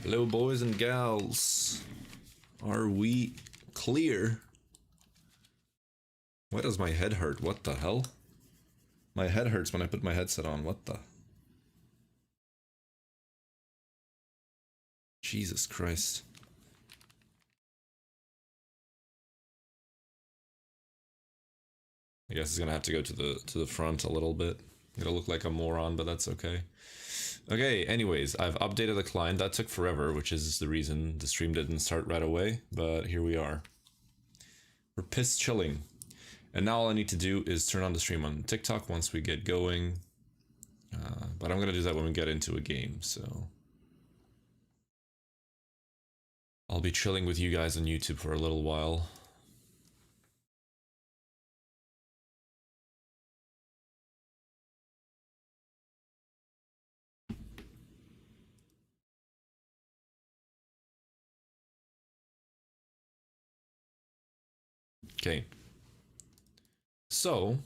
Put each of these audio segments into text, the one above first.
Hello, boys and gals. Are we clear? Why does my head hurt? What the hell? My head hurts when I put my headset on. What the? Jesus Christ. I guess it's gonna have to go to the front a little bit. It'll look like a moron, but that's okay. Okay, anyways, I've updated the client. That took forever, which is the reason the stream didn't start right away, but here we are. We're piss chilling. And now all I need to do is turn on the stream on TikTok once we get going. But I'm gonna do that when we get into a game, so... I'll be chilling with you guys on YouTube for a little while. Okay. So,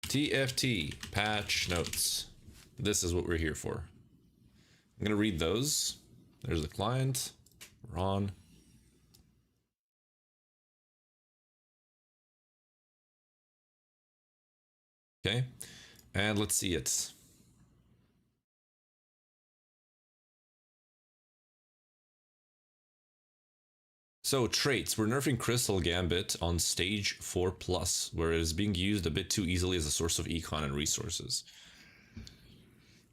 TFT patch notes. This is what we're here for. I'm gonna read those. There's the client. We're on. Okay, and let's see it. So traits, we're nerfing Crystal Gambit on stage 4+, where it is being used a bit too easily as a source of econ and resources.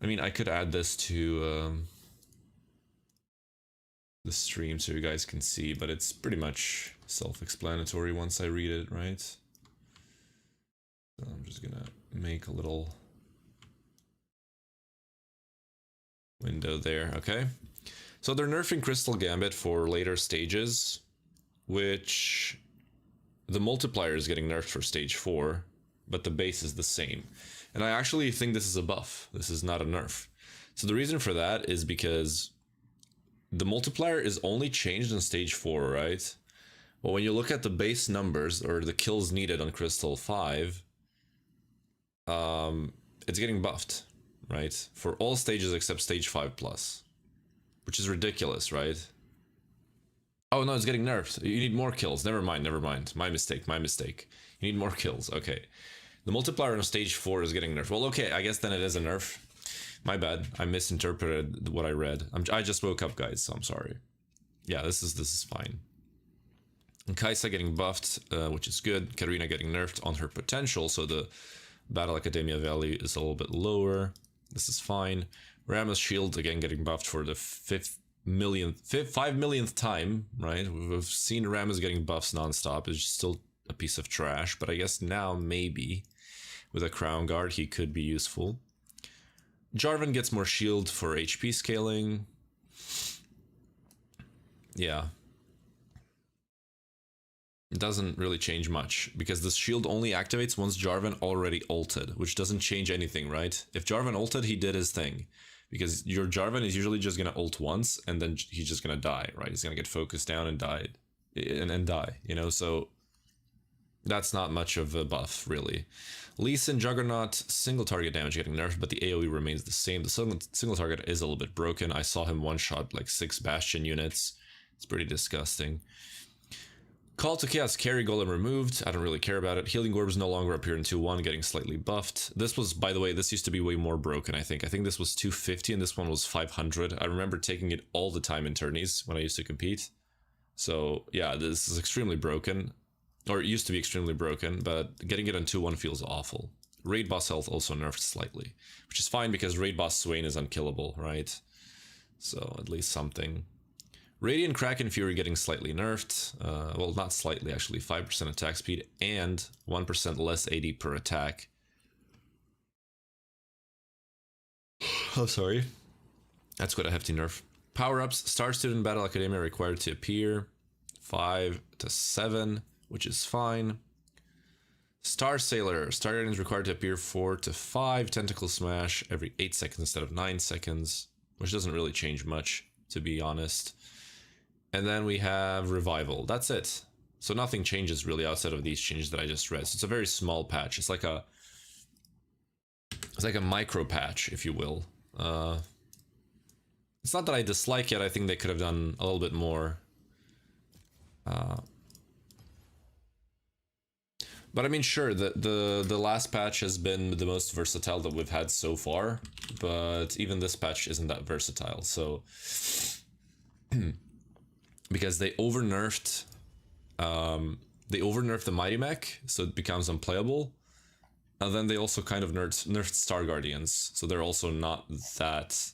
I mean, I could add this to the stream so you guys can see, but it's pretty much self-explanatory once I read it, right? So I'm just gonna make a little window there, okay? So they're nerfing Crystal Gambit for later stages, which the multiplier is getting nerfed for stage 4, but the base is the same. And I actually think this is a buff. This is not a nerf. So the reason for that is because the multiplier is only changed in stage 4, right? But when you look at the base numbers or the kills needed on Crystal 5, it's getting buffed, right? For all stages except stage 5+, which is ridiculous, right? Oh no, it's getting nerfed. You need more kills. Never mind, never mind. My mistake, my mistake. You need more kills. Okay. The multiplier on stage 4 is getting nerfed. Well, okay, I guess then it is a nerf. My bad. I misinterpreted what I read. I just woke up, guys, so I'm sorry. Yeah, this is fine. And Kaisa getting buffed, which is good. Karina getting nerfed on her potential, so the Battle Academia value is a little bit lower. This is fine. Rama's shield again getting buffed for the 5 millionth time, right? We've seen Ramos getting buffs nonstop. It's still a piece of trash, but I guess now maybe with a crown guard he could be useful. Jarvan gets more shield for HP scaling. Yeah. It doesn't really change much, because the shield only activates once Jarvan already ulted, which doesn't change anything, right? If Jarvan ulted, he did his thing. Because your Jarvan is usually just gonna ult once, and then he's just gonna die, right? He's gonna get focused down and die, you know, so that's not much of a buff, really. Lee Sin Juggernaut, single target damage getting nerfed, but the AoE remains the same. The single target is a little bit broken. I saw him one-shot like 6 Bastion units. It's pretty disgusting. Call to Chaos carry golem removed. I don't really care about it. Healing orbs no longer appear in 2-1, getting slightly buffed. This was, by the way, this used to be way more broken, I think. I think this was 250 and this one was 500. I remember taking it all the time in tourneys when I used to compete. So yeah, this is extremely broken. Or it used to be extremely broken, but getting it on 2-1 feels awful. Raid boss health also nerfed slightly, which is fine because raid boss Swain is unkillable, right? So at least something. Radiant Kraken Fury getting slightly nerfed. Well, not slightly, actually. 5% attack speed and 1% less AD per attack. Oh, sorry. That's quite a hefty nerf. Power-ups. Star Student Battle Academia required to appear 5 to 7, which is fine. Star Sailor. Star Guardian is required to appear 4 to 5. Tentacle Smash every 8 seconds instead of 9 seconds, which doesn't really change much, to be honest. And then we have Revival. That's it. So nothing changes really outside of these changes that I just read. So it's a very small patch. It's like a micro patch, if you will. It's not that I dislike it, I think they could have done a little bit more. But I mean, sure, the last patch has been the most versatile that we've had so far, but even this patch isn't that versatile, so... because they over-nerfed... the Mighty Mech, so it becomes unplayable. And then they also kind of nerfed Star Guardians, so they're also not that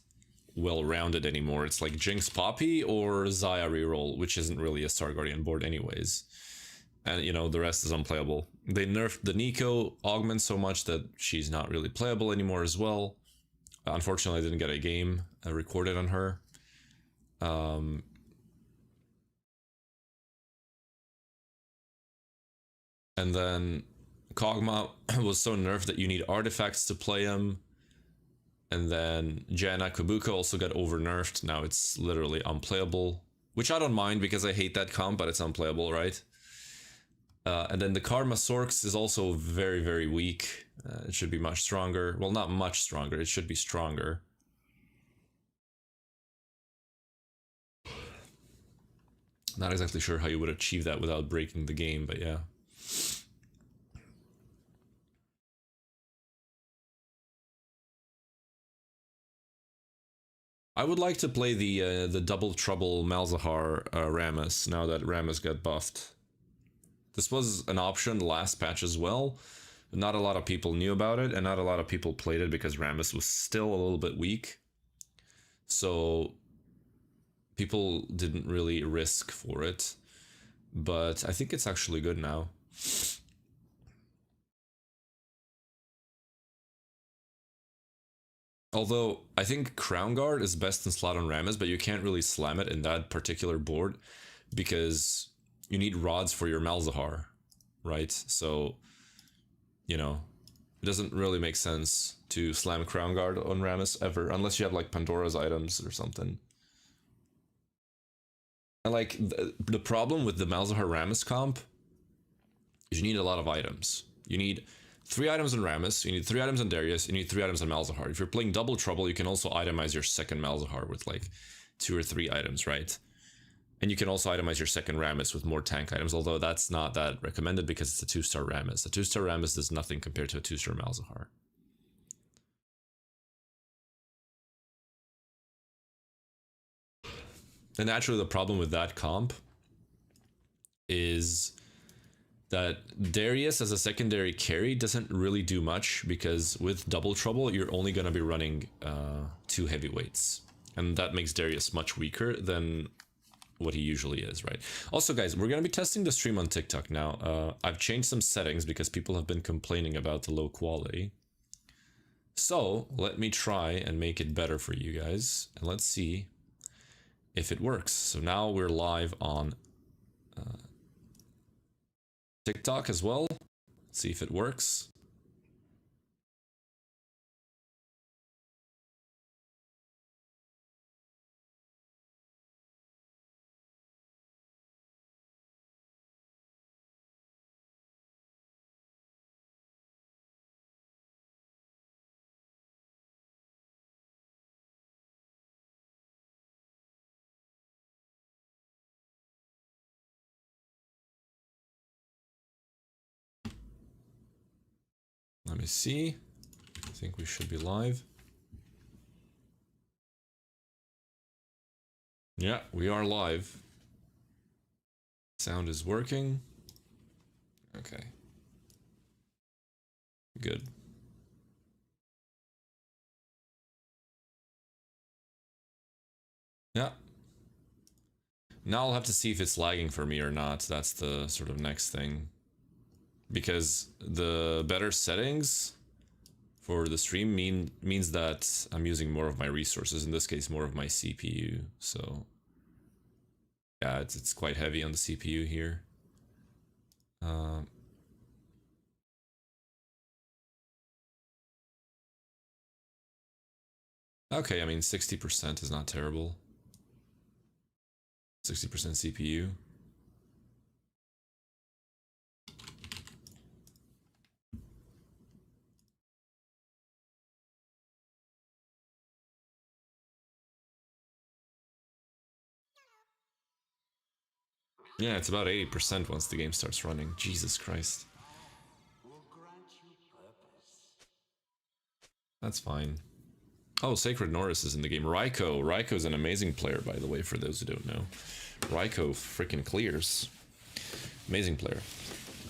well-rounded anymore. It's like Jinx Poppy or Xayah reroll, which isn't really a Star Guardian board anyways. And, you know, the rest is unplayable. They nerfed the Nico augment so much that she's not really playable anymore as well. Unfortunately, I didn't get a game recorded on her. And then Kog'Maw was so nerfed that you need artifacts to play him. And then Janna Kabuka also got over-nerfed. Now it's literally unplayable. Which I don't mind because I hate that comp, but it's unplayable, right? And then the Karma Sorks is also very, very weak. It should be much stronger. Well, not much stronger. It should be stronger. Not exactly sure how you would achieve that without breaking the game, but yeah. I would like to play the Double Trouble Malzahar Rammus now that Rammus got buffed. This was an option last patch as well. Not a lot of people knew about it, and not a lot of people played it because Rammus was still a little bit weak. So people didn't really risk for it. But I think it's actually good now. Although, I think Crown Guard is best in slot on Rammus, but you can't really slam it in that particular board because you need rods for your Malzahar, right? So, you know, it doesn't really make sense to slam Crown Guard on Rammus ever, unless you have like Pandora's items or something. And like, the problem with the Malzahar Rammus comp is you need a lot of items. You need 3 items on Rammus, you need 3 items on Darius, you need 3 items on Malzahar. If you're playing Double Trouble, you can also itemize your second Malzahar with like 2 or 3 items, right? And you can also itemize your second Rammus with more tank items, although that's not that recommended because it's a 2-star Rammus. A 2-star Rammus does nothing compared to a 2-star Malzahar. And naturally, the problem with that comp is that Darius as a secondary carry doesn't really do much because with Double Trouble, you're only going to be running 2 heavyweights. And that makes Darius much weaker than what he usually is, right? Also, guys, we're going to be testing the stream on TikTok now. I've changed some settings because people have been complaining about the low quality. So let me try and make it better for you guys. And let's see if it works. So now we're live on TikTok as well. Let's see if it works. Let me see. I think we should be live. Yeah, we are live. Sound is working. Okay. Good. Yeah. Now I'll have to see if it's lagging for me or not. That's the sort of next thing. Because the better settings for the stream means that I'm using more of my resources, in this case more of my CPU, so yeah, it's quite heavy on the CPU here. Okay, I mean 60% is not terrible. 60% CPU. Yeah, it's about 80% once the game starts running. Jesus Christ. That's fine. Oh, Sacred Norris is in the game. Raiko's an amazing player, by the way, for those who don't know. Raiko freaking clears. Amazing player.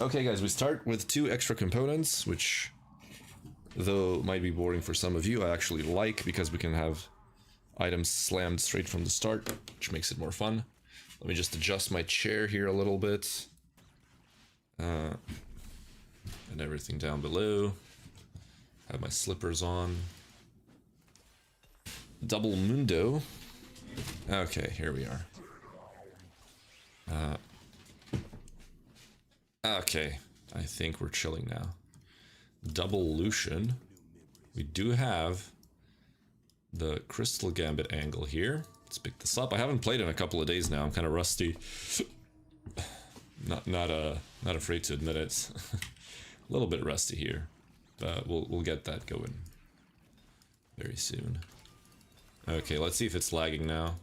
Okay, guys, we start with 2 extra components, which, though might be boring for some of you, I actually like because we can have items slammed straight from the start, which makes it more fun. Let me just adjust my chair here a little bit. And everything down below. Have my slippers on. Double Mundo. Okay, here we are. Okay, I think we're chilling now. Double Lucian. We do have the Crystal Gambit angle here. Let's pick this up. I haven't played in a couple of days now. I'm kind of rusty. Not afraid to admit it. A little bit rusty here, but we'll get that going very soon. Okay, let's see if it's lagging now.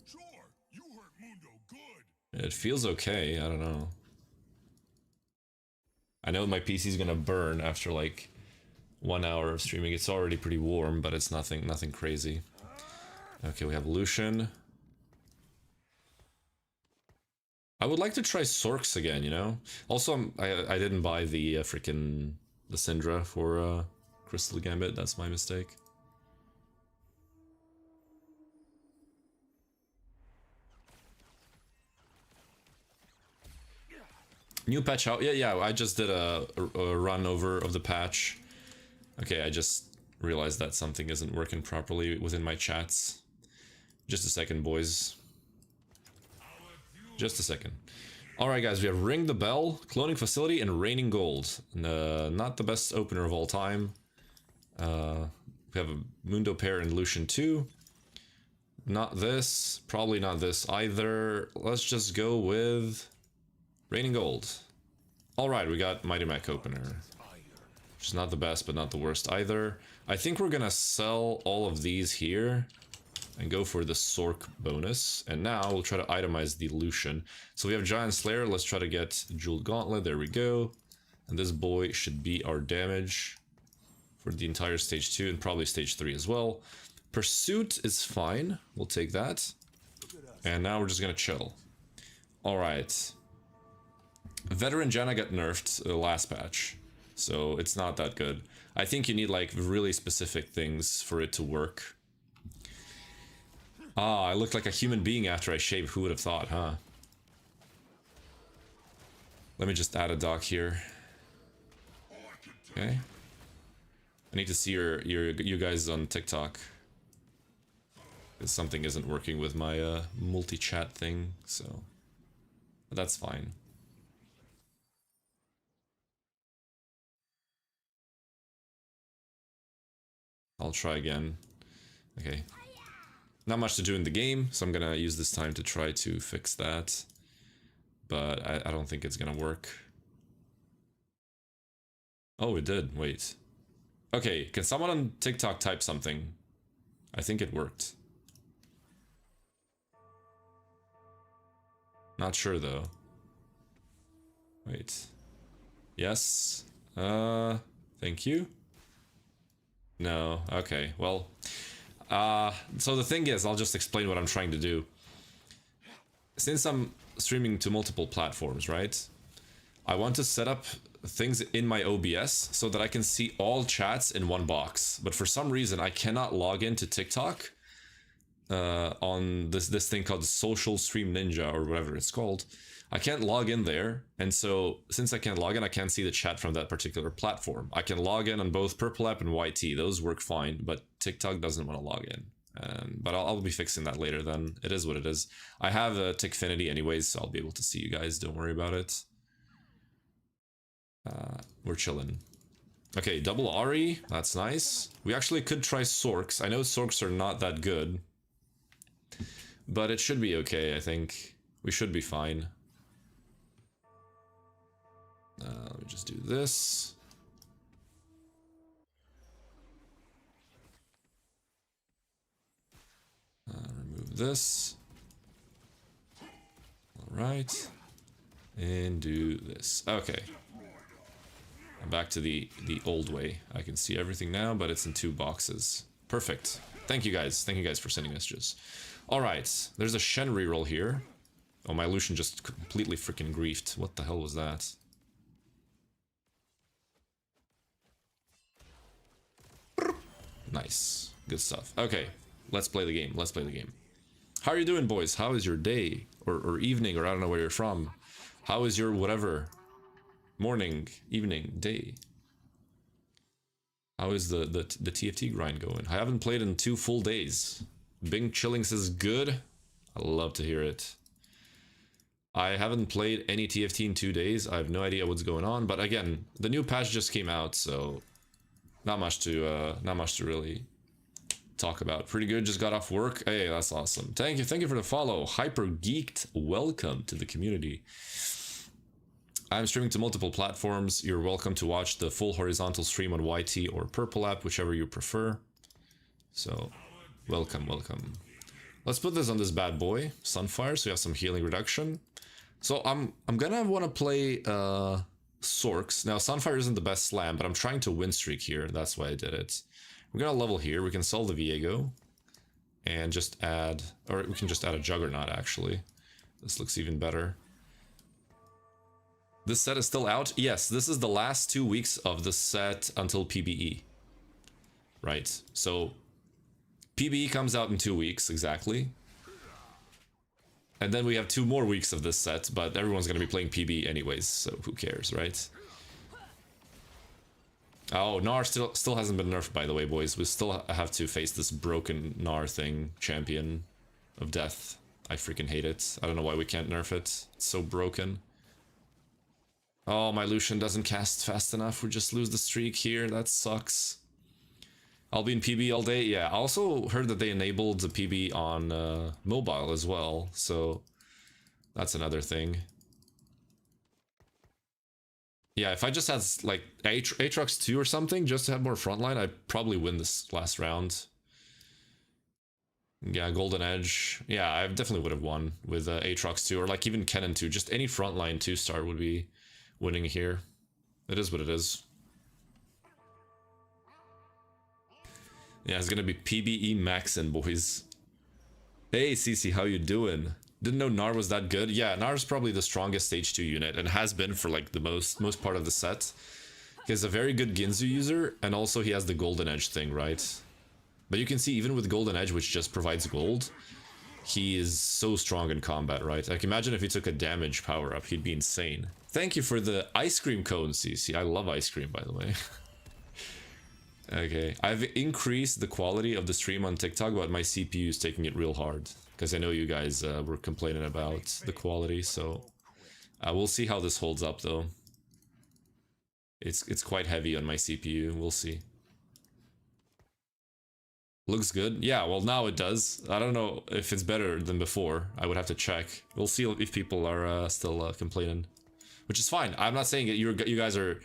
Sure, you hurt Mundo good. It feels okay. I don't know. I know my PC's gonna burn after like 1 hour of streaming. It's already pretty warm, but it's nothing crazy. Okay, we have Lucian. I would like to try Sorks again, you know? Also, I didn't buy the freaking the Syndra for Crystal Gambit. That's my mistake. New patch out. Yeah, I just did a run over of the patch. Okay, I just realized that something isn't working properly within my chats. Just a second, boys. Just a second. Alright, guys, we have Ring the Bell, Cloning Facility, and Raining Gold. Not the best opener of all time. We have a Mundo pair and Lucian 2. Not this. Probably not this either. Let's just go with Raining Gold. Alright, we got Mighty Mac opener. Which is not the best, but not the worst either. I think we're gonna sell all of these here and go for the Sork bonus. And now we'll try to itemize the Lucian. So we have Giant Slayer. Let's try to get Jeweled Gauntlet. There we go. And this boy should be our damage for the entire stage 2 and probably stage 3 as well. Pursuit is fine. We'll take that. And now we're just gonna chill. Alright. Veteran Janna got nerfed last patch, so it's not that good. I think you need like really specific things for it to work. Ah, I looked like a human being after I shaved. Who would have thought, huh? Let me just add a dock here. Okay. I need to see you guys on TikTok. Because something isn't working with my multi-chat thing, so... But that's fine. I'll try again. Okay. Not much to do in the game, so I'm gonna use this time to try to fix that. But I don't think it's gonna work. Oh, it did. Wait. Okay, can someone on TikTok type something? I think it worked. Not sure though. Wait. Yes. Thank you. No. Okay. Well, so the thing is, I'll just explain what I'm trying to do. Since I'm streaming to multiple platforms, right? I want to set up things in my OBS so that I can see all chats in one box. But for some reason, I cannot log into TikTok on this thing called Social Stream Ninja or whatever it's called. I can't log in there, and so since I can't log in, I can't see the chat from that particular platform. I can log in on both Purple App and YT. Those work fine, but TikTok doesn't want to log in. But I'll be fixing that later then. It is what it is. I have a Tickfinity anyways, so I'll be able to see you guys. Don't worry about it. We're chilling. Okay, double Ari. That's nice. We actually could try Sorks. I know Sorks are not that good, but it should be okay, I think. We should be fine. Let me just do this. Remove this. I'll right, and do this. Okay. I'm back to the old way. I can see everything now, but it's in 2 boxes. Perfect. Thank you guys. Thank you guys for sending messages. All right. There's a Shen reroll here. Oh, my Lucian just completely freaking griefed. What the hell was that? Nice. Good stuff. Okay. Let's play the game. Let's play the game. How are you doing, boys? How is your day? Or evening, or I don't know where you're from. How is your whatever? Morning, evening, day. How is the TFT grind going? I haven't played in 2 full days. Bing Chilling says good. I love to hear it. I haven't played any TFT in 2 days. I have no idea what's going on. But again, the new patch just came out, so not much to really talk about. Pretty good. Just got off work. Hey, that's awesome. Thank you for the follow. Hyper Geeked. Welcome to the community. I'm streaming to multiple platforms. You're welcome to watch the full horizontal stream on YT or Purple app, whichever you prefer. So, welcome. Let's put this on this bad boy, Sunfire, so we have some healing reduction. So I'm gonna want to play Sorks. Now Sunfire isn't the best slam, but I'm trying to win streak here. That's why I did it. We're gonna level here. We can sell the Viego and just add, or we can just add a Juggernaut actually. This looks even better. This set is still out? Yes, this is the last 2 weeks of the set until PBE. Right, so PBE comes out in 2 weeks, exactly. And then we have 2 more weeks of this set, but everyone's gonna be playing PBE anyways, so who cares, right? Oh, Gnar still hasn't been nerfed, by the way, boys. We still have to face this broken Gnar thing, Champion of Death. I freaking hate it. I don't know why we can't nerf it. It's so broken. Oh, my Lucian doesn't cast fast enough. We just lose the streak here. That sucks. I'll be in PB all day. Yeah, I also heard that they enabled the PB on mobile as well. So that's another thing. Yeah, if I just had like Aatrox 2 or something, just to have more frontline, I'd probably win this last round. Yeah, Golden Edge. Yeah, I definitely would have won with Aatrox 2 or like even Kennen 2. Just any frontline 2-star would be winning here. It is what it is. Yeah, it's gonna be PBE Maxin, boys. Hey, Cece, how you doing? Didn't know Gnar was that good. Yeah, Gnar's probably the strongest stage 2 unit and has been for like the most part of the set. He's a very good Ginzu user, and also he has the Golden Edge thing, right? But you can see even with Golden Edge, which just provides gold, he is so strong in combat, right? Like imagine if he took a damage power up, he'd be insane. Thank you for the ice cream cone, Cece. I love ice cream, by the way. Okay, I've increased the quality of the stream on TikTok, but my CPU is taking it real hard. Because I know you guys were complaining about the quality, so we'll see how this holds up, though. It's quite heavy on my CPU. We'll see. Looks good. Yeah, well, now it does. I don't know if it's better than before. I would have to check. We'll see if people are still complaining, which is fine. I'm not saying that you guys are,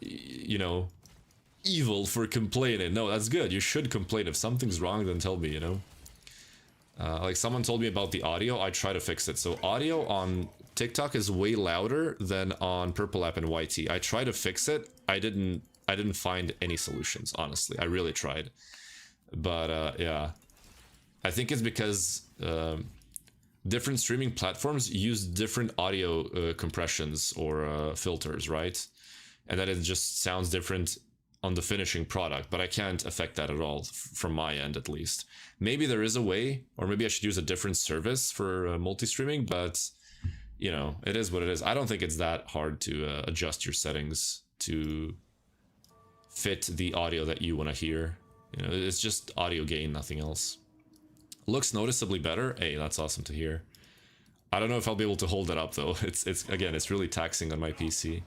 you know, evil for complaining. No, that's good. You should complain. If something's wrong, then tell me, you know. Like someone told me about the audio, I try to fix it. So audio on TikTok is way louder than on Purple App and YT. I try to fix it. I didn't find any solutions, honestly. I really tried. But yeah, I think it's because different streaming platforms use different audio compressions or filters, right? And that it just sounds different on the finishing product, but I can't affect that at all from my end, at least. Maybe there is a way, or maybe I should use a different service for multi-streaming, but you know, it is what it is. I don't think it's that hard to adjust your settings to fit the audio that you want to hear. You know, it's just audio gain, nothing else. Looks noticeably better. Hey, that's awesome to hear. I don't know if I'll be able to hold it up though. It's again, it's really taxing on my PC,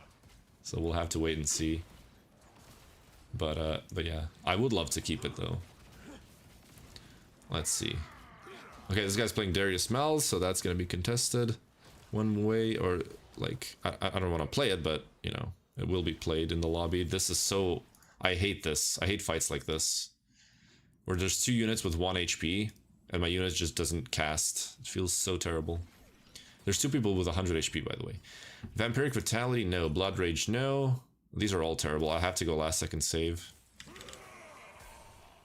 so we'll have to wait and see. But yeah, I would love to keep it though. Let's see. Okay, this guy's playing Darius Mel, so that's gonna be contested one way, or like I don't want to play it, but you know, it will be played in the lobby. This is so, I hate this. I hate fights like this, where there's 2 units with 1 HP, and my unit just doesn't cast. It feels so terrible. There's 2 people with 100 HP, by the way. Vampiric Vitality, no. Blood Rage, no. These are all terrible. I have to go last second save.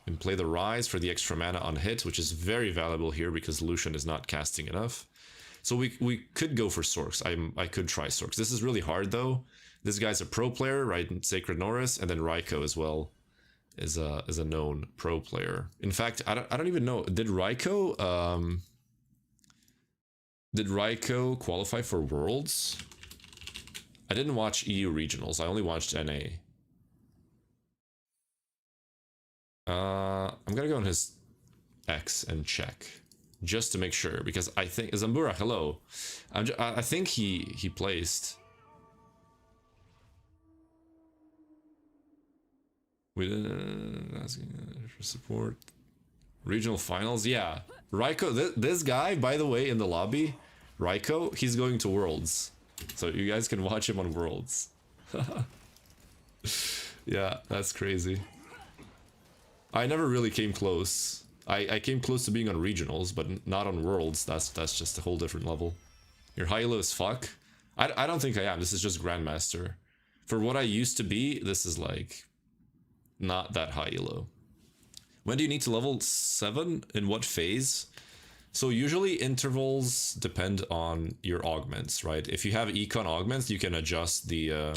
And play the Rise for the extra mana on hit, which is very valuable here because Lucian is not casting enough. So we could go for Sorks. I could try Sorks. This is really hard though. This guy's a pro player, right? Sacred Norris, and then Raiko as well is a known pro player. In fact, I don't even know. Did Raiko qualify for Worlds? I didn't watch EU regionals. I only watched NA. I'm gonna go on his X and check just to make sure, because I think Zambura, hello. I think he placed. We asking for support. Regional finals, yeah. Raiko, this guy, by the way, in the lobby, Raiko, he's going to Worlds, so you guys can watch him on Worlds. Yeah, that's crazy. I never really came close. I came close to being on regionals, but not on Worlds. That's just a whole different level. You're high elo as fuck. I don't think I am. This is just Grandmaster. For what I used to be, this is like not that high elo. When do you need to level 7? In what phase? So usually intervals depend on your augments, right? If you have econ augments, you can adjust the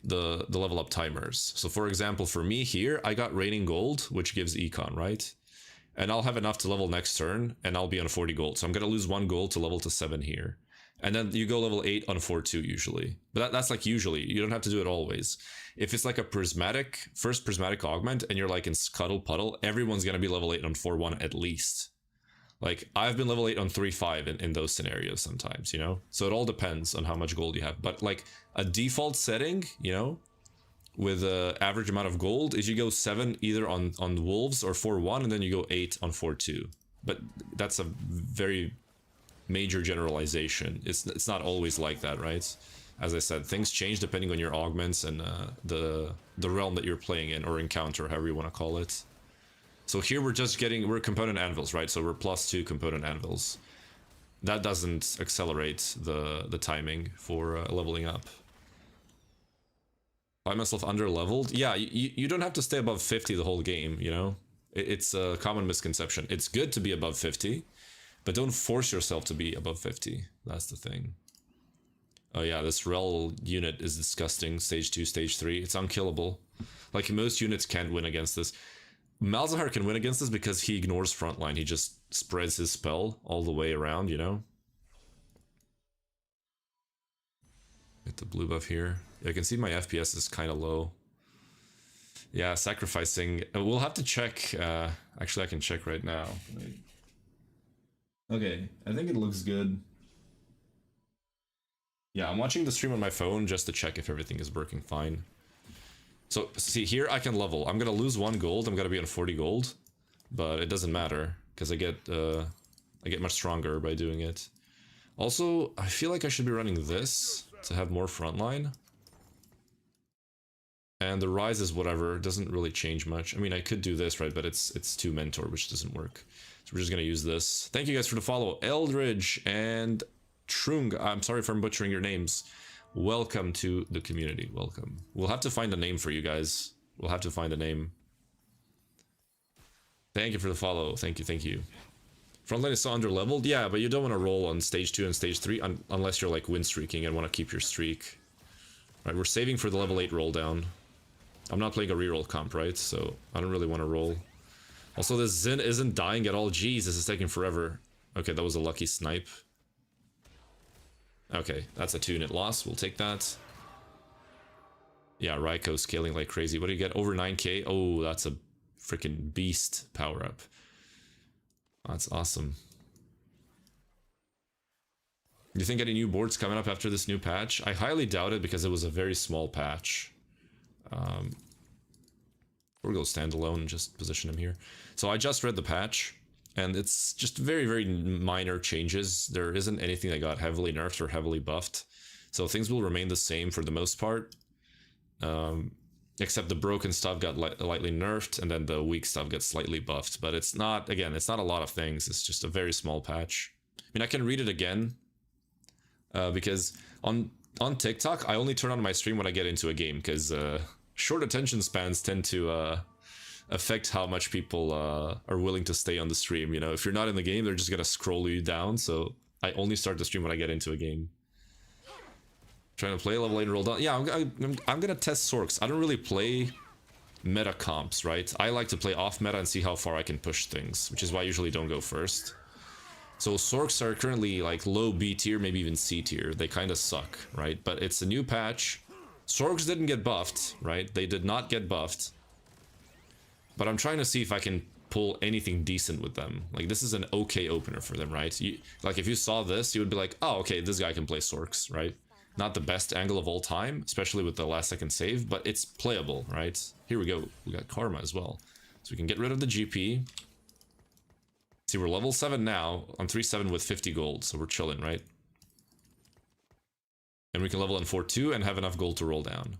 level up timers. So for example, for me here, I got Raining Gold, which gives econ, right? And I'll have enough to level next turn, and I'll be on 40 gold. So I'm gonna lose 1 gold to level to 7 here. And then you go level 8 on 4-2 usually. But that's like usually, you don't have to do it always. If it's like a first prismatic augment, and you're like in Scuttle Puddle, everyone's gonna be level 8 on 4-1 at least. Like, I've been level 8 on 3-5 in those scenarios sometimes, you know? So it all depends on how much gold you have. But like, a default setting, you know, with an average amount of gold, is you go 7 either on Wolves or 4-1, and then you go 8 on 4-2. But that's a very major generalization. It's not always like that, right? As I said, things change depending on your augments and the realm that you're playing in, or encounter, however you want to call it. So here we're component anvils, right? So we're +2 component anvils. That doesn't accelerate the timing for leveling up. Find myself under leveled? Yeah, you don't have to stay above 50 the whole game, you know? It's a common misconception. It's good to be above 50, but don't force yourself to be above 50. That's the thing. Oh yeah, this Rel unit is disgusting. Stage 2, Stage 3. It's unkillable. Like, most units can't win against this. Malzahar can win against this because he ignores frontline. He just spreads his spell all the way around, you know? Get the blue buff here. Yeah, I can see my FPS is kind of low. Yeah, sacrificing. We'll have to check. Actually, I can check right now. Okay, I think it looks good. Yeah, I'm watching the stream on my phone just to check if everything is working fine. So, see, here I can level. I'm gonna lose 1 gold. I'm gonna be on 40 gold. But it doesn't matter, because I get much stronger by doing it. Also, I feel like I should be running this to have more frontline. And the rise is whatever, it doesn't really change much. I mean, I could do this, right, but it's 2 mentor, which doesn't work. So we're just gonna use this. Thank you guys for the follow. Eldridge and Trung, I'm sorry if I'm butchering your names. Welcome to the community, welcome. We'll have to find a name for you guys. We'll have to find a name. Thank you for the follow, thank you, thank you. Frontline is so under-leveled? Yeah, but you don't want to roll on Stage 2 and Stage 3 unless you're like win streaking and want to keep your streak. Right, we're saving for the level 8 roll down. I'm not playing a reroll comp, right? So I don't really want to roll. Also, this Xin isn't dying at all. Jeez, this is taking forever. Okay, that was a lucky snipe. Okay, that's a 2-unit loss. We'll take that. Yeah, Raiko scaling like crazy. What do you get? Over 9k? Oh, that's a freaking beast power-up. That's awesome. Do you think any new boards coming up after this new patch? I highly doubt it because it was a very small patch. We'll go standalone and just position him here. So I just read the patch, and it's just very, very minor changes. There isn't anything that got heavily nerfed or heavily buffed. So things will remain the same for the most part. Except the broken stuff got lightly nerfed, and then the weak stuff gets slightly buffed. But it's not, again, it's not a lot of things. It's just a very small patch. mean, I can read it again. Because on TikTok, I only turn on my stream when I get into a game, because short attention spans tend to affect how much people are willing to stay on the stream. You know, if you're not in the game, they're just gonna scroll you down. So I only start the stream when I get into a game. Trying to play level 8 and roll down. Yeah, I'm gonna test Sorks. I don't really play meta comps, right? I like to play off meta and see how far I can push things, which is why I usually don't go first. So Sorks are currently like low B tier, maybe even C tier. They kind of suck, right? But it's a new patch. Sorks didn't get buffed, right? They did not get buffed. But I'm trying to see if I can pull anything decent with them. Like, this is an okay opener for them, right? Like, if you saw this, you would be like, oh, okay, this guy can play Sorks, right? Not the best angle of all time, especially with the last second save, but it's playable, right? Here we go. We got Karma as well. So we can get rid of the GP. See, we're level 7 now. I'm 3-7 with 50 gold, so we're chilling, right? And we can level in 4-2 and have enough gold to roll down.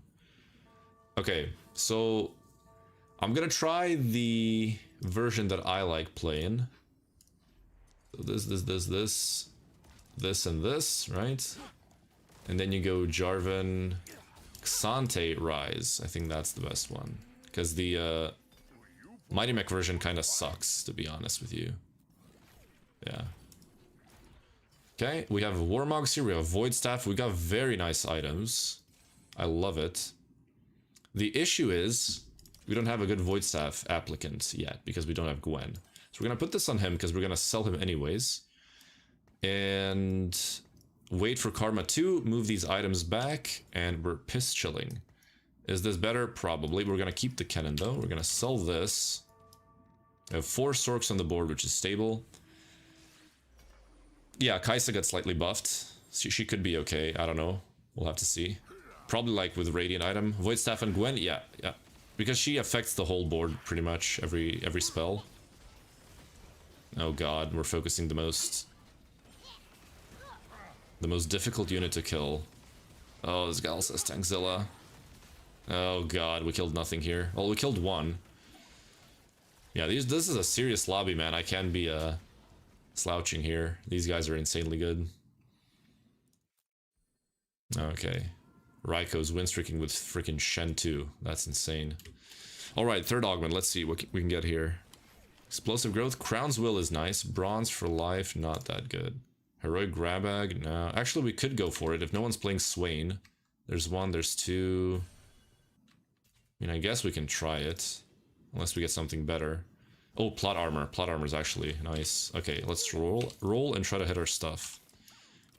Okay, so I'm gonna try the version that I like playing. So this, and this, right? And then you go Jarvan, Xante, Rise. I think that's the best one. Because the Mighty Mech version kind of sucks, to be honest with you. Yeah. Okay, we have Warmogs here, we have Void Staff, we got very nice items. I love it. The issue is, we don't have a good Void Staff applicant yet, because we don't have Gwen. So we're gonna put this on him, because we're gonna sell him anyways. And wait for Karma 2, move these items back, and we're piss chilling. Is this better? Probably. We're gonna keep the cannon though. We're gonna sell this. We have 4 Sorks on the board, which is stable. Yeah, Kai'Sa got slightly buffed. She could be okay. I don't know. We'll have to see. Probably like with Radiant item. Void Staff and Gwen? Yeah. Because she affects the whole board pretty much, every spell. Oh god, we're focusing the most difficult unit to kill. Oh, this guy also has Tankzilla. Oh god, we killed nothing here. Well, we killed one. Yeah, this is a serious lobby, man. I can't be slouching here. These guys are insanely good. Okay. Raiko's win streaking with freaking Shen 2. That's insane. Alright, third augment. Let's see what we can get here. Explosive growth. Crown's Will is nice. Bronze for life, not that good. Heroic grab bag, no. Actually, we could go for it if no one's playing Swain. There's 1, there's 2. I mean, I guess we can try it. Unless we get something better. Oh, plot armor. Plot armor is actually nice. Okay, let's roll and try to hit our stuff.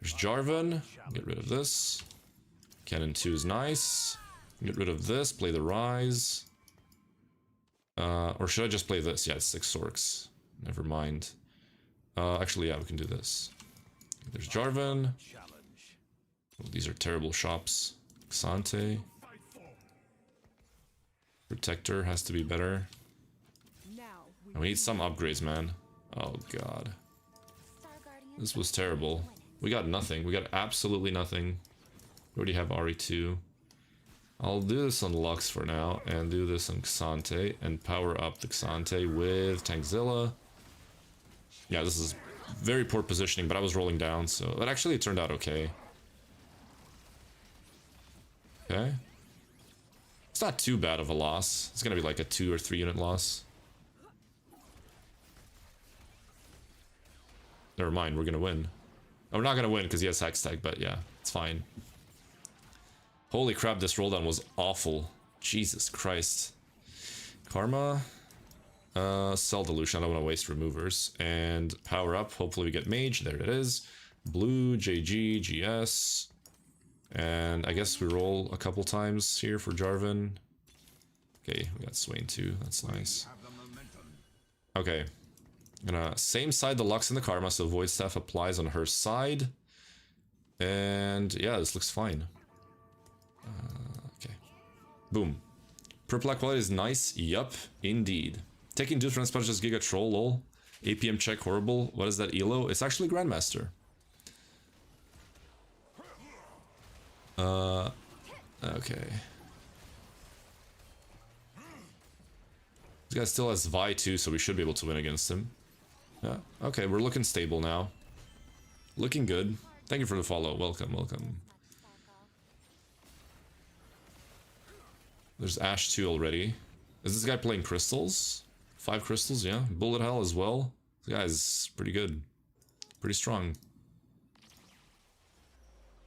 There's Jarvan. Get rid of this. Cannon 2 is nice. Get rid of this. Play the Rise. Or should I just play this? Yeah, it's 6 Sorks. Never mind. Actually, yeah, we can do this. There's Jarvan. Oh, these are terrible shops. Xante. Protector has to be better. And we need some upgrades, man. Oh god. This was terrible. We got nothing. We got absolutely nothing. We already have RE2. I'll do this on Lux for now, and do this on Xante, and power up the Xante with Tankzilla. Yeah, this is very poor positioning, but I was rolling down, so that actually turned out okay. Okay. It's not too bad of a loss. It's gonna be like a 2 or 3 unit loss. Never mind, we're gonna win. Oh, we're not gonna win because he has Hextech, but yeah, it's fine. Holy crap, this rolldown was awful. Jesus Christ. Karma. Cell Dilution, I don't want to waste removers. And power up, hopefully we get Mage, there it is. Blue, JG, GS. And I guess we roll a couple times here for Jarvan. Okay, we got Swain too, that's nice. Okay. Gonna same side the Lux and the Karma, so Void Staff applies on her side. And yeah, this looks fine. Okay. Boom. Purple quality is nice. Yup, indeed. Taking 2 Transpunches Giga Troll, lol. APM check, horrible. What is that elo? It's actually Grandmaster. Okay. This guy still has Vi too, so we should be able to win against him. Yeah, okay, we're looking stable now. Looking good. Thank you for the follow. Welcome, welcome. There's Ash 2 already. Is this guy playing crystals? 5 crystals, yeah. Bullet hell as well. This guy's pretty good. Pretty strong.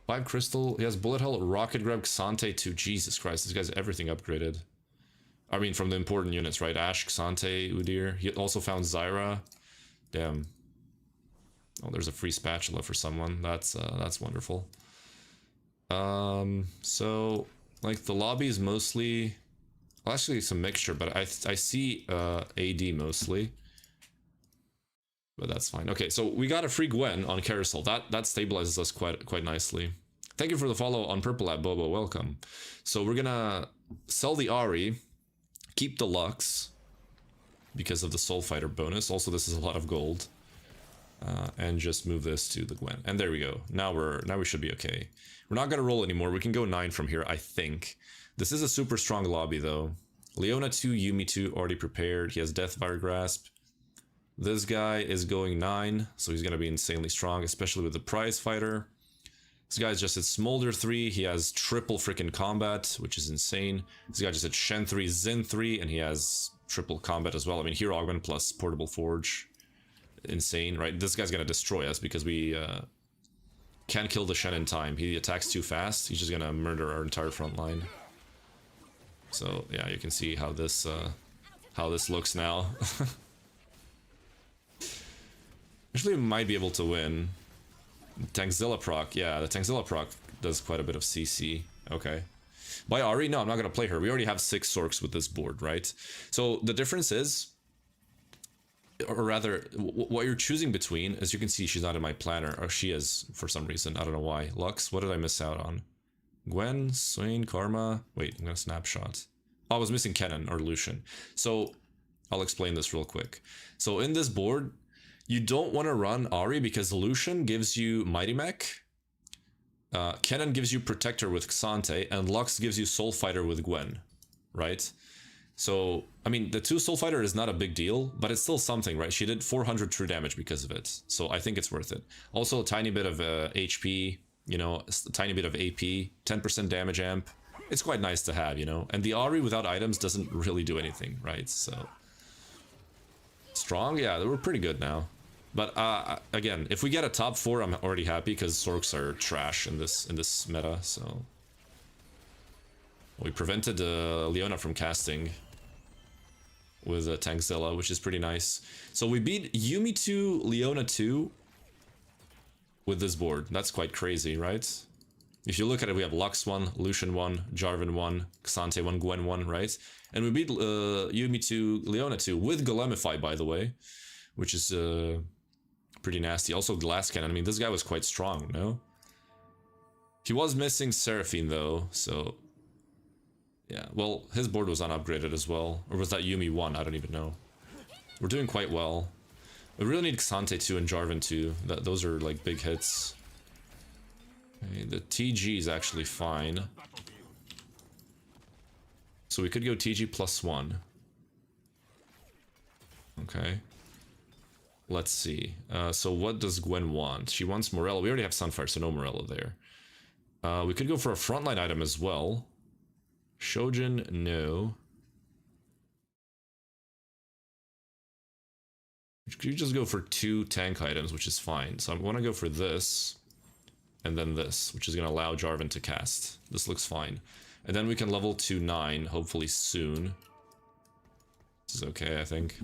5 crystal. He has bullet hell, rocket grab, Xante 2. Jesus Christ, this guy's everything upgraded. I mean, from the important units, right? Ash, Xante, Udyr. He also found Zyra. Damn. Oh, there's a free spatula for someone. That's wonderful. So like the lobby is mostly, well, actually it's a mixture, but I see AD mostly. But that's fine. Okay, so we got a free Gwen on Carousel. That stabilizes us quite nicely. Thank you for the follow on Purple Lab, Bobo. Welcome. So we're gonna sell the Ahri, keep the Lux because of the Soul Fighter bonus. Also, this is a lot of gold. And just move this to the Gwen. And there we go. Now we should be okay. We're not gonna roll anymore. We can go 9 from here, I think. This is a super strong lobby though. Leona 2, Yuumi 2 already prepared. He has Deathfire Grasp. This guy is going 9, so he's gonna be insanely strong, especially with the prize fighter. This guy's just at Smolder 3. He has triple freaking combat, which is insane. This guy just at Shen 3, Xin 3, and he has triple combat as well. I mean, Hero Augment plus Portable Forge. Insane, right? This guy's gonna destroy us because we can't kill the Shen in time. He attacks too fast. He's just gonna murder our entire front line. So yeah, you can see how this looks now. Actually, we might be able to win. Tankzilla proc, yeah, the Tankzilla proc does quite a bit of CC. Okay. By Ahri? No, I'm not gonna play her. We already have 6 Sorks with this board, right? So the difference is, or rather, what you're choosing between, as you can see, she's not in my planner, or she is for some reason. I don't know why. Lux, what did I miss out on? Gwen, Swain, Karma. Wait, I'm gonna snapshot. Oh, I was missing Kennen or Lucian. So I'll explain this real quick. So in this board, you don't want to run Ahri because Lucian gives you Mighty Mech, Kennen gives you Protector with Xante, and Lux gives you Soul Fighter with Gwen, right? So, I mean, the 2 Soul Fighter is not a big deal, but it's still something, right? She did 400 true damage because of it, so I think it's worth it. Also, a tiny bit of HP, you know, a tiny bit of AP, 10% damage amp. It's quite nice to have, you know? And the Ahri without items doesn't really do anything, right? So, strong? Yeah, we're pretty good now. But, again, if we get a top 4, I'm already happy, because Sorks are trash in this meta, so... We prevented Leona from casting with Tankzilla, which is pretty nice. So we beat Yuumi 2, Leona 2 with this board. That's quite crazy, right? If you look at it, we have Lux 1, Lucian 1, Jarvan 1, Xante 1, Gwen 1, right? And we beat Yuumi 2, Leona 2 with Golemify, by the way, which is pretty nasty. Also Glass Cannon. I mean, this guy was quite strong, no? He was missing Seraphine, though, so... Yeah, well, his board was unupgraded as well. Or was that Yuumi 1? I don't even know. We're doing quite well. We really need Xante 2 and Jarvan 2. Those are, like, big hits. Okay, the TG is actually fine. So we could go TG +1. Okay. Let's see. So what does Gwen want? She wants Morello. We already have Sunfire, so no Morello there. We could go for a frontline item as well. Shojin, no. You just go for 2 tank items, which is fine. So I want to go for this, and then this, which is going to allow Jarvan to cast. This looks fine. And then we can level to 9, hopefully soon. This is okay, I think.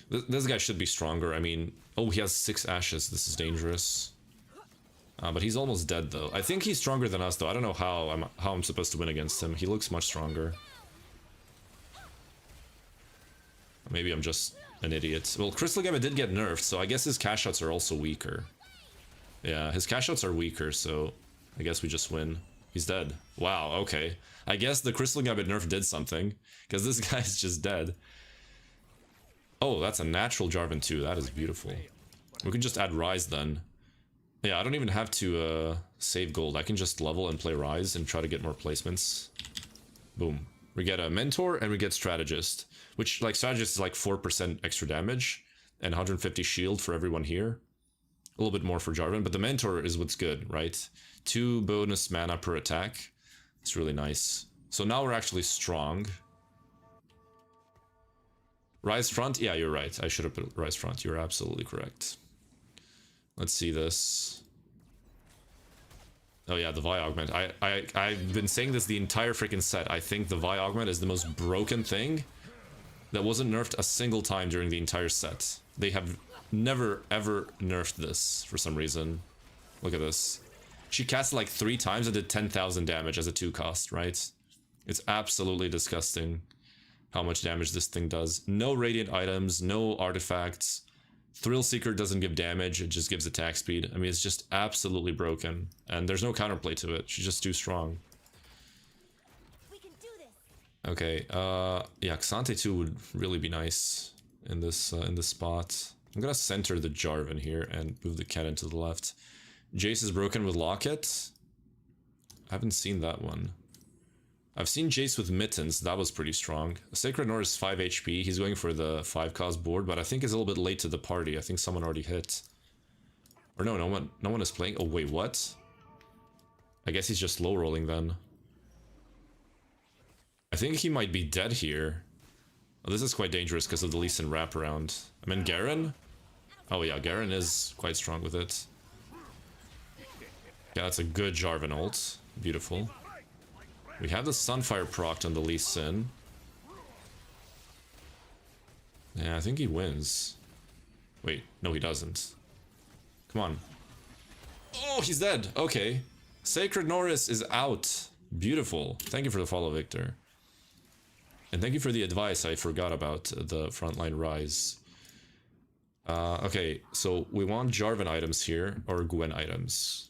This guy should be stronger. I mean, oh, he has 6 ashes. This is dangerous. But he's almost dead, though. I think he's stronger than us, though. I don't know how I'm supposed to win against him. He looks much stronger. Maybe I'm just an idiot. Well, Crystal Gambit did get nerfed, so I guess his cash outs are also weaker. Yeah, his cash outs are weaker, so I guess we just win. He's dead. Wow, okay. I guess the Crystal Gambit nerf did something, because this guy's just dead. Oh, that's a natural Jarvan too. That is beautiful. We can just add Rise then. Yeah, I don't even have to save gold. I can just level and play Rise and try to get more placements. Boom. We get a Mentor and we get Strategist. Which, like, Strategist is like 4% extra damage and 150 shield for everyone here. A little bit more for Jarvan, but the Mentor is what's good, right? 2 bonus mana per attack. It's really nice. So now we're actually strong. Rise front? Yeah, you're right. I should have put Rise front. You're absolutely correct. Let's see this. Oh yeah, the Vi Augment. I've been saying this the entire freaking set. I think the Vi Augment is the most broken thing that wasn't nerfed a single time during the entire set. They have never ever nerfed this for some reason. Look at this. She casted like 3 times and did 10,000 damage as a 2 cost, right? It's absolutely disgusting how much damage this thing does. No radiant items, no artifacts. Thrill Seeker doesn't give damage, it just gives attack speed. I mean, it's just absolutely broken. And there's no counterplay to it. She's just too strong. We can do this. Okay, yeah, Xante 2 would really be nice in this spot. I'm gonna center the Jarvan here and move the cannon to the left. Jace is broken with Locket. I haven't seen that one. I've seen Jace with Mittens, that was pretty strong. Sacred North is 5 HP, he's going for the 5 cost board, but I think he's a little bit late to the party. I think someone already hit. Or no one is playing. Oh wait, what? I guess he's just low rolling then. I think he might be dead here. Oh, this is quite dangerous because of the Lee Sin wraparound. I mean, Garen? Oh yeah, Garen is quite strong with it. Yeah, that's a good Jarvan ult. Beautiful. We have the Sunfire procced on the Lee Sin. Yeah, I think he wins. Wait, no he doesn't. Come on. Oh, he's dead! Okay. Sacred Norris is out. Beautiful. Thank you for the follow, Victor. And thank you for the advice. I forgot about the frontline rise. Okay, so we want Jarvan items here, or Gwen items.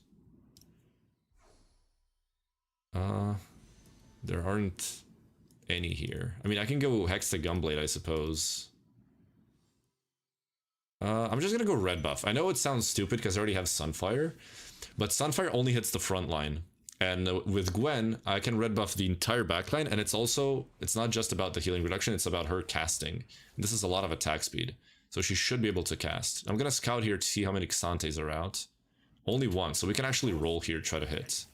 There aren't any here. I mean, I can go Hex to Gunblade, I suppose. I'm just gonna go red buff. I know it sounds stupid because I already have Sunfire, but Sunfire only hits the front line. And with Gwen, I can red buff the entire backline, and it's not just about the healing reduction, it's about her casting. And this is a lot of attack speed, so she should be able to cast. I'm gonna scout here to see how many Xantes are out. Only 1, so we can actually roll here, try to hit.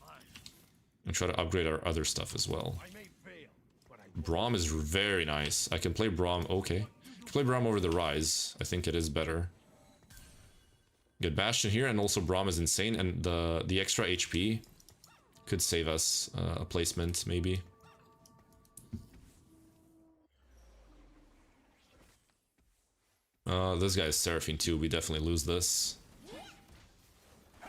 And try to upgrade our other stuff as well. Braum is very nice. I can play Braum, okay. I can play Braum over the Rise. I think it is better. Get Bastion here, and also Braum is insane, and the extra HP could save us a placement, maybe. This guy is Seraphine too, we definitely lose this.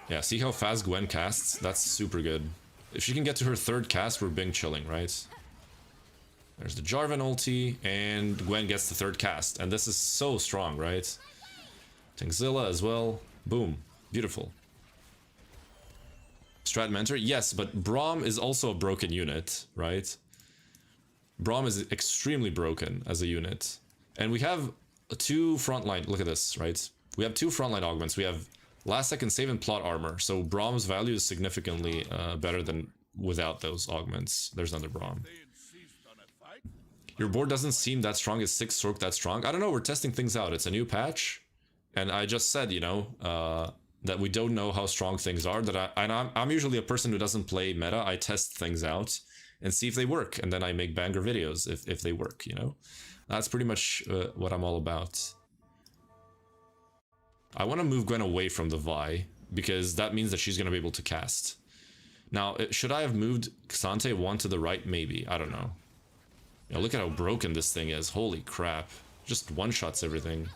Yeah, see how fast Gwen casts? That's super good. If she can get to her 3rd cast, we're Bing chilling, right? There's the Jarvan ulti, and Gwen gets the 3rd cast. And this is so strong, right? Tankzilla as well. Boom. Beautiful. Strat Mentor? Yes, but Braum is also a broken unit, right? Braum is extremely broken as a unit. And we have 2 frontline... Look at this, right? We have 2 frontline augments. We have last second save and plot armor. So Braum's value is significantly better than without those augments. There's another Braum. Your board doesn't seem that strong. Is 6 stroke that strong? I don't know. We're testing things out. It's a new patch. And I just said, you know, that we don't know how strong things are. That I'm usually a person who doesn't play meta. I test things out and see if they work. And then I make banger videos if they work, you know. That's pretty much what I'm all about. I want to move Gwen away from the Vi, because that means that she's going to be able to cast. Now, should I have moved Xante 1 to the right? Maybe. I don't know. Yeah, look at how broken this thing is. Holy crap. Just one-shots everything.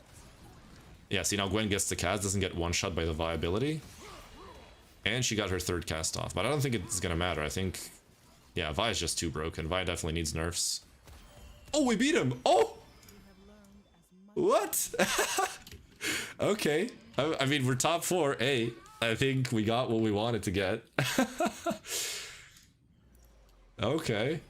Yeah, see, now Gwen gets the cast, doesn't get one-shot by the Vi ability. And she got her 3rd cast off. But I don't think it's going to matter. I think... Yeah, Vi is just too broken. Vi definitely needs nerfs. Oh, we beat him! Oh! What? Okay. I mean, we're top 4. Hey, I think we got what we wanted to get. Okay.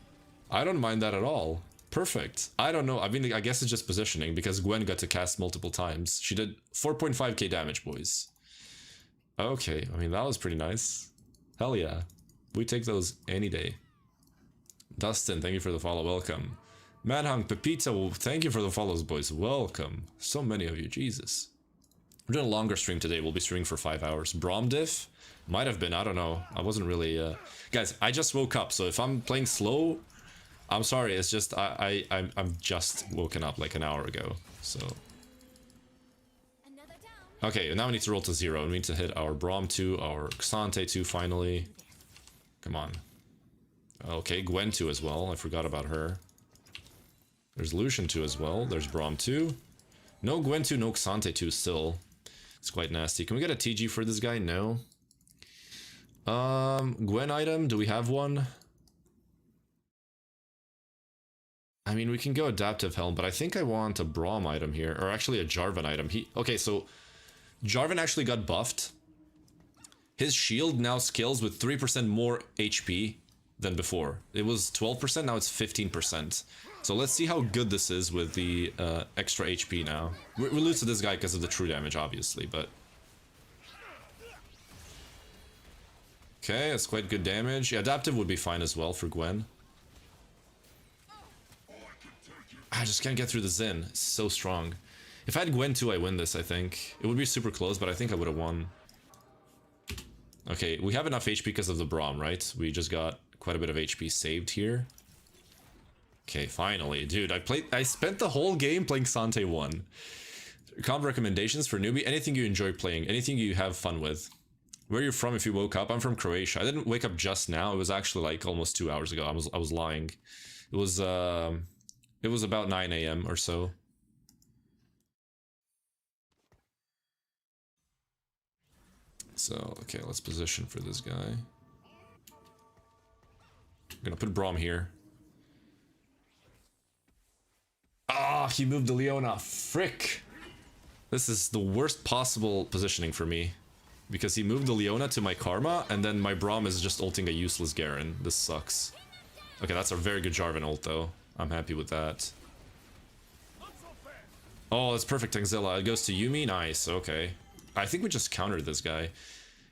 I don't mind that at all. Perfect. I don't know. I mean, I guess it's just positioning, because Gwen got to cast multiple times. She did 4.5k damage, boys. Okay. I mean, that was pretty nice. Hell yeah. We take those any day. Dustin, thank you for the follow. Welcome. Manhung, Pepito, thank you for the follows, boys. Welcome. So many of you. Jesus. We're doing a longer stream today. We'll be streaming for 5 hours. Braum diff? Might have been. I don't know. I wasn't really... Guys, I just woke up, so if I'm playing slow, I'm sorry. It's just I'm just woken up like an hour ago, so... Okay, now we need to roll to 0. We need to hit our Braum 2, our Xante 2 finally. Come on. Okay, Gwen 2 as well. I forgot about her. There's Lucian 2 as well. There's Braum 2. No Gwen 2, no Xante 2 still. It's quite nasty. Can we get a TG for this guy? No. Gwen item, do we have one? I mean, we can go Adaptive Helm, but I think I want a Braum item here. Or actually a Jarvan item. Okay, so... Jarvan actually got buffed. His shield now scales with 3% more HP than before. It was 12%, now it's 15%. So let's see how good this is with the extra HP now. We lose to this guy because of the true damage, obviously, but... Okay, that's quite good damage. Yeah, Adaptive would be fine as well for Gwen. I just can't get through the Zen. It's so strong. If I had Gwen 2, I win this, I think. It would be super close, but I think I would have won. Okay, we have enough HP because of the Braum, right? We just got quite a bit of HP saved here. Okay, finally. Dude, I spent the whole game playing Xante 1. Comp recommendations for newbie. Anything you enjoy playing. Anything you have fun with. Where are you from if you woke up? I'm from Croatia. I didn't wake up just now. It was actually like almost 2 hours ago. I was lying. It was about 9 AM or so. So, okay, let's position for this guy. I'm gonna put Braum here. Ah, he moved the Leona. Frick! This is the worst possible positioning for me. Because he moved the Leona to my Karma, and then my Braum is just ulting a useless Garen. This sucks. Okay, that's a very good Jarvan ult, though. I'm happy with that. Oh, that's perfect, Tangzilla. It goes to Yuumi. Nice, okay. I think we just countered this guy.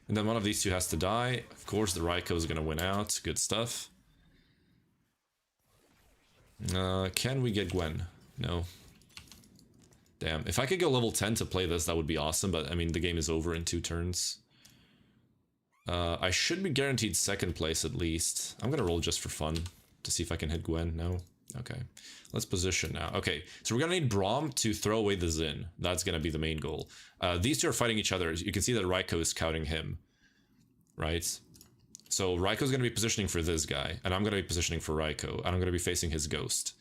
And then one of these two has to die. Of course, the Raikou is gonna win out. Good stuff. Can we get Gwen? No. Damn. If I could go level 10 to play this, that would be awesome. But, I mean, the game is over in 2 turns. I should be guaranteed 2nd place at least. I'm gonna roll just for fun to see if I can hit Gwen. No? Okay. Let's position now. Okay, so we're gonna need Braum to throw away the Xin. That's gonna be the main goal. These two are fighting each other. You can see that Raikou is scouting him. Right? So Raikou's gonna be positioning for this guy, and I'm gonna be positioning for Raikou, and I'm gonna be facing his ghost.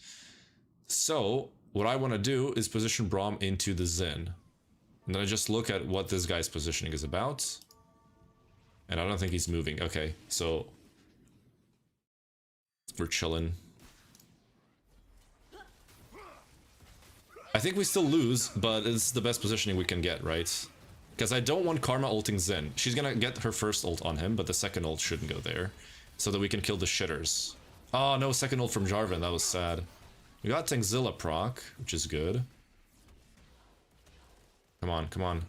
So, what I wanna do is position Braum into the Xin. And then I just look at what this guy's positioning is about. And I don't think he's moving. Okay, so... we're chilling. I think we still lose, but it's the best positioning we can get, right? Because I don't want Karma ulting Xin. She's gonna get her first ult on him, but the second ult shouldn't go there. So that we can kill the shitters. Oh, no second ult from Jarvan. That was sad. We got Tangzilla proc, which is good. Come on, come on.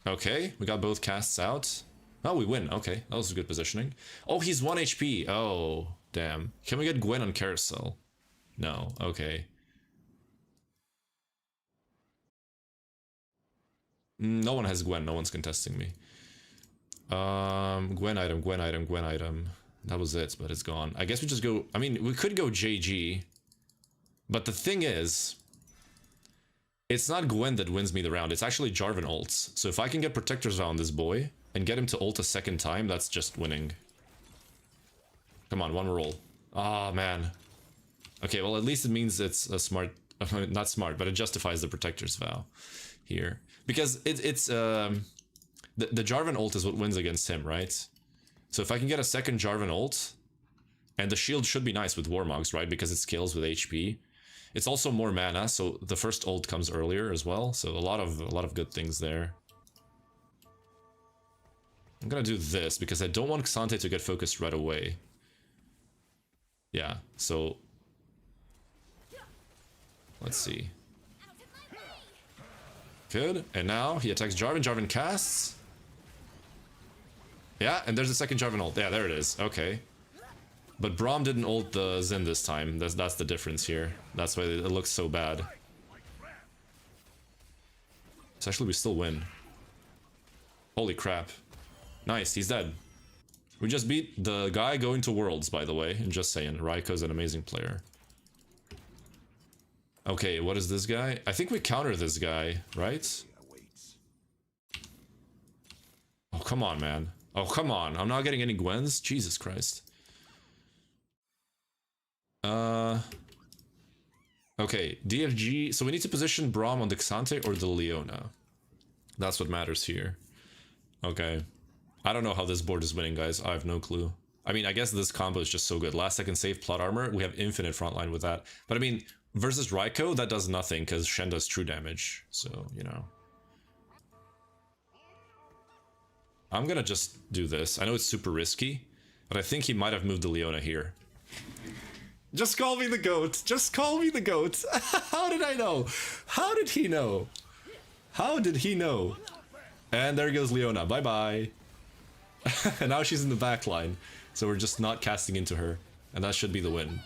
Okay, we got both casts out. Oh, we win. Okay, that was a good positioning. Oh, he's 1 HP. Oh, damn. Can we get Gwen on Carousel? No, okay. No one has Gwen, no one's contesting me. Gwen item, Gwen item, Gwen item. That was it, but it's gone. I guess we just go... I mean, we could go JG. But the thing is... it's not Gwen that wins me the round, it's actually Jarvan ults. So if I can get Protector's Vow on this boy, and get him to ult a second time, that's just winning. Come on, one more roll. Ah, man. Okay, well, at least it means it's a smart... not smart, but it justifies the Protector's Vow here. Because it's... the Jarvan ult is what wins against him, right? So if I can get a second Jarvan ult... and the shield should be nice with Warmogs, right? Because it scales with HP. It's also more mana, so the first ult comes earlier as well. So a lot of good things there. I'm gonna do this, because I don't want Xante to get focused right away. Yeah, so... let's see. Good. And now he attacks Jarvan. Jarvan casts. Yeah, and there's a second Jarvan ult. Yeah, there it is. Okay. But Braum didn't ult the Xin this time. That's the difference here. That's why it looks so bad. Actually, we still win. Holy crap. Nice, he's dead. We just beat the guy going to Worlds, by the way. And just saying, Raiko's an amazing player. Okay, what is this guy? I think we counter this guy, right? Oh, come on, man. Oh, come on. I'm not getting any Gwens? Jesus Christ. Okay, DFG. So we need to position Braum on the Xante or the Leona. That's what matters here. Okay. I don't know how this board is winning, guys. I have no clue. I mean, I guess this combo is just so good. Last second save, plot armor. We have infinite frontline with that. But I mean, versus Raiko, that does nothing because Shen does true damage. So, you know. I'm gonna just do this. I know it's super risky, but I think he might have moved the Leona here. Just call me the GOAT. Just call me the GOAT. How did I know? How did he know? How did he know? And there goes Leona. Bye-bye. And now she's in the back line. So we're just not casting into her. And that should be the win.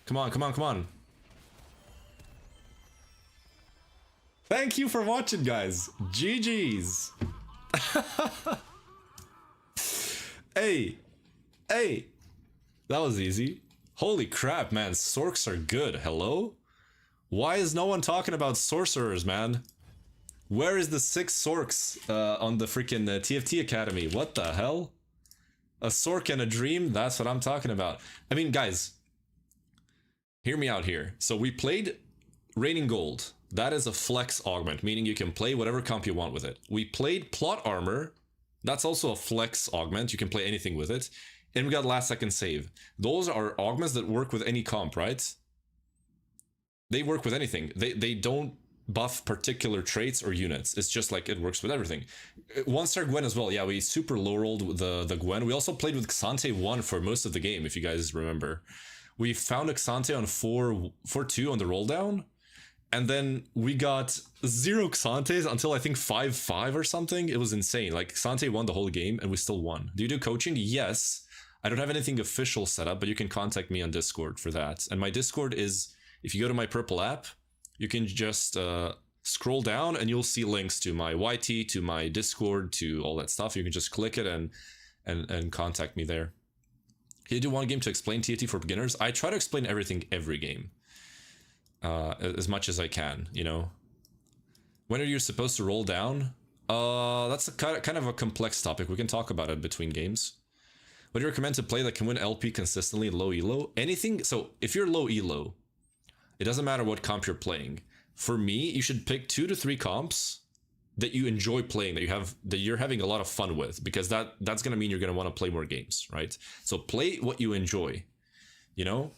Come on, come on, come on. Thank you for watching, guys. GG's. Hey. Hey. That was easy. Holy crap, man. Sorks are good. Hello? Why is no one talking about sorcerers, man? Where is the 6 Sorks on the freaking TFT Academy? What the hell? A Sork and a dream? That's what I'm talking about. I mean, guys, hear me out here. So we played Raining Gold. That is a flex augment, meaning you can play whatever comp you want with it. We played Plot Armor. That's also a flex augment. You can play anything with it. And we got Last Second Save. Those are augments that work with any comp, right? They work with anything. They don't buff particular traits or units. It's just like it works with everything. 1-star Gwen as well. Yeah, we super low rolled the Gwen. We also played with Xante 1 for most of the game, if you guys remember. We found a Xante on 4-2 on the roll down. And then we got 0 Xantes until I think 5-5 or something. It was insane. Like Xante won the whole game and we still won. Do you do coaching? Yes. I don't have anything official set up, but you can contact me on Discord for that. And my Discord is, if you go to my purple app, you can just scroll down and you'll see links to my YT, to my Discord, to all that stuff. You can just click it and contact me there. Can you do one game to explain TFT for beginners? I try to explain everything every game. As much as I can, you know. When are you supposed to roll down? That's kind of a complex topic. We can talk about it between games. What do you recommend to play that can win LP consistently low elo? Anything. So if you're low elo, it doesn't matter what comp you're playing. For me, you should pick 2 to 3 comps that you enjoy playing, that you're having a lot of fun with, because that's gonna mean you're gonna want to play more games, right? So play what you enjoy, you know.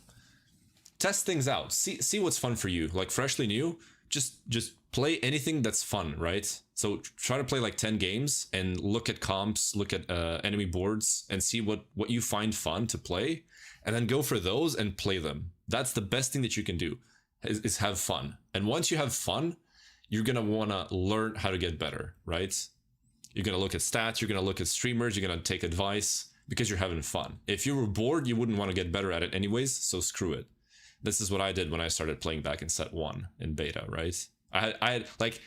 Test things out. See what's fun for you. Like freshly new, just play anything that's fun, right? So try to play like 10 games and look at comps, look at enemy boards, and see what you find fun to play, and then go for those and play them. That's the best thing that you can do, is have fun. And once you have fun, you're gonna wanna learn how to get better, right? You're gonna look at stats, you're gonna look at streamers, you're gonna take advice because you're having fun. If you were bored, you wouldn't want to get better at it anyways, so screw it. This is what I did when I started playing back in set 1 in beta, right? I had like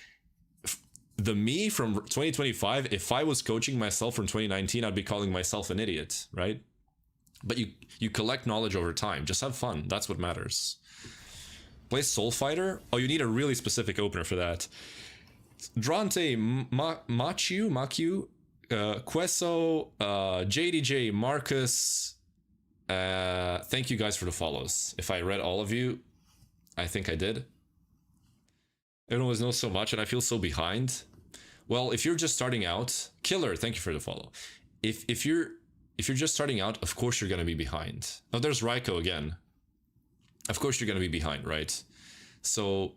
the me from 2025. If I was coaching myself from 2019, I'd be calling myself an idiot, right? But you collect knowledge over time. Just have fun. That's what matters. Play Soul Fighter. Oh, you need a really specific opener for that. Drante, Machu, Queso, JDJ, Marcus. Thank you guys for the follows. If I read all of you, I think I did. Everyone always knows so much and I feel so behind. Well, if you're just starting out, Killer, thank you for the follow. If you're just starting out, of course you're gonna be behind. Oh, there's Raiko again. Of course you're gonna be behind, right? So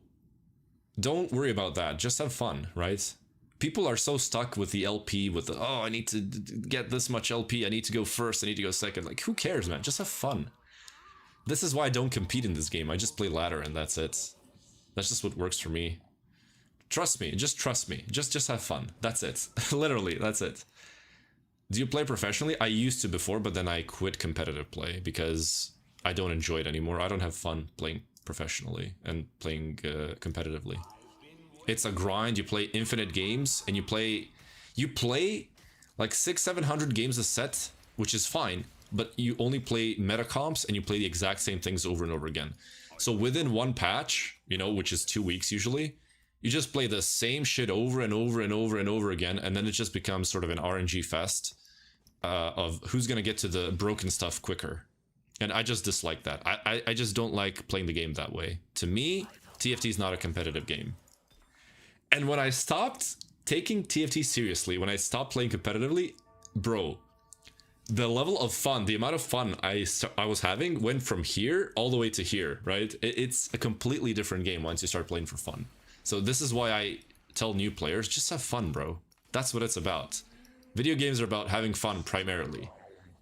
don't worry about that. Just have fun, right? People are so stuck with the LP, with the, oh, I need to get this much LP, I need to go first, I need to go second. Like, who cares, man? Just have fun. This is why I don't compete in this game. I just play ladder and that's it. That's just what works for me. Trust me, just trust me. Just have fun. That's it. Literally, that's it. Do you play professionally? I used to before, but then I quit competitive play because I don't enjoy it anymore. I don't have fun playing professionally and playing competitively. It's a grind. You play infinite games, and you play like 600-700 games a set, which is fine, but you only play meta comps and you play the exact same things over and over again. So within one patch, you know, which is 2 weeks usually, you just play the same shit over and over and over and over again, and then it just becomes sort of an RNG fest of who's gonna get to the broken stuff quicker. And I just dislike that. I just don't like playing the game that way. To me, TFT is not a competitive game. And when I stopped taking TFT seriously, when I stopped playing competitively, bro, the level of fun, the amount of fun I was having went from here all the way to here, right? It's a completely different game once you start playing for fun. So this is why I tell new players, just have fun, bro. That's what it's about. Video games are about having fun primarily.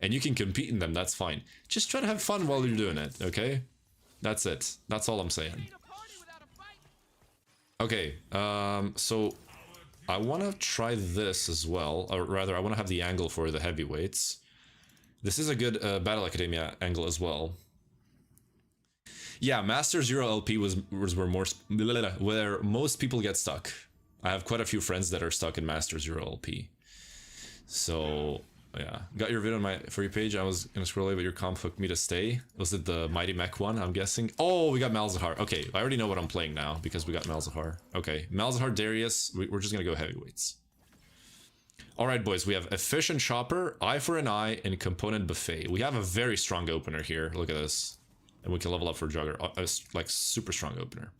And you can compete in them, that's fine. Just try to have fun while you're doing it, okay? That's it. That's all I'm saying. Okay, so I want to try this as well, or rather, I want to have the angle for the heavyweights. This is a good Battle Academia angle as well. Yeah, Master Zero LP was where most people get stuck. I have quite a few friends that are stuck in Master Zero LP. So yeah, got your video on my For You page. I was gonna scroll away, but your comp hooked me to stay. Was it the Mighty Mech one, I'm guessing? Oh, we got Malzahar. Okay, I already know what I'm playing now because we got Malzahar. Okay, Malzahar, Darius. We're just gonna go heavyweights. Alright, boys, we have Efficient Chopper, Eye for an Eye, and Component Buffet. We have a very strong opener here. Look at this. And we can level up for Jugger. Like, super strong opener.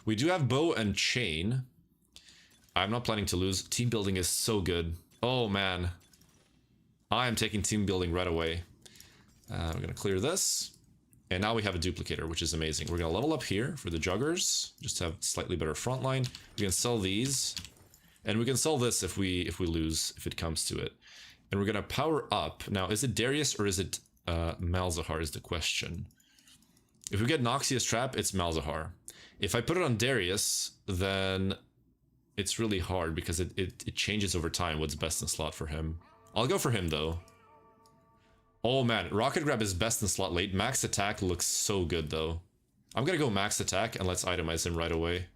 We do have Bow and Chain. I'm not planning to lose. Team building is so good. Oh, man. I am taking team building right away. We're going to clear this. And now we have a duplicator, which is amazing. We're going to level up here for the Juggers. Just to have slightly better front line. We can sell these. And we can sell this if we lose, if it comes to it. And we're going to power up. Now, is it Darius or is it Malzahar is the question. If we get Noxious Trap, it's Malzahar. If I put it on Darius, then it's really hard because it changes over time what's best in slot for him. I'll go for him, though. Oh, man. Rocket Grab is best in slot late. Max Attack looks so good, though. I'm going to go Max Attack, and let's itemize him right away.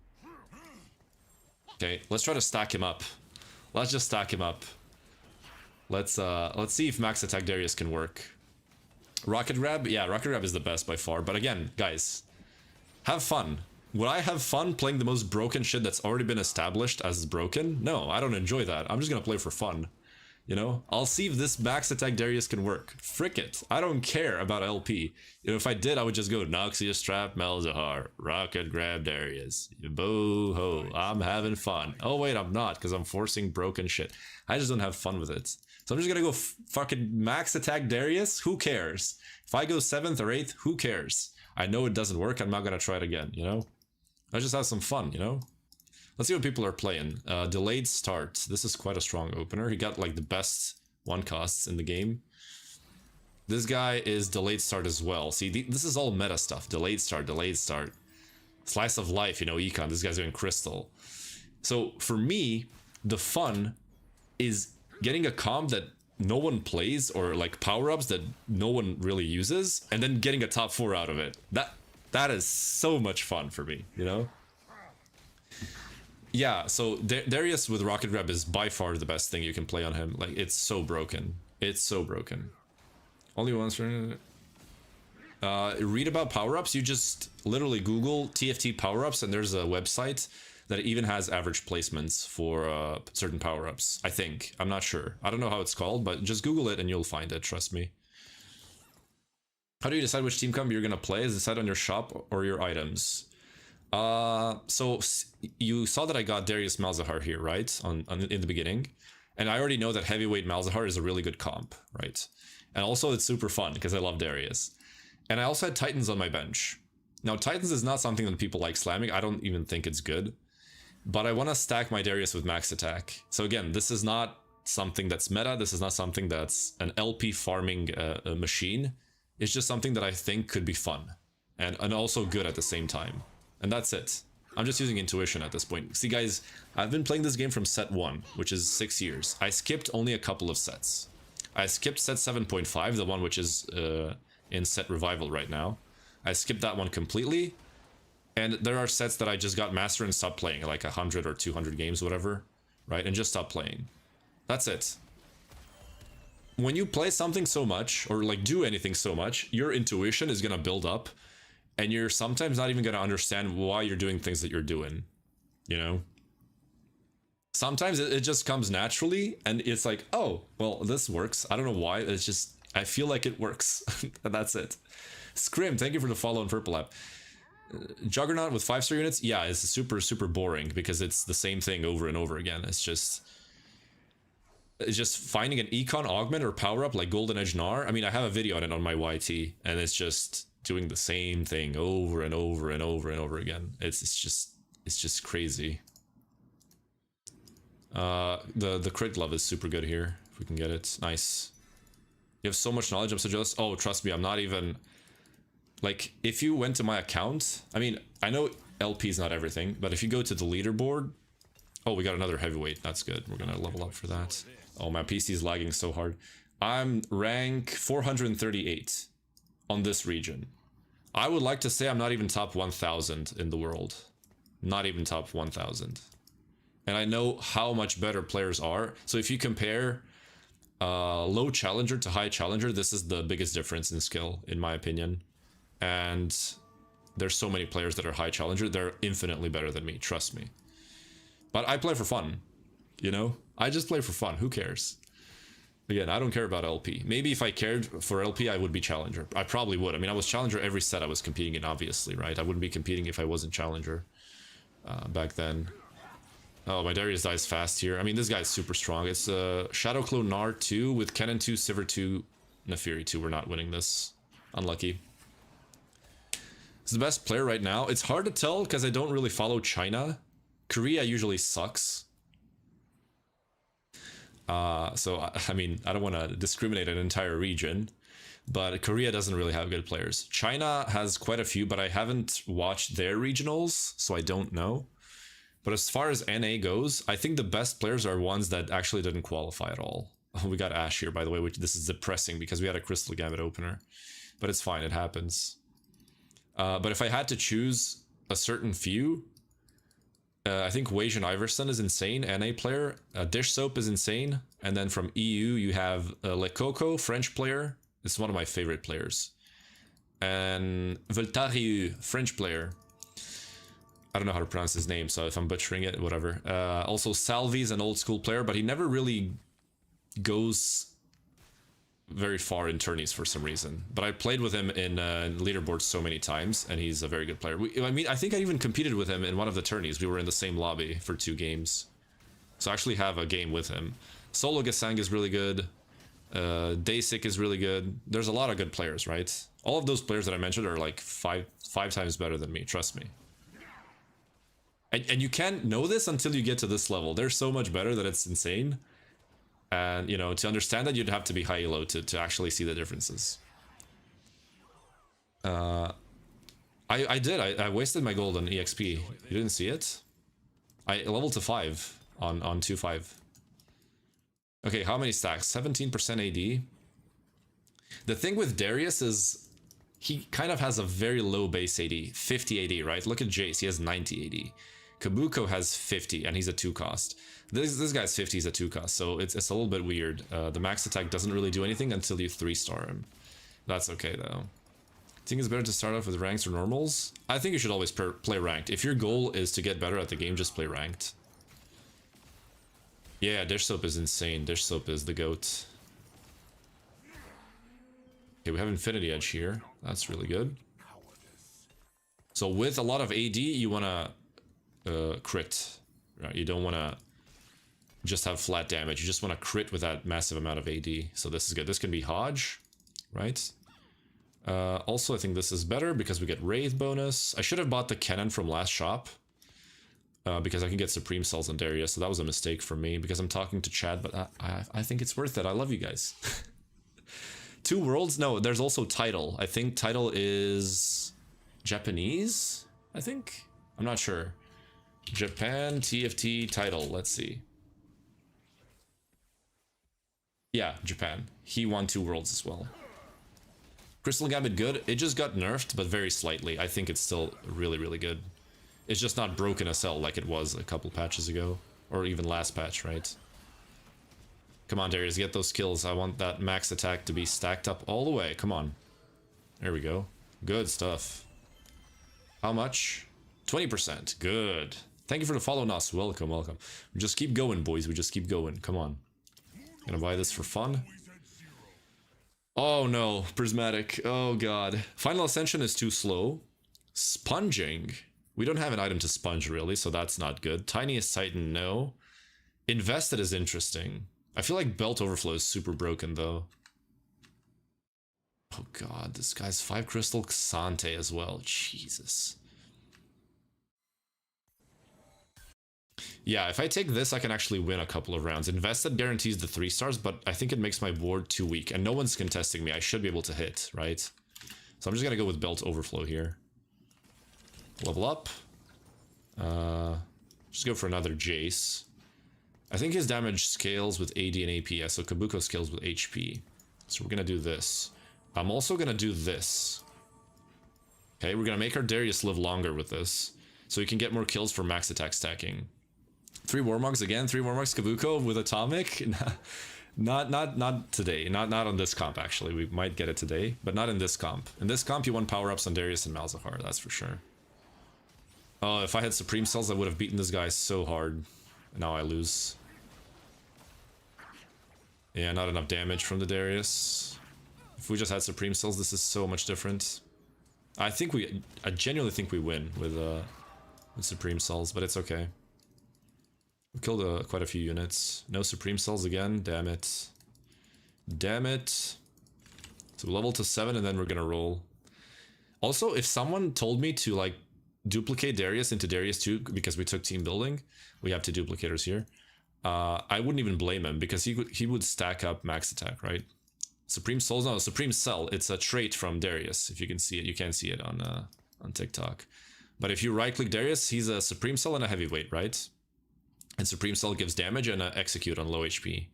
Okay, let's try to stack him up. Let's just stack him up. Let's see if Max Attack Darius can work. Rocket Grab? Yeah, Rocket Grab is the best by far. But again, guys, have fun. Would I have fun playing the most broken shit that's already been established as broken? No, I don't enjoy that. I'm just gonna play for fun. You know? I'll see if this Max Attack Darius can work. Frick it. I don't care about LP. You know, if I did, I would just go Noxious Trap, Malzahar, Rocket Grab Darius. Boo-ho. I'm having fun. Oh, wait, I'm not, because I'm forcing broken shit. I just don't have fun with it. So I'm just gonna go fucking Max Attack Darius. Who cares? If I go 7th or 8th, who cares? I know it doesn't work. I'm not gonna try it again, you know? I just have some fun, you know? Let's see what people are playing. Delayed Start. This is quite a strong opener. He got like the best one costs in the game. This guy is Delayed Start as well. See, this is all meta stuff. Delayed Start, Delayed Start. Slice of Life, you know, Econ. This guy's doing Crystal. So for me, the fun is getting a comp that no one plays, or like power-ups that no one really uses, and then getting a top 4 out of it. That is so much fun for me, you know? Yeah, so Darius with Rocket Grab is by far the best thing you can play on him. Like, it's so broken. It's so broken. Only once for... read about power-ups. You just literally Google TFT power-ups, and there's a website that even has average placements for certain power-ups. I think. I'm not sure. I don't know how it's called, but just Google it and you'll find it. Trust me. How do you decide which team comp you're going to play? Is it decide on your shop or your items? So you saw that I got Darius Malzahar here, right? In the beginning. And I already know that heavyweight Malzahar is a really good comp, right? And also it's super fun because I love Darius. And I also had Titans on my bench. Now Titans is not something that people like slamming. I don't even think it's good. But I want to stack my Darius with Max Attack. So again, this is not something that's meta. This is not something that's an LP farming machine. It's just something that I think could be fun. And also good at the same time. And that's it. I'm just using intuition at this point. See guys, I've been playing this game from set 1, which is 6 years. I skipped only a couple of sets. I skipped set 7.5, the one which is in set revival right now. I skipped that one completely. And there are sets that I just got master and stopped playing, like 100 or 200 games, whatever, right? And just stop playing. That's it. When you play something so much, or like do anything so much, your intuition is gonna build up, and you're sometimes not even gonna understand why you're doing things that you're doing, you know? Sometimes it just comes naturally, and it's like, oh, well, this works. I don't know why, it's just, I feel like it works, and that's it. Scrim, thank you for the follow on Purple App. Juggernaut with 5-star units, yeah, it's super, super boring, because it's the same thing over and over again. It's just finding an econ augment or power up like Golden Edge Gnar. I mean, I have a video on it on my YT, and it's just doing the same thing over and over and over and over again. It's just crazy. The crit glove is super good here, if we can get it. Nice. You have so much knowledge, I'm so jealous. Oh, trust me, I'm not even... Like, if you went to my account... I mean, I know LP is not everything, but if you go to the leaderboard... Oh, we got another heavyweight. That's good. We're gonna level up for that. Oh, my PC is lagging so hard. I'm rank 438 on this region. I would like to say I'm not even top 1000 in the world. Not even top 1000. And I know how much better players are. So if you compare low challenger to high challenger, this is the biggest difference in skill, in my opinion. And there's so many players that are high challenger. They're infinitely better than me, trust me. But I play for fun, you know? I just play for fun. Who cares? Again, I don't care about LP. Maybe if I cared for LP, I would be challenger. I probably would. I mean, I was challenger every set I was competing in, obviously, right? I wouldn't be competing if I wasn't challenger back then. Oh, my Darius dies fast here. I mean, this guy's super strong. It's Shadow Clone Gnar 2 with Kennen 2, Sivir 2, Naafiri 2. We're not winning this. Unlucky. It's the best player right now. It's hard to tell because I don't really follow China. Korea usually sucks. So, I mean, I don't want to discriminate an entire region, but Korea doesn't really have good players. China has quite a few, but I haven't watched their regionals, so I don't know. But as far as NA goes, I think the best players are ones that actually didn't qualify at all. Oh, we got Ashe here, by the way, which this is depressing because we had a Crystal Gambit opener. But it's fine, it happens. But if I had to choose a certain few, I think Wajan Iverson is insane, NA player. Dish Soap is insane. And then from EU, you have Le Coco, French player. This is one of my favorite players. And Voltariu, French player. I don't know how to pronounce his name, so if I'm butchering it, whatever. Also, Salvi's an old school player, but he never really goes very far in tourneys for some reason. But I played with him in leaderboards so many times, and he's a very good player. I mean, I think I even competed with him in one of the tourneys. We were in the same lobby for 2 games. So I actually have a game with him. Solo Gesang is really good. Daysik is really good. There's a lot of good players, right? All of those players that I mentioned are like five times better than me, trust me. And you can't know this until you get to this level. They're so much better that it's insane. And, you know, to understand that, you'd have to be high elo to actually see the differences. I wasted my gold on EXP. You didn't see it? I leveled to 5 on 2-5. Okay, how many stacks? 17% AD. The thing with Darius is he kind of has a very low base AD. 50 AD, right? Look at Jace, he has 90 AD. Kabuko has 50, and he's a 2 cost. This guy's 50, he's a 2 cost, so it's a little bit weird. The max attack doesn't really do anything until you 3-star him. That's okay, though. Think it's better to start off with ranks or normals? I think you should always play ranked. If your goal is to get better at the game, just play ranked. Yeah, Dish Soap is insane. Dish Soap is the GOAT. Okay, we have Infinity Edge here. That's really good. So with a lot of AD, you want to crit, right? You don't want to just have flat damage. You just want to crit with that massive amount of AD. So this is good. This can be Hodge, right? Also, I think this is better because we get Wraith bonus. I should have bought the Kennen from last shop because I can get Supreme Cells on Darius. So that was a mistake for me because I'm talking to Chad, but I think it's worth it. I love you guys. 2 worlds? No, there's also Title. I think Title is Japanese, I think? I'm not sure. Japan, TFT, Title. Let's see. Yeah, Japan. He won 2 worlds as well. Crystal Gambit good. It just got nerfed, but very slightly. I think it's still really, really good. It's just not broken as hell like it was a couple patches ago. Or even last patch, right? Come on, Darius, get those kills. I want that max attack to be stacked up all the way. Come on. There we go. Good stuff. How much? 20%. Good. Thank you for the follow, Nas. Welcome, welcome. We just keep going, boys. We just keep going. Come on. Gonna buy this for fun. Oh no, Prismatic. Oh god. Final Ascension is too slow. Sponging. We don't have an item to sponge really, so that's not good. Tiniest Titan, no. Invested is interesting. I feel like Belt Overflow is super broken though. Oh god, this guy's 5 Crystal Xante as well. Jesus. Yeah, if I take this, I can actually win a couple of rounds. Invested guarantees the 3 stars, but I think it makes my board too weak. And no one's contesting me. I should be able to hit, right? So I'm just gonna go with Belt Overflow here. Level up. Just go for another Jace. I think his damage scales with AD and AP, so Kabuko scales with HP. So we're gonna do this. I'm also gonna do this. Okay, we're gonna make our Darius live longer with this, so he can get more kills for max attack stacking. 3 Warmogs again, 3 Warmogs Kabuko with Atomic. Not today, not on this comp actually. We might get it today, but not in this comp. In this comp, you want power-ups on Darius and Malzahar, that's for sure. Oh, if I had Supreme Cells, I would have beaten this guy so hard. Now I lose. Yeah, not enough damage from the Darius. If we just had Supreme Cells, this is so much different. I genuinely think we win with Supreme Cells, but it's okay. We killed quite a few units. No Supreme Cells again, damn it. Damn it. So level to 7 and then we're gonna roll. Also, if someone told me to like duplicate Darius into Darius 2 because we took team building, we have 2 duplicators here, I wouldn't even blame him because he would stack up max attack, right? Supreme Souls, no, Supreme Cell, it's a trait from Darius. If you can see it, you can't see it on TikTok. But if you right click Darius, he's a Supreme Cell and a heavyweight, right? And Supreme Cell gives damage and execute on low HP.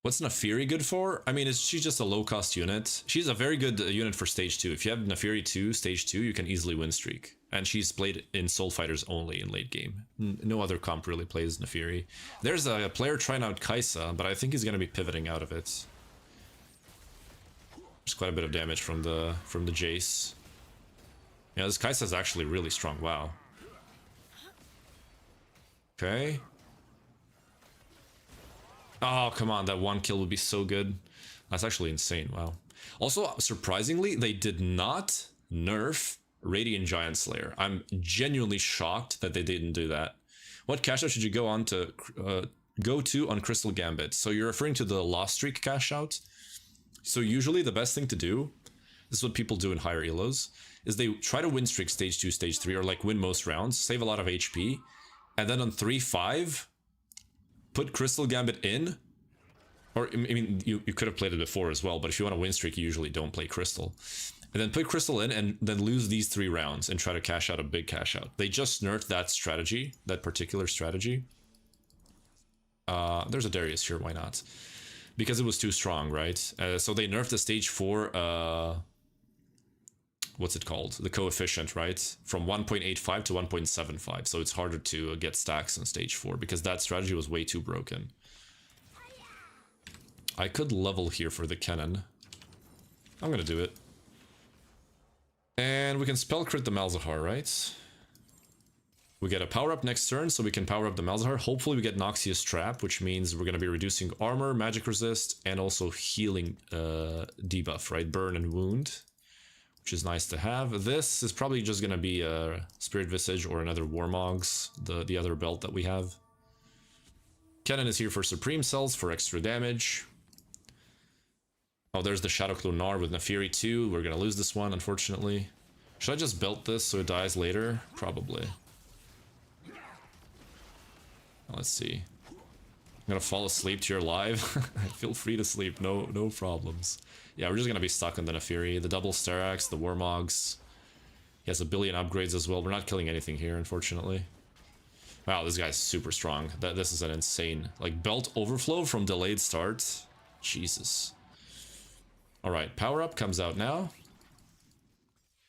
What's Nafiri good for? I mean, she's just a low-cost unit. She's a very good unit for Stage 2. If you have Nafiri 2, Stage 2, you can easily win streak. And she's played in Soul Fighters only in late game. No other comp really plays Nafiri. There's a player trying out Kaisa, but I think he's going to be pivoting out of it. There's quite a bit of damage from the Jace. Yeah, this Kaisa is actually really strong. Wow. Okay. Oh, come on, that 1 kill would be so good. That's actually insane, wow. Also, surprisingly, they did not nerf Radiant Giant Slayer. I'm genuinely shocked that they didn't do that. What cash out should you go on to go to on Crystal Gambit? So you're referring to the Lost Streak cash out? So usually the best thing to do, this is what people do in higher elos, is they try to win streak Stage 2, Stage 3, or like win most rounds, save a lot of HP, and then on 3-5, put Crystal Gambit in. Or, I mean, you could have played it before as well, but if you want to win streak, you usually don't play Crystal. And then put Crystal in and then lose these 3 rounds and try to cash out a big cash out. They just nerfed that strategy, that particular strategy. There's a Darius here, why not? Because it was too strong, right? So they nerfed the Stage 4, what's it called? The coefficient, right? From 1.85 to 1.75. So it's harder to get stacks on Stage 4 because that strategy was way too broken. I could level here for the cannon. I'm gonna do it. And we can spell crit the Malzahar, right? We get a power up next turn, so we can power up the Malzahar. Hopefully we get Noxious Trap, which means we're gonna be reducing armor, magic resist, and also healing debuff, right? Burn and wound, which is nice to have. This is probably just gonna be a Spirit Visage or another Warmogs, the other belt that we have. Cannon is here for Supreme Cells for extra damage. Oh, there's the Shadow Clonar with Nafiri 2. We're gonna lose this one, unfortunately. Should I just belt this so it dies later? Probably. Let's see. I'm gonna fall asleep to your live. Feel free to sleep, no problems. Yeah, we're just gonna be stuck on the Nafiri. The double Starax, the Warmogs. He has a billion upgrades as well. We're not killing anything here, unfortunately. Wow, this guy's super strong. This is an insane... Like, belt overflow from delayed start? Jesus. Alright, power up comes out now.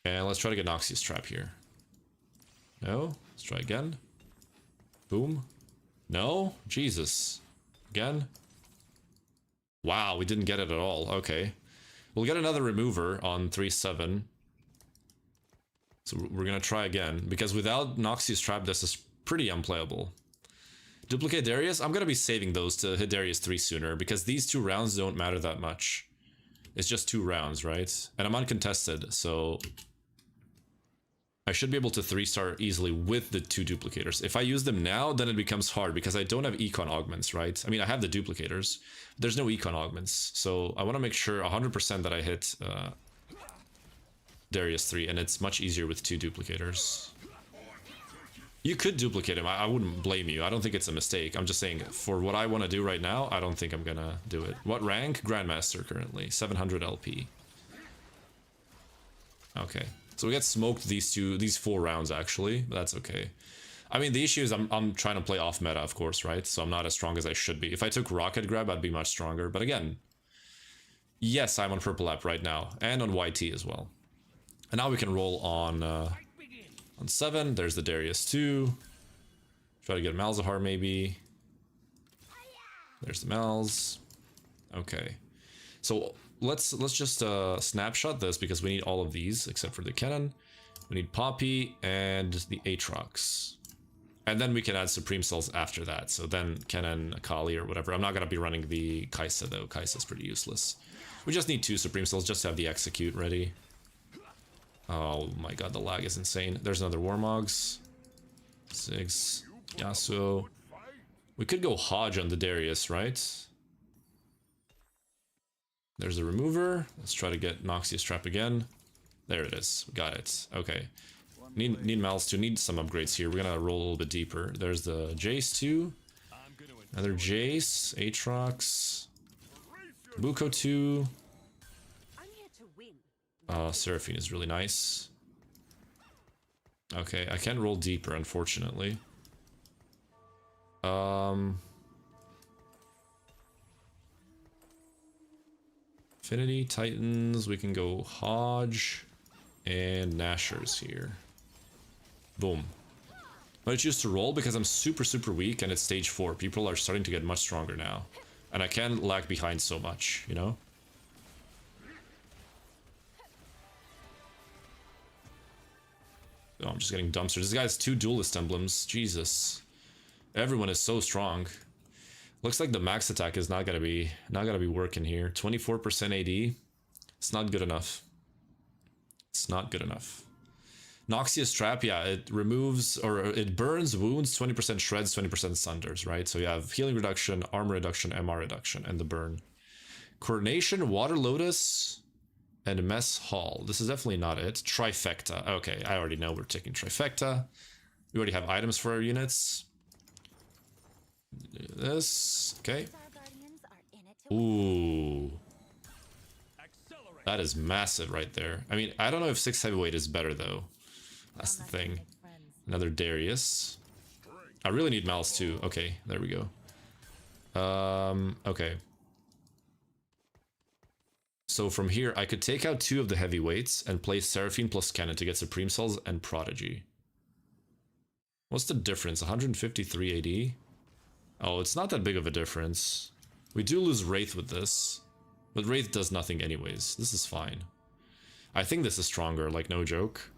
And let's try to get Noxious Trap here. No. Let's try again. Boom. No. Jesus. Again. Wow, we didn't get it at all. Okay. We'll get another remover on 3-7. So we're gonna try again. Because without Noxious Trap, this is pretty unplayable. Duplicate Darius? I'm gonna be saving those to hit Darius 3 sooner. Because these 2 rounds don't matter that much. It's just 2 rounds, right? And I'm uncontested, so I should be able to 3-star easily with the 2 duplicators. If I use them now, then it becomes hard because I don't have econ augments, right? I mean, I have the duplicators. There's no econ augments. So I want to make sure 100% that I hit Darius 3, and it's much easier with 2 duplicators. You could duplicate him. I wouldn't blame you. I don't think it's a mistake. I'm just saying, for what I want to do right now, I don't think I'm gonna do it. What rank? Grandmaster currently. 700 LP. Okay. So we get smoked these 4 rounds, actually. But that's okay. I mean, the issue is I'm trying to play off meta, of course, right? So I'm not as strong as I should be. If I took Rocket Grab, I'd be much stronger. But again, yes, I'm on Purple App right now. And on YT as well. And now we can roll on 7. There's the Darius 2. Try to get Malzahar, maybe. There's the Malz. Okay. So let's just snapshot this because we need all of these except for the cannon. We need Poppy and the Aatrox. And then we can add Supreme Cells after that. So then cannon, Akali or whatever. I'm not going to be running the Kai'Sa though. Kai'Sa's pretty useless. We just need 2 Supreme Cells just to have the Execute ready. Oh my god, the lag is insane. There's another Warmogs. 6. Yasuo. We could go Hodge on the Darius, right? There's a remover. Let's try to get Noxious Trap again. There it is. We got it. Okay. Need Malz to need some upgrades here. We're gonna roll a little bit deeper. There's the Jace too. Another Jace. Aatrox. Buko 2. Seraphine is really nice. Okay, I can't roll deeper, unfortunately. Affinity, Titans, we can go Hodge and Nashers here. Boom. I choose to roll because I'm super weak and it's stage 4. People are starting to get much stronger now. And I can't lag behind so much, you know? Oh, I'm just getting dumpstered. This guy has 2 duelist emblems. Jesus. Everyone is so strong. Looks like the max attack is not gonna be working here. 24% AD. It's not good enough. It's not good enough. Noxious Trap, yeah, it removes or it burns wounds, 20% shreds, 20% sunders, right? So you have healing reduction, armor reduction, MR reduction, and the burn. Coordination, Water Lotus, and Mess Hall. This is definitely not it. Trifecta. Okay, I already know we're taking Trifecta. We already have items for our units. This. Okay. Ooh. That is massive right there. I mean, I don't know if 6 heavyweight is better though. That's the thing. Another Darius. I really need Malz too. Okay, there we go. Okay. So from here, I could take out 2 of the heavyweights and play Seraphine plus Cannon to get Supreme Cells and Prodigy. What's the difference? 153 AD? Oh, it's not that big of a difference. We do lose Wraith with this. But Wraith does nothing anyways. This is fine. I think this is stronger, like no joke.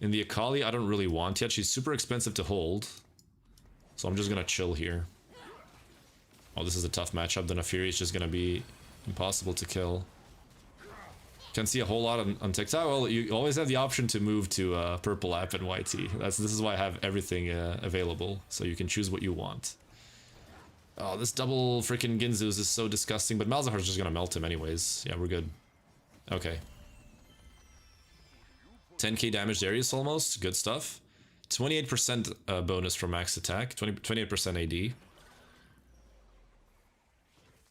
In the Akali, I don't really want yet. She's super expensive to hold. So I'm just gonna chill here. Oh, this is a tough matchup. The Naafiri is just gonna be impossible to kill. Can't see a whole lot on TikTok. Well, you always have the option to move to Purple App and YT. This is why I have everything available. So you can choose what you want. Oh, this double freaking Ginzus is so disgusting, but Malzahar's just gonna melt him anyways. Yeah, we're good. Okay. 10k damage Darius almost. Good stuff. 28% bonus from max attack. 28% AD.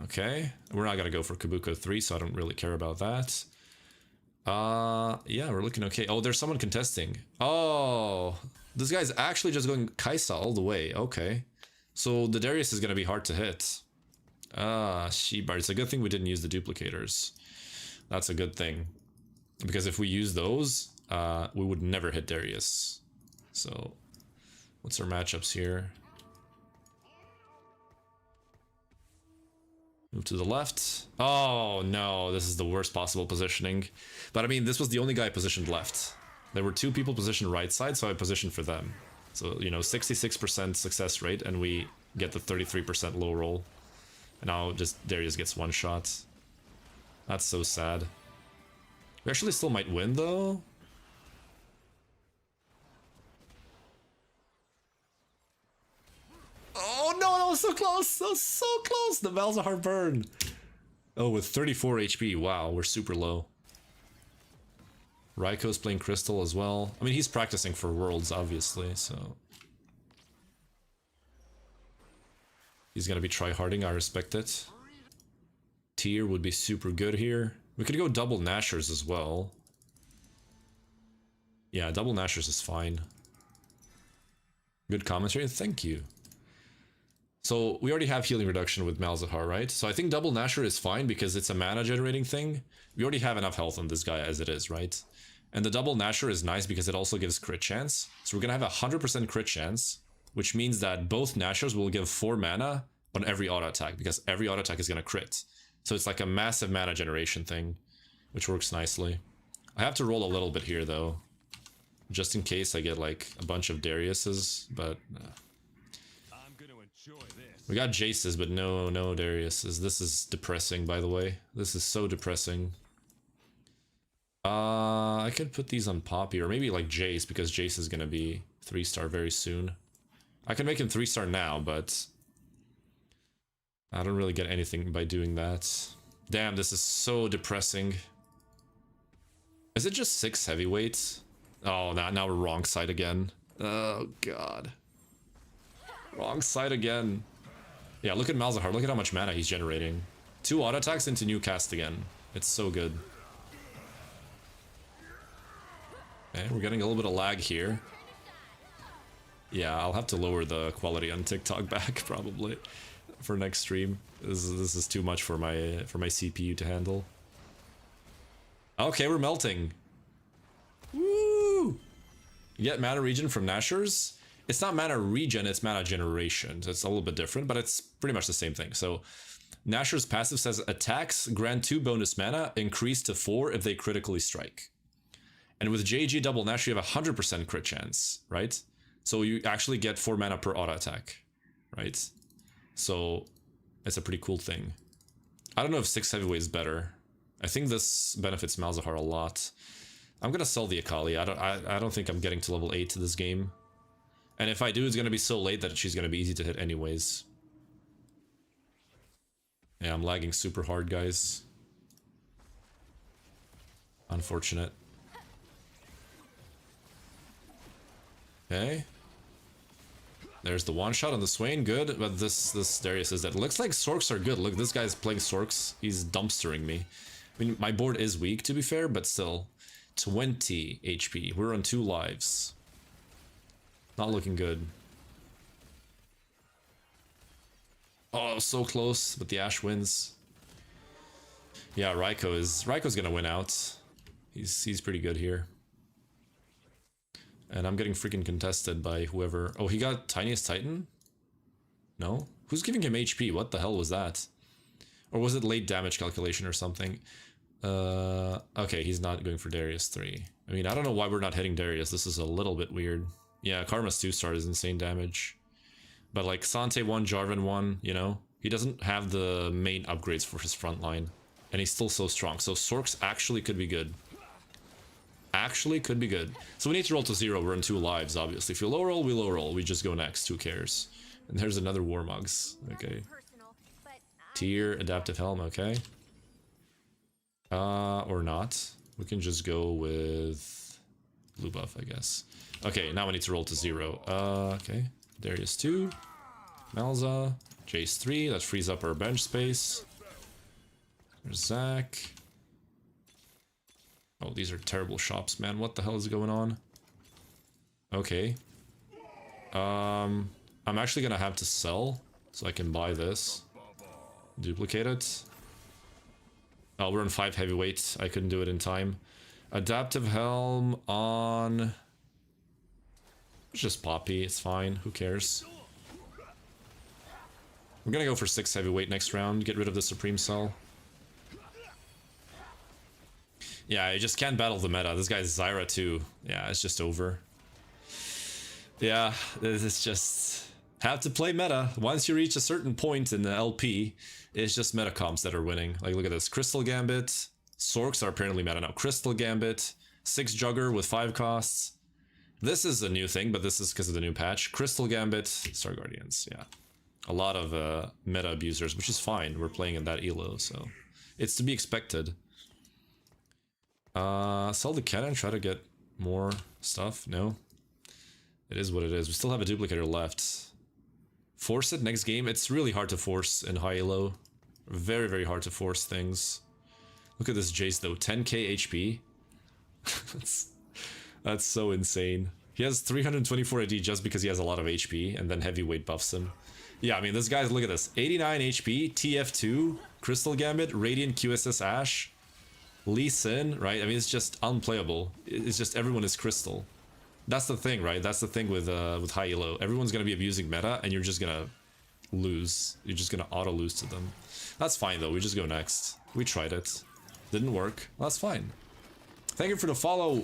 Okay. We're not gonna go for Kabuko 3, so I don't really care about that. Yeah, we're looking okay. Oh, there's someone contesting. Oh, this guy's actually just going Kai'Sa all the way. Okay. So the Darius is going to be hard to hit. Sheebar. It's a good thing we didn't use the duplicators. That's a good thing. Because if we use those, we would never hit Darius. So, what's our matchups here? Move to the left. Oh no, this is the worst possible positioning. But I mean, this was the only guy positioned left. There were 2 people positioned right side, so I positioned for them. So, you know, 66% success rate, and we get the 33% low roll. And now just Darius gets 1 shot. That's so sad. We actually still might win, though. Oh no, that was so close! That was so close! The Malzahar burn! Oh, with 34 HP. Wow, we're super low. Raiko's playing Crystal as well. I mean, he's practicing for Worlds, obviously, so... He's gonna be tryharding, I respect it. Tier would be super good here. We could go double Nashers as well. Yeah, double Nashers is fine. Good commentary, thank you. So, we already have healing reduction with Malzahar, right? So I think double Nasher is fine because it's a mana generating thing. We already have enough health on this guy as it is, right? And the double Nasher is nice because it also gives crit chance. So we're gonna have a 100% crit chance, which means that both Nashers will give 4 mana on every auto attack because every auto attack is gonna crit. So it's like a massive mana generation thing, which works nicely. I have to roll a little bit here though, just in case I get like a bunch of Dariuses, but I'm gonna enjoy this. we got Jaces, but no Dariuses. This is depressing, by the way. This is so depressing. I could put these on Poppy, or maybe like Jace, because Jace is gonna be 3-star very soon. I can make him 3-star now, but I don't really get anything by doing that. Damn, this is so depressing. Is it just 6 heavyweights? Oh, now we're wrong side again. Oh, God. Wrong side again. Yeah, look at Malzahar. Look at how much mana he's generating. 2 auto attacks into new cast again. It's so good. Okay, we're getting a little bit of lag here. Yeah, I'll have to lower the quality on TikTok back probably for next stream. This is too much for my CPU to handle. Okay, we're melting. Woo! You get mana regen from Nashers. It's not mana regen, it's mana generation. So it's a little bit different, but it's pretty much the same thing. So Nashor's passive says attacks grant 2 bonus mana, increase to 4 if they critically strike. And with JG double Nash, you have a 100% crit chance, right? So you actually get 4 mana per auto attack, right? So it's a pretty cool thing. I don't know if 6 heavyweight is better. I think this benefits Malzahar a lot. I'm gonna sell the Akali. I don't think I'm getting to level 8 to this game. And if I do, it's gonna be so late that she's gonna be easy to hit anyways. Yeah, I'm lagging super hard, guys. Unfortunate. Okay. There's the one shot on the Swain, good, but this Darius is dead. Looks like Sorks are good. Look, this guy's playing Sorks. He's dumpstering me. I mean, my board is weak, to be fair, but still. 20 HP. We're on 2 lives. Not looking good. Oh, so close, but the Ashe wins. Yeah, Raiko's gonna win out. He's pretty good here. And I'm getting freaking contested by whoever. Oh, he got Tiniest Titan? No? Who's giving him HP? What the hell was that? Or was it late damage calculation or something? Okay, he's not going for Darius 3. I mean, I don't know why we're not hitting Darius. This is a little bit weird. Yeah, Karma's 2-star is insane damage. But like Sante 1, Jarvan 1, you know? He doesn't have the main upgrades for his front line. And he's still so strong. So Sorks actually could be good. Actually could be good. So we need to roll to 0. We're on 2 lives, obviously. If you low roll, we low roll. We just go next. Who cares? And there's another Warmugs. Okay. Tier, Adaptive Helm, okay. Or not. We can just go with blue buff, I guess. Okay, now we need to roll to 0. Okay. Darius 2. Malza. Jace 3. That frees up our bench space. There's Zac. Oh, these are terrible shops, man. What the hell is going on? Okay. I'm actually gonna have to sell so I can buy this. Duplicate it. Oh, we're on 5 heavyweight. I couldn't do it in time. Adaptive helm on... It's just Poppy. It's fine. Who cares? We're gonna go for 6 heavyweight next round. Get rid of the Supreme Cell. Yeah, you just can't battle the meta. This guy's Zyra too. Yeah, it's just over. Yeah, it's just... Have to play meta. Once you reach a certain point in the LP, it's just meta comps that are winning. Like, look at this. Crystal Gambit. Sorks are apparently meta now. Crystal Gambit. 6 Jugger with 5 costs. This is a new thing, but this is because of the new patch. Crystal Gambit. Star Guardians, yeah. A lot of meta abusers, which is fine. We're playing in that elo, so... It's to be expected. Sell the cannon, try to get more stuff. No. It is what it is. We still have a duplicator left. Force it next game. It's really hard to force in high elo. Very, very hard to force things. Look at this Jace though. 10k HP. That's so insane. He has 324 AD just because he has a lot of HP, and then heavyweight buffs him. Yeah, I mean, this guy's, look at this. 89 HP, TF2, Crystal Gambit, Radiant QSS Ashe, Lee Sin, right? I mean, it's just unplayable. It's just everyone is Crystal. That's the thing, right? That's the thing with high elo. Everyone's gonna be abusing meta, and you're just gonna lose. You're just gonna auto lose to them. That's fine though. We just go next. We tried it. Didn't work. Well, that's fine. Thank you for the follow.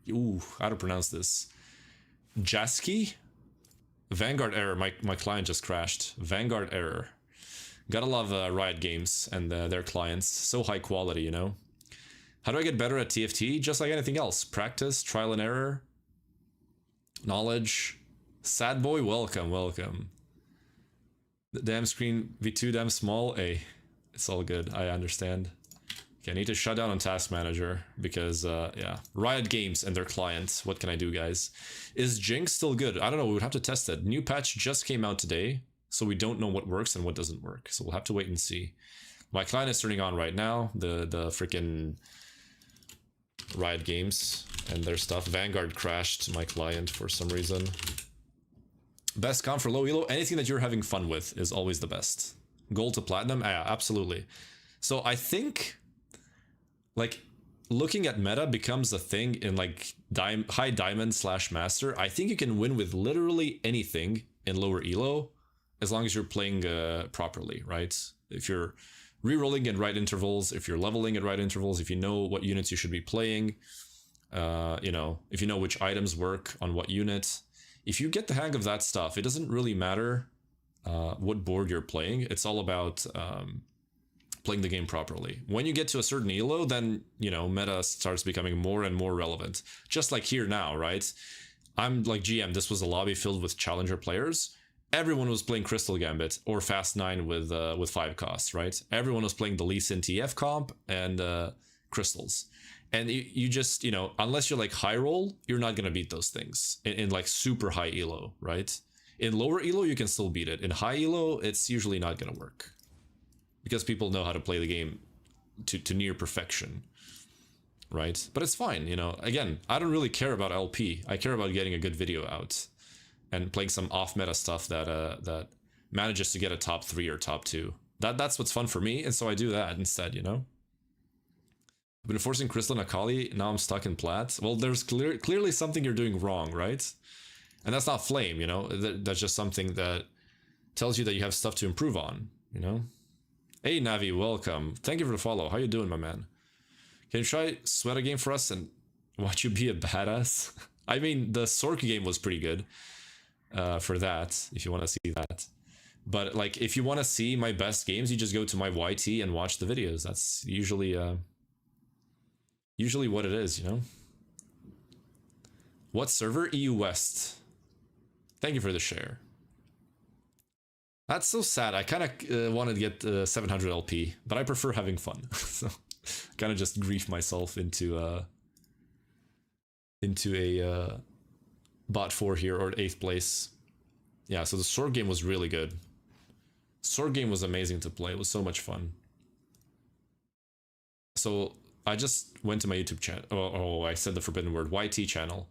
Ooh, how to pronounce this? Jaski? Vanguard error. My client just crashed. Vanguard error. Gotta love Riot Games and their clients. So high quality, you know? How do I get better at TFT? Just like anything else. Practice, trial and error, knowledge. Sad boy, welcome, welcome. The damn screen V2 damn small. Hey, it's all good. I understand. Okay, I need to shut down on Task Manager because, yeah. Riot Games and their clients. What can I do, guys? Is Jinx still good? I don't know. We would have to test it. New patch just came out today, so we don't know what works and what doesn't work. So we'll have to wait and see. My client is turning on right now. The freaking Riot Games and their stuff. Vanguard crashed my client for some reason. Best comp for low elo? Anything that you're having fun with is always the best. Gold to platinum? Yeah, absolutely. So I think, like, looking at meta becomes a thing in like high diamond / master. I think you can win with literally anything in lower elo as long as you're playing properly, right? If you're rerolling at right intervals, if you're leveling at right intervals, if you know what units you should be playing, you know, if you know which items work on what unit, if you get the hang of that stuff, it doesn't really matter what board you're playing. It's all about playing the game properly. When you get to a certain elo, then, you know, meta starts becoming more and more relevant. Just like here now, right? I'm like GM, this was a lobby filled with challenger players. Everyone was playing Crystal Gambit or Fast 9 with 5 costs, right? Everyone was playing the Lee Sin TF comp and Crystals. And you just, you know, unless you're like high roll, you're not going to beat those things in like super high elo, right? In lower elo, you can still beat it. In high elo, it's usually not going to work. Because people know how to play the game to near perfection, right? But it's fine, you know. Again, I don't really care about LP. I care about getting a good video out and playing some off-meta stuff that that manages to get a top 3 or top 2. That's what's fun for me, and so I do that instead, you know. I've been forcing Crystal and Akali, now I'm stuck in plat. Well, there's clearly something you're doing wrong, right? And that's not flame, you know. That's just something that tells you that you have stuff to improve on, you know. Hey Navi, welcome. Thank you for the follow. How you doing, my man? Can you try sweat a game for us and watch you be a badass? I mean, the Sork game was pretty good for that, if you want to see that. But like, if you want to see my best games, you just go to my YT and watch the videos. That's usually usually what it is, you know? What server? EU West. Thank you for the share. That's so sad. I kind of wanted to get 700 LP, but I prefer having fun. So kind of just grief myself into a bot 4 here, or 8th place. Yeah, so the sword game was really good. Sword game was amazing to play. It was so much fun. So I just went to my YouTube channel. Oh, I said the forbidden word. YT channel.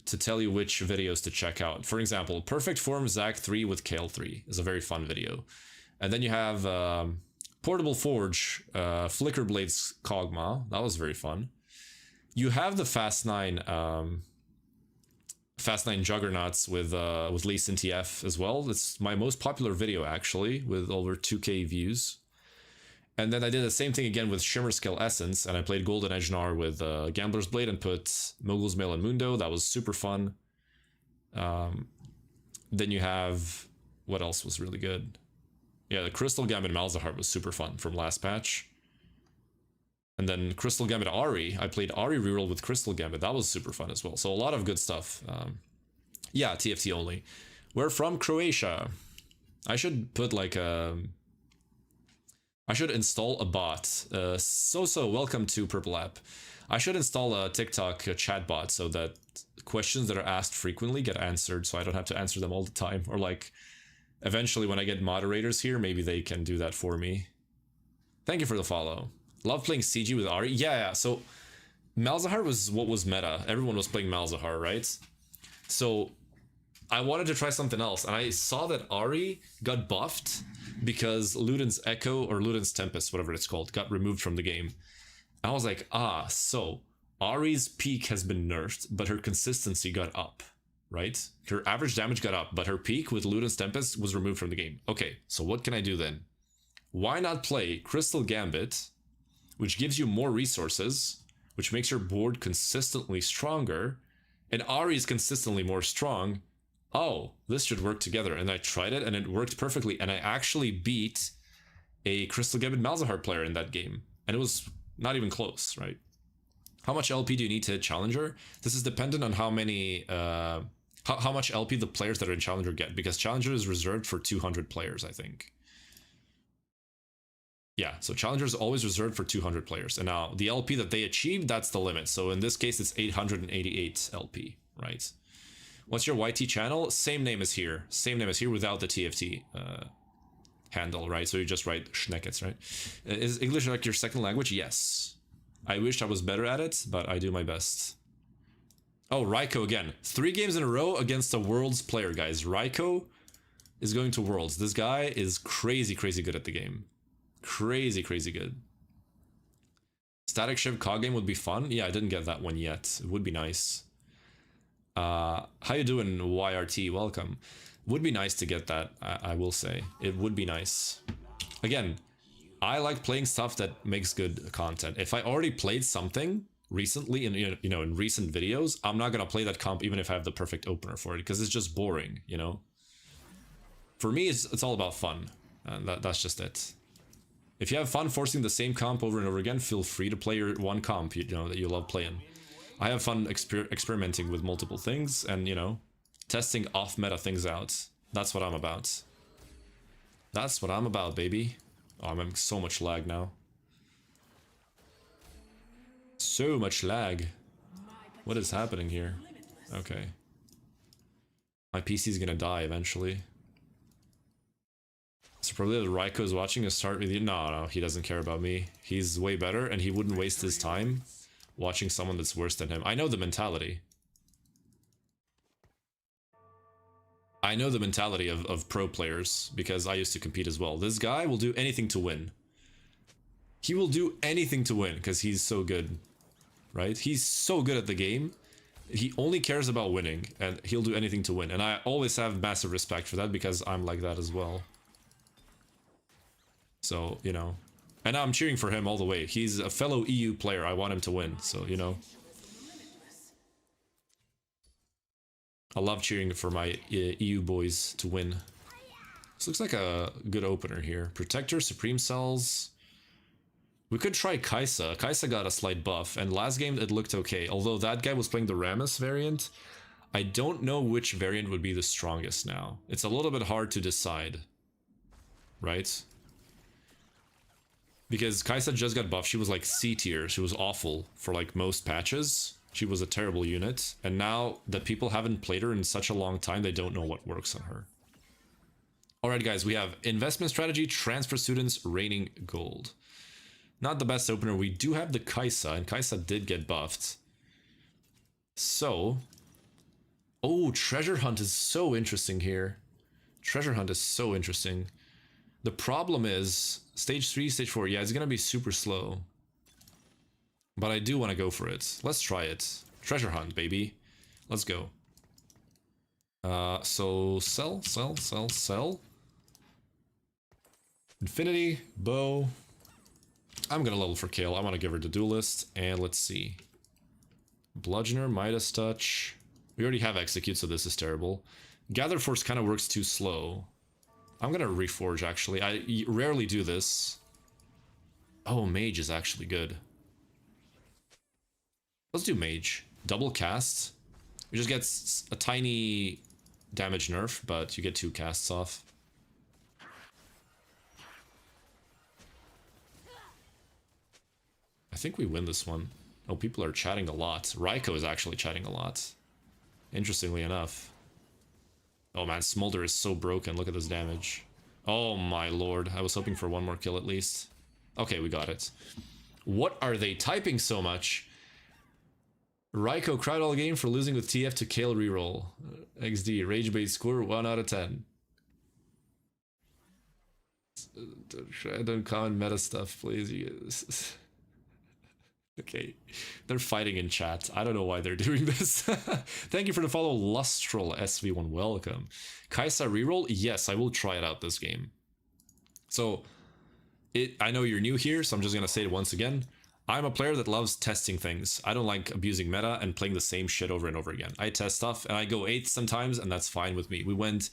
To tell you which videos to check out. For example, Perfect Form Zac 3 with Kale 3 is a very fun video. And then you have Portable Forge, Flicker Blades Kog'Maw. That was very fun. You have the Fast 9 Juggernauts with Lee Sin TF as well. It's my most popular video actually, with over 2k views. And then I did the same thing again with Shimmer Scale Essence, and I played Golden Edge Gnar with Gambler's Blade and put Mogul's Mail and Mundo. That was super fun. Then you have, what else was really good? Yeah, the Crystal Gambit Malzahar was super fun from last patch. And then Crystal Gambit Ari, I played Ari reroll with Crystal Gambit. That was super fun as well. So a lot of good stuff. Yeah, TFT only. We're from Croatia. I should put like a... I should install a bot. So welcome to Purple App. I should install a TikTok chat bot so that questions that are asked frequently get answered, so I don't have to answer them all the time. Or like, eventually when I get moderators here, maybe they can do that for me. Thank you for the follow. Love playing CG with Ari. Yeah. So Malzahar was what was meta. Everyone was playing Malzahar, right? So I wanted to try something else, and I saw that Ari got buffed because Luden's Echo or Luden's Tempest, whatever it's called, got removed from the game. I was like, so Ari's peak has been nerfed, but her consistency got up, right? Her average damage got up, but her peak with Luden's Tempest was removed from the game. Okay, so what can I do then? Why not play Crystal Gambit, which gives you more resources, which makes your board consistently stronger, and Ari is consistently more strong. Oh, this should work together. And I tried it and it worked perfectly. And I actually beat a Crystal Gambit Malzahar player in that game. And it was not even close, right? How much LP do you need to hit Challenger? This is dependent on how many, how much LP the players that are in Challenger get, because Challenger is reserved for 200 players, I think. Yeah, so Challenger is always reserved for 200 players. And now the LP that they achieve, that's the limit. So in this case, it's 888 LP, right? What's your YT channel? Same name as here. Same name as here without the TFT handle, right? So you just write Schneckets, right? Is English like your second language? Yes. I wish I was better at it, but I do my best. Oh, Raiko again. 3 games in a row against a Worlds player, guys. Raiko is going to Worlds. This guy is crazy good at the game. Crazy good. Static Shiv COG game would be fun. Yeah, I didn't get that one yet. It would be nice. How you doing, YRT? Welcome. Would be nice to get that, I will say. It would be nice. Again, I like playing stuff that makes good content. If I already played something recently in in recent videos, I'm not gonna play that comp even if I have the perfect opener for it, because it's just boring, you know? For me, it's all about fun. And that's just it. If you have fun forcing the same comp over and over again, feel free to play your one comp, that you love playing. I have fun experimenting with multiple things and, testing off-meta things out. That's what I'm about. That's what I'm about, baby. Oh, I'm having so much lag now. So much lag. What is happening here? Okay. My PC's gonna die eventually. So probably that Raiko is watching us start with you. No, he doesn't care about me. He's way better and he wouldn't waste his time watching someone that's worse than him. I know the mentality. I know the mentality of pro players because I used to compete as well. This guy will do anything to win. He will do anything to win because he's so good, right? He's so good at the game. He only cares about winning and he'll do anything to win. And I always have massive respect for that because I'm like that as well. So, and I'm cheering for him all the way. He's a fellow EU player. I want him to win. So, I love cheering for my EU boys to win. This looks like a good opener here. Protector, Supreme Cells. We could try Kaisa. Kaisa got a slight buff, and last game it looked okay. Although that guy was playing the Rammus variant, I don't know which variant would be the strongest now. It's a little bit hard to decide, right? Because Kaisa just got buffed. She was like C tier. She was awful for like most patches. She was a terrible unit. And now that people haven't played her in such a long time, they don't know what works on her. Alright guys, we have investment strategy, transfer students, raining gold. Not the best opener. We do have the Kaisa, and Kaisa did get buffed. So... oh, treasure hunt is so interesting here. Treasure hunt is so interesting. The problem is, Stage 3, stage 4. Yeah, it's gonna be super slow. But I do want to go for it. Let's try it. Treasure hunt, baby. Let's go. So sell, sell, sell, sell. Infinity, bow. I'm gonna level for Kale. I want to give her the duelist. And let's see. Bludgeoner, Midas touch. We already have execute, so this is terrible. Gather force kind of works too slow. I'm gonna reforge actually. I rarely do this. Oh, mage is actually good. Let's do mage. Double cast. You just get a tiny damage nerf, but you get 2 casts off. I think we win this one. Oh, people are chatting a lot. Raiko is actually chatting a lot. Interestingly enough. Oh man, Smolder is so broken. Look at this damage. Oh my lord. I was hoping for one more kill at least. Okay, we got it. What are they typing so much? Raiko cried all game for losing with TF to Kale reroll. XD, rage bait score 1 out of 10. Don't comment meta stuff, please. Okay, they're fighting in chat. I don't know why they're doing this. Thank you for the follow, Lustral SV1. Welcome. Kaisa reroll? Yes, I will try it out this game. So, I know you're new here, so I'm just gonna say it once again. I'm a player that loves testing things. I don't like abusing meta and playing the same shit over and over again. I test stuff and I go 8th sometimes, and that's fine with me. We went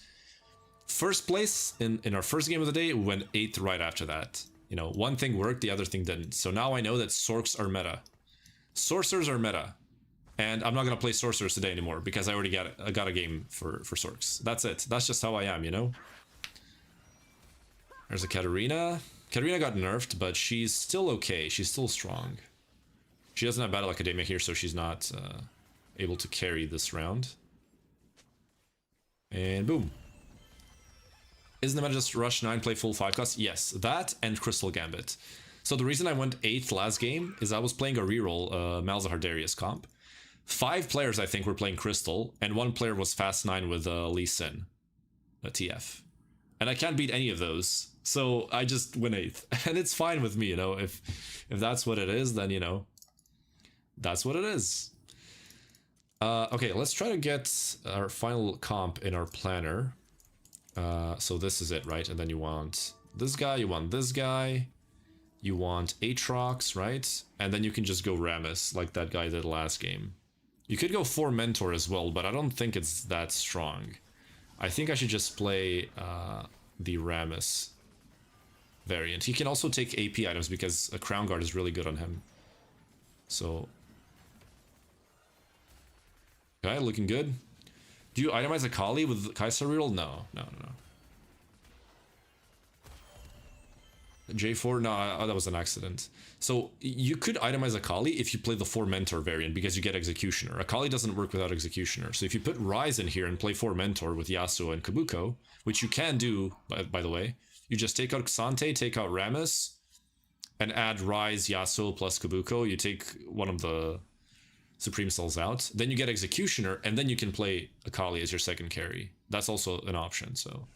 first place in our first game of the day. We went 8th right after that. You know, one thing worked, the other thing didn't. So now I know that Sorks are meta. Sorcerers are meta. And I'm not going to play Sorcerers today anymore because I already got a game for Sorks. That's it. That's just how I am, you know? There's a Katarina. Katarina got nerfed, but she's still okay. She's still strong. She doesn't have Battle Academia here, so she's not able to carry this round. And boom. Isn't the meta just rush 9, play full 5 cost? Yes, that and Crystal Gambit. So the reason I went 8th last game is I was playing a reroll Malzahar Darius comp. 5 players, I think, were playing Crystal, and 1 player was Fast 9 with Lee Sin, a TF. And I can't beat any of those. So I just win 8th, and it's fine with me, you know. If that's what it is, then you know, that's what it is. Okay, let's try to get our final comp in our planner. So this is it, right? And then you want this guy, you want this guy, you want Aatrox, right? And then you can just go Rammus like that guy did last game. You could go 4 Mentor as well, but I don't think it's that strong. I think I should just play the Rammus variant. He can also take AP items because a Crown Guard is really good on him. So, okay, looking good. Do you itemize a Kali with Kaisa reroll? No. J4? No, that was an accident. So you could itemize a Kali if you play the 4 Mentor variant because you get Executioner. A Kali doesn't work without Executioner. So if you put Rise in here and play 4 Mentor with Yasuo and Kabuko, which you can do, by the way, you just take out Xante, take out Rammus, and add Rise, Yasuo plus Kabuko. You take one of the Supreme Souls out. Then you get Executioner, and then you can play Akali as your second carry. That's also an option, so...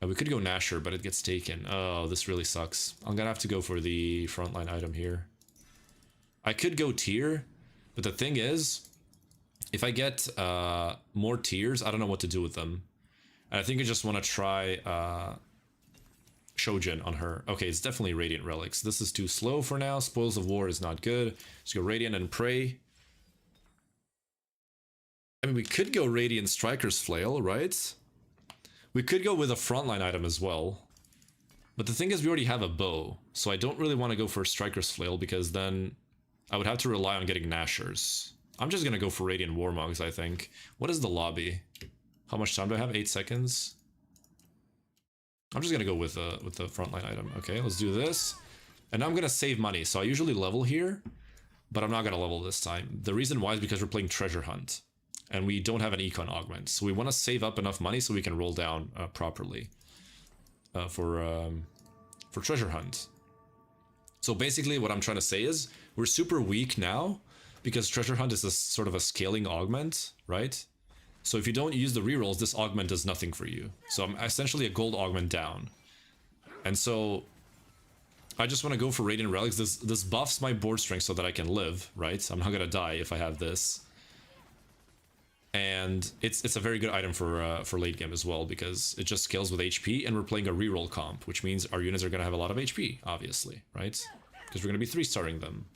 we could go Nashor, but it gets taken. Oh, this really sucks. I'm gonna have to go for the frontline item here. I could go tier, but the thing is, if I get more tiers, I don't know what to do with them. And I think I just want to try Shojin on her. Okay, it's definitely Radiant Relics. This is too slow for now. Spoils of War is not good. Just go Radiant and Pray. I mean, we could go Radiant Striker's Flail, right? We could go with a frontline item as well. But the thing is, we already have a bow. So I don't really want to go for Striker's Flail because then I would have to rely on getting Nashers. I'm just going to go for Radiant Warmogs, I think. What is the lobby? How much time do I have? 8 seconds? I'm just going to go with the frontline item. Okay, let's do this. And I'm going to save money. So I usually level here, but I'm not going to level this time. The reason why is because we're playing Treasure Hunt. And we don't have an Econ Augment. So we want to save up enough money so we can roll down properly for Treasure Hunt. So basically what I'm trying to say is we're super weak now because Treasure Hunt is a sort of a scaling augment, right? So if you don't use the rerolls, this augment does nothing for you. So I'm essentially a gold augment down. And so I just want to go for Radiant Relics. This buffs my board strength so that I can live, right? I'm not gonna die if I have this. And it's a very good item for late game as well, because it just scales with HP, and we're playing a reroll comp, which means our units are gonna have a lot of HP, obviously, right? Because we're gonna be 3-starring them.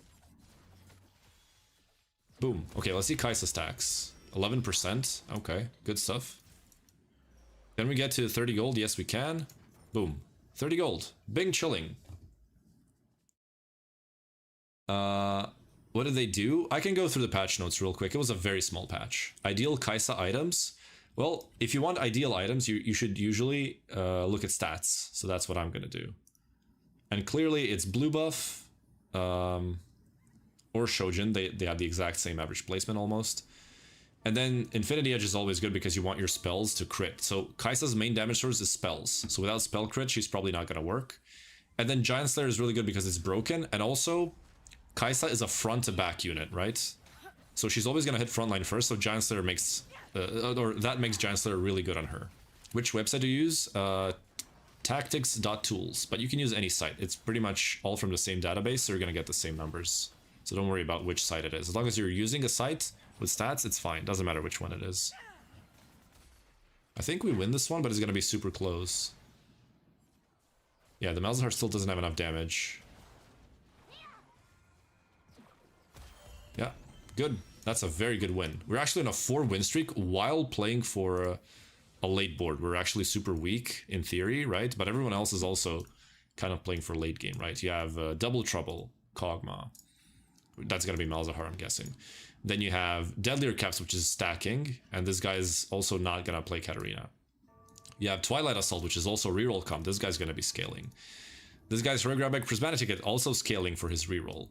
Boom. Okay, let's see Kai'Sa stacks. 11%. Okay, good stuff. Can we get to 30 gold? Yes, we can. Boom. 30 gold. Bing chilling. What did they do? I can go through the patch notes real quick. It was a very small patch. Ideal Kai'Sa items. Well, if you want ideal items, you should usually look at stats. So that's what I'm going to do. And clearly it's blue buff or Shojin. They have the exact same average placement almost. And then Infinity Edge is always good because you want your spells to crit. So Kai'Sa's main damage source is spells. So without spell crit, she's probably not going to work. And then Giant Slayer is really good because it's broken. And also, Kai'Sa is a front to back unit, right? So she's always going to hit frontline first. So Giant Slayer makes, or that makes Giant Slayer really good on her. Which website do you use? Tactics.tools. But you can use any site. It's pretty much all from the same database. So you're going to get the same numbers. So don't worry about which site it is. As long as you're using a site with stats, it's fine. Doesn't matter which one it is. I think we win this one, but it's going to be super close. Yeah, the Malzahar still doesn't have enough damage. Yeah, good. That's a very good win. We're actually on a 4-win streak while playing for a late board. We're actually super weak in theory, right? But everyone else is also kind of playing for late game, right? You have Double Trouble, Kog'Maw. That's going to be Malzahar, I'm guessing. Then you have Deadlier Caps, which is stacking. And this guy's also not going to play Katarina. You have Twilight Assault, which is also reroll comp. This guy's going to be scaling. This guy's Regrabek Prismatic Ticket, also scaling for his reroll.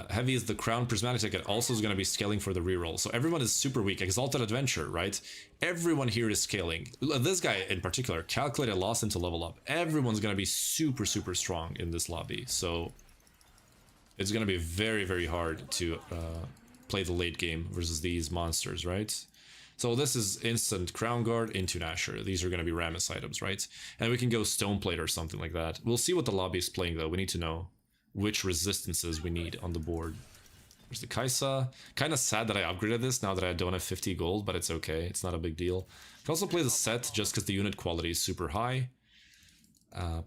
Heavy is the Crown Prismatic Ticket, also is going to be scaling for the reroll. So everyone is super weak. Exalted Adventure, right? Everyone here is scaling. This guy in particular, Calculated Loss into Level Up. Everyone's going to be super, super strong in this lobby. So it's going to be very, very hard to play the late game versus these monsters, right? So this is instant Crown Guard into Nashor. These are going to be Rammus items, right? And we can go Stoneplate or something like that. We'll see what the lobby is playing, though. We need to know which resistances we need on the board. There's the Kai'Sa. Kind of sad that I upgraded this now that I don't have 50 gold, but it's okay. It's not a big deal. You can also play the set just because the unit quality is super high.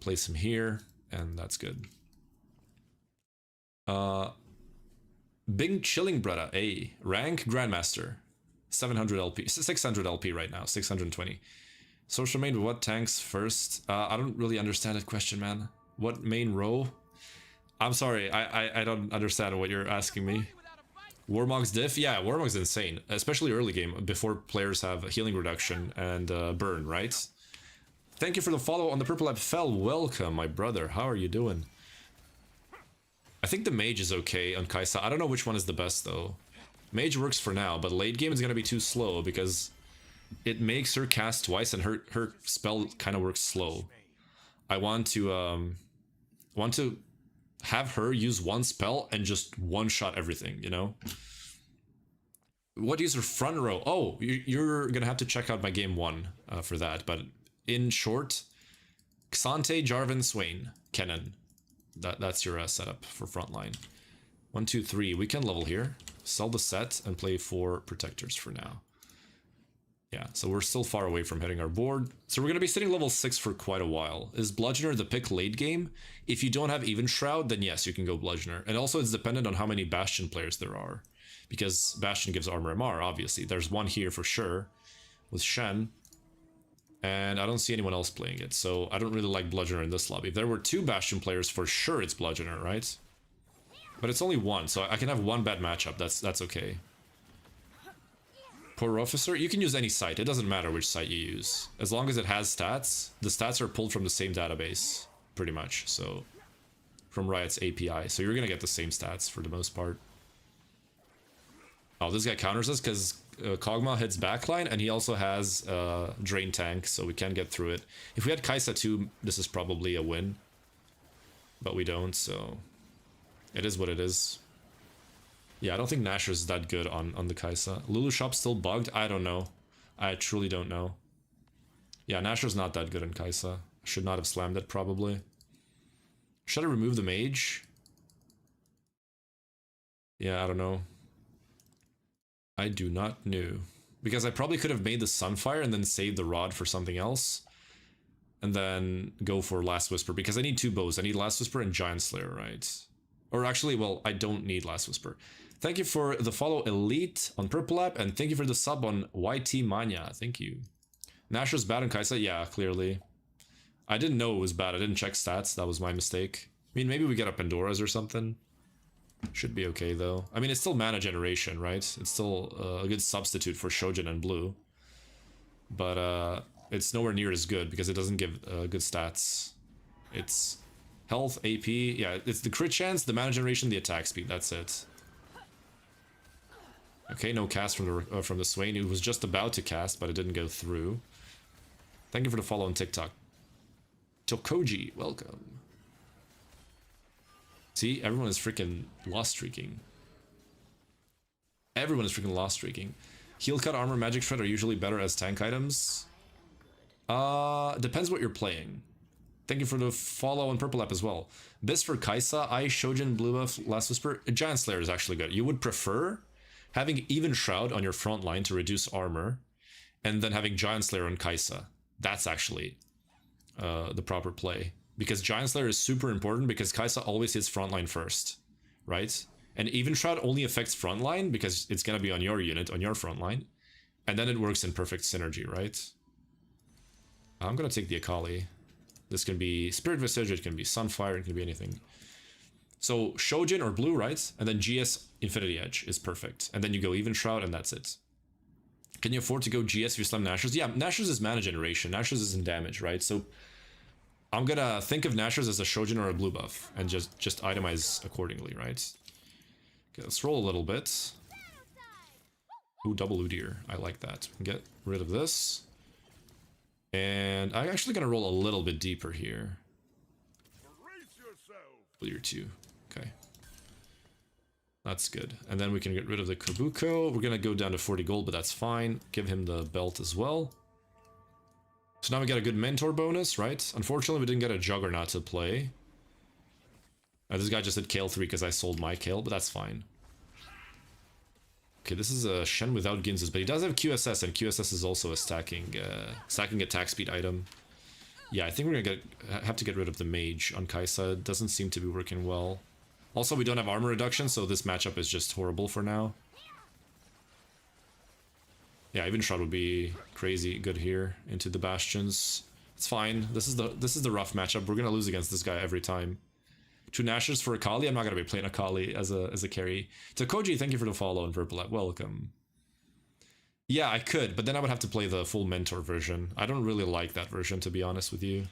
Place him here, and that's good. Bing Chilling Bretta, A. Rank Grandmaster. 700 LP. 600 LP right now. 620. Social main, what tanks first? I don't really understand that question, man. What main row? I'm sorry, I don't understand what you're asking me. Warmog's diff? Yeah, Warmog's insane. Especially early game, before players have healing reduction and burn, right? Thank you for the follow on the Purple App Fell. Welcome, my brother. How are you doing? I think the Mage is okay on Kai'Sa. I don't know which one is the best, though. Mage works for now, but late game is going to be too slow because it makes her cast twice and her spell kind of works slow. I want to have her use one spell and just one-shot everything, you know? What user front row? Oh, you're going to have to check out my game 1 for that. But in short, Xante, Jarvan, Swain, Kennen. That's your setup for frontline. 1, 2, 3. We can level here. Sell the set and play 4 protectors for now. Yeah, so we're still far away from hitting our board. So we're going to be sitting level 6 for quite a while. Is Bludgeoner the pick late game? If you don't have Even Shroud, then yes, you can go Bludgeoner. And also it's dependent on how many Bastion players there are. Because Bastion gives armor MR, obviously. There's one here for sure with Shen. And I don't see anyone else playing it. So I don't really like Bludgeoner in this lobby. If there were 2 Bastion players, for sure it's Bludgeoner, right? But it's only 1, so I can have 1 bad matchup. That's okay. Poor Officer, you can use any site. It doesn't matter which site you use. As long as it has stats, the stats are pulled from the same database, pretty much. So, from Riot's API. So you're going to get the same stats for the most part. Oh, this guy counters us because Kog'Maw hits backline, and he also has Drain Tank, so we can get through it. If we had Kai'Sa too, this is probably a win. But we don't, so it is what it is. Yeah, I don't think Nashor is that good on the Kai'Sa. Lulu Shop's still bugged? I don't know. I truly don't know. Yeah, Nashor's not that good on Kai'Sa. Should not have slammed it, probably. Should I remove the mage? Yeah, I don't know. I do not know. Because I probably could have made the Sunfire and then saved the rod for something else. And then go for Last Whisper. Because I need 2 bows. I need Last Whisper and Giant Slayer, right? Or actually, well, I don't need Last Whisper. Thank you for the follow, Elite, on Purple App. And thank you for the sub on YT Mania. Thank you. Nashor's bad on Kaisa? Yeah, clearly. I didn't know it was bad. I didn't check stats. That was my mistake. I mean, maybe we get a Pandora's or something. Should be okay, though. I mean, it's still mana generation, right? It's still a good substitute for Shojin and Blue. But it's nowhere near as good because it doesn't give good stats. It's health, AP. Yeah, it's the crit chance, the mana generation, the attack speed. That's it. Okay, no cast from the Swain, who was just about to cast, but it didn't go through. Thank you for the follow on TikTok. Tokoji, welcome. See, everyone is freaking lost streaking. Everyone is freaking lost streaking. Heal cut, armor, magic shred are usually better as tank items. Depends what you're playing. Thank you for the follow on Purple App as well. This for Kaisa, Ice, Shojin, Blue Buff, Last Whisper. Giant Slayer is actually good. You would prefer having Even Shroud on your front line to reduce armor, and then having Giant Slayer on Kaisa. That's actually the proper play. Because Giant Slayer is super important because Kaisa always hits frontline first, right? And Even Shroud only affects frontline because it's gonna be on your unit, on your frontline. And then it works in perfect synergy, right? I'm gonna take the Akali. This can be Spirit Visage, it can be Sunfire, it can be anything. So Shojin or Blue, right? And then GS Infinity Edge is perfect. And then you go Even Shroud and that's it. Can you afford to go GS if you slam Nashor's? Yeah, Nashor's is mana generation. Nashor's isn't damage, right? So I'm gonna think of Nashor's as a Shojin or a Blue buff and just itemize accordingly, right? Okay, let's roll a little bit. Ooh, double Udyr. I like that. Get rid of this. And I'm actually gonna roll a little bit deeper here. Clear 2. Okay. That's good. And then we can get rid of the Kabuko. We're gonna go down to 40 gold, but that's fine. Give him the belt as well. So now we got a good mentor bonus, right? Unfortunately, we didn't get a Juggernaut to play. This guy just did Kale 3 because I sold my Kale, but that's fine. Okay, this is a Shen without Ginzas, but he does have QSS, and QSS is also a stacking attack speed item. Yeah, I think we're gonna have to get rid of the Mage on Kaisa. It doesn't seem to be working well. Also, we don't have armor reduction, so this matchup is just horrible for now. Yeah, Even Shroud would be crazy good here into the Bastions. It's fine. This is the rough matchup. We're gonna lose against this guy every time. 2 Nashers for Akali. I'm not gonna be playing Akali as a carry. Tokoji, thank you for the follow and Purple App. Welcome. Yeah, I could, but then I would have to play the full mentor version. I don't really like that version, to be honest with you.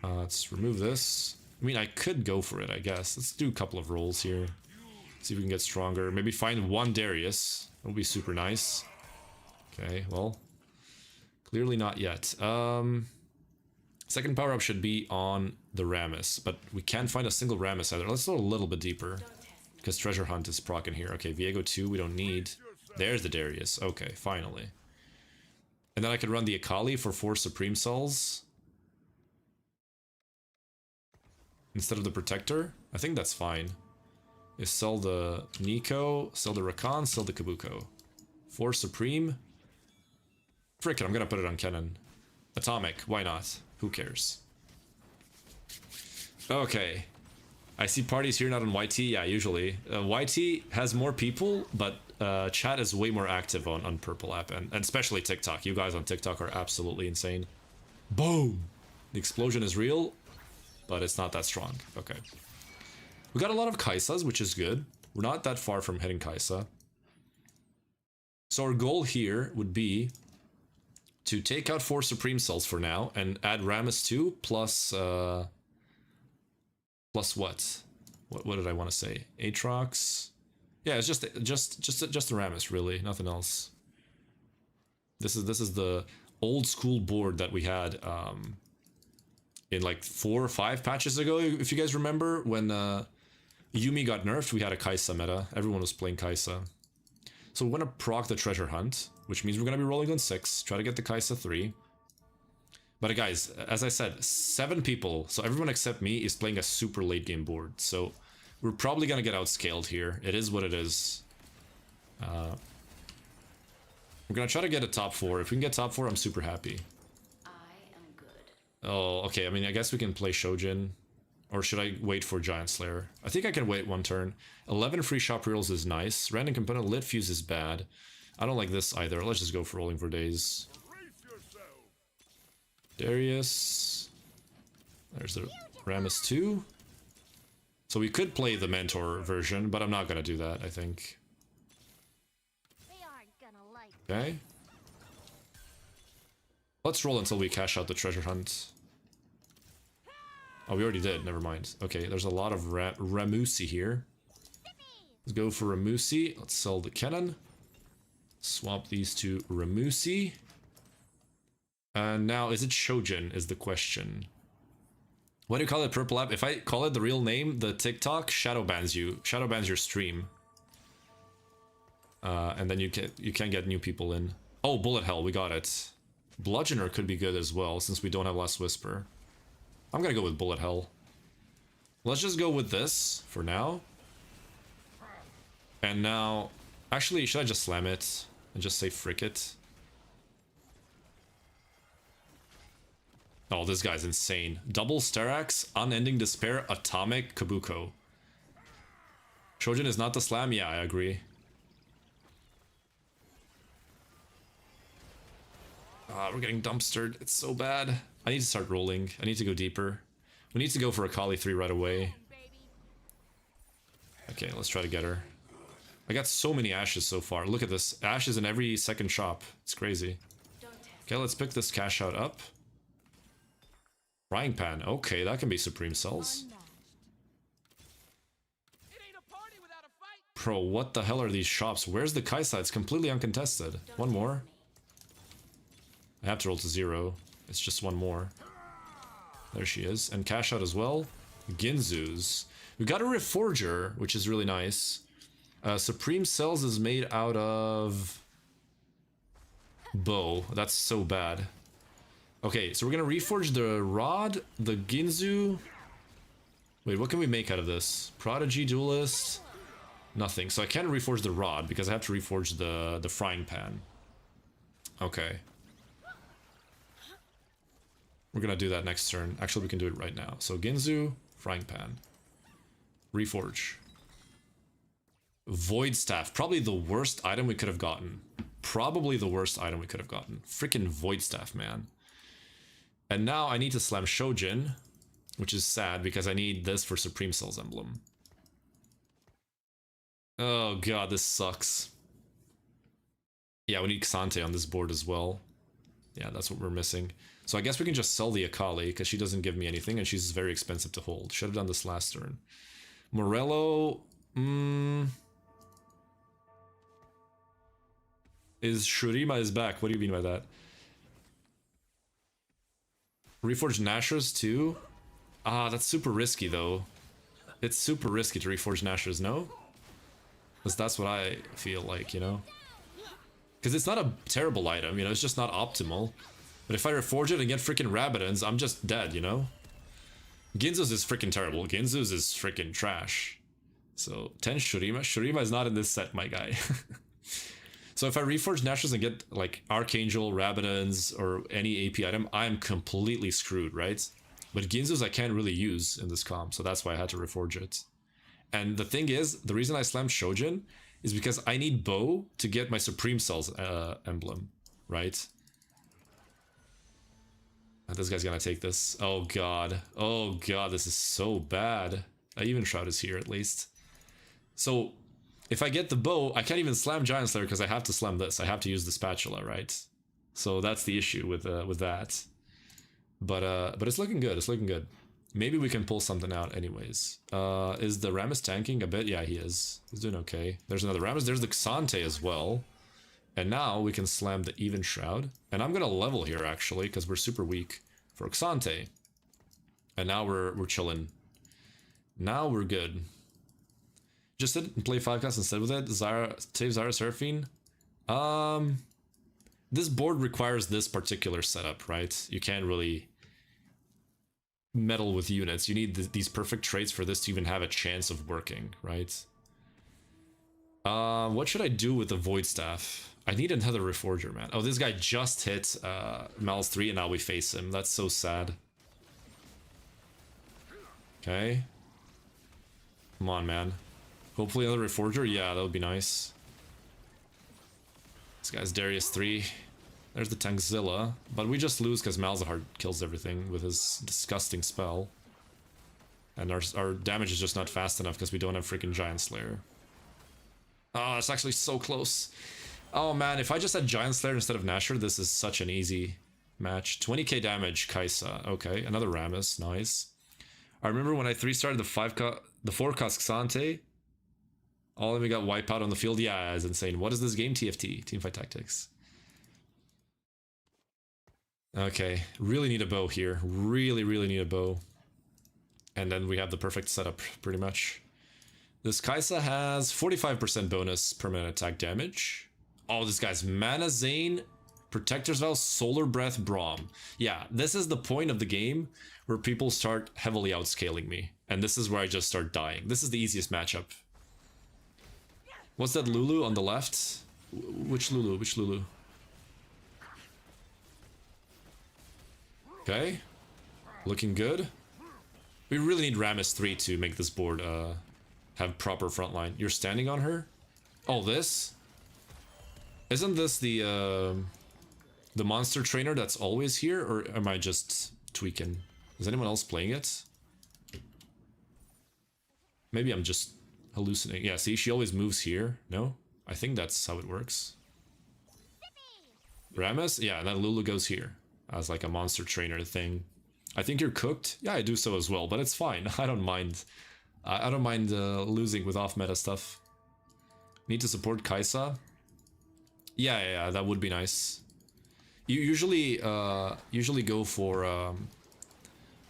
Let's remove this. I mean, I could go for it, I guess. Let's do a couple of rolls here. See if we can get stronger. Maybe find 1 Darius. That would be super nice. Okay, well, clearly not yet. Second power-up should be on the Rammus, but we can't find a single Rammus either. Let's go a little bit deeper, because Treasure Hunt is proc in here. Okay, Viego 2 we don't need. There's the Darius. Okay, finally. And then I could run the Akali for 4 Supreme Souls instead of the Protector. I think that's fine. Is sell the Nico, sell the Rakan, sell the Kabuko. 4 Supreme. Frick it, I'm gonna put it on Kennen. Atomic, why not? Who cares? Okay. I see parties here not on YT. Yeah, usually. YT has more people, but chat is way more active on Purple App, and especially TikTok. You guys on TikTok are absolutely insane. Boom! The explosion is real, but it's not that strong. Okay. We got a lot of Kaisas, which is good. We're not that far from hitting Kaisa. So our goal here would be to take out 4 Supreme Cells for now and add Rammus 2 plus plus what? What did I want to say? Aatrox. Yeah, it's just the Rammus, really, nothing else. This is the old school board that we had in like 4 or 5 patches ago. If you guys remember when Yuumi got nerfed, we had a Kaisa meta. Everyone was playing Kaisa. So we're gonna proc the Treasure Hunt, which means we're gonna be rolling on 6, try to get the Kaisa 3. But guys, as I said, 7 people, so everyone except me is playing a super late game board. So we're probably gonna get outscaled here. It is what it is. We're gonna try to get a top 4. If we can get top 4, I'm super happy. I am good. Oh, okay. I mean, I guess we can play Shojin. Or should I wait for Giant Slayer? I think I can wait 1 turn. 11 free shop reels is nice. Random component lit fuse is bad. I don't like this either. Let's just go for rolling for days. Darius. There's the Rammus 2. So we could play the Mentor version, but I'm not gonna do that, I think. They aren't gonna like Okay. Let's roll until we cash out the treasure hunt. Oh, we already did. Never mind. Okay, there's a lot of Ramusi here. Let's go for Ramusi. Let's sell the cannon. Swap these to Ramusi. And now, is it Shojin is the question. What do you call it, Purple App? If I call it the real name, the TikTok shadow bans you. Shadow bans your stream. And then you can't get new people in. Oh, Bullet Hell, we got it. Bludgeoner could be good as well, since we don't have Last Whisper. I'm gonna go with Bullet Hell. Let's just go with this for now. And now... Actually, should I just slam it? And just say frick it? Oh, this guy's insane. Double Sterax, Unending Despair, Atomic, Kabuko. Shojin is not the slam? Yeah, I agree. We're getting dumpstered. It's so bad. I need to start rolling. I need to go deeper. We need to go for a Kali 3 right away. Okay, let's try to get her. I got so many ashes so far. Look at this. Ashes in every second shop. It's crazy. Okay, let's pick this cash out up. Frying pan. Okay, that can be Supreme Cells. Bro, what the hell are these shops? Where's the Kaisa? It's completely uncontested. One more. I have to roll to 0. It's just one more. There she is. And cash out as well. Ginzu's. We got a Reforger, which is really nice. Supreme Cells is made out of... bow. That's so bad. Okay, so we're gonna reforge the Rod, the Ginzu... Wait, what can we make out of this? Prodigy, Duelist... Nothing. So I can't reforge the Rod because I have to reforge the Frying Pan. Okay. We're gonna do that next turn. Actually, we can do it right now. So Ginzu, Frying Pan. Reforge. Void Staff. Probably the worst item we could have gotten. Probably the worst item we could have gotten. Freaking Void Staff, man. And now I need to slam Shojin, which is sad because I need this for Supreme Cells Emblem. Oh god, this sucks. Yeah, we need Xante on this board as well. Yeah, that's what we're missing. So I guess we can just sell the Akali, because she doesn't give me anything, and she's very expensive to hold. Should have done this last turn. Morello... Is Shurima is back. What do you mean by that? Reforge Nashers too? Ah, that's super risky though. It's super risky to reforge Nashers, no? Because that's what I feel like, you know? Because it's not a terrible item, you know? It's just not optimal. But if I reforge it and get freaking Rabidons, I'm just dead, you know? Ginzu's is freaking terrible. Ginzu's is freaking trash. So, 10 Shurima. Shurima is not in this set, my guy. So if I reforge Nashers and get, like, Archangel, Rabidons, or any AP item, I'm completely screwed, right? But Ginzu's I can't really use in this comp, so that's why I had to reforge it. And the thing is, the reason I slammed Shojin is because I need Bow to get my Supreme Cells emblem, right? And this guy's gonna take this. Oh god. Oh god, this is so bad. Even Shroud is here, at least. So... if I get the bow, I can't even slam Giant Slayer because I have to slam this. I have to use the spatula, right? So that's the issue with that. But it's looking good. It's looking good. Maybe we can pull something out anyways. Is the Rammus tanking a bit? Yeah, he is. He's doing okay. There's another Rammus. There's the Xante as well. And now we can slam the Even Shroud. And I'm gonna level here actually because we're super weak for Xante. And now we're chilling. Now we're good. Just sit and play 5 casts instead with it. Save Zara Seraphine. This board requires this particular setup, right? You can't really meddle with units. You need these perfect traits for this to even have a chance of working, right? What should I do with the Void Staff? I need another Reforger, man. Oh, this guy just hit Mal's 3 and now we face him. That's so sad. Okay. Come on, man. Hopefully another Reforger. Yeah, that would be nice. This guy's Darius 3. There's the Tankzilla. But we just lose because Malzahar kills everything with his disgusting spell. And our damage is just not fast enough because we don't have freaking Giant Slayer. Oh, it's actually so close. Oh man, if I just had Giant Slayer instead of Nasher, this is such an easy match. 20k damage, Kaisa. Okay, another Rammus. Nice. I remember when I 3-starred the 4-cost Xante. All of me got wiped out on the field. Yeah, it's insane. What is this game? TFT. Teamfight Tactics. Okay, really need a bow here. Really need a bow. And then we have the perfect setup, pretty much. This Kaisa has 45% bonus permanent attack damage. Oh, this guy's Mana Zane, Protector's Vow, Solar Breath, Braum. Yeah, this is the point of the game where people start heavily outscaling me. And this is where I just start dying. This is the easiest matchup. What's that Lulu on the left? Which Lulu? Which Lulu? Okay. Looking good. We really need Rammus 3 to make this board have proper frontline. You're standing on her? Oh, this? Isn't this the monster trainer that's always here? Or am I just tweaking? Is anyone else playing it? Maybe I'm just hallucinating. Yeah, see, she always moves here. No? I think that's how it works. Rammus? Yeah, and then Lulu goes here as like a monster trainer thing. I think you're cooked. Yeah, I do so as well, but it's fine. I don't mind. I don't mind losing with off-meta stuff. Need to support Kaisa. Yeah, that would be nice. You usually go for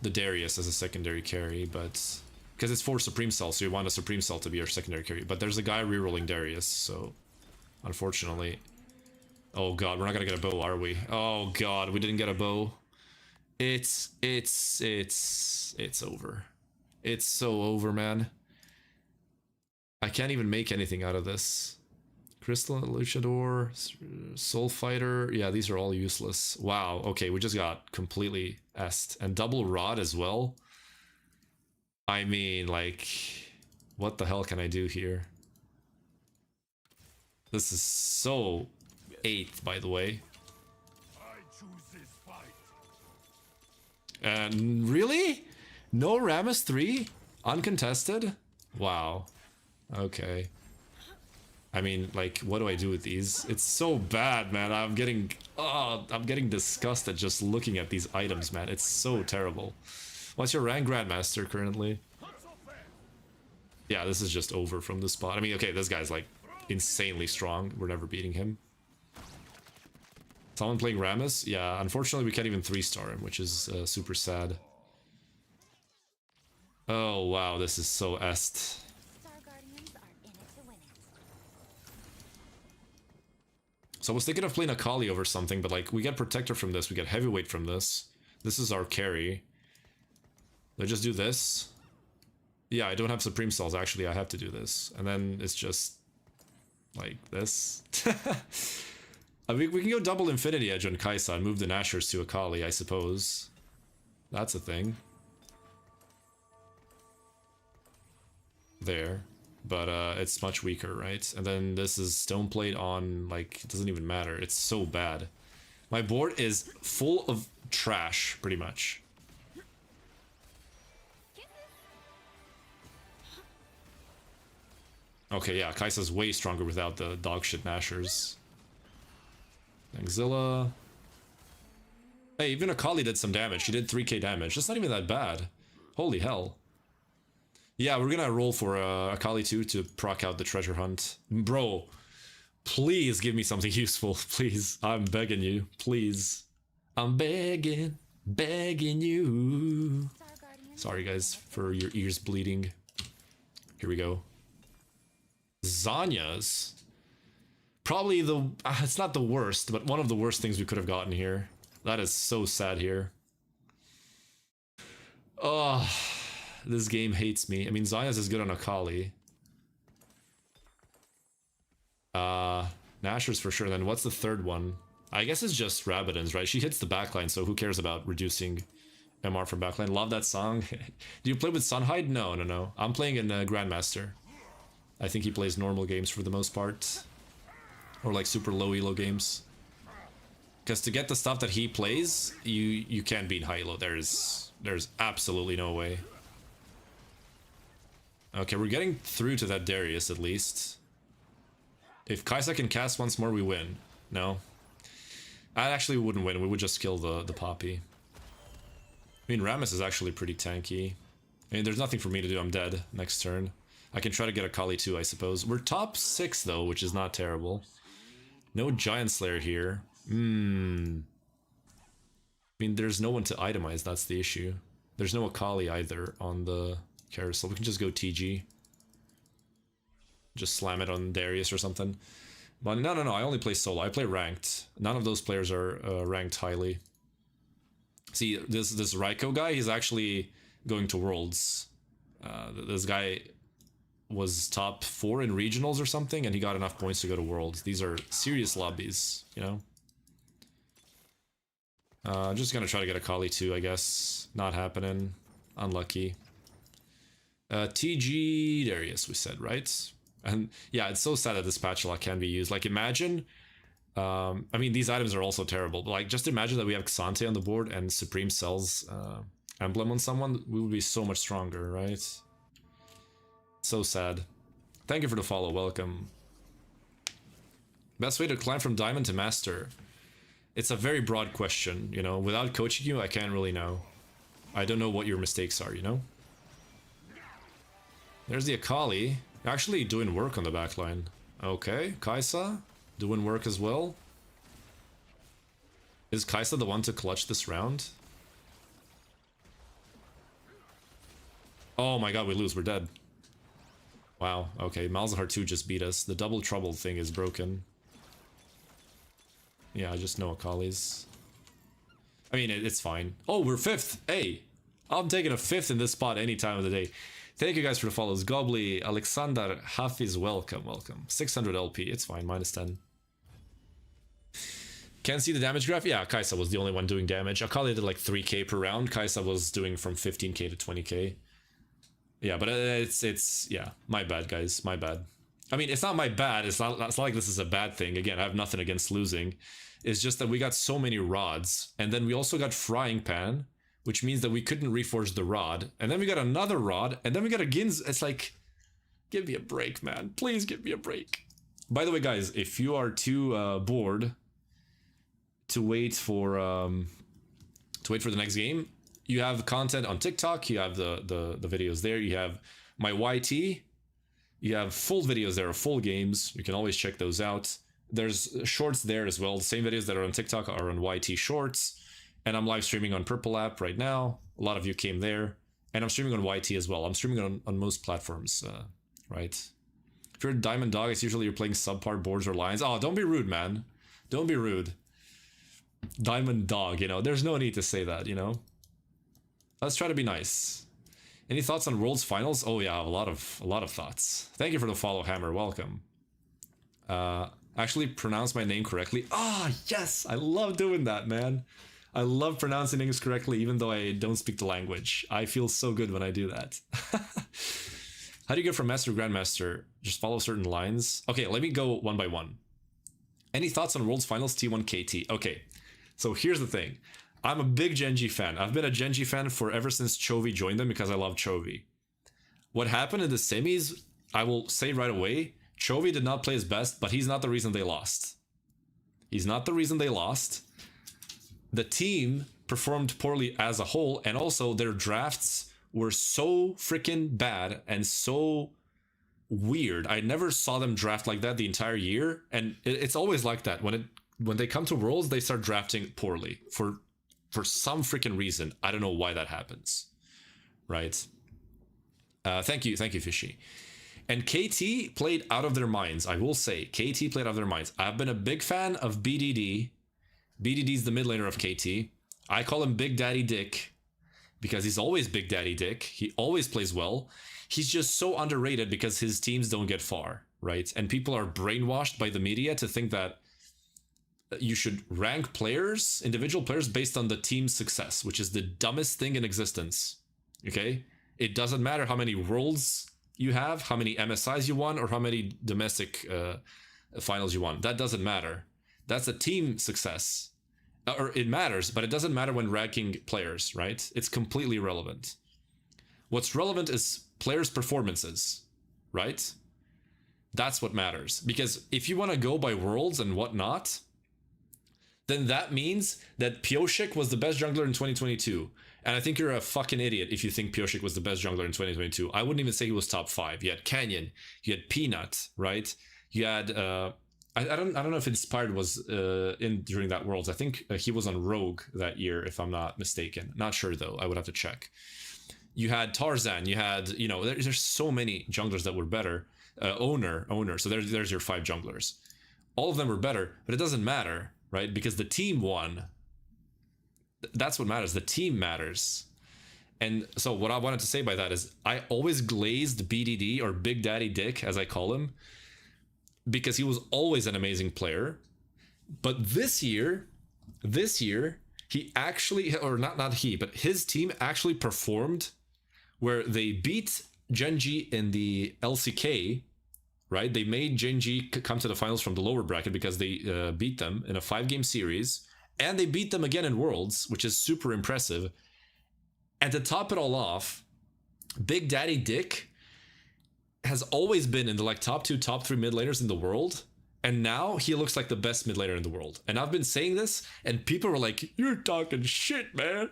the Darius as a secondary carry, but because it's for Supreme Cell, so you want a Supreme Cell to be your secondary carry. But there's a guy rerolling Darius, so unfortunately. Oh god, we're not gonna get a bow, are we? Oh god, we didn't get a bow. It's over. It's so over, man. I can't even make anything out of this. Crystal Luchador, Soul Fighter. Yeah, these are all useless. Wow, okay, we just got completely est. And double rod as well. I mean, like, what the hell can I do here? This is so 8th, by the way. I choose this fight. And really? No Rammus 3? Uncontested? Wow. Okay. I mean, like, what do I do with these? It's so bad, man. I'm getting disgusted just looking at these items, man. It's so terrible. What's your rank, Grandmaster, currently? Yeah, this is just over from the spot. I mean, okay, this guy's, like, insanely strong. We're never beating him. Someone playing Rammus? Yeah, unfortunately we can't even 3-star him, which is super sad. Oh, wow, this is so est. Star Guardians are in it to win it. So I was thinking of playing Akali over something, but like, we get Protector from this, we get Heavyweight from this. This is our carry. Let's just do this. Yeah, I don't have Supreme Cells, actually, I have to do this. And then it's just... like this. I mean, we can go double Infinity Edge on Kaisa and move the Nashers to Akali, I suppose. That's a thing. There. But it's much weaker, right? And then this is Stoneplate on, like, it doesn't even matter. It's so bad. My board is full of trash, pretty much. Okay, yeah, Kaisa's way stronger without the dogshit Nashers. Tankzilla. Hey, even Akali did some damage. She did 3k damage. That's not even that bad. Holy hell. Yeah, we're gonna roll for Akali 2 to proc out the treasure hunt. Bro, please give me something useful. Please. I'm begging you. Please. I'm begging you. Sorry, guys, for your ears bleeding. Here we go. Zanya's. Probably the... it's not the worst, but one of the worst things we could have gotten here. That is so sad here. Oh, this game hates me. I mean, Zaya's is good on Akali. Nashor's for sure. Then what's the third one? I guess it's just Rabbiddins, right? She hits the backline, so who cares about reducing MR from backline? Love that song. Do you play with Sunhide? No, no, no. I'm playing in Grandmaster. I think he plays normal games for the most part. Or like super low elo games. Because to get the stuff that he plays, you can't beat high elo. There's absolutely no way. Okay, we're getting through to that Darius at least. If Kaisa can cast once more, we win. No. I actually wouldn't win. We would just kill the Poppy. I mean, Rammus is actually pretty tanky. I mean, there's nothing for me to do. I'm dead next turn. I can try to get a Kali too, I suppose. We're top 6 though, which is not terrible. No Giant Slayer here. I mean, there's no one to itemize, that's the issue. There's no Akali either on the carousel. We can just go TG. Just slam it on Darius or something. But no, I only play solo. I play ranked. None of those players are ranked highly. See, this Raiko guy, he's actually going to Worlds. This guy was top 4 in regionals or something, and he got enough points to go to Worlds. These are serious lobbies, you know? Just gonna try to get a Kali too, I guess. Not happening. Unlucky. TG Darius, we said, right? And yeah, it's so sad that this patch lock can be used. Like, imagine... I mean, these items are also terrible, but like, just imagine that we have Xante on the board and Supreme sells Emblem on someone. We would be so much stronger, right? So sad. Thank you for the follow, welcome. Best way to climb from Diamond to Master? It's a very broad question, you know? Without coaching you, I can't really know. I don't know what your mistakes are, you know? There's the Akali. Actually doing work on the backline. Okay, Kaisa doing work as well. Is Kaisa the one to clutch this round? Oh my god, we lose, we're dead. Wow, okay, Malzahar 2 just beat us. The double trouble thing is broken. Yeah, just no Akalis. I mean, it's fine. Oh, we're 5th! Hey! I'm taking a 5th in this spot any time of the day. Thank you guys for the follows. Gobly, Alexander, Hafiz, welcome, welcome. 600 LP, it's fine, minus 10. Can't see the damage graph? Yeah, Kaisa was the only one doing damage. Akali did like 3k per round. Kaisa was doing from 15k to 20k. Yeah, but it's yeah, my bad, guys, my bad. I mean, it's not my bad. It's not like this is a bad thing. Again, I have nothing against losing. It's just that we got so many rods, and then we also got Frying Pan, which means that we couldn't reforge the rod, and then we got another rod, and then we got a Gins. It's like, give me a break, man. Please give me a break. By the way, guys, if you are too bored to wait for the next game, you have content on TikTok. You have the videos there. You have my YT. You have full videos there of full games. You can always check those out. There's shorts there as well. The same videos that are on TikTok are on YT Shorts. And I'm live streaming on Purple app right now. A lot of you came there. And I'm streaming on YT as well. I'm streaming on most platforms, right? If you're a Diamond Dog, it's usually you're playing subpar boards or lines. Oh, don't be rude, man. Don't be rude. Diamond Dog, you know. There's no need to say that, you know. Let's try to be nice. Any thoughts on Worlds Finals? Oh yeah, a lot of thoughts. Thank you for the follow, Hammer. Welcome. Actually pronounce my name correctly. Ah, yes! I love doing that, man. I love pronouncing things correctly even though I don't speak the language. I feel so good when I do that. How do you get from Master to Grandmaster? Just follow certain lines? Okay, let me go one by one. Any thoughts on Worlds Finals T1 KT? Okay, so here's the thing. I'm a big Genji fan. I've been a Genji fan for ever since Chovy joined them because I love Chovy. What happened in the semis, I will say right away, Chovy did not play his best, but he's not the reason they lost. He's not the reason they lost. The team performed poorly as a whole, and also their drafts were so freaking bad and so weird. I never saw them draft like that the entire year, and it's always like that. When they come to Worlds, they start drafting poorly for some freaking reason. I don't know why that happens. Right? Thank you, Fishy. And KT played out of their minds. I will say, KT played out of their minds. I've been a big fan of BDD. BDD's the mid laner of KT. I call him Big Daddy Dick because he's always Big Daddy Dick. He always plays well. He's just so underrated because his teams don't get far, right? And people are brainwashed by the media to think that you should rank players, individual players, based on the team's success, which is the dumbest thing in existence. Okay? It doesn't matter how many worlds you have, how many MSIs you won, or how many domestic finals you won. That doesn't matter. That's a team success. Or it matters, but it doesn't matter when ranking players, right? It's completely irrelevant. What's relevant is players' performances, right? That's what matters. Because if you want to go by worlds and whatnot, then that means that Pioshik was the best jungler in 2022. And I think you're a fucking idiot if you think Pioshik was the best jungler in 2022. I wouldn't even say he was top 5. You had Canyon, you had Peanut, right? You had I don't know if Inspired was in during that Worlds. I think he was on Rogue that year, if I'm not mistaken. Not sure though. I would have to check. You had Tarzan. You had, you know, there's so many junglers that were better. Owner. So there's your 5 junglers. All of them were better, but it doesn't matter, right? Because the team won. That's what matters. The team matters. And so what I wanted to say by that is I always glazed BDD, or Big Daddy Dick as I call him, because he was always an amazing player. But this year he actually, or not he, but his team actually performed where they beat Genji in the LCK, right? They made Genji come to the finals from the lower bracket because they beat them in a 5-game series. And they beat them again in Worlds, which is super impressive. And to top it all off, Big Daddy Dick has always been in the like top 2, top 3 mid laners in the world. And now he looks like the best mid laner in the world. And I've been saying this, and people were like, "You're talking shit, man."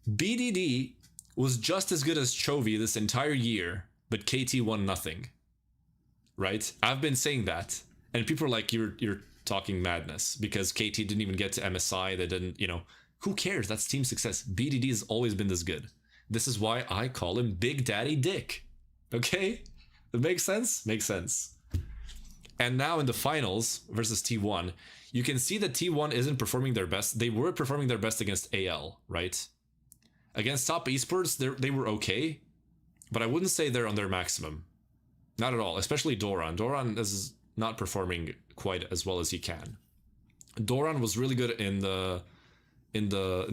BDD was just as good as Chovy this entire year, but KT won nothing. Right? I've been saying that. And people are like, you're talking madness because KT didn't even get to MSI. They didn't, you know, who cares? That's team success. BDD has always been this good. This is why I call him Big Daddy Dick. Okay? It makes sense? Makes sense. And now in the finals versus T1, you can see that T1 isn't performing their best. They were performing their best against AL, right? Against top esports, they were okay, but I wouldn't say they're on their maximum. Not at all, especially Doran. Doran is not performing quite as well as he can. Doran was really good in the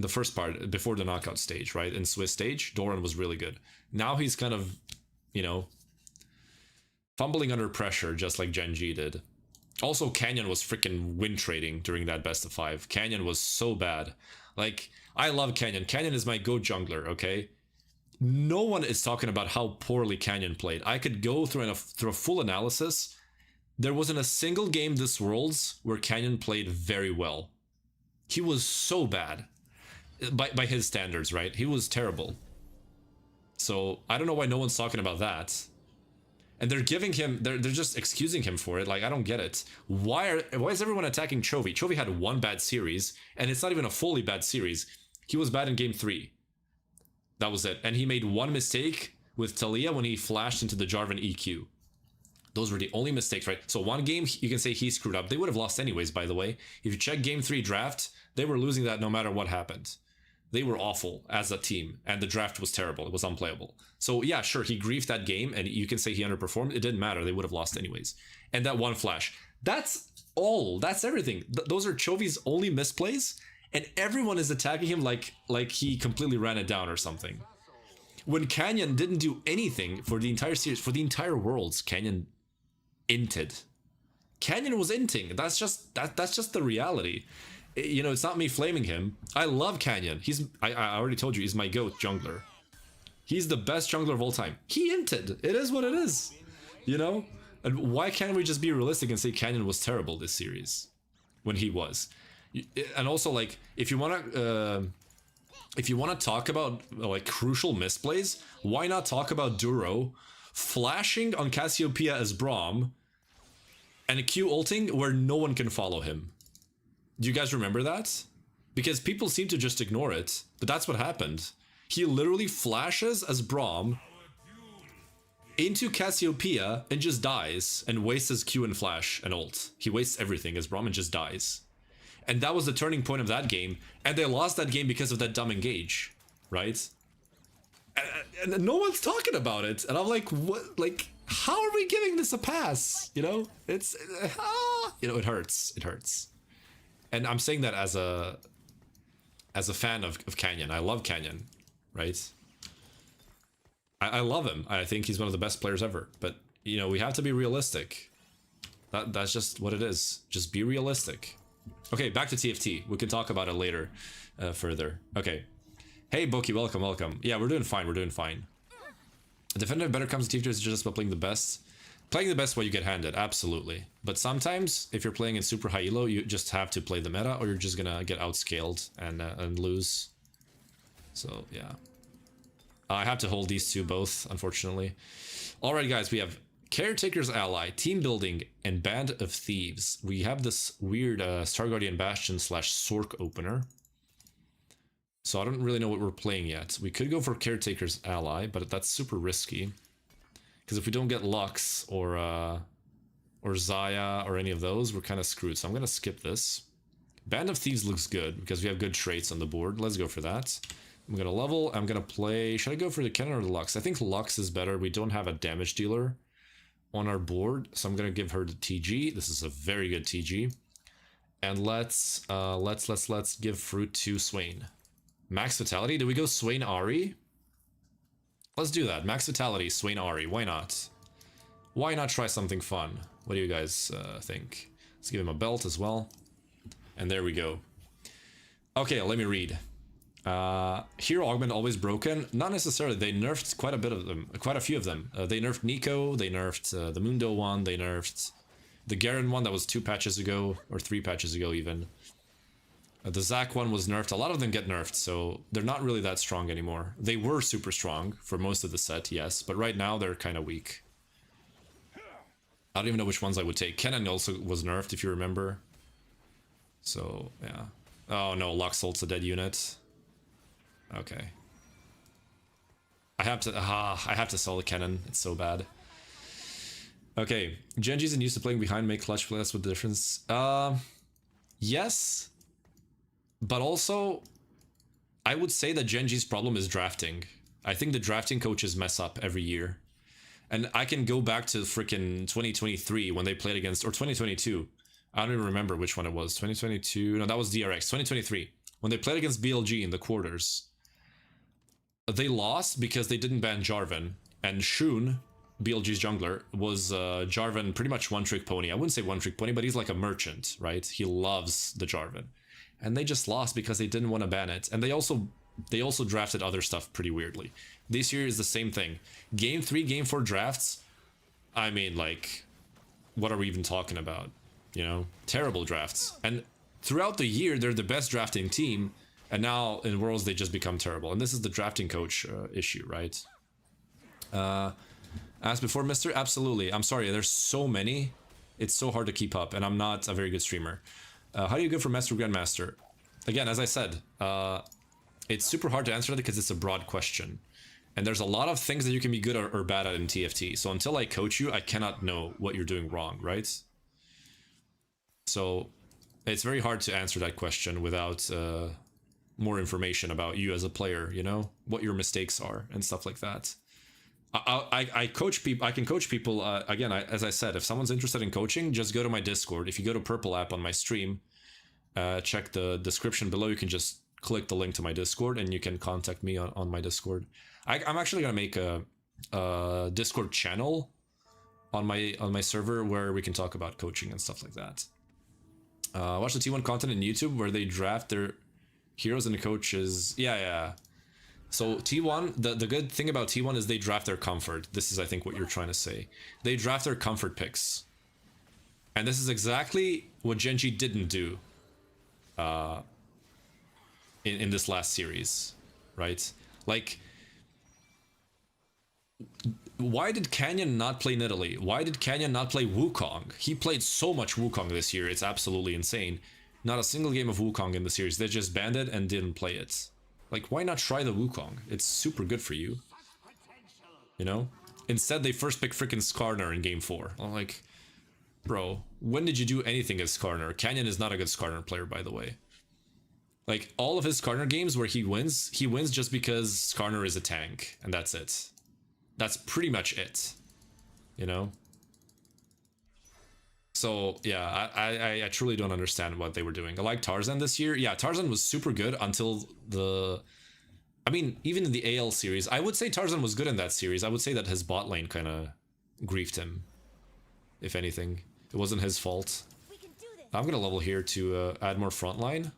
first part before the knockout stage, right? In Swiss stage, Doran was really good. Now he's kind of, you know, fumbling under pressure just like Genji did. Also, Canyon was freaking win trading during that best of 5. Canyon was so bad. Like, I love Canyon. Canyon is my GOAT jungler, okay? No one is talking about how poorly Canyon played. I could go through a full analysis. There wasn't a single game this Worlds where Canyon played very well. He was so bad. By his standards, right? He was terrible. So, I don't know why no one's talking about that. And they're giving him, they're just excusing him for it. Like, I don't get it. Why is everyone attacking Chovy? Chovy had 1 bad series, and it's not even a fully bad series. He was bad in game 3. That was it. And he made 1 mistake with Talia when he flashed into the Jarvan EQ. Those were the only mistakes, right? So 1 game, you can say he screwed up. They would have lost anyways, by the way. If you check game 3 draft, they were losing that no matter what happened. They were awful as a team, and the draft was terrible. It was unplayable. So yeah, sure, he griefed that game, and you can say he underperformed. It didn't matter. They would have lost anyways. And that 1 flash. That's all. That's everything. Those are Chovy's only misplays, and everyone is attacking him like he completely ran it down or something. When Canyon didn't do anything for the entire series, for the entire Worlds, Canyon inted. Canyon was inting. That's just the reality. You know, it's not me flaming him. I love Canyon. I already told you, he's my GOAT jungler. He's the best jungler of all time. He inted. It is what it is. You know? And why can't we just be realistic and say Canyon was terrible this series? When he was. And also, like, if you want to talk about, like, crucial misplays, why not talk about Duro flashing on Cassiopeia as Braum and a Q ulting where no one can follow him? Do you guys remember that? Because people seem to just ignore it, but that's what happened. He literally flashes as Braum into Cassiopeia and just dies and wastes his Q and flash and ult. He wastes everything as Braum and just dies. And that was the turning point of that game. And they lost that game because of that dumb engage, right? And no one's talking about it. And I'm like, what? Like, how are we giving this a pass? You know, it's, you know, it hurts. It hurts. And I'm saying that as a fan of Canyon. I love Canyon, right? I love him. I think he's one of the best players ever. But, you know, we have to be realistic. That's just what it is. Just be realistic. Okay, back to TFT. We can talk about it later, further. Okay. Hey, Boki, welcome, welcome. Yeah, we're doing fine. We're doing fine. A defender better comes to TFT is just about playing the best. Playing the best what you get handed, absolutely. But sometimes, if you're playing in super high elo, you just have to play the meta, or you're just gonna get outscaled and lose. So, yeah. I have to hold these two both, unfortunately. Alright, guys, we have Caretaker's Ally, Team Building, and Band of Thieves. We have this weird Star Guardian Bastion / Sork opener. So I don't really know what we're playing yet. We could go for Caretaker's Ally, but that's super risky. Because if we don't get Lux or Zaya or any of those, we're kind of screwed. So I'm going to skip this. Band of Thieves looks good because we have good traits on the board. Let's go for that. I'm going to level. I'm going to play... Should I go for the Cannon or the Lux? I think Lux is better. We don't have a damage dealer on our board. So I'm going to give her the TG. This is a very good TG. And let's give fruit to Swain. Max Vitality. Do we go Swain Ari? Let's do that. Max Vitality, Swain Ari. Why not? Why not try something fun? What do you guys think? Let's give him a belt as well. And there we go. Okay, let me read. Hero Augment always broken? Not necessarily. They nerfed quite a bit of them. Quite a few of them. They nerfed Nico. They nerfed the Mundo one. They nerfed the Garen one that was 2 patches ago. Or 3 patches ago even. The Zac one was nerfed. A lot of them get nerfed, so they're not really that strong anymore. They were super strong for most of the set, yes, but right now they're kind of weak. I don't even know which ones I would take. Kennen also was nerfed, if you remember. So, yeah. Oh no, Lux ult's a dead unit. Okay. I have to sell the Kennen. It's so bad. Okay. Genji's and used to playing behind make clutch plays with the difference. Yes. But also, I would say that Genji's problem is drafting. I think the drafting coaches mess up every year. And I can go back to freaking 2023 when they played against, or 2022. I don't even remember which one it was. 2022, no, that was DRX. 2023, when they played against BLG in the quarters. They lost because they didn't ban Jarvan. And Shun, BLG's jungler, was Jarvan pretty much one-trick pony. I wouldn't say one-trick pony, but he's like a merchant, right? He loves the Jarvan. And they just lost because they didn't want to ban it. And they also drafted other stuff pretty weirdly. This year is the same thing. Game 3, Game 4 drafts, I mean, like, what are we even talking about? You know, terrible drafts. And throughout the year, they're the best drafting team. And now in Worlds, they just become terrible. And this is the drafting coach issue, right? As before, Mister, absolutely. I'm sorry, there's so many. It's so hard to keep up. And I'm not a very good streamer. How do you go from Master to Grandmaster? Again, as I said, it's super hard to answer that because it's a broad question. And there's a lot of things that you can be good or bad at in TFT. So until I coach you, I cannot know what you're doing wrong, right? So it's very hard to answer that question without more information about you as a player, you know? What your mistakes are and stuff like that. I coach people. I can coach people. Again, as I said, if someone's interested in coaching, just go to my Discord. If you go to Purple app on my stream, check the description below. You can just click the link to my Discord, and you can contact me on my Discord. I'm actually gonna make a Discord channel on my server where we can talk about coaching and stuff like that. Watch the T1 content in YouTube where they draft their heroes and the coaches. Yeah. So T1, the good thing about T1 is they draft their comfort. This is, I think, what you're trying to say. They draft their comfort picks. And this is exactly what Genji didn't do in this last series, right? Like, why did Canyon not play Nidalee? Why did Canyon not play Wukong? He played so much Wukong this year, it's absolutely insane. Not a single game of Wukong in the series. They just banned it and didn't play it. Like, why not try the Wukong? It's super good for you. You know? Instead, they first pick freaking Skarner in game 4. I'm like, bro, when did you do anything as Skarner? Canyon is not a good Skarner player, by the way. Like, all of his Skarner games where he wins just because Skarner is a tank, and that's it. That's pretty much it, you know? So, yeah, I truly don't understand what they were doing. I like Tarzan this year. Yeah, Tarzan was super good until the... I mean, even in the AL series, I would say Tarzan was good in that series. I would say that his bot lane kind of griefed him, if anything. It wasn't his fault. We can do this. I'm going to level here to add more frontline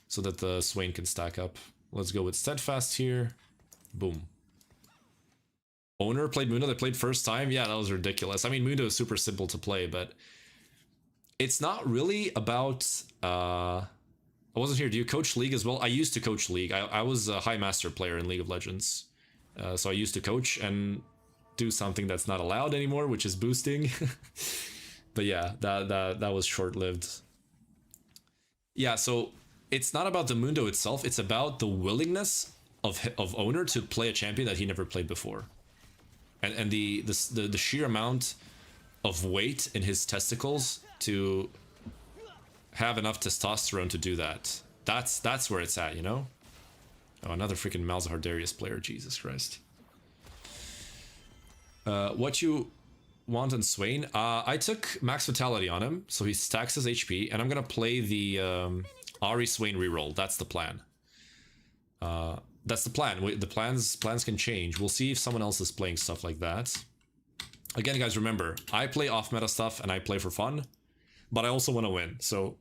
so that the Swain can stack up. Let's go with Steadfast here. Boom. Owner played Mundo. They played first time. Yeah, that was ridiculous. I mean, Mundo is super simple to play, but it's not really about... I wasn't here. Do you coach League as well? I used to coach League. I was a High Master player in League of Legends. So I used to coach and do something that's not allowed anymore, which is boosting. But yeah, that was short-lived. Yeah, so it's not about the Mundo itself. It's about the willingness of Owner to play a champion that he never played before. And the sheer amount of weight in his testicles to have enough testosterone to do that. That's where it's at, you know? Oh, another freaking Malzahar Darius player, Jesus Christ. What you want on Swain? I took max vitality on him, so he stacks his HP, and I'm gonna play the Ahri Swain reroll. That's the plan. That's the plan. The plans can change. We'll see if someone else is playing stuff like that. Again, guys, remember, I play off-meta stuff and I play for fun, but I also want to win, so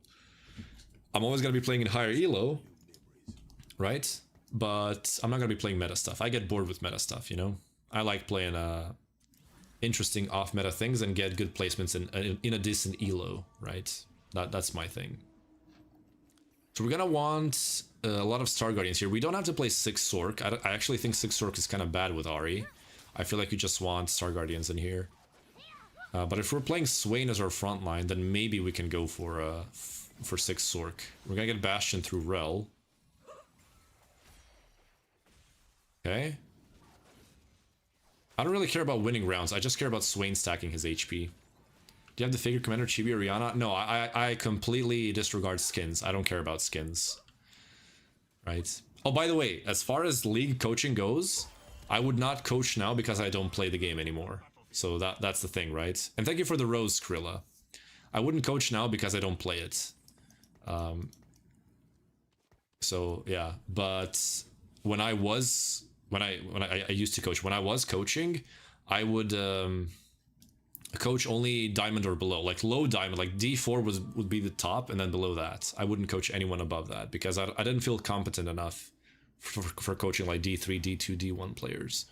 I'm always going to be playing in higher elo, right? But I'm not going to be playing meta stuff. I get bored with meta stuff, you know? I like playing interesting off-meta things and get good placements in a decent elo, right? That's my thing. So we're going to want a lot of Star Guardians here. We don't have to play 6 Sork. I actually think 6 Sork is kind of bad with Ahri. I feel like you just want Star Guardians in here. But if we're playing Swain as our front line, then maybe we can go for 6 Sork. We're gonna get Bastion through Rel. Okay. I don't really care about winning rounds. I just care about Swain stacking his HP. Do you have the figure Commander Chibi or Rihanna? No, I completely disregard skins. I don't care about skins. Right. Oh, by the way, as far as League coaching goes, I would not coach now because I don't play the game anymore. So that's the thing, right? And thank you for the rose, Krilla. I wouldn't coach now because I don't play it. So yeah, but when I used to coach, when I was coaching, I would coach only diamond or below, like low diamond, like D4 would be the top, and then below that I wouldn't coach anyone above that because I didn't feel competent enough for coaching like D3, D2, D1 players.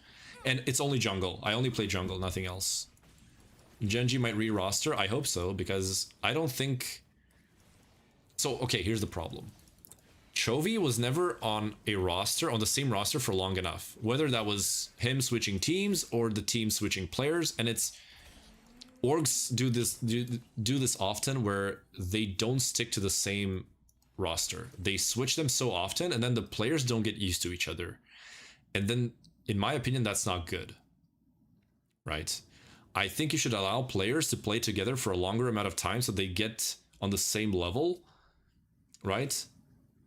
And it's only jungle. I only play jungle, nothing else. Genji might re-roster. I hope so, because I don't think... So, okay, here's the problem. Chovy was never on the same roster for long enough. Whether that was him switching teams or the team switching players, and it's... Orgs do this often where they don't stick to the same roster. They switch them so often, and then the players don't get used to each other. And then, in my opinion, that's not good. Right? I think you should allow players to play together for a longer amount of time so they get on the same level, right?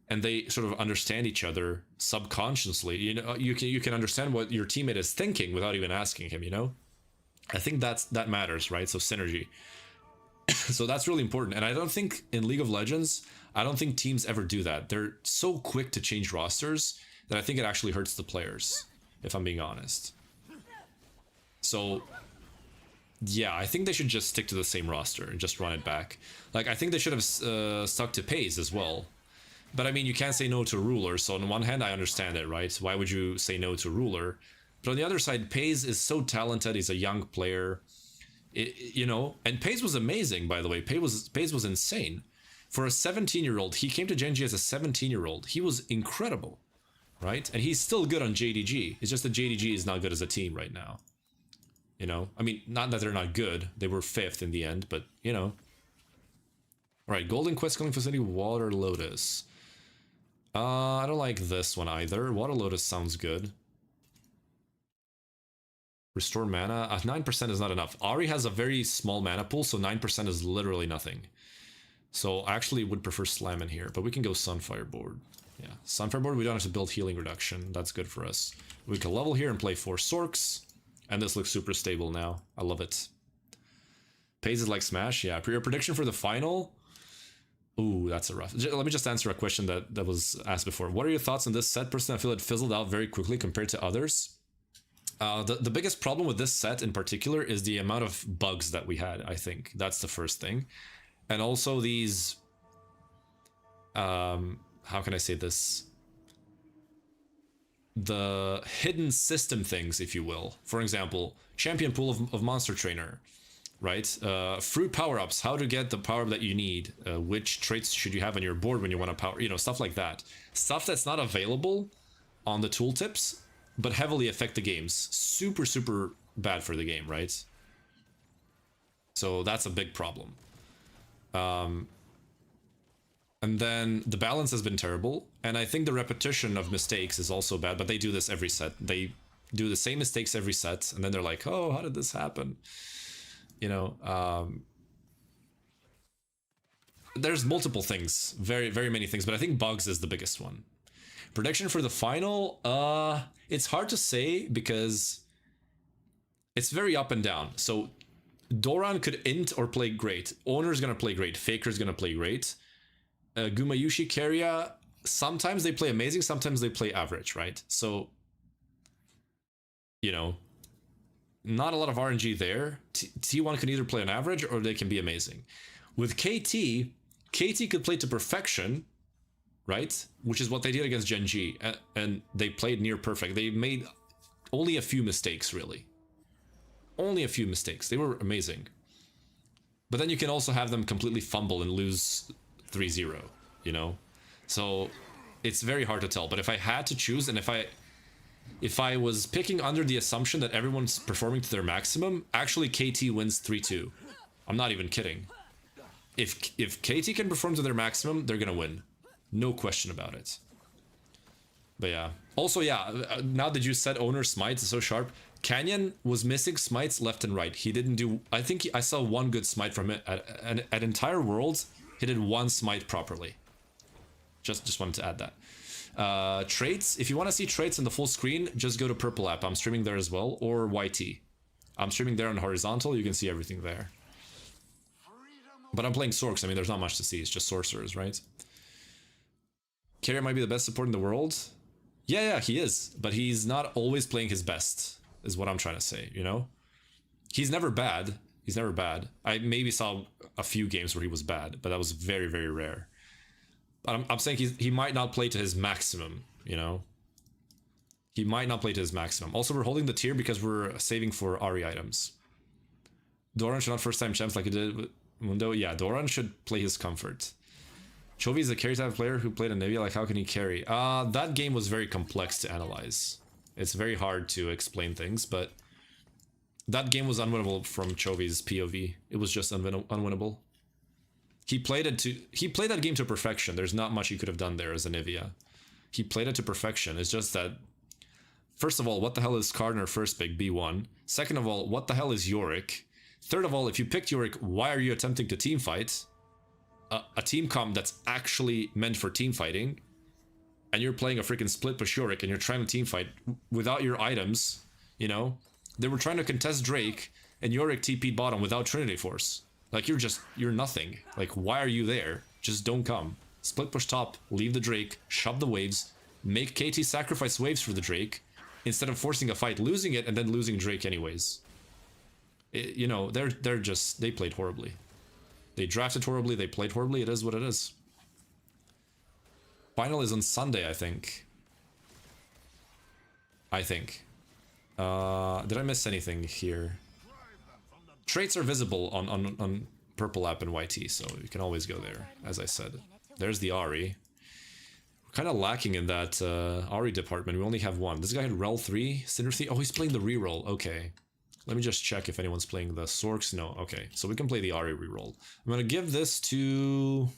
And they sort of understand each other subconsciously. You know, you can understand what your teammate is thinking without even asking him, you know? I think that matters, right? So synergy. So that's really important. And I don't think in League of Legends, I don't think teams ever do that. They're so quick to change rosters that I think it actually hurts the players, if I'm being honest. So yeah, I think they should just stick to the same roster and just run it back. Like, I think they should have stuck to Pays as well. But I mean, you can't say no to Ruler. So on one hand, I understand it, right? Why would you say no to Ruler? But on the other side, Pays is so talented. He's a young player, you know. And Pays was amazing, by the way. Pays was insane. For a 17-year-old, he came to Genji as a 17-year-old. He was incredible, right? And he's still good on JDG. It's just that JDG is not good as a team right now. You know, I mean, not that they're not good. They were 5th in the end, but, you know. All right, Golden Quest Killing Facility, Water Lotus. I don't like this one either. Water Lotus sounds good. Restore mana. 9% is not enough. Ahri has a very small mana pool, so 9% is literally nothing. So I actually would prefer Slam in here, but we can go Sunfire board. Yeah, Sunfire board, we don't have to build healing reduction. That's good for us. We can level here and play 4 Sorks. And this looks super stable now. I love it. Pays is like Smash. Yeah, your prediction for the final? Ooh, that's a rough. Let me just answer a question that was asked before. What are your thoughts on this set? Personally, I feel it fizzled out very quickly compared to others. The biggest problem with this set in particular is the amount of bugs that we had, I think. That's the first thing. And also these... how can I say this? The hidden system things, if you will. For example, champion pool of Monster Trainer, right? Fruit power-ups, how to get the power-up that you need. Which traits should you have on your board when you want to power... You know, stuff like that. Stuff that's not available on the tooltips, but heavily affect the games. Super, super bad for the game, right? So that's a big problem. And then the balance has been terrible. And I think the repetition of mistakes is also bad, but they do this every set. They do the same mistakes every set, and then they're like, oh, how did this happen? You know, there's multiple things, very, very many things, but I think bugs is the biggest one. Prediction for the final, it's hard to say because it's very up and down. So Doran could int or play great. Owner's gonna play great. Faker's gonna play great. Gumayushi, Keria, sometimes they play amazing, sometimes they play average, right? So, you know, not a lot of RNG there. T1 can either play on average or they can be amazing. With KT could play to perfection, right? Which is what they did against Gen G, and they played near perfect. They made only a few mistakes, really. Only a few mistakes. They were amazing. But then you can also have them completely fumble and lose 3-0, you know? So it's very hard to tell. But if I had to choose, and if I was picking under the assumption that everyone's performing to their maximum, actually KT wins 3-2. I'm not even kidding. If KT can perform to their maximum, they're gonna win. No question about it. But yeah. Also, yeah, now that you said owner smites is so sharp, Canyon was missing smites left and right. He didn't do... I think I saw one good smite from it. At entire worlds, he did one smite properly. Just wanted to add that. Traits, if you want to see traits in the full screen, just go to Purple app. I'm streaming there as well, or YT. I'm streaming there on horizontal, you can see everything there. But I'm playing Sorks, I mean, there's not much to see, it's just sorcerers, right? Carrier might be the best support in the world. Yeah, he is, but he's not always playing his best, is what I'm trying to say, you know? He's never bad. He's never bad. I maybe saw a few games where he was bad, but that was very, very rare. But I'm saying he might not play to his maximum, you know? He might not play to his maximum. Also, we're holding the tier because we're saving for Ahri items. Doran should not first time champs like he did with Mundo. Yeah, Doran should play his comfort. Chovy is a carry type player who played a Nivea. Like, how can he carry? That game was very complex to analyze. It's very hard to explain things, but that game was unwinnable from Chovy's POV. It was just unwinnable. He played that game to perfection. There's not much he could have done there as a Nivea. He played it to perfection. It's just that, first of all, what the hell is Cardinal first pick, B1? Second of all, what the hell is Yorick? Third of all, if you picked Yorick, why are you attempting to teamfight? A team comp that's actually meant for team fighting, and you're playing a freaking split push Yorick and you're trying to team fight without your items, you know? They were trying to contest Drake and Yorick TP'd bottom without Trinity Force. Like, you're nothing. Like, why are you there? Just don't come. Split push top, leave the Drake, shove the waves, make KT sacrifice waves for the Drake, instead of forcing a fight, losing it, and then losing Drake anyways. You know, they played horribly. They drafted horribly, they played horribly, it is what it is. Final is on Sunday, I think. Did I miss anything here? Traits are visible on Purple app and YT, so you can always go there, as I said. There's the Ahri. We're kind of lacking in that Ahri department. We only have one. This guy had Rel 3, Cinder 3. Oh, he's playing the reroll. Okay. Let me just check if anyone's playing the Sorks. No, okay. So we can play the Ahri reroll. I'm going to give this to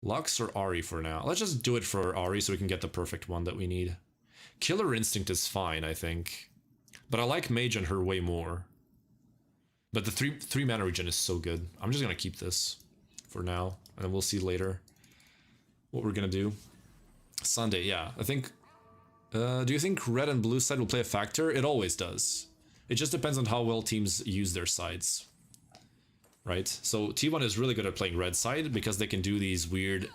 Lux or Ahri for now. Let's just do it for Ahri so we can get the perfect one that we need. Killer Instinct is fine, I think. But I like Mage and her way more. But the three mana regen is so good. I'm just gonna keep this for now, and then we'll see later what we're gonna do. Sunday, yeah. I think... do you think red and blue side will play a factor? It always does. It just depends on how well teams use their sides. Right? So T1 is really good at playing red side because they can do these weird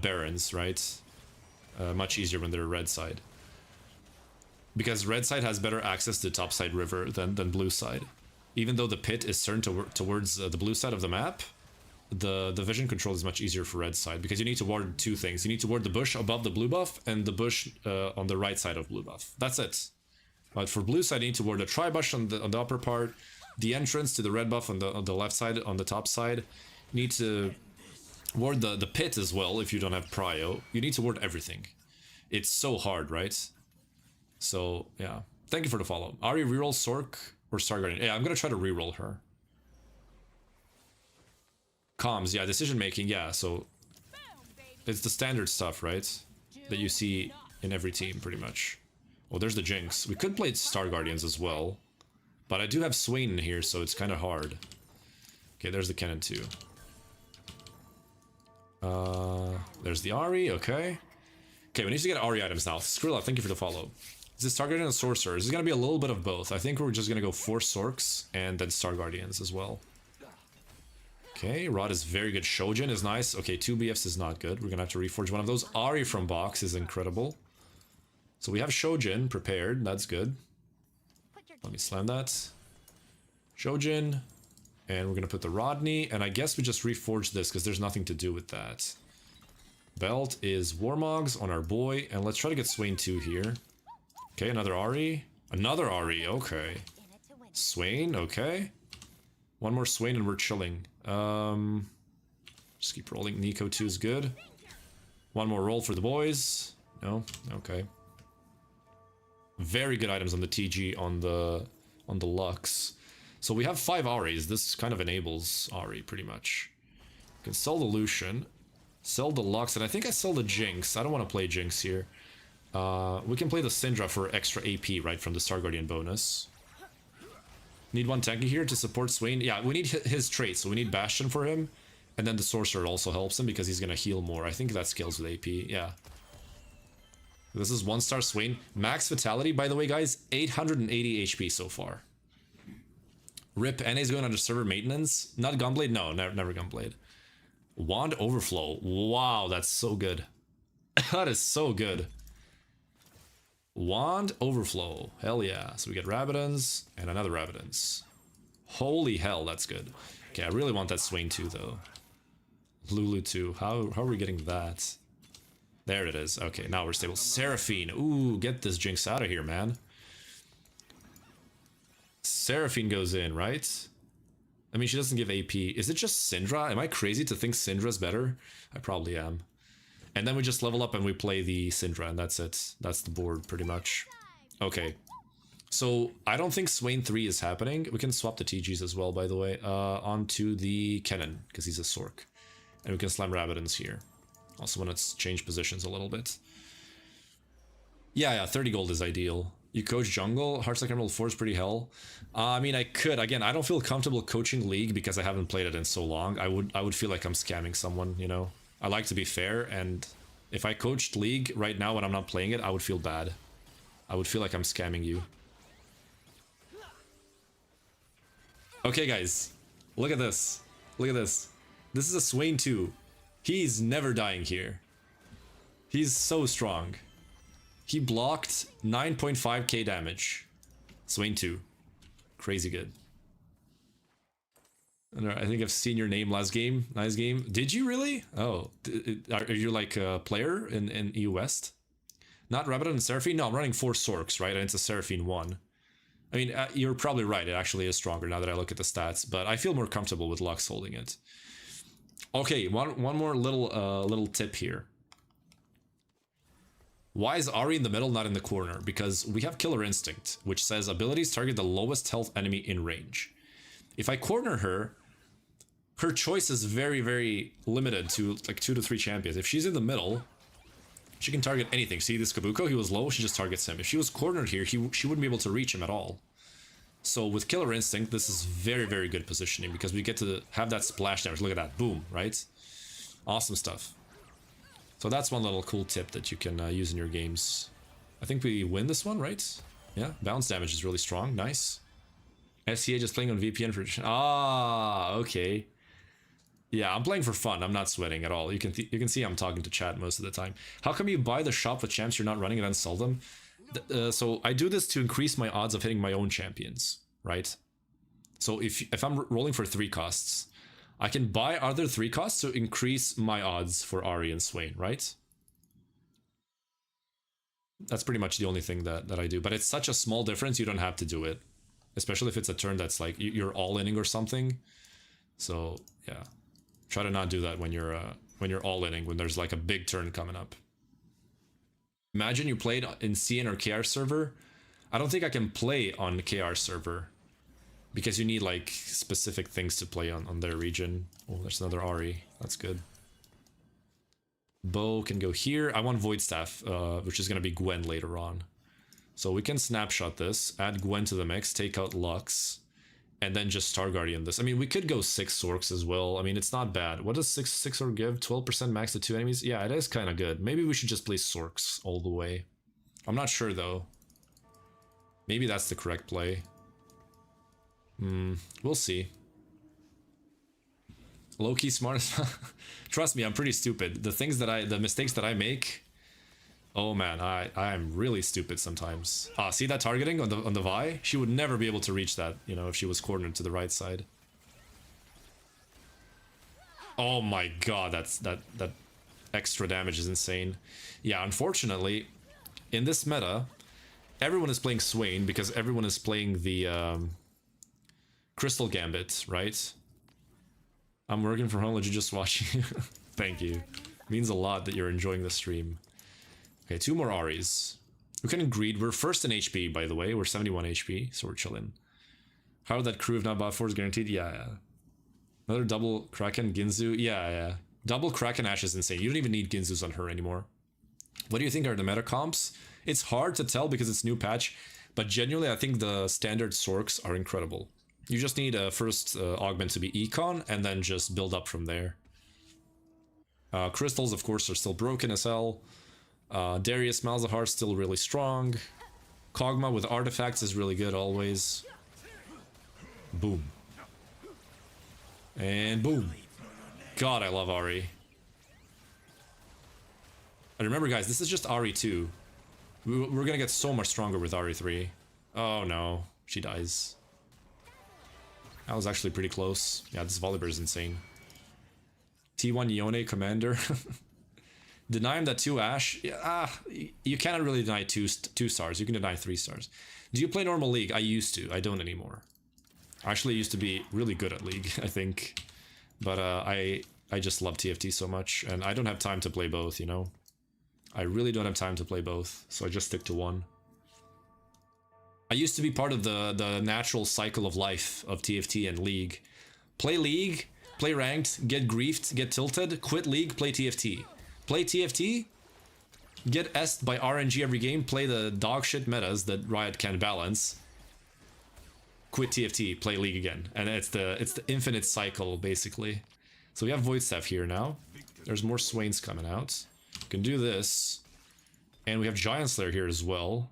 barons, right? Much easier when they're red side. Because red side has better access to top side river than blue side. Even though the pit is turned towards the blue side of the map, the vision control is much easier for red side because you need to ward two things. You need to ward the bush above the blue buff and the bush on the right side of blue buff. That's it. But for blue side, you need to ward the tri-bush on the upper part, the entrance to the red buff on the left side, on the top side. You need to ward the pit as well if you don't have prio. You need to ward everything. It's so hard, right? So, yeah. Thank you for the follow. Ari, reroll Sork or Star Guardian? Yeah, I'm gonna try to reroll her. Comms, yeah, decision making, yeah, so it's the standard stuff, right? That you see in every team, pretty much. Oh, there's the Jinx. We could play Star Guardians as well, but I do have Swain in here, so it's kind of hard. Okay, there's the cannon too. There's the Ari, okay. Okay, we need to get Ari items now. Skrilla, thank you for the follow. Is this Star Guardian and Sorcerer? This is gonna be a little bit of both. I think we're just gonna go 4 Sorks and then Star Guardians as well. Okay, Rod is very good. Shojin is nice. Okay, 2 BFs is not good. We're gonna have to reforge one of those. Ari from box is incredible. So we have Shojin prepared. That's good. Let me slam that. Shojin. And we're gonna put the Rodney. And I guess we just reforge this because there's nothing to do with that. Belt is Warmogs on our boy. And let's try to get Swain 2 here. Okay, another Ari. Another Ari, okay. Swain, okay. One more Swain and we're chilling. Just keep rolling. Nico 2 is good. One more roll for the boys. No? Okay. Very good items on the TG on the Lux. So we have 5 Aris. This kind of enables Ari pretty much. You can sell the Lucian. Sell the Lux, and I think I sell the Jinx. I don't want to play Jinx here. We can play the Syndra for extra AP, right, from the Star Guardian bonus. Need one tanky here to support Swain. Yeah, we need his trait, so we need Bastion for him. And then the Sorcerer also helps him because he's gonna heal more. I think that scales with AP, yeah. This is 1-star Swain. Max Vitality, by the way, guys, 880 HP so far. Rip, NA's going under server maintenance. Not Gunblade? No, never Gunblade. Wand Overflow. Wow, that's so good. That is so good. Wand Overflow. Hell yeah. So we get Rabidons and another Rabidons. Holy hell, that's good. Okay, I really want that Swain 2, though. Lulu 2. How are we getting that? There it is. Okay, now we're stable. Seraphine. Ooh, get this Jinx out of here, man. Seraphine goes in, right? I mean, she doesn't give AP. Is it just Syndra? Am I crazy to think Syndra's better? I probably am. And then we just level up and we play the Syndra, and that's it. That's the board, pretty much. Okay. So, I don't think Swain 3 is happening. We can swap the TGs as well, by the way. Onto the Kennen, because he's a Sork. And we can slam Rabidons here. Also want to change positions a little bit. Yeah, 30 gold is ideal. You coach jungle? Hearthstone Emerald 4 is pretty hell. I mean, I could. Again, I don't feel comfortable coaching League because I haven't played it in so long. I would feel like I'm scamming someone, you know? I like to be fair, and if I coached League right now when I'm not playing it, I would feel bad. I would feel like I'm scamming you. Okay, guys. Look at this. Look at this. This is a Swain 2. He's never dying here. He's so strong. He blocked 9.5k damage. Swain 2. Crazy good. I think I've seen your name last game. Nice game. Did you really? Oh, are you like a player in EU West? Not Rabidon and Seraphine? No, I'm running 4 Sorks, right? And it's a Seraphine 1. I mean, you're probably right. It actually is stronger now that I look at the stats, but I feel more comfortable with Lux holding it. Okay, one more little tip here. Why is Ari in the middle, not in the corner? Because we have Killer Instinct, which says abilities target the lowest health enemy in range. If I corner her, her choice is very, very limited to like 2 to 3 champions. If she's in the middle, She can target anything. See this Kabuko? He was low, she just targets him. If she was cornered here, she wouldn't be able to reach him at all. So with Killer Instinct, this is very, very good positioning because we get to have that splash damage. Look at that. Boom, right? Awesome stuff. So that's one little cool tip that you can use in your games. I think we win this one, right? Yeah, bounce damage is really strong. Nice. SCA just playing on VPN for... Ah, okay. Yeah, I'm playing for fun. I'm not sweating at all. You can see I'm talking to chat most of the time. How come you buy the shop with champs you're not running and then sell them? So I do this to increase my odds of hitting my own champions, right? So if I'm rolling for 3 costs, I can buy other 3 costs to increase my odds for Ahri and Swain, right? That's pretty much the only thing that I do. But it's such a small difference, you don't have to do it. Especially if it's a turn that's like you're all-inning or something. So yeah, try to not do that when you're all-inning, when there's like a big turn coming up. Imagine you played in CN or KR server. I don't think I can play on the KR server because you need like specific things to play on their region. Oh, there's another Ahri. That's good. Bow can go here. I want Void Staff, which is going to be Gwen later on. So we can snapshot this, add Gwen to the mix, take out Lux, and then just Star Guardian this. I mean, we could go 6 Sorks as well. I mean, it's not bad. What does 6 Sork give? 12% max to 2 enemies? Yeah, it is kind of good. Maybe we should just play Sorks all the way. I'm not sure, though. Maybe that's the correct play. We'll see. Low-key smart. Trust me, I'm pretty stupid. The mistakes that I make... Oh man, I'm really stupid sometimes. Ah, see that targeting on the Vi? She would never be able to reach that, you know, if she was cornered to the right side. Oh my god, that extra damage is insane. Yeah, unfortunately, in this meta, everyone is playing Swain because everyone is playing the Crystal Gambit, right? I'm working from home, legit just watching. Thank you. Means a lot that you're enjoying the stream. Okay, 2 more Ahris. We can greed. We're first in HP, by the way. We're 71 HP, so we're chilling. How would that crew have not bought 4 is guaranteed? Yeah. Another double Kraken Ginzu? Yeah. Double Kraken Ash is insane. You don't even need Ginzus on her anymore. What do you think are the meta comps? It's hard to tell because it's new patch, but genuinely I think the standard Sorks are incredible. You just need a first augment to be Econ, and then just build up from there. Crystals, of course, are still broken as hell. Darius Malzahar still really strong. Kog'Maw with artifacts is really good always. Boom. And boom. God, I love Ahri. And remember, guys, this is just Ahri 2. We're gonna get so much stronger with Ahri 3. Oh no, she dies. That was actually pretty close. Yeah, this Volibear is insane. T1 Yone Commander. Deny him that 2 Ash? Yeah, you cannot really deny 2 stars. You can deny 3 stars. Do you play normal League? I used to. I don't anymore. I actually used to be really good at League, I think. But I just love TFT so much. And I don't have time to play both, you know? I really don't have time to play both. So I just stick to one. I used to be part of the natural cycle of life of TFT and League. Play League, play Ranked, get griefed, get tilted, quit League, play TFT. Play TFT, get S'd by RNG every game, play the dog shit metas that Riot can balance. Quit TFT, play League again. And it's the infinite cycle, basically. So we have Void Staff here now. There's more Swains coming out. We can do this. And we have Giant Slayer here as well.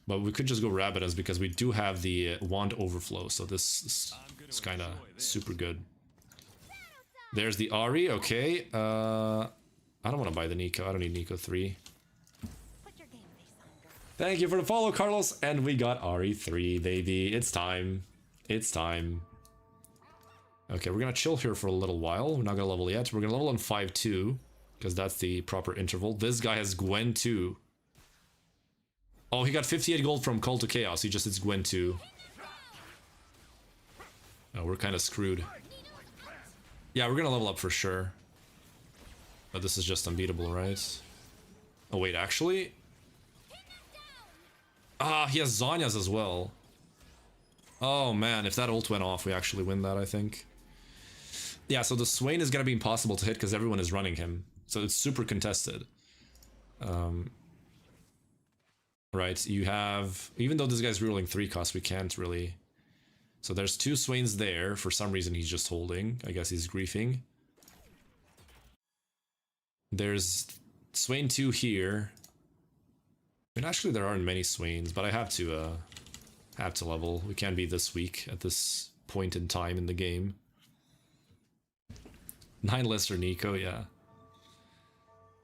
But we could just go Rabbidas because we do have the Wand Overflow. So this is kind of super good. There's the Ahri, okay. I don't want to buy the Nico. I don't need Nico 3. Thank you for the follow, Carlos. And we got Ahri 3, baby. It's time. It's time. Okay, we're going to chill here for a little while. We're not going to level yet. We're going to level on 5-2 because that's the proper interval. This guy has Gwen 2. Oh, he got 58 gold from Call to Chaos. He just hits Gwen 2. Oh, we're kind of screwed. Yeah, we're going to level up for sure. But this is just unbeatable, right? Oh, wait, actually? Ah, he has Zhonya's as well. Oh, man, if that ult went off, we actually win that, I think. Yeah, so the Swain is going to be impossible to hit because everyone is running him. So it's super contested. Right, you have... Even though this guy's rerolling 3 costs, we can't really... So there's 2 Swains there. For some reason, he's just holding. I guess he's griefing. There's Swain 2 here. I mean, actually, there aren't many Swains, but I have to level. We can't be this weak at this point in time in the game. 9 Lester Nico, yeah.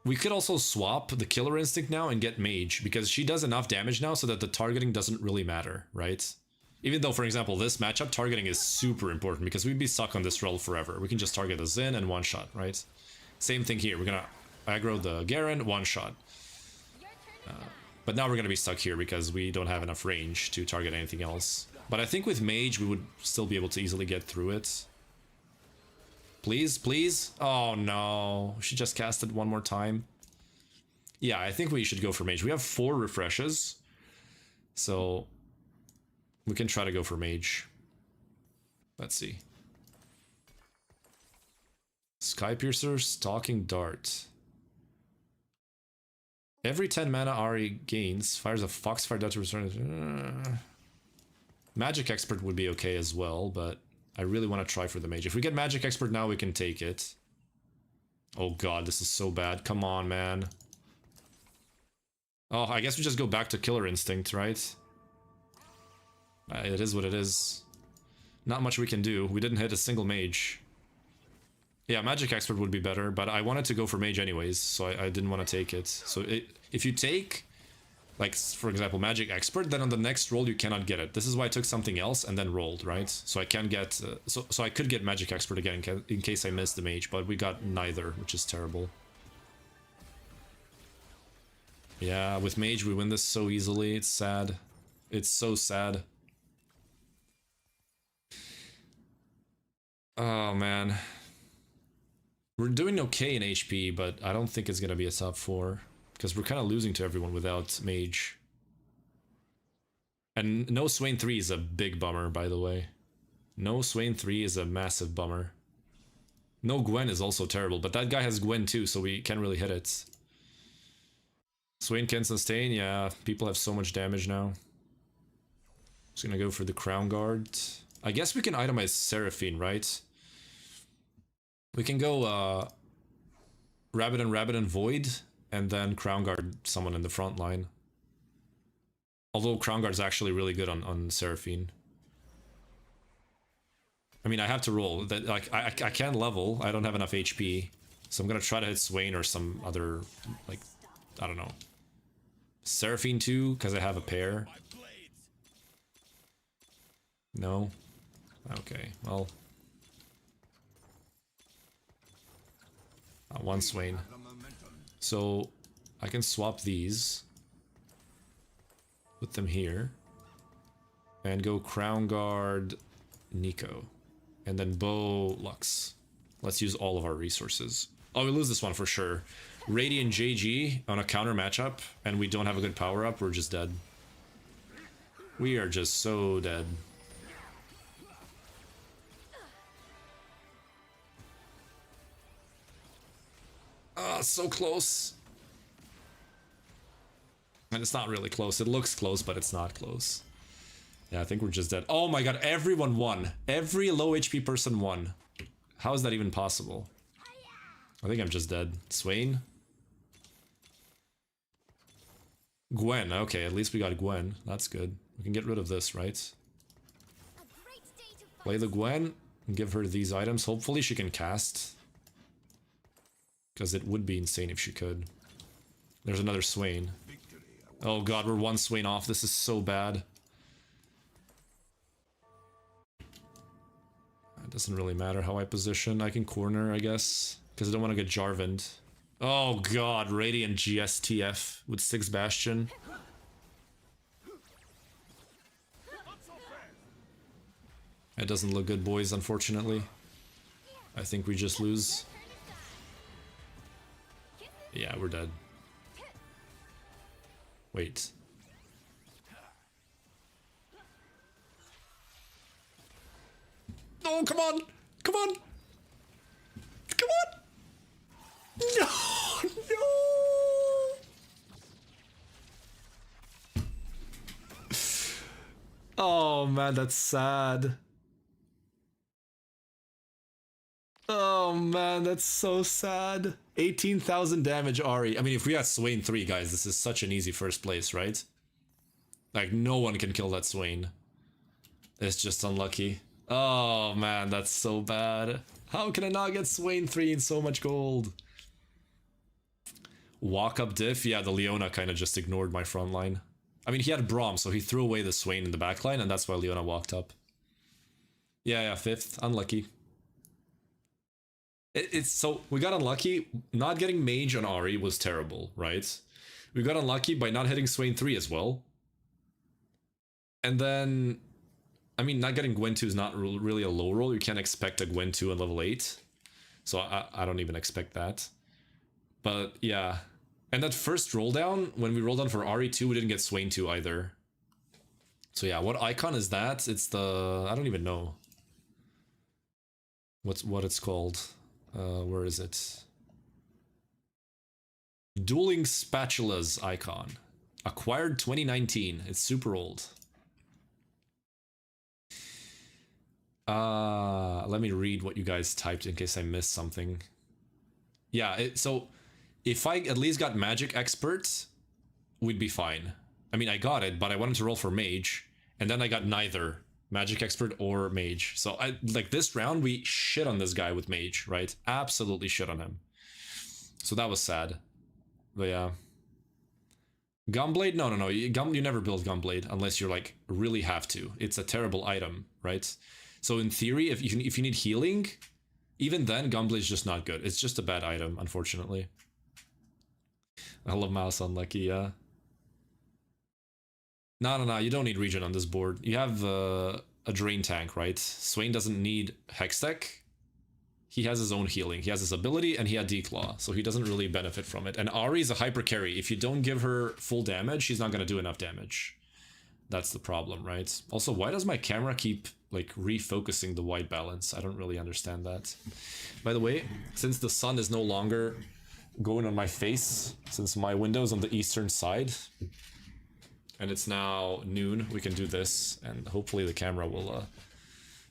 We could also swap the Killer Instinct now and get Mage, because she does enough damage now so that the targeting doesn't really matter, right? Even though, for example, this matchup, targeting is super important, because we'd be stuck on this role forever. We can just target the Xin and one-shot, right? Same thing here. We're gonna aggro the Garen, one-shot. But now we're gonna be stuck here because we don't have enough range to target anything else. But I think with Mage, we would still be able to easily get through it. Please, please? Oh no, she just cast it one more time. Yeah, I think we should go for Mage. We have 4 refreshes, so we can try to go for Mage. Let's see. Skypiercer, Stalking Dart. Every 10 mana Ari gains, fires a Foxfire Dart to return. Magic Expert would be okay as well, but I really want to try for the Mage. If we get Magic Expert now, we can take it. Oh god, this is so bad. Come on, man. Oh, I guess we just go back to Killer Instinct, right? It is what it is. Not much we can do. We didn't hit a single Mage. Yeah, Magic Expert would be better, but I wanted to go for Mage anyways, so I didn't want to take it. So if you take, like, for example, Magic Expert, then on the next roll you cannot get it. This is why I took something else and then rolled, right? So I can get, so I could get Magic Expert again in case I missed the Mage, but we got neither, which is terrible. Yeah, with Mage we win this so easily. It's sad. It's so sad. Oh man. We're doing okay in HP, but I don't think it's gonna be a top 4. Because we're kind of losing to everyone without Mage. And no Swain 3 is a big bummer, by the way. No Swain 3 is a massive bummer. No Gwen is also terrible, but that guy has Gwen too, so we can't really hit it. Swain can sustain, yeah. People have so much damage now. Just gonna go for the Crown Guard. I guess we can itemize Seraphine, right? We can go Rabbit and Void, and then Crown Guard someone in the front line. Although Crown Guard's actually really good on Seraphine. I mean, I have to roll. That, like, I can't level. I don't have enough HP. So I'm gonna try to hit Swain or some other, like, I don't know. Seraphine too, because I have a pair. No? Okay, well. One Swain. So I can swap these. Put them here. And go Crown Guard Nico. And then Bow Lux. Let's use all of our resources. Oh, we lose this one for sure. Radiant JG on a counter matchup, and we don't have a good power up, we're just dead. We are just so dead. Ah, so close. And it's not really close. It looks close, but it's not close. Yeah, I think we're just dead. Oh my god, everyone won. Every low HP person won. How is that even possible? I think I'm just dead. Swain? Gwen, okay, at least we got Gwen. That's good. We can get rid of this, right? Play the Gwen and give her these items. Hopefully she can cast. Because it would be insane if she could. There's another Swain. Oh god, we're one Swain off. This is so bad. It doesn't really matter how I position. I can corner, I guess. Because I don't want to get Jarvaned. Oh god, Radiant GSTF with 6 Bastion. That doesn't look good, boys, unfortunately. I think we just lose. Yeah, we're dead. Wait. No, come on! Come on! Come on! No! No! Oh man, that's sad. Oh man, that's so sad. 18,000 damage Ari. I mean, if we had Swain 3, guys, this is such an easy first place, right? Like, no one can kill that Swain. It's just unlucky. Oh man, that's so bad. How can I not get Swain 3 and so much gold? Walk up diff? Yeah, the Leona kind of just ignored my front line. I mean, he had Braum, so he threw away the Swain in the back line, and that's why Leona walked up. Yeah, 5th. Unlucky. It's so, we got unlucky. Not getting Mage on Ari was terrible, right? We got unlucky by not hitting Swain 3 as well. And then, I mean, not getting Gwen 2 is not really a low roll. You can't expect a Gwen 2 on level 8. So I don't even expect that. But yeah. And that first roll down, when we rolled down for RE2, we didn't get Swain 2 either. So yeah, what icon is that? It's the... I don't even know. What it's called. Where is it? Dueling Spatulas icon. Acquired 2019. It's super old. Let me read what you guys typed in case I missed something. Yeah, so if I at least got Magic Expert, we'd be fine. I mean, I got it, but I wanted to roll for Mage, and then I got neither Magic Expert or Mage. So I like this round, we shit on this guy with Mage, right? Absolutely shit on him. So that was sad. But yeah. Gunblade? No. You never build Gunblade unless you're like really have to. It's a terrible item, right? So in theory, if you need healing, even then Gunblade is just not good. It's just a bad item, unfortunately. I love Mouse Unlucky, yeah. No, you don't need regen on this board. You have a drain tank, right? Swain doesn't need Hextech. He has his own healing. He has his ability, and he had Declaw, so he doesn't really benefit from it. And Ari is a hyper carry. If you don't give her full damage, she's not going to do enough damage. That's the problem, right? Also, why does my camera keep like refocusing the white balance? I don't really understand that. By the way, since the sun is no longer going on my face, since my window's on the eastern side, and it's now noon, we can do this, and hopefully the camera will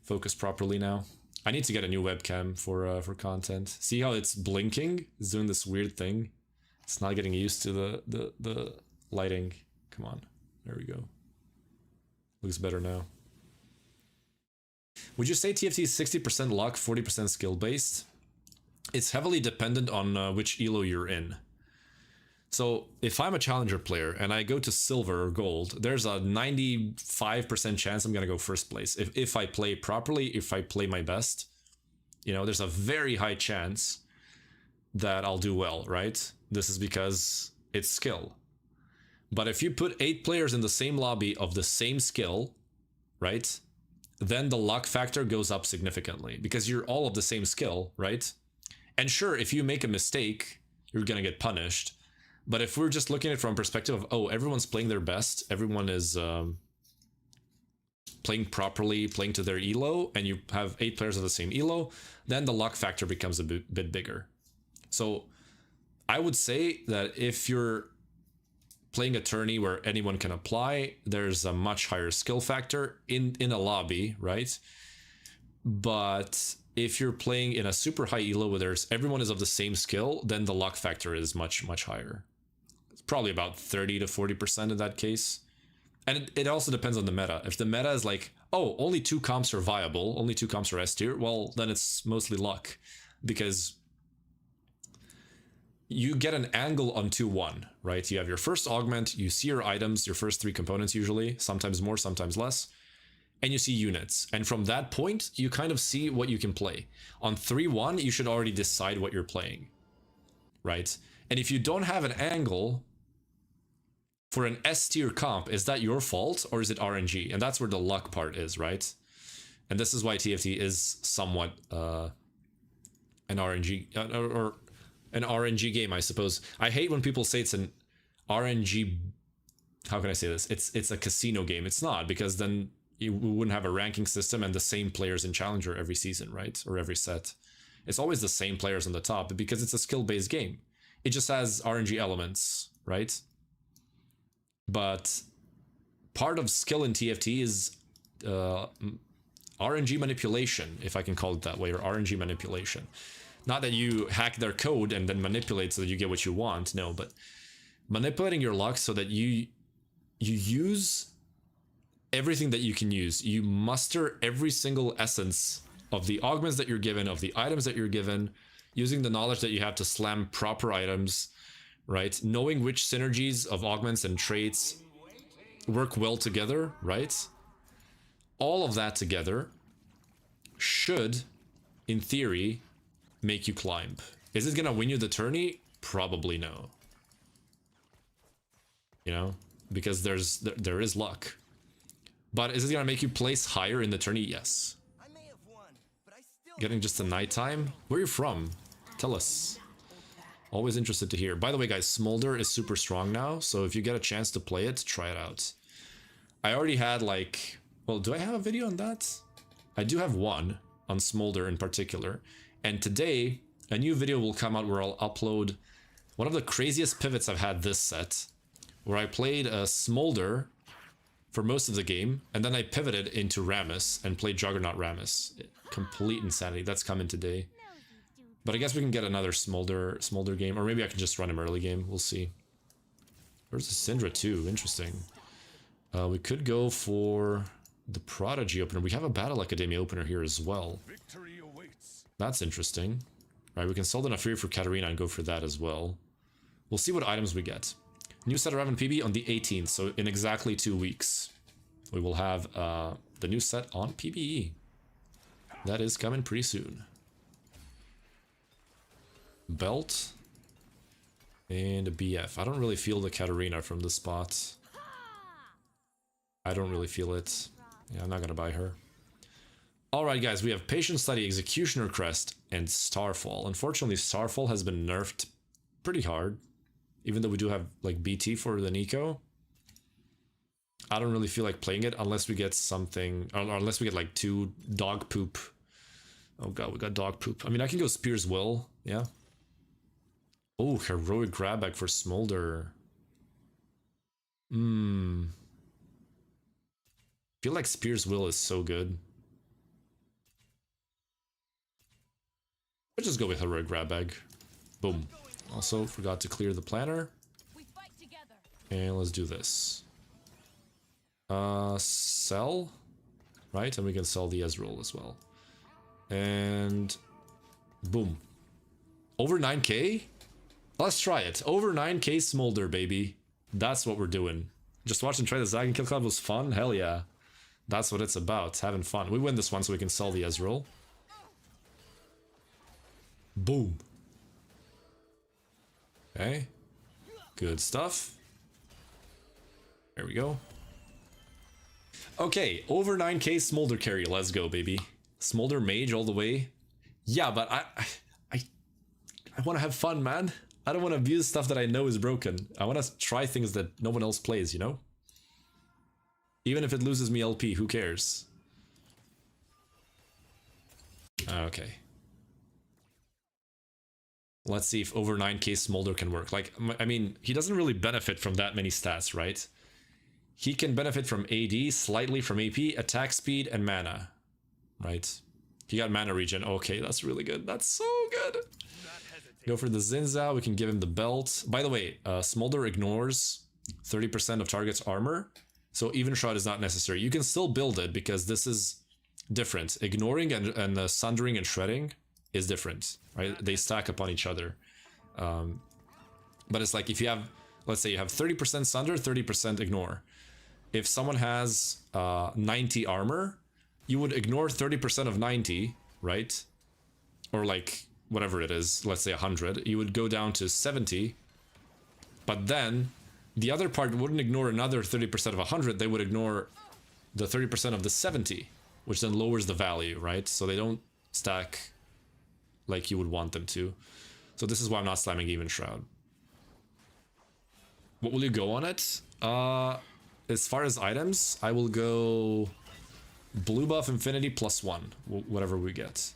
focus properly now. I need to get a new webcam for content. See how it's blinking? It's doing this weird thing. It's not getting used to the lighting. Come on, there we go. Looks better now. Would you say TFT is 60% luck, 40% skill based? It's heavily dependent on which elo you're in. So if I'm a challenger player and I go to silver or gold, there's a 95% chance I'm gonna go first place. If I play properly, if I play my best, you know, there's a very high chance that I'll do well, right? This is because it's skill. But if you put 8 players in the same lobby of the same skill, right? Then the luck factor goes up significantly because you're all of the same skill, right? And sure, if you make a mistake, you're gonna get punished. But if we're just looking at it from a perspective of, oh, everyone's playing their best, everyone is playing properly, playing to their elo, and you have 8 players of the same elo, then the luck factor becomes a bit bigger. So I would say that if you're playing a tourney where anyone can apply, there's a much higher skill factor in a lobby, right? But if you're playing in a super high elo where everyone is of the same skill, then the luck factor is much higher. It's probably about 30 to 40% in that case. And it also depends on the meta. If the meta is like, oh, only 2 comps are viable, only 2 comps are S tier, well, then it's mostly luck. Because you get an angle on 2-1, right? You have your first augment, you see your items, your first 3 components usually, sometimes more, sometimes less, and you see units. And from that point, you kind of see what you can play. On 3-1, you should already decide what you're playing, right? And if you don't have an angle for an S tier comp, is that your fault or is it RNG? And that's where the luck part is, right? And this is why TFT is somewhat an RNG or an RNG game, I suppose. I hate when people say it's an RNG. How can I say this? It's a casino game. It's not, because then we wouldn't have a ranking system and the same players in Challenger every season, right? Or every set. It's always the same players on the top because it's a skill-based game. It just has RNG elements, right? But part of skill in TFT is RNG manipulation, if I can call it that way, or RNG manipulation. Not that you hack their code and then manipulate so that you get what you want, no, but manipulating your luck so that you use everything that you can use. You muster every single essence of the augments that you're given, of the items that you're given, using the knowledge that you have to slam proper items, right? Knowing which synergies of augments and traits work well together, right? All of that together should, in theory, make you climb. Is it gonna win you the tourney? Probably no. You know, because there is luck. But is it gonna make you place higher in the tourney? Yes. I may have won, but I still Getting just a nighttime? Where are you from? Tell us. Always interested to hear. By the way, guys, Smolder is super strong now, so if you get a chance to play it, try it out. I already had like... Well, do I have a video on that? I do have one on Smolder in particular. And today, a new video will come out where I'll upload one of the craziest pivots I've had this set, where I played a Smolder for most of the game, and then I pivoted into Rammus and played Juggernaut Rammus. Complete insanity. That's coming today. But I guess we can get another Smolder game, or maybe I can just run him early game. We'll see. Where's the Syndra too? Interesting. We could go for the Prodigy opener. We have a Battle Academy opener here as well. Victory awaits. That's interesting. Right, we can sell the Nafiri for Katarina and go for that as well. We'll see what items we get. New set arrive on PB on the 18th, so in exactly 2 weeks. We will have the new set on PBE. That is coming pretty soon. Belt. And a BF. I don't really feel the Katarina from this spot. I don't really feel it. Yeah, I'm not gonna buy her. Alright guys, we have Patient Study, Executioner Crest, and Starfall. Unfortunately, Starfall has been nerfed pretty hard. Even though we do have like BT for the Nico. I don't really feel like playing it unless we get something, or unless we get like 2 dog poop. Oh god, we got dog poop. I mean, I can go Spear's Will, yeah. Oh, Heroic Grab Bag for Smolder. I feel like Spear's Will is so good. Let's just go with Heroic Grab Bag. Boom. Also, forgot to clear the planner. We fight together. And let's do this. Sell. Right, and we can sell the Ezreal as well. And... boom. Over 9k? Let's try it. Over 9k Smolder, baby. That's what we're doing. Just watching try the Zag and Kill Club was fun? Hell yeah. That's what it's about, having fun. We win this one so we can sell the Ezreal. Boom. Okay. Good stuff. There we go. Okay, over 9k Smolder carry. Let's go, baby. Smolder Mage all the way. Yeah, but I want to have fun, man. I don't want to abuse stuff that I know is broken. I want to try things that no one else plays, you know? Even if it loses me LP, who cares? Okay. Let's see if over 9k Smolder can work. Like, I mean, he doesn't really benefit from that many stats, right? He can benefit from AD, slightly from AP, attack speed, and mana. Right? He got mana regen. Okay, that's really good. That's so good. Go for the Zinza. We can give him the belt. By the way, Smolder ignores 30% of target's armor. So even shot is not necessary. You can still build it because this is different. Ignoring and sundering and shredding is different, right? They stack upon each other. But it's like if you have, let's say you have 30% sunder, 30% ignore. If someone has 90 armor, you would ignore 30% of 90, right? Or like whatever it is, let's say 100. You would go down to 70. But then the other part wouldn't ignore another 30% of 100. They would ignore the 30% of the 70, which then lowers the value, right? So they don't stack like you would want them to. So this is why I'm not slamming Even Shroud. What will you go on it? As far as items, I will go blue buff infinity +1, whatever we get.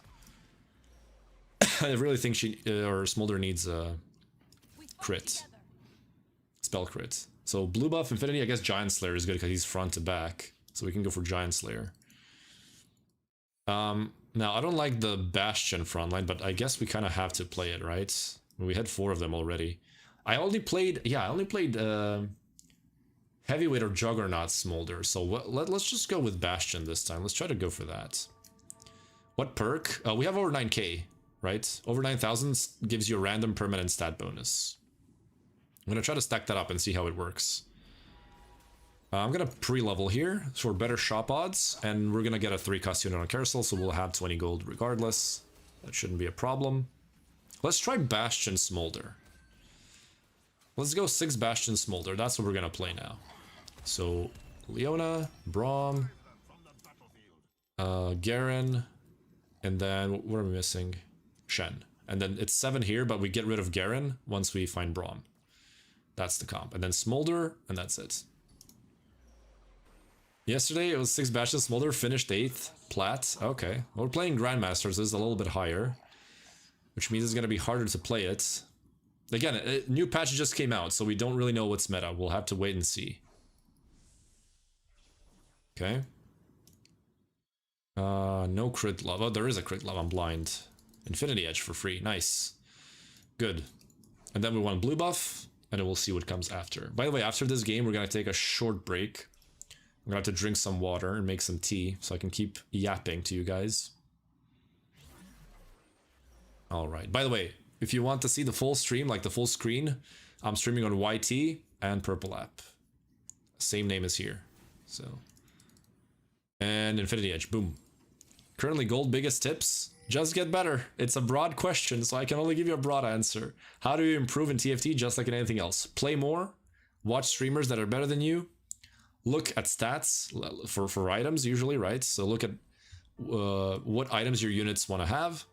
I really think she or Smolder needs a crit. spell crit. So blue buff Infinity, I guess Giant Slayer is good because he's front to back. So we can go for Giant Slayer. Now, I don't like the Bastion frontline, but I guess we kind of have to play it, right? We had 4 of them already. I only played Heavyweight or Juggernaut Smolder, so let's just go with Bastion this time. Let's try to go for that. What perk? We have over 9k, right? Over 9,000 gives you a random permanent stat bonus. I'm gonna try to stack that up and see how it works. I'm gonna pre-level here for better shop odds, and we're gonna get a 3-cost unit on Carousel, so we'll have 20 gold regardless. That shouldn't be a problem. Let's try Bastion Smolder. Let's go 6 Bastion Smolder. That's what we're gonna play now. So Leona, Braum, Garen, and then what are we missing? Shen. And then it's 7 here, but we get rid of Garen once we find Braum. That's the comp. And then Smolder, and that's it. Yesterday it was 6 Bastion Smolder, finished 8th. Plat. Okay. Well, we're playing Grandmasters, so this is a little bit higher, which means it's going to be harder to play it. Again, a new patch just came out, so we don't really know what's meta. We'll have to wait and see. Okay. No crit love. Oh, there is a crit love. I'm blind. Infinity Edge for free. Nice. Good. And then we want blue buff, and then we'll see what comes after. By the way, after this game, we're going to take a short break. I'm going to have to drink some water and make some tea so I can keep yapping to you guys. Alright. By the way, if you want to see the full stream, like the full screen, I'm streaming on YT and Purple App. Same name as here. So. And Infinity Edge. Boom. Currently gold biggest tips. Just get better. It's a broad question, so I can only give you a broad answer. How do you improve in TFT just like in anything else? Play more. Watch streamers that are better than you. Look at stats for items usually, right? So look at what items your units want to have.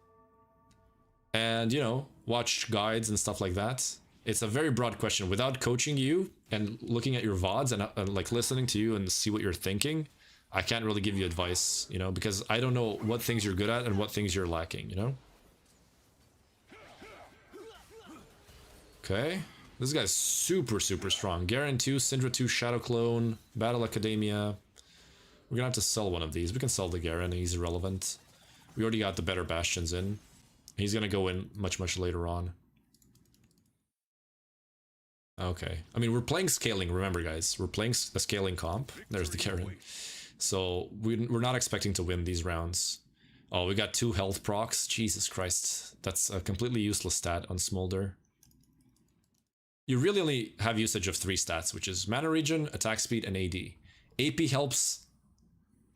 And, you know, watch guides and stuff like that. It's a very broad question. Without coaching you and looking at your VODs and like listening to you and see what you're thinking, I can't really give you advice, you know, because I don't know what things you're good at and what things you're lacking, you know? Okay. This guy's super, super strong. Garen 2, Syndra 2, Shadow Clone, Battle Academia. We're gonna have to sell one of these. We can sell the Garen, he's irrelevant. We already got the better Bastions in. He's gonna go in much, much later on. Okay. I mean, we're playing scaling, remember guys. We're playing a scaling comp. There's the Garen. So we're not expecting to win these rounds. Oh, we got 2 health procs. Jesus Christ. That's a completely useless stat on Smolder. You really only have usage of 3 stats, which is mana regen, attack speed, and AD. AP helps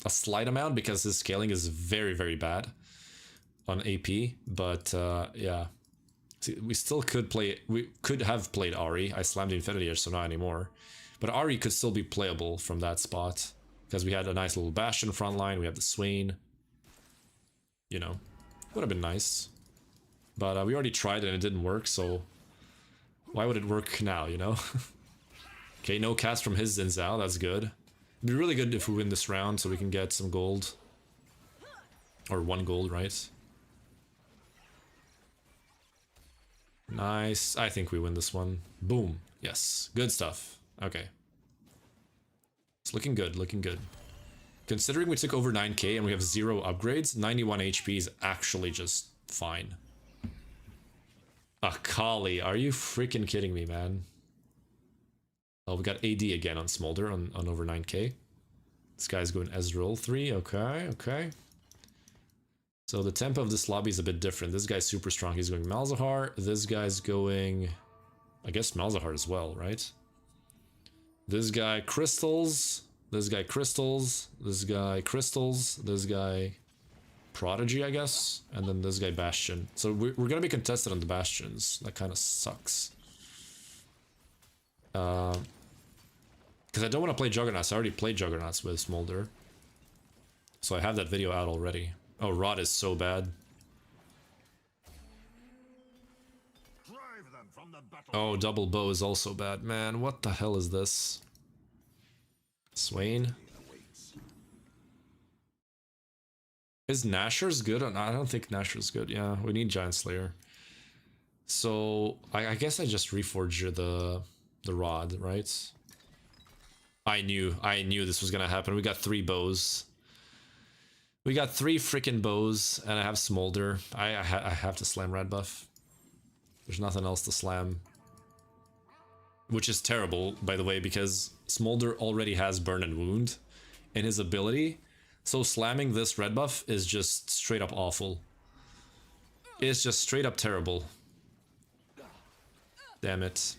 a slight amount because his scaling is very, very bad on AP. But yeah, see, we still could play. We could have played Ahri. I slammed the Infinity Edge, so not anymore. But Ahri could still be playable from that spot because we had a nice little Bastion front line. We have the Swain. You know, would have been nice. But we already tried and it didn't work, so why would it work now, you know? Okay, no cast from his Xin Zhao, that's good. It'd be really good if we win this round so we can get some gold. Or 1 gold, right? Nice. I think we win this one. Boom. Yes. Good stuff. Okay. It's looking good, looking good. Considering we took over 9k and we have 0 upgrades, 91 HP is actually just fine. Akali, are you freaking kidding me, man? Oh, we got AD again on Smolder on over 9k. This guy's going Ezreal 3, okay, okay. So the tempo of this lobby is a bit different. This guy's super strong, he's going Malzahar. This guy's going, I guess Malzahar as well, right? This guy Crystals, this guy Crystals, this guy Crystals, this guy Prodigy, I guess, and then this guy Bastion. So we're gonna be contested on the Bastions. That kind of sucks. Because I don't want to play Juggernauts. I already played Juggernauts with Smolder. So I have that video out already. Oh, Rot is so bad. Oh, Double Bow is also bad. Man, what the hell is this? Swain? Is Nashor's good? I don't think Nashor's good. Yeah, we need Giant Slayer. So I guess I just reforge the the rod, right? I knew this was gonna happen. We got 3 bows. We got 3 freaking bows, and I have Smolder. I have to slam red buff. There's nothing else to slam. Which is terrible, by the way, because Smolder already has Burn and Wound in his ability. So slamming this red buff is just straight up awful. It's just straight up terrible. Damn it.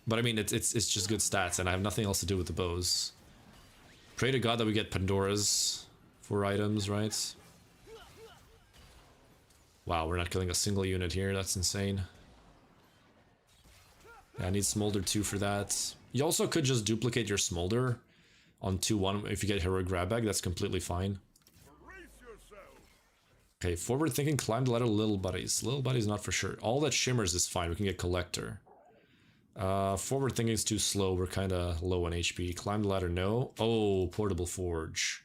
But I mean, it's just good stats, and I have nothing else to do with the bows. Pray to God that we get Pandora's for items, right? Wow, we're not killing a single unit here. That's insane. Yeah, I need Smolder 2 for that. You also could just duplicate your Smolder on 2-1 if you get Heroic Grab Bag. That's completely fine. Okay, forward thinking, climb the ladder, little buddies. Little buddies, not for sure. All that shimmers is fine. We can get Collector. Forward thinking is too slow. We're kind of low on HP. Climb the ladder, no. Oh, Portable Forge.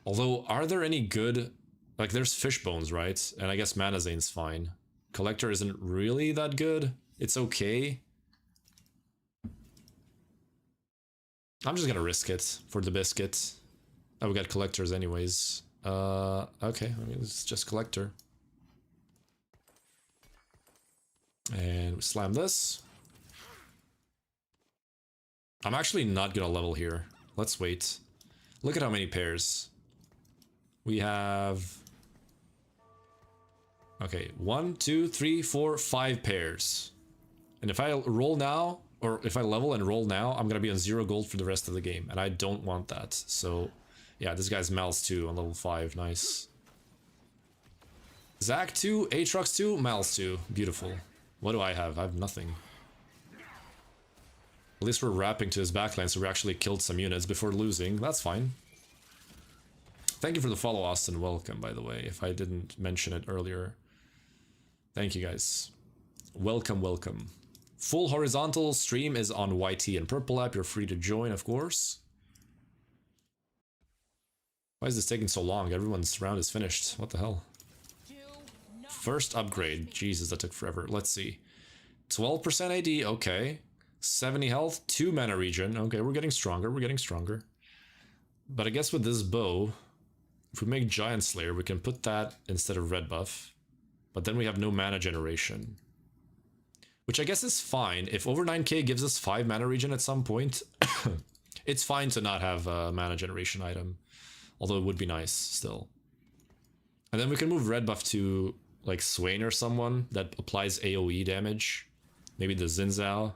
Although, are there any good... Like, there's Fish Bones, right? And I guess Mana Zane's fine. Collector isn't really that good. It's okay. I'm just gonna risk it for the biscuit. Oh, we got Collectors anyways. Okay, I mean, it's just Collector. And we slam this. I'm actually not gonna level here. Let's wait. Look at how many pairs. We have... Okay, 1, 2, 3, 4, 5 pairs. And if I roll now, or if I level and roll now, I'm gonna be on 0 gold for the rest of the game. And I don't want that. So, yeah, this guy's Mal's 2 on level 5. Nice. Zac 2, Aatrox 2, Mal's 2. Beautiful. What do I have? I have nothing. At least we're wrapping to his backline, so we actually killed some units before losing. That's fine. Thank you for the follow, Austin. Welcome, by the way, if I didn't mention it earlier. Thank you, guys. Welcome, welcome. Full horizontal stream is on YT and Purple app. You're free to join, of course. Why is this taking so long? Everyone's round is finished. What the hell? First upgrade. Jesus, that took forever. Let's see. 12% AD. Okay. 70 health, 2 mana regen. Okay, we're getting stronger, we're getting stronger. But I guess with this bow, if we make Giant Slayer, we can put that instead of red buff. But then we have no mana generation. Which I guess is fine. If over 9k gives us 5 mana regen at some point, it's fine to not have a mana generation item. Although it would be nice, still. And then we can move red buff to, like, Swain or someone that applies AoE damage. Maybe the Zinzao.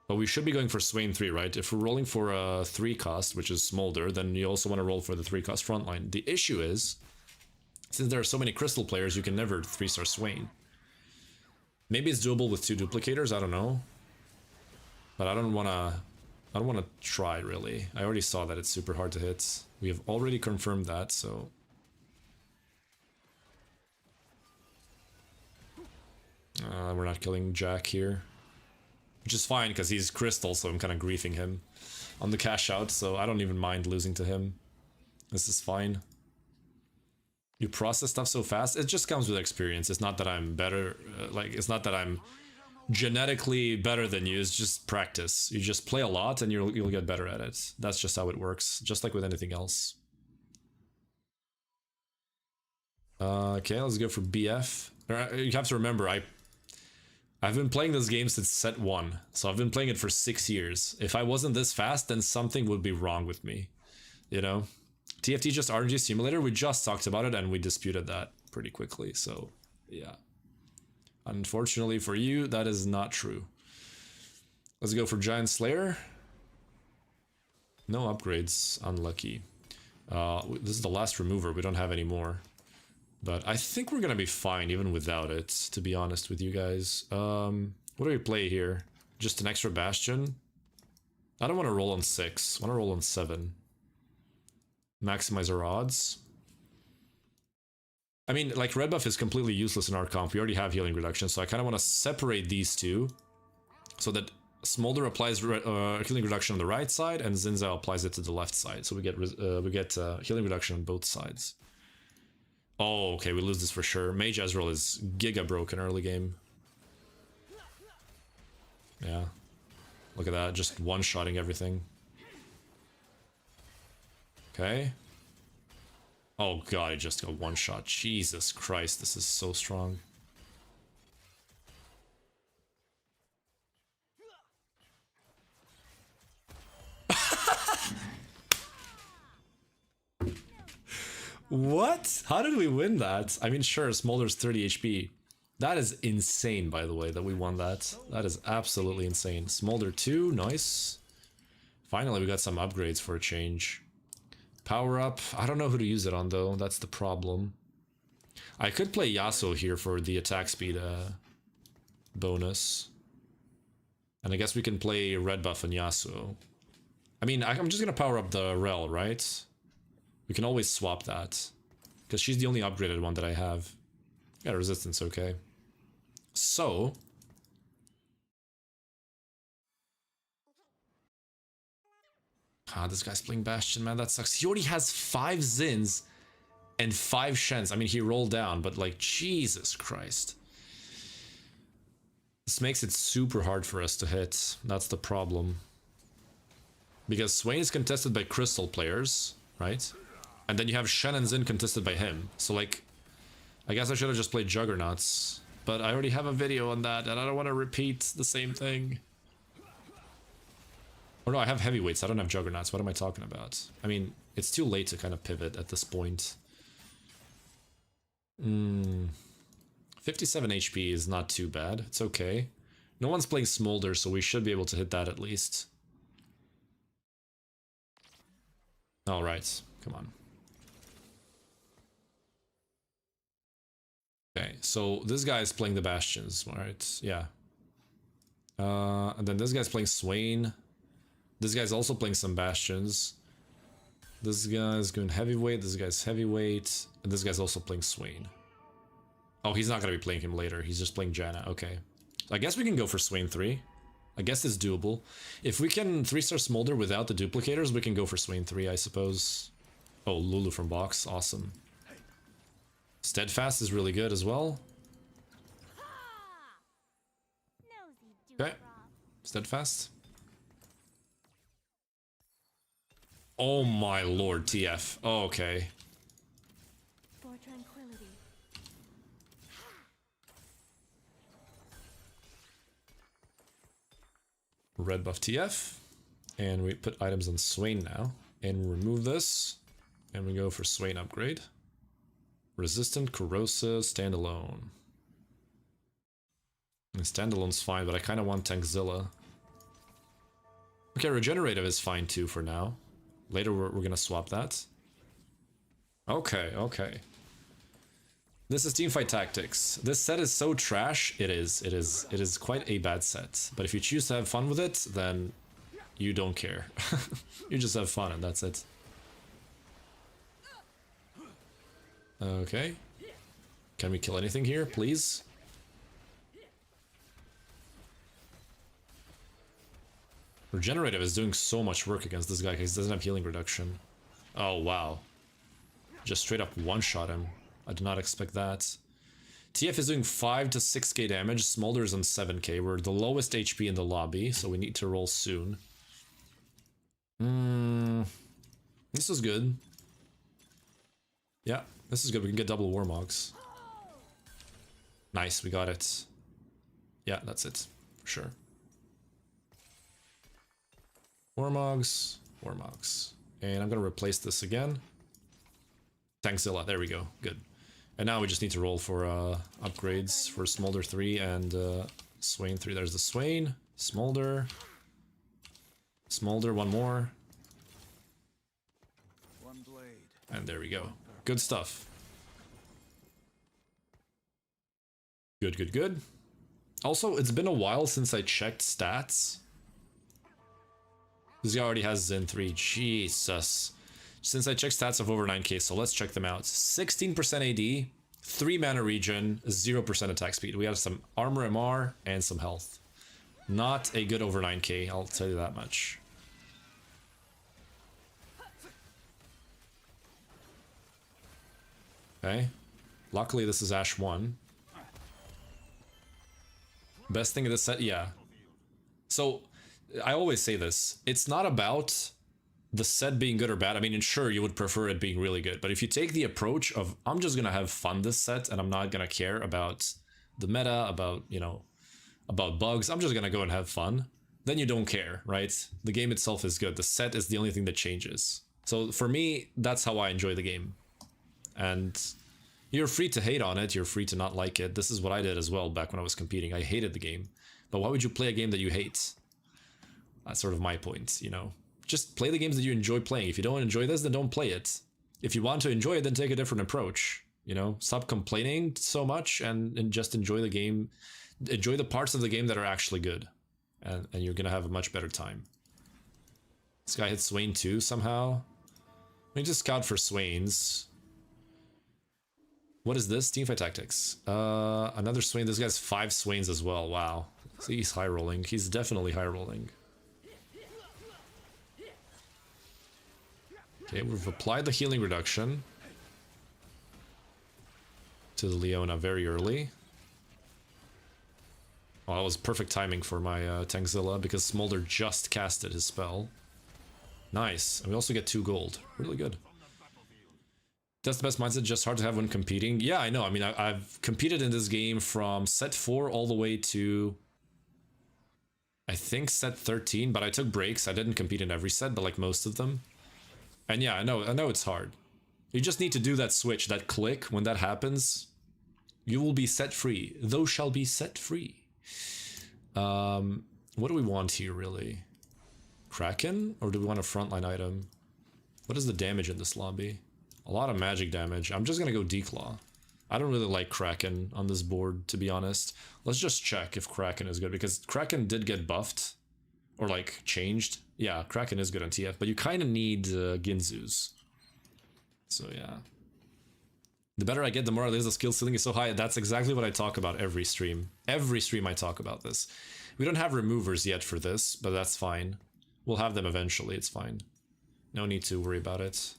But we should be going for Swain 3, right? If we're rolling for a 3 cost, which is Smolder, then you also want to roll for the 3 cost frontline. The issue is, since there are so many Crystal players, you can never 3-star Swain. Maybe it's doable with 2 duplicators, I don't know. But I don't want to try, really. I already saw that it's super hard to hit. We have already confirmed that, so... we're not killing Jack here. Which is fine, because he's Crystal, so I'm kind of griefing him on the cash out, so I don't even mind losing to him. This is fine. You process stuff so fast, it just comes with experience. It's not that I'm better, it's not that I'm genetically better than you, it's just practice. You just play a lot and you'll get better at it. That's just how it works, just like with anything else. Okay, let's go for BF. You have to remember, I've been playing this game since set 1, so I've been playing it for 6 years. If I wasn't this fast, then something would be wrong with me, you know? TFT just RNG simulator, we just talked about it and we disputed that pretty quickly, so yeah. Unfortunately for you, that is not true. Let's go for Giant Slayer. No upgrades, unlucky. This is the last remover, we don't have any more. But I think we're gonna be fine even without it, to be honest with you guys. What do we play here? Just an extra Bastion? I don't want to roll on 6, I want to roll on 7. Maximize our odds. I mean, like, red buff is completely useless in our comp. We already have healing reduction, so I kind of want to separate these two. So that Smolder applies healing reduction on the right side, and Zinzao applies it to the left side. So we get healing reduction on both sides. Oh, okay, we lose this for sure. Mage Ezreal is giga broken early game. Yeah. Look at that, just one-shotting everything. Okay. Oh god, I just got one shot. Jesus Christ, this is so strong. What? How did we win that? I mean, sure, Smolder's 30 HP. That is insane, by the way, that we won that. That is absolutely insane. Smolder 2, nice. Finally, we got some upgrades for a change. Power up. I don't know who to use it on, though. That's the problem. I could play Yasuo here for the attack speed bonus. And I guess we can play red buff and Yasuo. I mean, I'm just gonna power up the Rel, right? We can always swap that. Because she's the only upgraded one that I have. Yeah, resistance, okay. So... ah, this guy's playing Bastion, man, that sucks. He already has 5 Zins and 5 Shens. I mean, he rolled down, but like, Jesus Christ. This makes it super hard for us to hit. That's the problem. Because Swain is contested by Crystal players, right? And then you have Shen and Zin contested by him. So like, I guess I should have just played Juggernauts. But I already have a video on that, and I don't want to repeat the same thing. Or no, I have heavyweights, I don't have Juggernauts. What am I talking about? I mean, it's too late to kind of pivot at this point. 57 HP is not too bad. It's okay. No one's playing Smolder, so we should be able to hit that at least. Alright, come on. Okay, so this guy is playing the Bastions, alright, yeah. And then this guy's playing Swain. This guy's also playing some Bastions. This guy's going heavyweight, this guy's heavyweight, and this guy's also playing Swain. Oh, he's not gonna be playing him later, he's just playing Janna, okay. I guess we can go for Swain 3. I guess it's doable. If we can 3-star Smolder without the duplicators, we can go for Swain 3, I suppose. Oh, Lulu from box, awesome. Steadfast is really good as well. Okay, Steadfast. Oh my lord, TF. Oh, okay. For tranquility. Red buff TF. And we put items on Swain now. And remove this. And we go for Swain upgrade. Resistant, corrosive, standalone. And standalone's fine, but I kind of want Tankzilla. Okay, regenerative is fine too for now. Later we're gonna swap that. Okay, okay. This is Teamfight Tactics. This set is so trash. It is quite a bad set. But if you choose to have fun with it, then you don't care. You just have fun and that's it. Okay. Can we kill anything here, please? Regenerative is doing so much work against this guy because he doesn't have healing reduction. Oh, wow. Just straight up one-shot him. I did not expect that. TF is doing 5 to 6k damage. Smolder is on 7k. We're the lowest HP in the lobby, so we need to roll soon. This is good. Yeah, this is good. We can get double Warmogs. Nice, we got it. Yeah, that's it. For sure. Warmogs, Warmogs. And I'm gonna replace this again. Tankzilla, there we go, good. And now we just need to roll for upgrades for Smolder 3 and Swain 3. There's the Swain, Smolder, Smolder, one more. One blade. And there we go. Good stuff. Good, good, good. Also, it's been a while since I checked stats. This guy already has Zen 3. Jesus. Since I checked stats of over 9k, so let's check them out. 16% AD, 3 mana regen, 0% attack speed. We have some armor MR and some health. Not a good over 9k, I'll tell you that much. Okay. Luckily this is Ash 1. Best thing of this set, yeah. So I always say this. It's not about the set being good or bad. I mean, sure, you would prefer it being really good. But if you take the approach of, I'm just going to have fun this set and I'm not going to care about the meta, about, you know, about bugs. I'm just going to go and have fun. Then you don't care, right? The game itself is good. The set is the only thing that changes. So for me, that's how I enjoy the game. And you're free to hate on it. You're free to not like it. This is what I did as well back when I was competing. I hated the game. But why would you play a game that you hate? That's sort of my point, you know. Just play the games that you enjoy playing. If you don't enjoy this, then don't play it. If you want to enjoy it, then take a different approach. You know, stop complaining so much and just enjoy the game. Enjoy the parts of the game that are actually good. And you're going to have a much better time. This guy hit Swain too, somehow. Let me just scout for Swains. What is this? Teamfight tactics. Another Swain. This guy's 5 Swains as well. Wow. See, he's high rolling. He's definitely high rolling. Okay, we've applied the healing reduction to the Leona very early. Oh, that was perfect timing for my Tankzilla because Smolder just casted his spell. Nice. And we also get 2 gold. Really good. That's the best mindset, just hard to have when competing. Yeah, I know. I mean, I've competed in this game from set 4 all the way to, I think, set 13, but I took breaks. I didn't compete in every set, but like most of them. And yeah, I know it's hard. You just need to do that switch, that click. When that happens, you will be set free. Thou shall be set free. What do we want here, really? Kraken? Or do we want a frontline item? What is the damage in this lobby? A lot of magic damage. I'm just gonna go Declaw. I don't really like Kraken on this board, to be honest. Let's just check if Kraken is good, because Kraken did get buffed. Or, like, changed. Yeah, Kraken is good on TF, but you kind of need Ginzus. So, yeah. The better I get, the more I lose. The skill ceiling is so high. That's exactly what I talk about every stream. Every stream I talk about this. We don't have removers yet for this, but that's fine. We'll have them eventually, it's fine. No need to worry about it.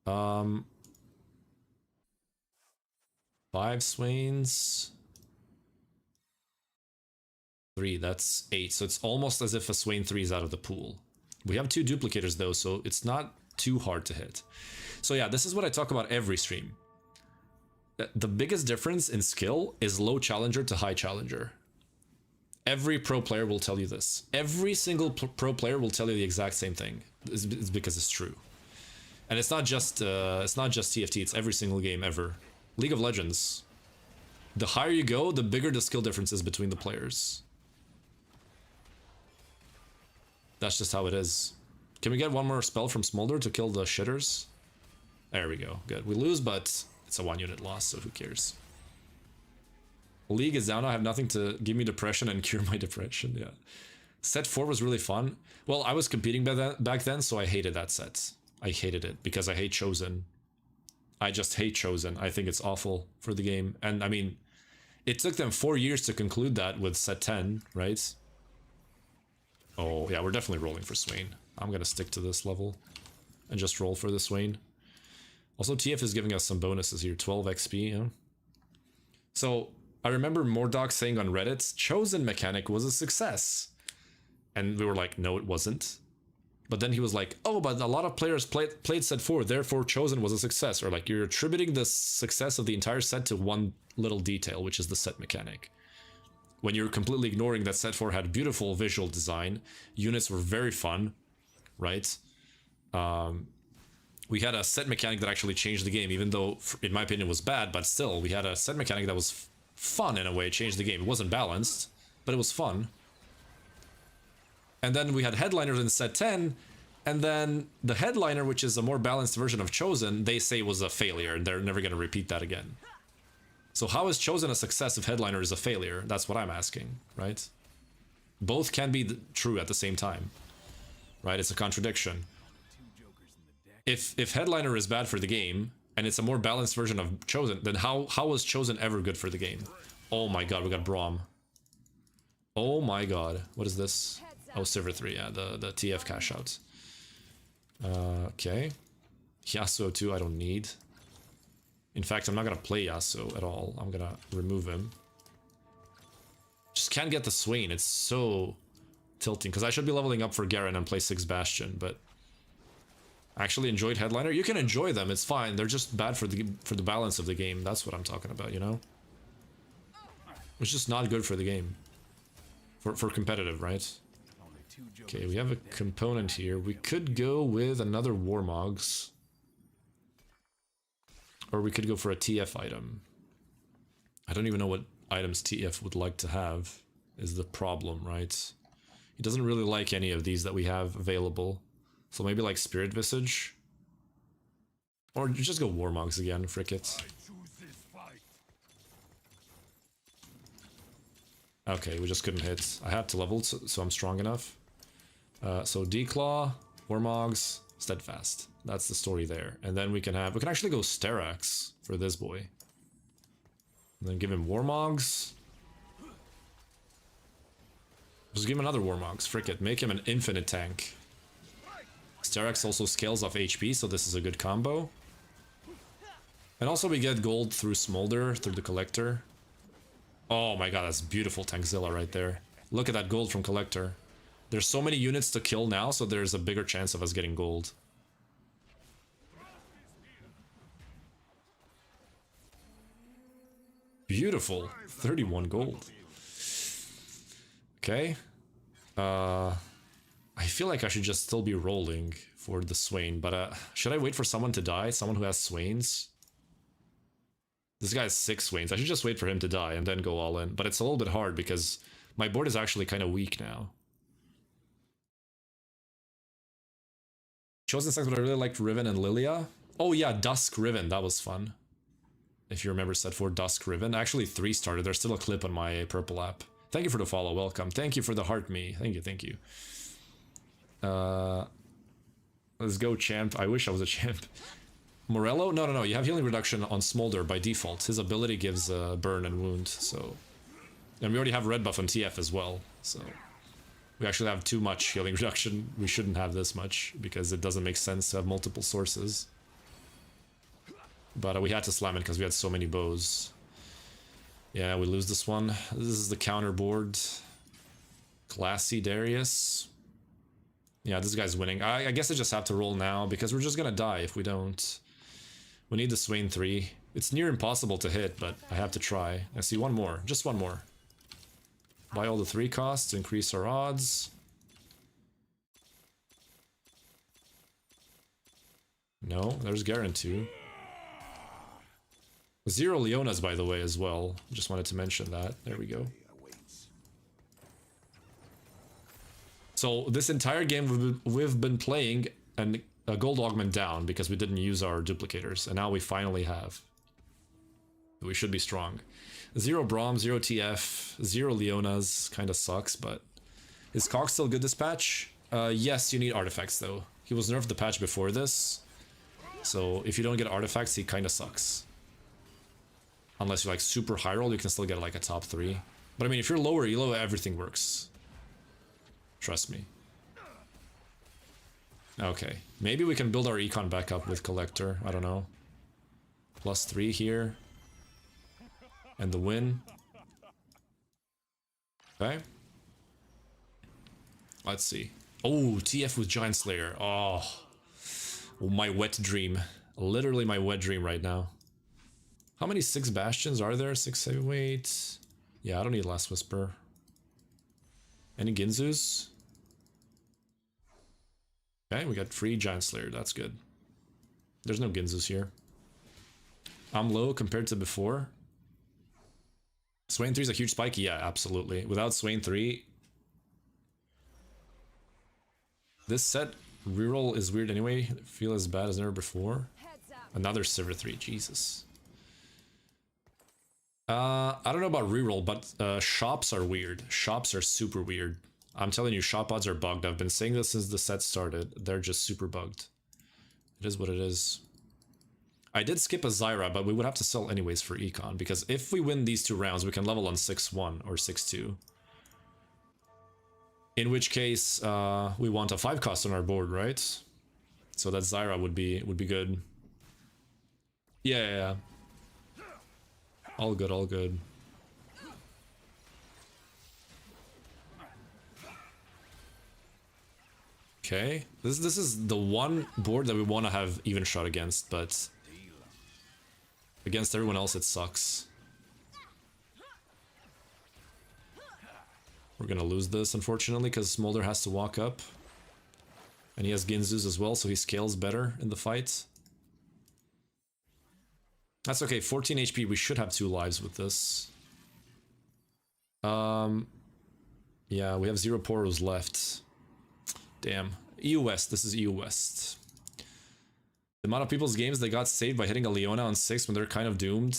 5 Swains. 3, that's 8. So it's almost as if a Swain 3 is out of the pool. We have 2 duplicators though, so it's not too hard to hit. So yeah, this is what I talk about every stream. The biggest difference in skill is low challenger to high challenger. Every pro player will tell you this. Every single pro player will tell you the exact same thing. It's because it's true. And it's not just TFT, it's every single game ever. League of Legends. The higher you go, the bigger the skill difference is between the players. That's just how it is. Can we get one more spell from Smolder to kill the shitters? There we go. Good. We lose, but it's a 1-unit loss, so who cares? League is down. I have nothing to give me depression and cure my depression. Yeah. Set 4 was really fun. Well, I was competing back then, so I hated that set. I hated it because I hate Chosen. I just hate Chosen. I think it's awful for the game. And I mean, it took them 4 years to conclude that with set 10, right? Oh, yeah, we're definitely rolling for Swain. I'm gonna stick to this level and just roll for the Swain. Also, TF is giving us some bonuses here. 12 XP, yeah. So, I remember Mordok saying on Reddit, Chosen mechanic was a success. And we were like, no, it wasn't. But then he was like, oh, but a lot of players played set 4, therefore Chosen was a success. Or like, you're attributing the success of the entire set to one little detail, which is the set mechanic. When you're completely ignoring that set 4 had beautiful visual design, units were very fun, right? We had a set mechanic that actually changed the game, even though, in my opinion, it was bad, but still, we had a set mechanic that was fun in a way, changed the game. It wasn't balanced, but it was fun. And then we had Headliners in set 10, and then the Headliner, which is a more balanced version of Chosen, they say was a failure, and they're never going to repeat that again. So how is Chosen a success if Headliner is a failure? That's what I'm asking, right? Both can be true at the same time, right? It's a contradiction. If Headliner is bad for the game, and it's a more balanced version of Chosen, then how was Chosen ever good for the game? Oh my god, we got Braum. Oh my god. What is this? Oh, Silver 3, yeah, the TF cash out. Okay. Yasuo 2, I don't need. In fact, I'm not gonna play Yasuo at all. I'm gonna remove him. Just can't get the Swain. It's so tilting, because I should be leveling up for Garen and play 6 Bastion, but I actually enjoyed Headliner. You can enjoy them, it's fine. They're just bad for the balance of the game. That's what I'm talking about, you know? It's just not good for the game. For competitive, right? Okay, we have a component here. We could go with another Warmogs. Or we could go for a TF item. I don't even know what items TF would like to have, is the problem, right? He doesn't really like any of these that we have available. So maybe like Spirit Visage? Or just go Warmogs again, frick it. I choose this fight. Okay, we just couldn't hit. I had to level, so I'm strong enough. So Declaw, Warmogs, Steadfast. That's the story there. And then we can actually go Sterax for this boy. And then give him Warmogs. Just give him another Warmogs, frick it. Make him an infinite tank. Sterax also scales off HP, so this is a good combo. And also we get gold through Smolder, through the Collector. Oh my god, that's beautiful Tankzilla right there. Look at that gold from Collector. There's so many units to kill now, so there's a bigger chance of us getting gold. Beautiful. 31 gold. Okay. I feel like I should just still be rolling for the Swain, but should I wait for someone to die? Someone who has Swains? This guy has 6 Swains. I should just wait for him to die and then go all in. But it's a little bit hard because my board is actually kind of weak now. Chosen sex, but I really liked Riven and Lilia. Oh yeah, Dusk Riven. That was fun. If you remember set 4 Dusk Riven. Actually 3 started. There's still a clip on my purple app. Thank you for the follow. Welcome. Thank you for the heart me. Thank you. Thank you. Let's go champ. I wish I was a champ. Morello? No, no, no. You have healing reduction on Smolder by default. His ability gives burn and wound, so... And we already have red buff on TF as well, so... We actually have too much healing reduction. We shouldn't have this much, because it doesn't make sense to have multiple sources. But we had to slam it because we had so many bows. Yeah, we lose this one. This is the counter board. Classy Darius. Yeah, this guy's winning. I guess I just have to roll now, because we're just gonna die if we don't. We need the Swain 3. It's near impossible to hit, but I have to try. I see one more. Just one more. Buy all the 3 costs, increase our odds. No, there's Garen too. 0 Leonas, by the way, as well. Just wanted to mention that. There we go. So this entire game we've been playing a gold augment down because we didn't use our duplicators, and now we finally have. We should be strong. 0 Braum, 0 TF, 0 Leonas. Kind of sucks, but is Cox still good this patch? Yes, you need artifacts though. He was nerfed the patch before this, so if you don't get artifacts, he kind of sucks. Unless you're like super high roll, you can still get like a top 3. But I mean, if you're lower elo, everything works. Trust me. Okay, maybe we can build our econ back up with Collector. I don't know. +3 here. And the win. Okay. Let's see. Oh, TF with Giant Slayer. Oh, my wet dream. Literally my wet dream right now. How many 6 Bastions are there? 6 Heavyweight. Yeah, I don't need Last Whisper. Any Ginzus? Okay, we got free Giant Slayer. That's good. There's no Ginzus here. I'm low compared to before. Swain 3 is a huge spike? Yeah, absolutely. Without Swain 3... This set reroll is weird anyway. I feel as bad as never before. Another Sivir 3, Jesus. I don't know about reroll, but shops are weird. Shops are super weird. I'm telling you, shop odds are bugged. I've been saying this since the set started. They're just super bugged. It is what it is. I did skip a Zyra, but we would have to sell anyways for Econ, because if we win these 2 rounds, we can level on 6-1 or 6-2. In which case, we want a 5 cost on our board, right? So that Zyra would be good. Yeah. All good, all good. Okay, this is the one board that we want to have even shot against, but against everyone else it sucks. We're gonna lose this, unfortunately, because Smolder has to walk up. And he has Ginzus as well, so he scales better in the fight. That's okay, 14 HP, we should have 2 lives with this. Yeah, we have 0 Poros left. Damn. EU West, this is EU West. The amount of people's games they got saved by hitting a Leona on 6 when they're kind of doomed.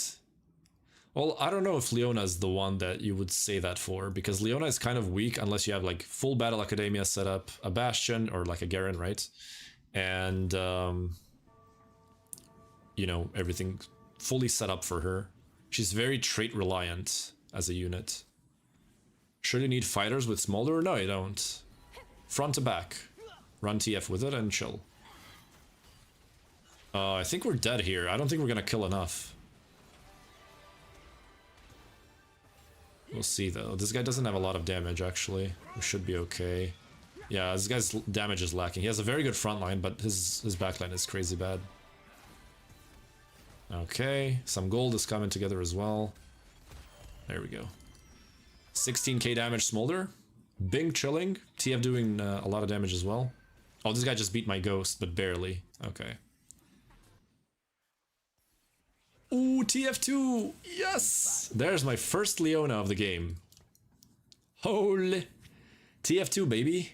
Well, I don't know if Leona is the one that you would say that for, because Leona is kind of weak unless you have like full Battle Academia set up, a Bastion, or like a Garen, right? And, you know, everything fully set up for her. She's very trait reliant as a unit. Sure you need fighters with Smolder? No, you don't. Front to back. Run TF with it and chill. I think we're dead here. I don't think we're gonna kill enough. We'll see though. This guy doesn't have a lot of damage actually. We should be okay. Yeah, this guy's damage is lacking. He has a very good front line, but his backline is crazy bad. Okay, some gold is coming together as well. There we go. 16k damage Smolder. Bing chilling. TF doing a lot of damage as well. Oh, this guy just beat my ghost, but barely. Okay. Ooh, TF2! Yes! There's my first Leona of the game. Holy! TF2, baby.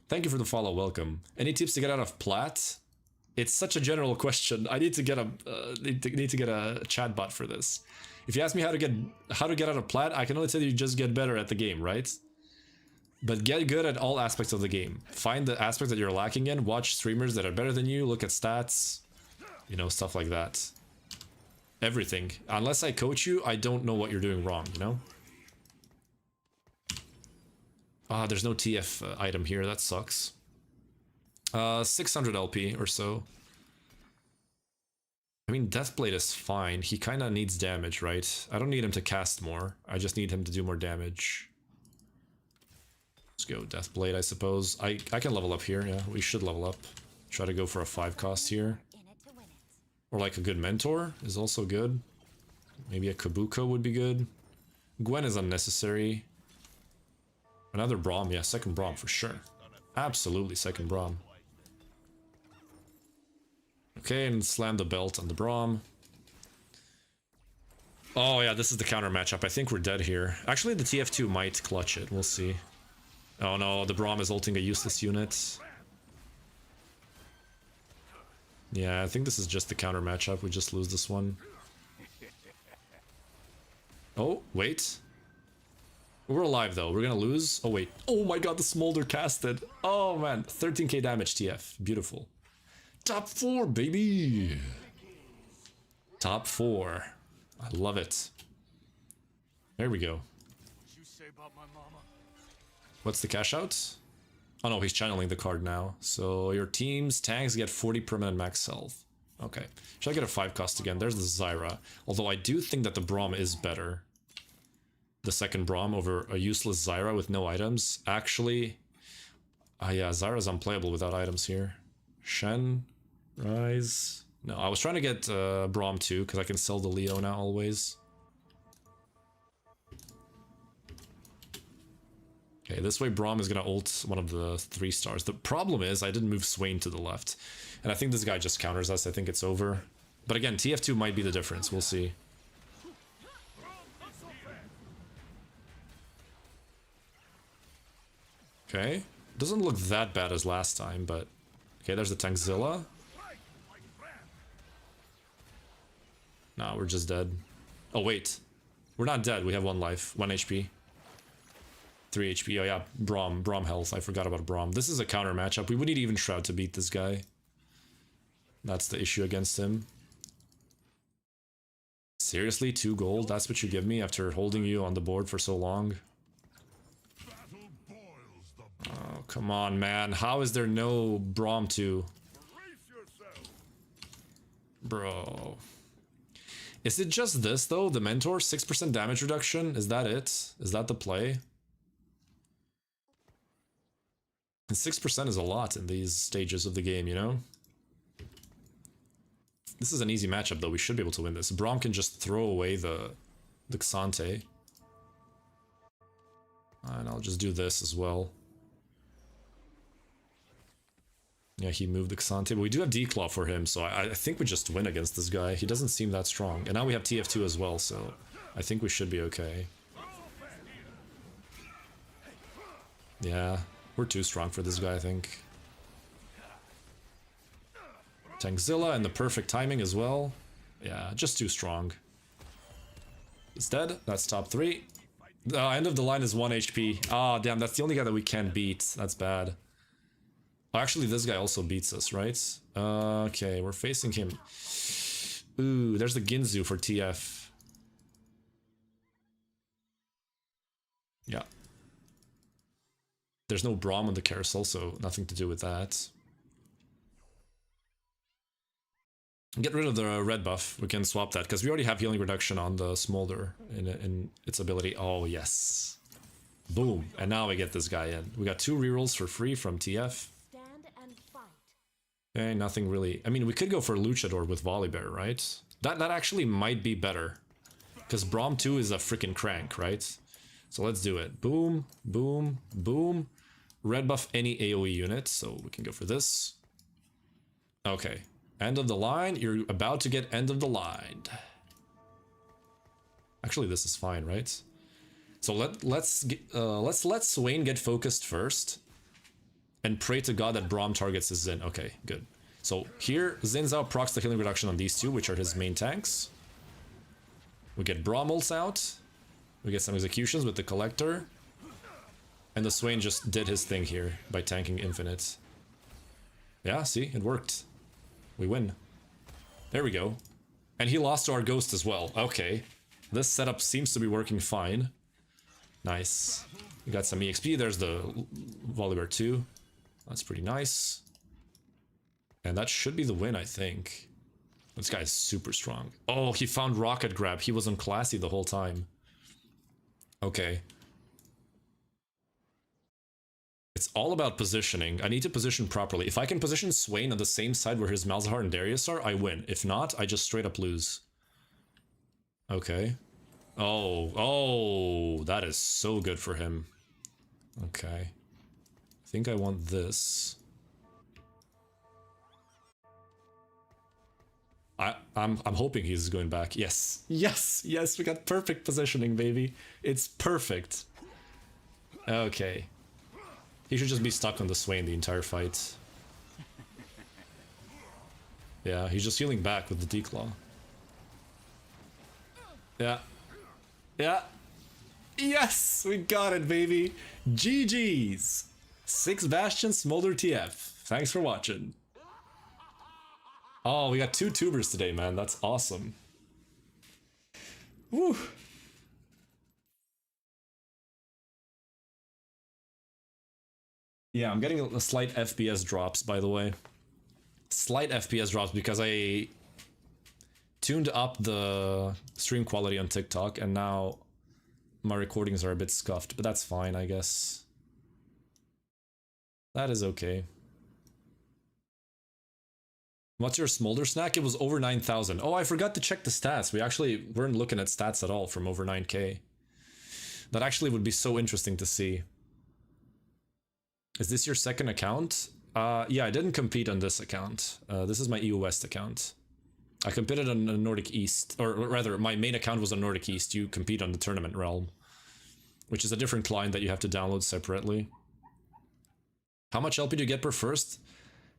Thank you for the follow, welcome. Any tips to get out of plat? It's such a general question. I need to get a need to get a chatbot for this. If you ask me how to get out of plat, I can only tell you just get better at the game, right? But get good at all aspects of the game. Find the aspects that you're lacking in, watch streamers that are better than you, look at stats, you know, stuff like that. Everything. Unless I coach you, I don't know what you're doing wrong, you know? Ah, there's no TF item here, that sucks. 600 LP or so. I mean, Deathblade is fine. He kind of needs damage, right? I don't need him to cast more. I just need him to do more damage. Let's go Deathblade, I suppose. I can level up here, yeah. We should level up. Try to go for a 5 cost here. Or like a good mentor is also good. Maybe a Kabuko would be good. Gwen is unnecessary. Another Braum, yeah, second Braum for sure. Absolutely second Braum. Okay, and slam the belt on the Braum. Oh yeah, this is the counter matchup. I think we're dead here. Actually, the TF2 might clutch it. We'll see. Oh no, the Braum is ulting a useless unit. Yeah, I think this is just the counter matchup. We just lose this one. Oh, wait. We're alive though. We're gonna lose. Oh wait. Oh my god, the Smolder casted. Oh man, 13k damage TF. Beautiful. Top 4, baby. Top 4. I love it. There we go. What's the cash out? Oh no, he's channeling the card now. So your team's tanks get 40 permanent max health. Okay. Should I get a 5 cost again? There's the Zyra. Although I do think that the Braum is better. The second Braum over a useless Zyra with no items. Actually, yeah, Zyra's unplayable without items here. Shen, Rise. No, I was trying to get Braum too, because I can sell the Leona always. Okay, this way Braum is gonna ult one of the 3 stars. The problem is I didn't move Swain to the left. And I think this guy just counters us. I think it's over. But again, TF2 might be the difference. We'll see. Okay. Doesn't look that bad as last time, but... Okay, there's the Tankzilla. Nah, we're just dead. Oh, wait. We're not dead. We have 1 life. 1 HP. 3 HP. Oh, yeah. Braum health. I forgot about Braum. This is a counter matchup. We would need Even Shroud to beat this guy. That's the issue against him. Seriously? 2 gold? That's what you give me after holding you on the board for so long? Oh, come on, man. How is there no Braum 2? Bro. Is it just this, though? The Mentor? 6% damage reduction? Is that it? Is that the play? And 6% is a lot in these stages of the game, you know? This is an easy matchup, though. We should be able to win this. Braum can just throw away the Xante. And I'll just do this as well. Yeah, he moved the Xante, but we do have D-Claw for him, so I think we just win against this guy. He doesn't seem that strong. And now we have TF2 as well, so I think we should be okay. Yeah, we're too strong for this guy, I think. Tankzilla and the perfect timing as well. Yeah, just too strong. He's dead. That's top 3. End of the line is 1 HP. Ah, damn, that's the only guy that we can't beat. That's bad. Oh, actually, this guy also beats us, right? Okay, we're facing him. Ooh, there's the Ginzu for TF. Yeah. There's no Braum on the carousel, so nothing to do with that. Get rid of the red buff. We can swap that, because we already have healing reduction on the Smolder in its ability. Oh, yes. Boom. And now we get this guy in. We got 2 rerolls for free from TF. Stand and fight. Okay, nothing really... I mean, we could go for Luchador with Volibear, right? That actually might be better. Because Braum 2 is a freaking crank, right? So let's do it. Boom, boom, boom. Red buff any AoE unit, so we can go for this. Okay. End of the line. You're about to get end of the line. Actually, this is fine, right? So let's let Swain get focused first. And pray to God that Braum targets his Xin. Okay, good. So here, Xin Zhao procs the healing reduction on these 2, which are his main tanks. We get Braum ults out. We get some executions with the Collector. And the Swain just did his thing here by tanking Infinite. Yeah, see? It worked. We win. There we go. And he lost to our Ghost as well. Okay. This setup seems to be working fine. Nice. We got some EXP. There's the Volibear 2. That's pretty nice. And that should be the win, I think. This guy is super strong. Oh, he found Rocket Grab. He was on Classy the whole time. Okay. It's all about positioning. I need to position properly. If I can position Swain on the same side where his Malzahar and Darius are, I win. If not, I just straight up lose. Okay. Oh, that is so good for him. Okay. I think I want this. I'm hoping he's going back. Yes. Yes, yes, we got perfect positioning, baby. It's perfect. Okay. He should just be stuck on the Swain the entire fight. Yeah, he's just healing back with the D-Claw. Yeah. Yeah. Yes! We got it, baby! GG's! 6 Bastion, Smolder TF. Thanks for watching. Oh, we got 2 tubers today, man. That's awesome. Woo! Yeah, I'm getting a slight FPS drops, by the way. Slight FPS drops because I tuned up the stream quality on TikTok and now my recordings are a bit scuffed, but that's fine, I guess. That is okay. What's your Smolder snack? It was over 9,000. Oh, I forgot to check the stats. We actually weren't looking at stats at all from over 9k. That actually would be so interesting to see. Is this your second account? Yeah, I didn't compete on this account. This is my EU West account. I competed on the Nordic East, or rather, my main account was on Nordic East. You compete on the Tournament Realm, which is a different client that you have to download separately. How much LP do you get per first?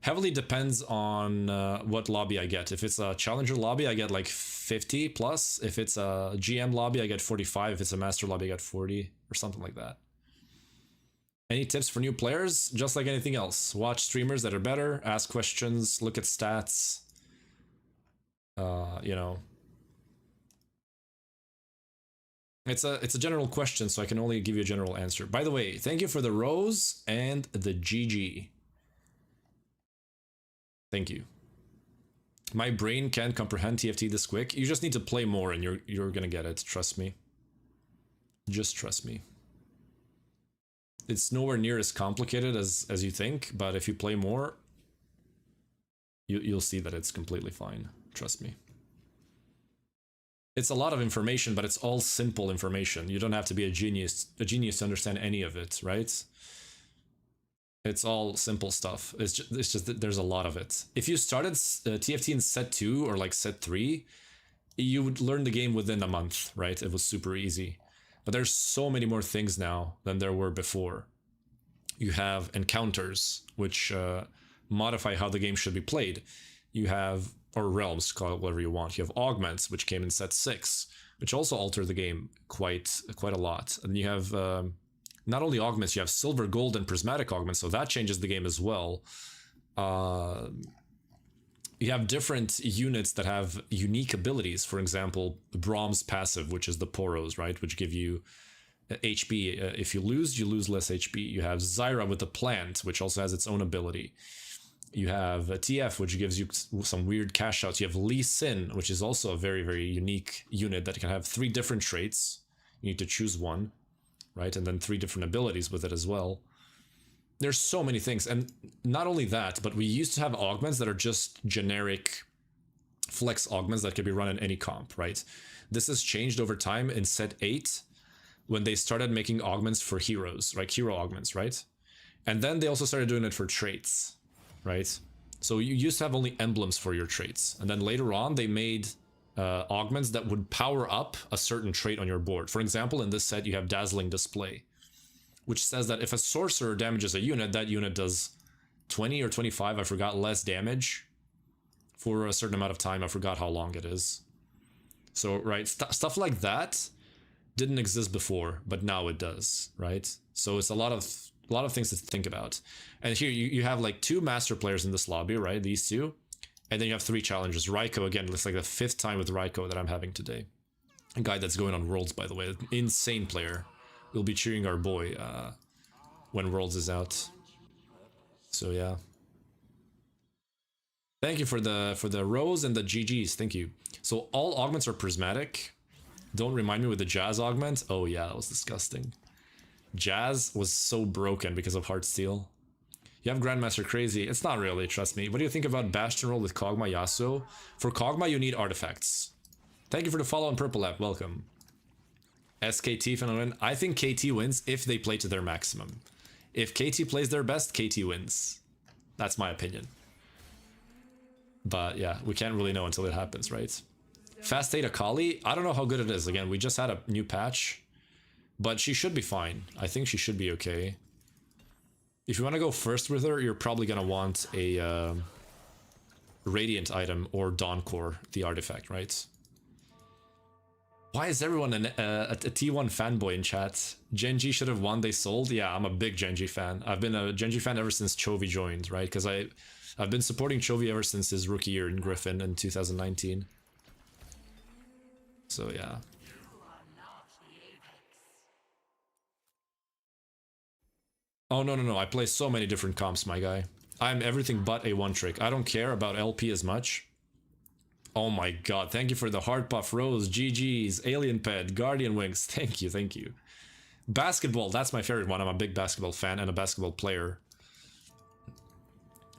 Heavily depends on what lobby I get. If it's a Challenger lobby, I get like 50 plus. If it's a GM lobby, I get 45. If it's a Master lobby, I get 40 or something like that. Any tips for new players? Just like anything else. Watch streamers that are better, ask questions, look at stats. You know. It's a general question, so I can only give you a general answer. By the way, thank you for the rose and the GG. Thank you. My brain can't comprehend TFT this quick. You just need to play more and you're gonna get it. Trust me. Just trust me. it's nowhere near as complicated as you think, but if you play more, you'll see that it's completely fine. Trust me. It's a lot of information, but it's all simple information. You don't have to be a genius to understand any of it, right? It's all simple stuff. It's just that there's a lot of it. If you started TFT in set 2 or like set 3, you would learn the game within a month, right? It was super easy. But there's so many more things now than there were before. You have encounters, which modify how the game should be played. You have, or realms, call it whatever you want. You have augments, which came in set 6, which also alter the game quite a lot. And you have not only augments, you have silver, gold, and prismatic augments, so that changes the game as well. You have different units that have unique abilities. For example, Brahm's passive, which is the Poros, right? Which give you HP. If you lose less HP. You have Zyra with the plant, which also has its own ability. You have TF, which gives you some weird cash outs. You have Lee Sin, which is also a very, very unique unit that can have 3 different traits. You need to choose one, right? And then 3 different abilities with it as well. There's so many things, and not only that, but we used to have augments that are just generic flex augments that can be run in any comp, right? This has changed over time in set 8 when they started making augments for heroes, like hero augments, right? And then they also started doing it for traits, right? So you used to have only emblems for your traits, and then later on they made augments that would power up a certain trait on your board. For example, in this set you have Dazzling Display, which says that if a sorcerer damages a unit, that unit does 20 or 25, I forgot, less damage for a certain amount of time. I forgot how long it is. So, right, stuff like that didn't exist before, but now it does, right? So it's a lot of things to think about. And here you have like 2 master players in this lobby, right? These 2. And then you have 3 challengers. Raiko, again, it's like the 5th time with Raiko that I'm having today. A guy that's going on Worlds, by the way. Insane player. We'll be cheering our boy when Worlds is out. So yeah. Thank you for the rose and the GGs. Thank you. So all augments are prismatic. Don't remind me with the Jazz augment. Oh yeah, that was disgusting. Jazz was so broken because of Heartsteel. You have Grandmaster Crazy. It's not really, trust me. What do you think about Bastion roll with Kog'Maw Yasuo? For Kog'Maw, you need artifacts. Thank you for the follow on Purple App. Welcome. SKT finna win. I think KT wins if they play to their maximum. If KT plays their best, KT wins. That's my opinion. But yeah, we can't really know until it happens, right? Fast Data Kali, I don't know how good it is. Again, we just had a new patch, but she should be fine. I think she should be okay. If you want to go first with her, you're probably gonna want a Radiant item or Dawn Core, the artifact, right? Why is everyone a T1 fanboy in chat? Genji should have won, they sold? Yeah, I'm a big Genji fan. I've been a Genji fan ever since Chovy joined, right? Because I've been supporting Chovy ever since his rookie year in Griffin in 2019. So yeah. Oh no, I play so many different comps, my guy. I'm everything but a one-trick. I don't care about LP as much. Oh my god, thank you for the Heart Puff Rose, GG's, Alien Pet, Guardian Wings, thank you. Basketball, that's my favorite one. I'm a big basketball fan and a basketball player.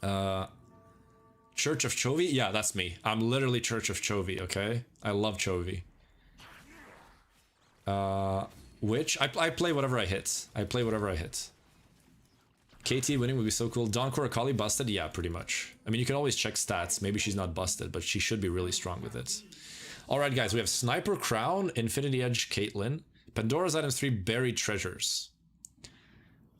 Church of Chovy? Yeah, that's me. I'm literally Church of Chovy, okay? I love Chovy. Which? I play whatever I hit. KT winning would be so cool. Dawn Akali busted? Yeah, pretty much. I mean, you can always check stats. Maybe she's not busted, but she should be really strong with it. Alright, guys, we have Sniper Crown, Infinity Edge Caitlyn, Pandora's Items 3, Buried Treasures.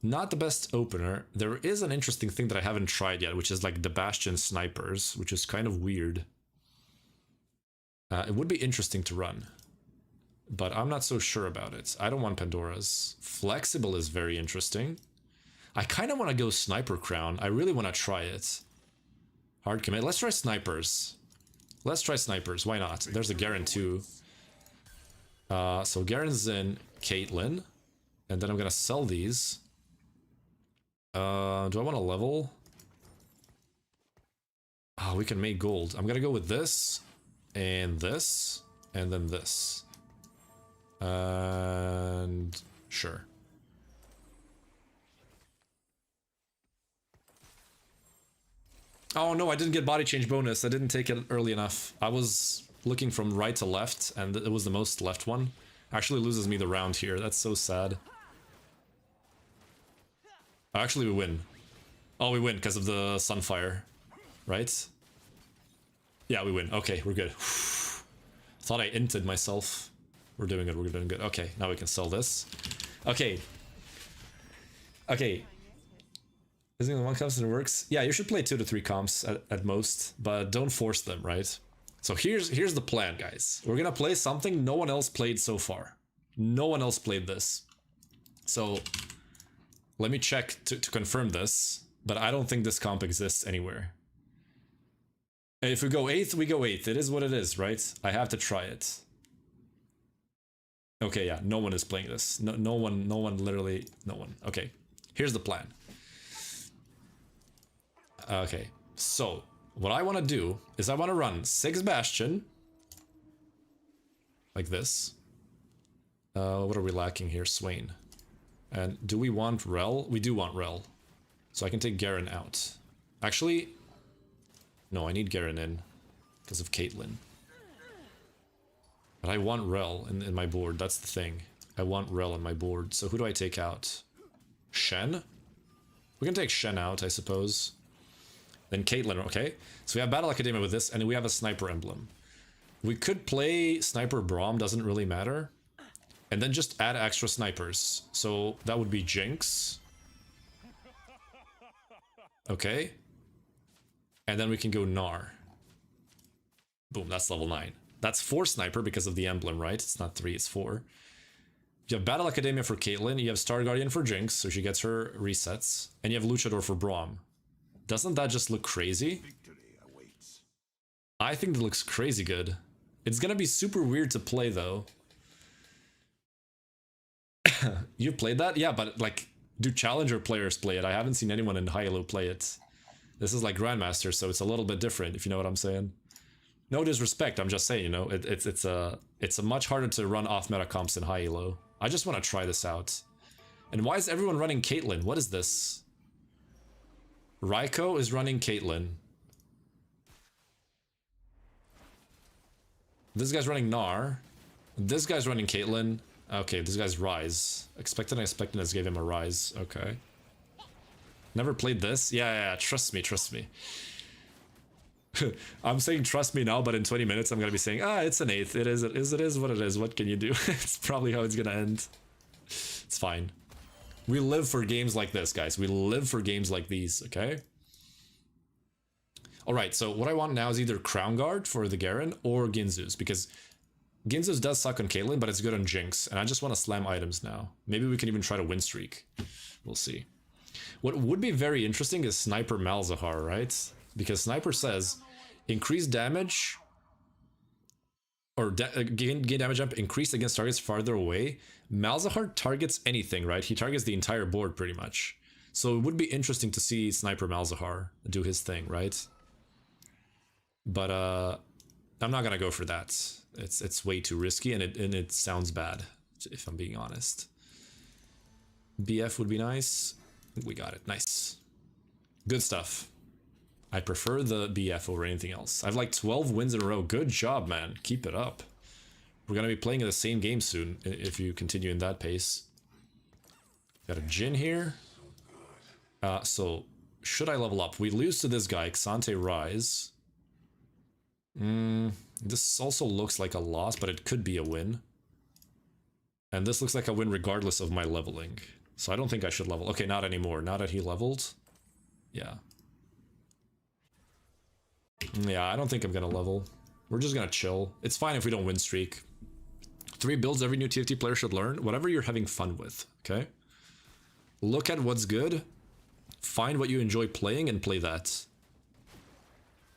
Not the best opener. There is an interesting thing that I haven't tried yet, which is like the Bastion Snipers, which is kind of weird. It would be interesting to run, but I'm not so sure about it. I don't want Pandora's. Flexible is very interesting. I kind of want to go Sniper Crown. I really want to try it. Hard commit. Let's try Snipers. Why not? There's a Garen too. So Garen's in Caitlyn. And then I'm going to sell these. Do I want to level? Oh, we can make gold. I'm going to go with this. And this. And then this. And... sure. Oh no, I didn't get body change bonus. I didn't take it early enough. I was looking from right to left, and it was the most left one. Actually loses me the round here. That's so sad. Actually, we win. Oh, we win because of the Sunfire, right? Yeah, we win. Okay, we're good. Thought I inted myself. We're doing good. We're doing good. Okay, now we can sell this. Okay. Okay. Isn't it one comps and it works? Yeah, you should play 2 to 3 comps at most, but don't force them, right? So here's the plan, guys. We're gonna play something no one else played so far. No one else played this. So let me check to confirm this, but I don't think this comp exists anywhere. And if we go 8th, we go 8th. It is what it is, right? I have to try it. Okay, yeah, no one is playing this. No one, literally, no one. Okay, here's the plan. Okay, so what I want to do is I want to run 6 Bastion. Like this. What are we lacking here? Swain. And do we want Rel? We do want Rel. So I can take Garen out. Actually, no, I need Garen in because of Caitlyn. But I want Rel in my board. That's the thing. I want Rel in my board. So who do I take out? Shen? We can take Shen out, I suppose. Then Caitlyn, okay. So we have Battle Academia with this, and we have a Sniper Emblem. We could play Sniper Braum, doesn't really matter. And then just add extra snipers. So that would be Jinx. Okay. And then we can go Gnar. Boom, that's level 9. That's 4 sniper because of the emblem, right? It's not 3, it's 4. You have Battle Academia for Caitlyn, you have Star Guardian for Jinx, so she gets her resets, and you have Luchador for Braum. Doesn't that just look crazy? I think it looks crazy good. It's gonna be super weird to play though. You played that? Yeah, but like, do challenger players play it? I haven't seen anyone in high-elo play it. This is like Grandmaster, so it's a little bit different, if you know what I'm saying. No disrespect, I'm just saying, you know, it's a much harder to run off-meta comps in high-elo. I just want to try this out. And why is everyone running Caitlyn? What is this? Raiko is running Caitlyn. This guy's running Gnar. This guy's running Caitlyn. Okay, this guy's Rise. Expected and Expectedness gave him a Rise. Okay. Never played this? Yeah, trust me, trust me. I'm saying trust me now, but in 20 minutes I'm gonna be saying, it's an 8th. It is what it is. What can you do? It's probably how it's gonna end. It's fine. We live for games like this, guys. We live for games like these, okay? Alright, so what I want now is either Crown Guard for the Garen or Ginzu's, because Ginzu's does suck on Caitlyn, but it's good on Jinx, and I just want to slam items now. Maybe we can even try to win streak. We'll see. What would be very interesting is Sniper Malzahar, right? Because Sniper says, increase damage, or gain damage jump increased against targets farther away. Malzahar targets anything, right? He targets the entire board pretty much. So it would be interesting to see Sniper Malzahar do his thing, right? But I'm not gonna go for that. It's way too risky, and it sounds bad, if I'm being honest. BF would be nice. We got it. Nice. Good stuff. I prefer the BF over anything else. I have like 12 wins in a row. Good job, man. Keep it up. We're gonna be playing in the same game soon if you continue in that pace. Got a Jhin here. So should I level up? We lose to this guy, Xante Rise. This also looks like a loss, but it could be a win. And this looks like a win regardless of my leveling. So I don't think I should level. Okay, not anymore. Now that he leveled. Yeah. Yeah, I don't think I'm gonna level. We're just gonna chill. It's fine if we don't win streak. 3 builds every new TFT player should learn. Whatever you're having fun with, okay? Look at what's good. Find what you enjoy playing and play that.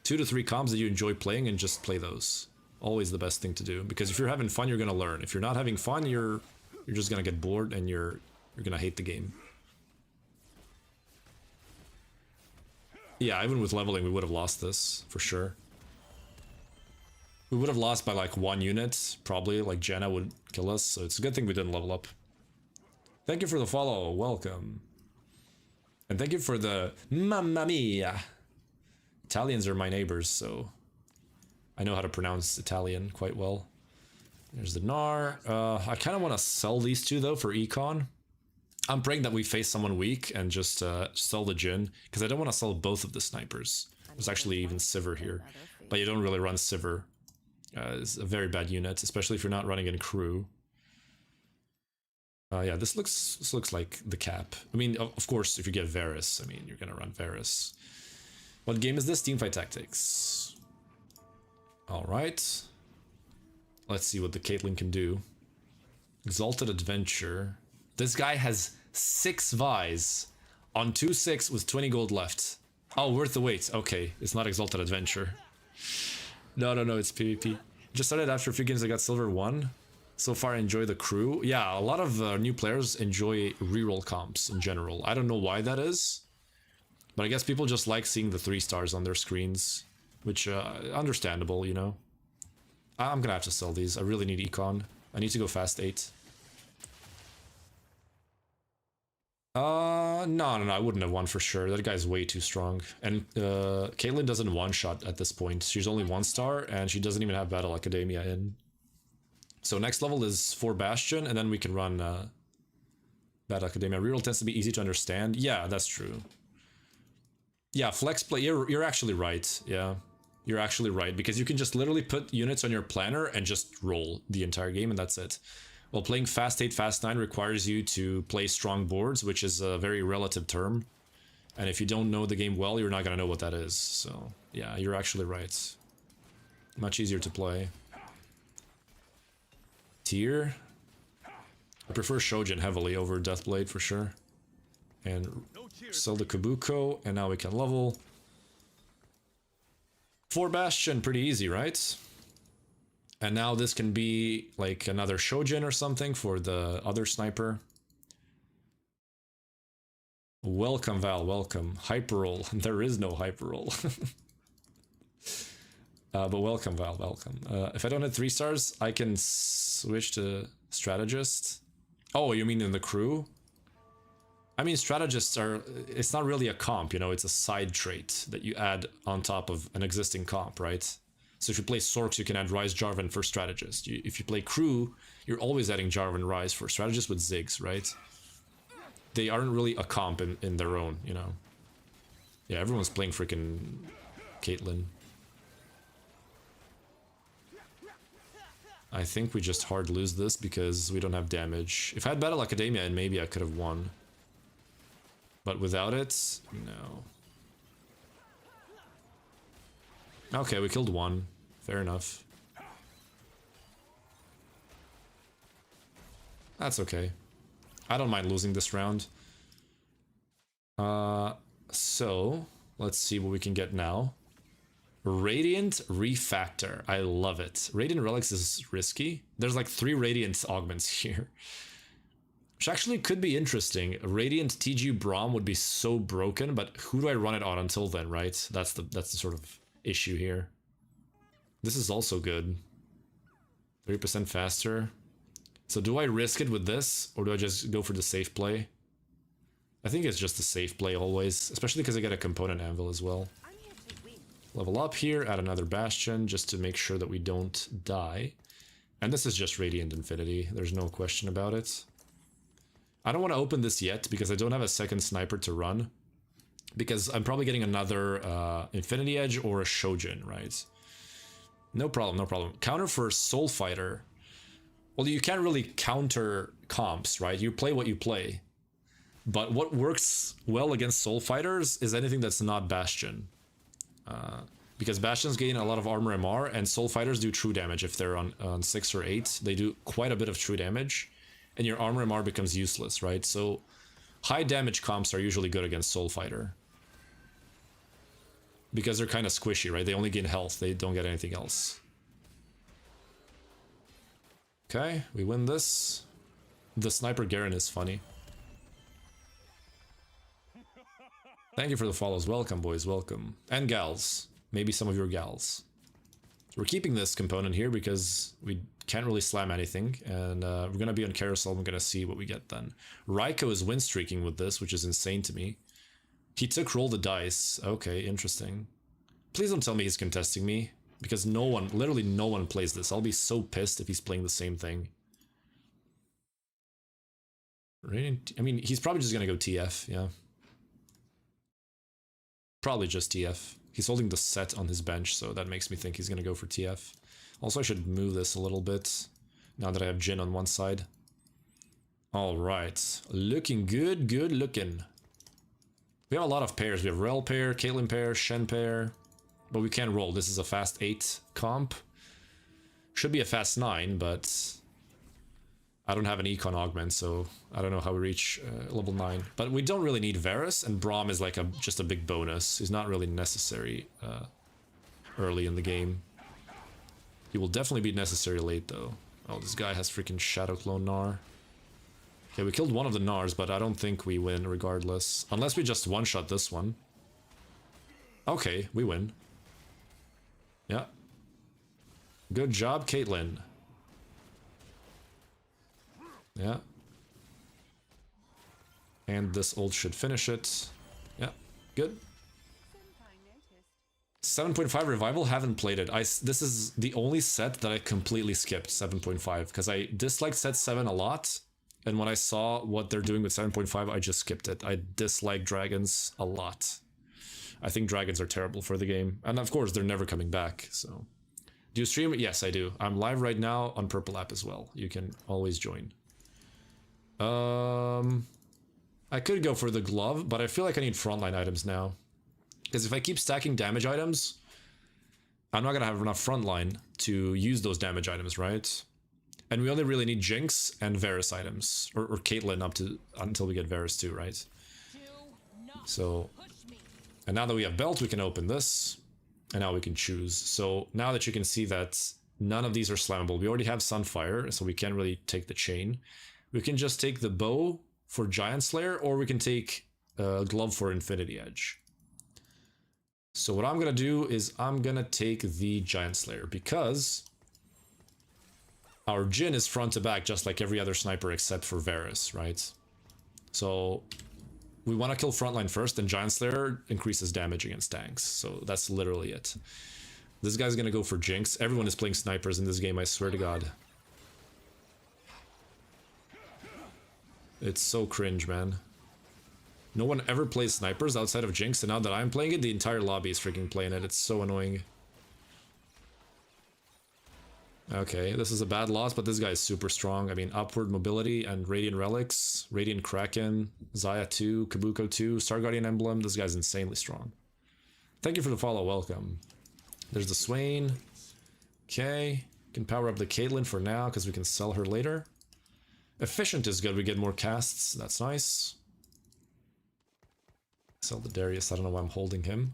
2 to 3 comps that you enjoy playing and just play those. Always the best thing to do. Because if you're having fun, you're gonna learn. If you're not having fun, you're just gonna get bored and you're gonna hate the game. Yeah, even with leveling, we would have lost this, for sure. We would have lost by like 1 unit, probably, like Janna would kill us, so it's a good thing we didn't level up. Thank you for the follow, welcome. And thank you for the Mamma Mia. Italians are my neighbors, so I know how to pronounce Italian quite well. There's the Gnar. I kind of want to sell these two, though, for econ. I'm praying that we face someone weak and just sell the Jin, because I don't want to sell both of the snipers. There's actually even Sivir here, but you don't really run Sivir. It's a very bad unit, especially if you're not running in crew. Yeah, this looks like the cap. I mean, of course, if you get Varus, I mean, you're gonna run Varus. What game is this? Teamfight Tactics. All right. Let's see what the Caitlyn can do. Exalted Adventure. This guy has 6 Vi's on 2-6 with 20 gold left. Oh, worth the wait. Okay, it's not Exalted Adventure. No, it's PvP. Just started after a few games I got Silver 1. So far, I enjoy the crew. Yeah, a lot of new players enjoy reroll comps in general. I don't know why that is, but I guess people just like seeing the 3 stars on their screens, which understandable, you know. I'm gonna have to sell these. I really need econ. I need to go fast 8. No, I wouldn't have won for sure. That guy's way too strong. And Caitlyn doesn't one-shot at this point. She's only 1 star, and she doesn't even have Battle Academia in. So next level is 4 Bastion, and then we can run Battle Academia. Reroll tends to be easy to understand. Yeah, that's true. Yeah, flex play. You're actually right. Yeah, you're actually right, because you can just literally put units on your planner and just roll the entire game, and that's it. Well, playing Fast 8, Fast 9 requires you to play strong boards, which is a very relative term. And if you don't know the game well, you're not going to know what that is. So, yeah, you're actually right. Much easier to play. Tier. I prefer Shojin heavily over Deathblade for sure. And sell the Kabuko, and now we can level. 4 Bastion, pretty easy, right? And now this can be like another Shojin or something for the other sniper. Welcome, Val, welcome. Hyperroll. There is no hyperroll. But welcome, Val, welcome. If I don't hit 3 stars, I can switch to strategist. Oh, you mean in the crew? I mean, strategists are... It's not really a comp, you know, it's a side trait that you add on top of an existing comp, right? So if you play Sorks, you can add Rise Jarvan for strategist. If you play crew, you're always adding Jarvan Rise for strategist with Ziggs, right? They aren't really a comp in their own, you know. Yeah, everyone's playing freaking Caitlyn. I think we just hard lose this because we don't have damage. If I had Battle Academia, and maybe I could have won. But without it, no. Okay, we killed 1. Fair enough. That's okay. I don't mind losing this round. So, let's see what we can get now. Radiant Refactor. I love it. Radiant Relics is risky. There's like 3 Radiant augments here. Which actually could be interesting. Radiant TG Braum would be so broken, but who do I run it on until then, right? That's the sort of issue here. This is also good. 3% faster. So do I risk it with this, or do I just go for the safe play? I think it's just the safe play always, especially because I get a component anvil as well. Level up here, add another Bastion, just to make sure that we don't die. And this is just Radiant Infinity, there's no question about it. I don't want to open this yet, because I don't have a second sniper to run. Because I'm probably getting another Infinity Edge or a Shojin, right? No problem, no problem. Counter for Soul Fighter. Well, you can't really counter comps, right? You play what you play. But what works well against Soul Fighters is anything that's not Bastion. Because Bastions gain a lot of armor MR, and Soul Fighters do true damage if they're on 6 or 8. They do quite a bit of true damage, and your armor MR becomes useless, right? So high damage comps are usually good against Soul Fighter. Because they're kind of squishy, right? They only gain health, they don't get anything else. Okay, we win this. The Sniper Garen is funny. Thank you for the follows. Welcome, boys, welcome. And gals. Maybe some of your gals. We're keeping this component here because we can't really slam anything. And we're going to be on Carousel. We're going to see what we get then. Raiko is win streaking with this, which is insane to me. He took roll the dice. Okay, interesting. Please don't tell me he's contesting me. Because no one, literally no one plays this. I'll be so pissed if he's playing the same thing. Radiant, I mean, he's probably just gonna go TF, yeah. Probably just TF. He's holding the set on his bench, so that makes me think he's gonna go for TF. Also, I should move this a little bit, now that I have Jhin on one side. Alright, looking good, good looking. We have a lot of pairs. We have Rel pair, Caitlyn pair, Shen pair. But we can't roll. This is a fast 8 comp. Should be a fast 9, but I don't have an econ augment, so I don't know how we reach level 9. But we don't really need Varus, and Braum is like just a big bonus. He's not really necessary early in the game. He will definitely be necessary late, though. Oh, this guy has freaking Shadow Clone Gnar. Okay, we killed one of the Gnars, but I don't think we win regardless. Unless we just one-shot this one. Okay, we win. Yeah. Good job, Caitlyn. Yeah. And this ult should finish it. Yeah, good. 7.5 Revival, haven't played it. This is the only set that I completely skipped, 7.5, because I disliked set 7 a lot. And when I saw what they're doing with 7.5, I just skipped it. I dislike dragons a lot. I think dragons are terrible for the game. And of course, they're never coming back, so... Do you stream? Yes, I do. I'm live right now on Purple app as well. You can always join. I could go for the glove, but I feel like I need frontline items now. Because if I keep stacking damage items, I'm not gonna have enough frontline to use those damage items, right? And we only really need Jinx and Varus items. Or Caitlyn until we get Varus too, right? So... And now that we have belt, we can open this. And now we can choose. So now that you can see that none of these are slammable. We already have Sunfire, so we can't really take the chain. We can just take the bow for Giant Slayer, or we can take glove for Infinity Edge. So what I'm gonna do is I'm gonna take the Giant Slayer because our Jhin is front to back just like every other sniper except for Varus, right? So we want to kill frontline first, and Giant Slayer increases damage against tanks. So that's literally it. This guy's gonna go for Jinx. Everyone is playing snipers in this game, I swear to God. It's so cringe, man. No one ever plays snipers outside of Jinx, and now that I'm playing it, the entire lobby is freaking playing it. It's so annoying. Okay, this is a bad loss, but this guy is super strong. I mean, Upward Mobility and Radiant Relics, Radiant Kraken, Xayah 2, Kabuko 2, Star Guardian Emblem. This guy's insanely strong. Thank you for the follow, welcome. There's the Swain. Okay, can power up the Caitlyn for now, because we can sell her later. Efficient is good, we get more casts, that's nice. Sell the Darius, I don't know why I'm holding him.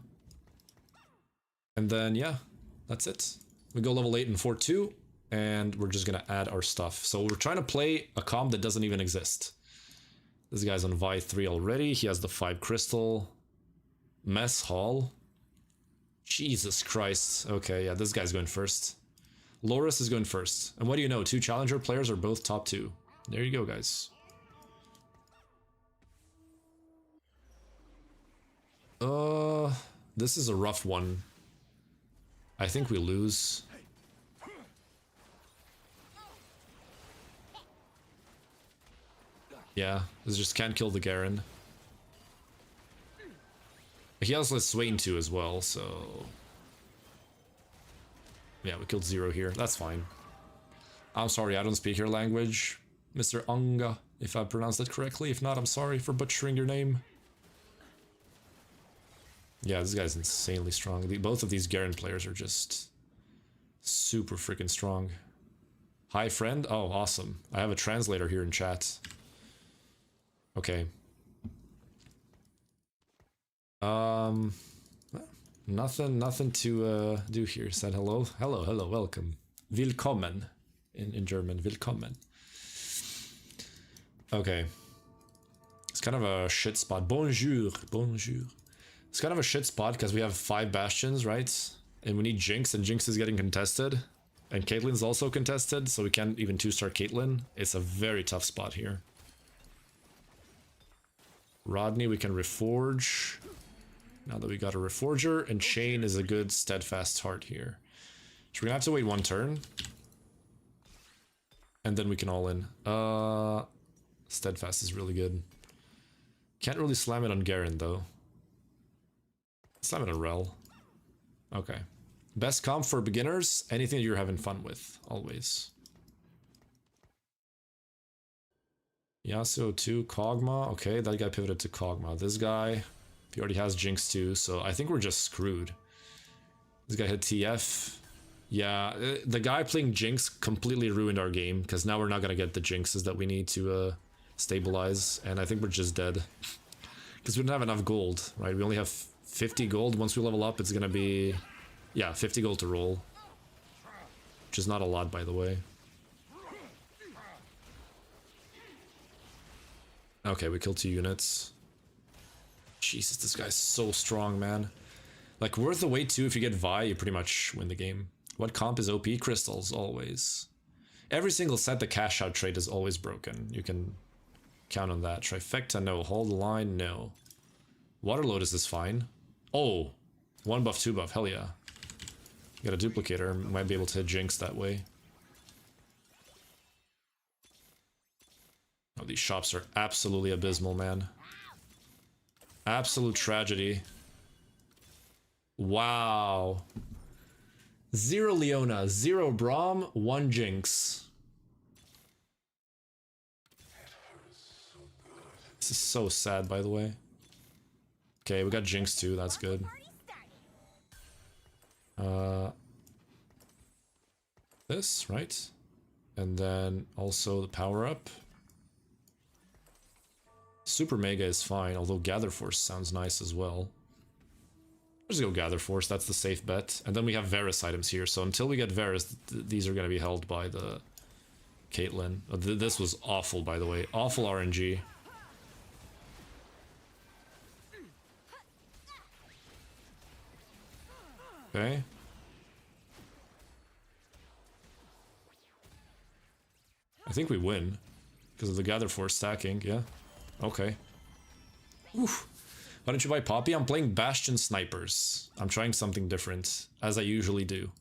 And then, yeah, that's it. We go level 8 in 4-2, and we're just gonna add our stuff. So we're trying to play a comp that doesn't even exist. This guy's on Vi 3 already, he has the 5 crystal. Mess Hall. Jesus Christ. Okay, yeah, this guy's going first. Loris is going first. And what do you know, 2 challenger players are both top 2. There you go, guys. This is a rough one. I think we lose. Yeah, this just can't kill the Garen. He also has Swain too as well, so... Yeah, we killed 0 here. That's fine. I'm sorry, I don't speak your language, Mr. Anga, if I pronounced it correctly. If not, I'm sorry for butchering your name. Yeah, this guy's insanely strong. Both of these Garen players are just super freaking strong. Hi, friend. Oh, awesome. I have a translator here in chat. Okay. Nothing to do here. Said hello. Hello, welcome. Willkommen in German. Willkommen. Okay. It's kind of a shit spot. Bonjour. It's kind of a shit spot because we have 5 bastions, right? And we need Jinx, and Jinx is getting contested. And Caitlyn's also contested, so we can't even 2-star Caitlyn. It's a very tough spot here. Rodney, we can reforge. Now that we got a Reforger, and Chain is a good steadfast heart here. So we're gonna have to wait one turn. And then we can all in. Steadfast is really good. Can't really slam it on Garen though. Slam it on Rel. Okay. Best comp for beginners, anything that you're having fun with, always. Yasuo 2, Kog'Maw. Okay, that guy pivoted to Kog'Maw. This guy, he already has Jinx too, so I think we're just screwed. This guy had TF. Yeah, the guy playing Jinx completely ruined our game, because now we're not going to get the Jinxes that we need to stabilize, and I think we're just dead. Because we don't have enough gold, right? We only have 50 gold. Once we level up, it's going to be... yeah, 50 gold to roll. Which is not a lot, by the way. Okay, we killed 2 units. Jesus, this guy's so strong, man. Like, worth the wait too. If you get Vi, you pretty much win the game. What comp is OP? Crystals, always. Every single set, the cash out trade is always broken. You can count on that. Trifecta, no. Hold the line, no. Water Lotus is fine. Oh, 1 buff, 2 buff, hell yeah. Got a duplicator, might be able to hit Jinx that way. Oh, these shops are absolutely abysmal, man. Absolute tragedy. Wow. 0 Leona, 0 Braum, 1 Jinx. This is so sad, by the way. Okay, we got Jinx too, that's good. This, right? And then also the power-up. Super Mega is fine, although Gather Force sounds nice as well. Let's go Gather Force, that's the safe bet. And then we have Varus items here, so until we get Varus, these are going to be held by the Caitlyn. This was awful, by the way. Awful RNG. Okay. I think we win. Because of the Gather Force stacking, yeah. Okay. Oof. Why don't you buy Poppy? I'm playing Bastion Snipers. I'm trying something different, as I usually do.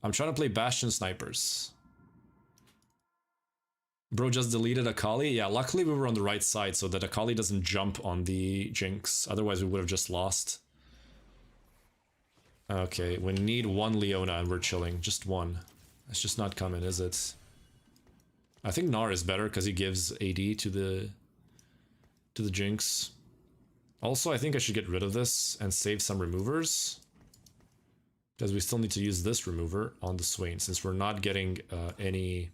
I'm trying to play Bastion Snipers. Bro just deleted Akali? Yeah, luckily we were on the right side so that Akali doesn't jump on the Jinx. Otherwise we would have just lost. Okay, we need 1 Leona and we're chilling. Just 1. It's just not coming, is it? I think Gnar is better because he gives AD to the Jinx. Also, I think I should get rid of this and save some removers. Because we still need to use this remover on the Swain, since we're not getting any...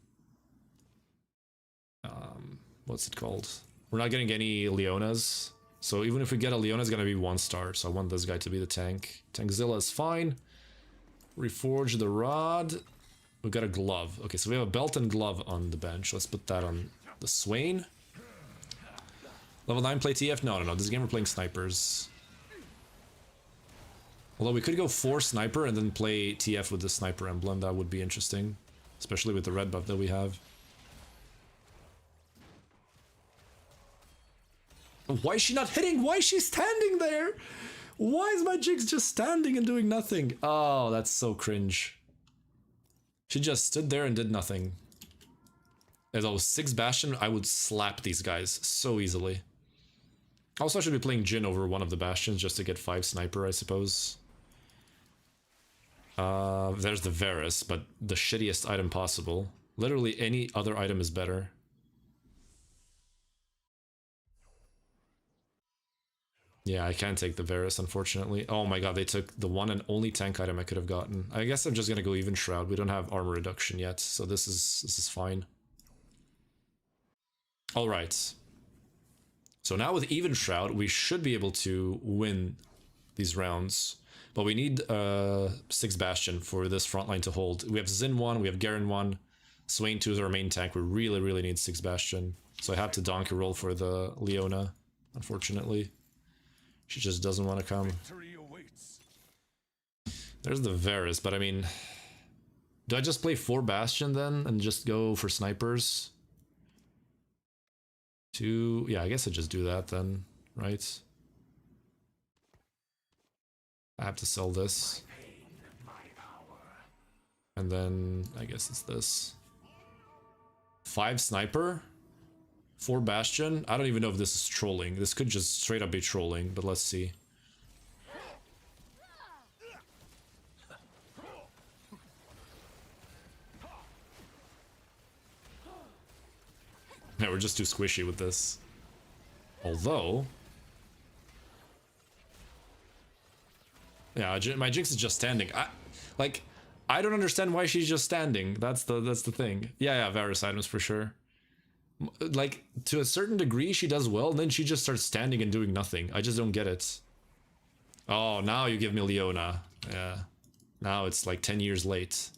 what's it called? We're not getting any Leonas. So even if we get a Leona, it's going to be 1 star. So I want this guy to be the tank. Tankzilla is fine. Reforge the rod. We've got a glove. Okay, so we have a belt and glove on the bench. Let's put that on the Swain. Level 9 play TF? No, no, no. This game we're playing snipers. Although we could go 4 sniper and then play TF with the sniper emblem. That would be interesting. Especially with the red buff that we have. Why is she not hitting? Why is she standing there? Why is my Jinx just standing and doing nothing? Oh, that's so cringe. She just stood there and did nothing. As I was 6 Bastion, I would slap these guys so easily. Also, I should be playing Jhin over one of the Bastions just to get 5 sniper, I suppose. There's the Varus, but the shittiest item possible. Literally any other item is better. Yeah, I can't take the Varus, unfortunately. Oh my god, they took the one and only tank item I could have gotten. I guess I'm just gonna go even Shroud. We don't have armor reduction yet, so this is fine. Alright. So now with even Shroud, we should be able to win these rounds. But we need 6 Bastion for this front line to hold. We have Xin 1, we have Garen 1. Swain 2 is our main tank. We really, really need 6 Bastion. So I have to donkey roll for the Leona, unfortunately. She just doesn't want to come. There's the Varus, but I mean... Do I just play 4 Bastion then and just go for snipers? 2... Yeah, I guess I just do that then, right? I have to sell this. And then I guess it's this. 5 sniper, 4 bastion. I don't even know if this is trolling. This could just straight up be trolling, but let's see. Yeah, we're just too squishy with this. Although, yeah, my Jinx is just standing. I don't understand why she's just standing. That's the thing. Yeah, Varus items for sure. Like, to a certain degree, she does well, and then she just starts standing and doing nothing. I just don't get it. Oh, now you give me Leona. Yeah. Now it's like 10 years late.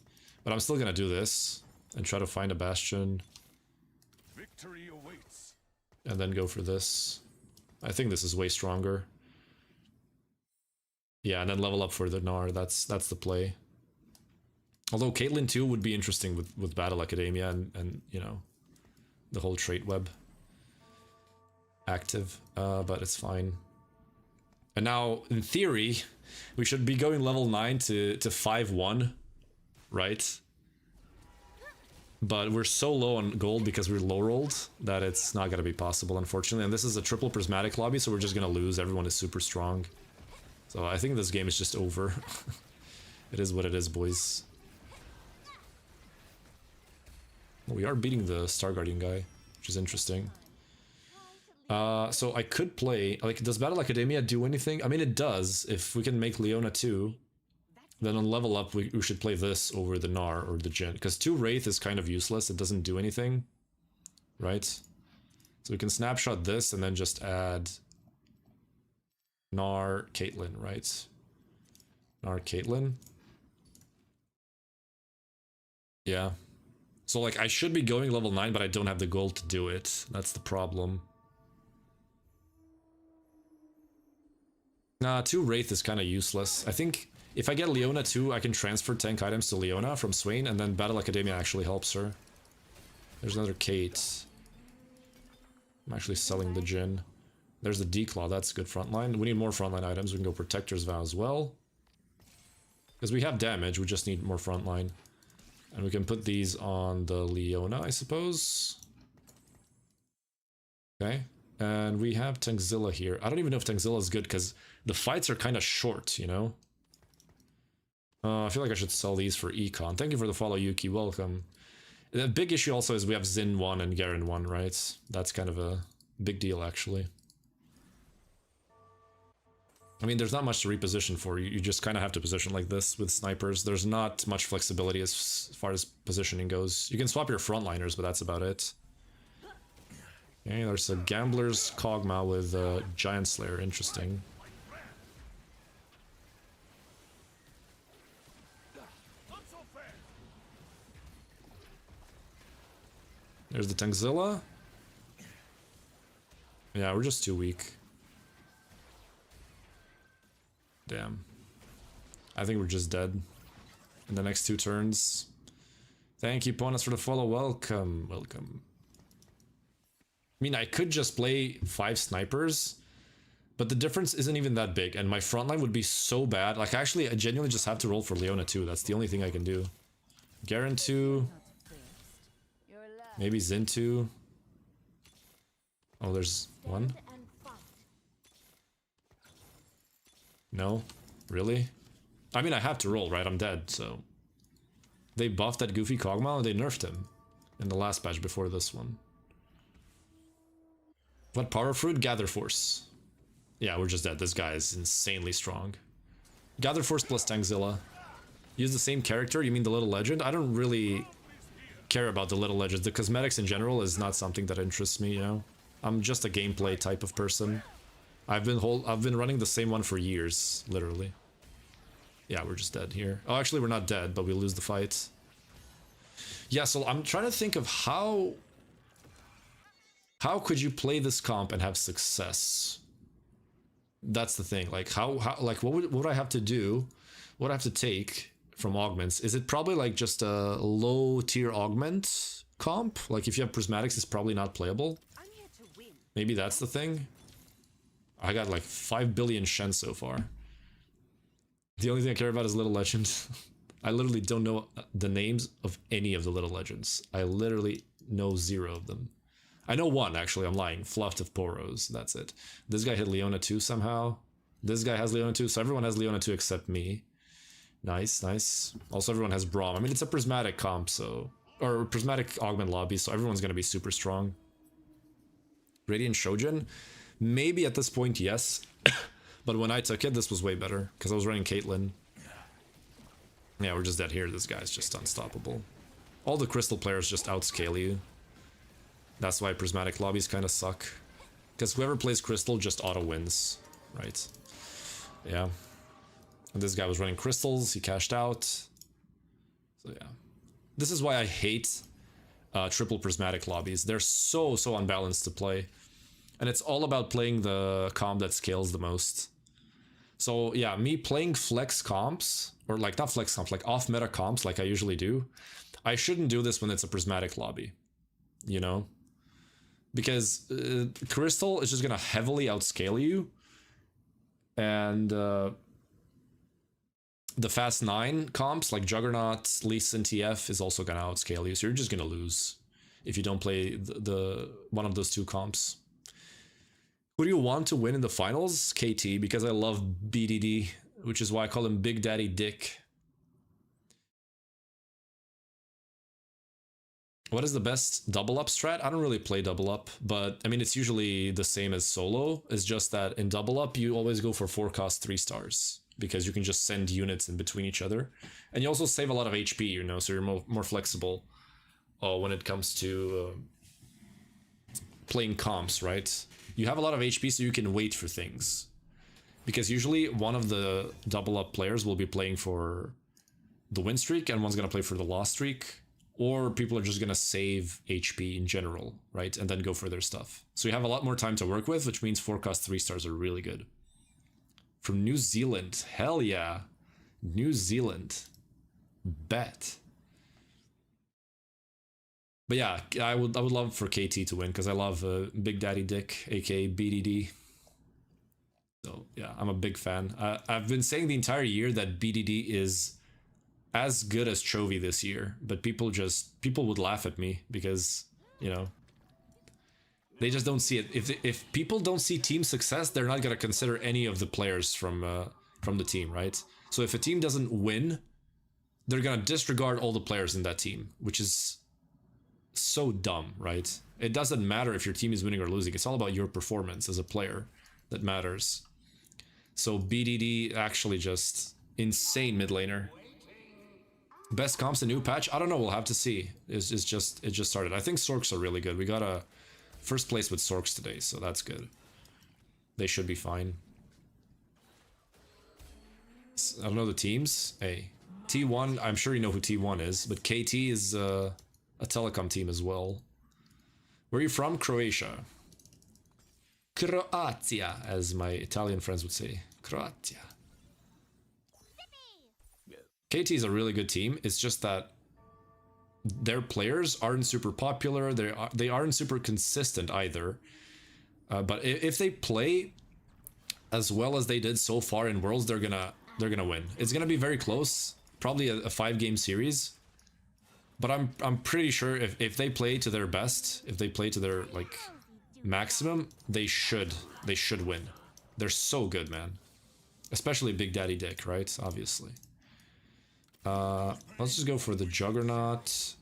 But I'm still gonna do this and try to find a bastion. Victory awaits. And then go for this. I think this is way stronger. Yeah, and then level up for the Gnar. That's the play. Although Caitlyn too would be interesting with Battle Academia and you know, the whole trait web active, but it's fine. And now, in theory, we should be going level 9 to 5-1, right? But we're so low on gold because we're low rolled that it's not gonna be possible, unfortunately. And this is a triple prismatic lobby, so we're just gonna lose. Everyone is super strong. So I think this game is just over. It is what it is, boys. We are beating the Star Guardian guy, which is interesting. So I could play... Like, does Battle Academia do anything? I mean, it does. If we can make Leona 2, then on level up, we should play this over the Gnar or the Jhin. Because 2 Wraith is kind of useless. It doesn't do anything. Right? So we can snapshot this and then just add... Gnar, Caitlyn, right? Gnar, Caitlyn. Yeah. So, like, I should be going level 9, but I don't have the gold to do it. That's the problem. Nah, 2 Wraith is kind of useless. I think if I get Leona 2, I can transfer tank items to Leona from Swain, and then Battle Academia actually helps her. There's another Kate. I'm actually selling the Jhin. There's the Declaw, that's good frontline. We need more frontline items. We can go Protector's Vow as well. Because we have damage, we just need more frontline. And we can put these on the Leona, I suppose. Okay. And we have Tankzilla here. I don't even know if Tankzilla is good because the fights are kind of short, you know? I feel like I should sell these for Econ. Thank you for the follow, Yuki. Welcome. The big issue also is we have Xin 1 and Garen 1, right? That's kind of a big deal, actually. I mean, there's not much to reposition for. You just kind of have to position like this with snipers. There's not much flexibility as far as positioning goes. You can swap your frontliners, but that's about it. Okay, there's a Gambler's Kog'Maw with Giant Slayer. Interesting. There's the Tankzilla. Yeah, we're just too weak. Damn. I think we're just dead in the next 2 turns. Thank you, Ponas, for the follow. Welcome. Welcome. I mean, I could just play 5 snipers, but the difference isn't even that big, and my frontline would be so bad. Like, actually, I genuinely just have to roll for Leona 2. That's the only thing I can do. Garen 2. Maybe Xin 2. Oh, there's 1. No? Really? I mean, I have to roll, right? I'm dead, so... They buffed that goofy Kog'Maw and they nerfed him in the last patch before this one. What power fruit? Gather Force. Yeah, we're just dead. This guy is insanely strong. Gather Force plus Tankzilla. Use the same character? You mean the Little Legend? I don't really care about the Little Legends. The cosmetics in general is not something that interests me, you know? I'm just a gameplay type of person. I've been running the same one for years, literally. Yeah, we're just dead here. Oh, actually, we're not dead, but we lose the fight. Yeah, so I'm trying to think of how could you play this comp and have success? That's the thing. Like, like, what would I have to do? What would I have to take from augments? Is it probably like just a low tier augment comp? Like, if you have prismatics, it's probably not playable. Maybe that's the thing. I got like 5 billion Shen so far. The only thing I care about is Little Legend. I literally don't know the names of any of the Little Legends. I literally know 0 of them. I know one, actually, I'm lying. Fluffed of Poros, that's it. This guy hit Leona 2 somehow. This guy has Leona 2, so everyone has Leona 2 except me. Nice, nice. Also, everyone has Braum. I mean, it's a prismatic comp, so... Or prismatic augment lobby, so everyone's gonna be super strong. Radiant Shojin? Maybe at this point, yes. But when I took it, this was way better, because I was running Caitlyn. Yeah, we're just dead here. This guy's just unstoppable. All the crystal players just outscale you. That's why prismatic lobbies kind of suck. Because whoever plays crystal just auto-wins, right? Yeah. And this guy was running crystals, he cashed out. So yeah. This is why I hate triple prismatic lobbies. They're so unbalanced to play. And it's all about playing the comp that scales the most. So yeah, me playing flex comps, or like not flex comps, like off meta comps like I usually do, I shouldn't do this when it's a prismatic lobby, you know? Because Crystal is just gonna heavily outscale you, and the fast 9 comps like Juggernaut, Lee Sin TF is also gonna outscale you, so you're just gonna lose if you don't play the one of those 2 comps. Who do you want to win in the finals? KT, because I love BDD, which is why I call him Big Daddy Dick. What is the best double up strat? I don't really play double up, but I mean, it's usually the same as solo. It's just that in double up, you always go for 4 cost 3 stars because you can just send units in between each other. And you also save a lot of HP, you know, so you're more flexible when it comes to playing comps, right? You have a lot of HP, so you can wait for things. Because usually one of the double up players will be playing for the win streak and one's going to play for the loss streak. Or people are just going to save HP in general, right? And then go for their stuff. So you have a lot more time to work with, which means 4 cost 3 stars are really good. From New Zealand. Hell yeah. New Zealand. Bet. But yeah, I would love for KT to win because I love Big Daddy Dick, aka BDD. So yeah, I'm a big fan. I've been saying the entire year that BDD is as good as Chovy this year, but people would laugh at me because, you know, they just don't see it. If people don't see team success, they're not gonna consider any of the players from the team, right? So if a team doesn't win, they're gonna disregard all the players in that team, which is so dumb, right? It doesn't matter if your team is winning or losing. It's all about your performance as a player that matters. So BDD actually just insane mid laner. Best comps, the new patch? I don't know, we'll have to see. It just started. I think Sorks are really good. We got a first place with Sorks today, so that's good. They should be fine. I don't know the teams. Hey, T1, I'm sure you know who T1 is, but KT is a telecom team as well. Where are you from? Croatia. Croatia, as my Italian friends would say. Croatia. KT is a really good team. It's just that their players aren't super popular. They aren't super consistent either. But if they play as well as they did so far in Worlds, they're gonna win. It's gonna be very close. Probably a 5-game series. But I'm pretty sure if they play to their best, if they play to their like maximum, they should win. They're so good, man. Especially Big Daddy Dick, right? Obviously. Let's just go for the Juggernaut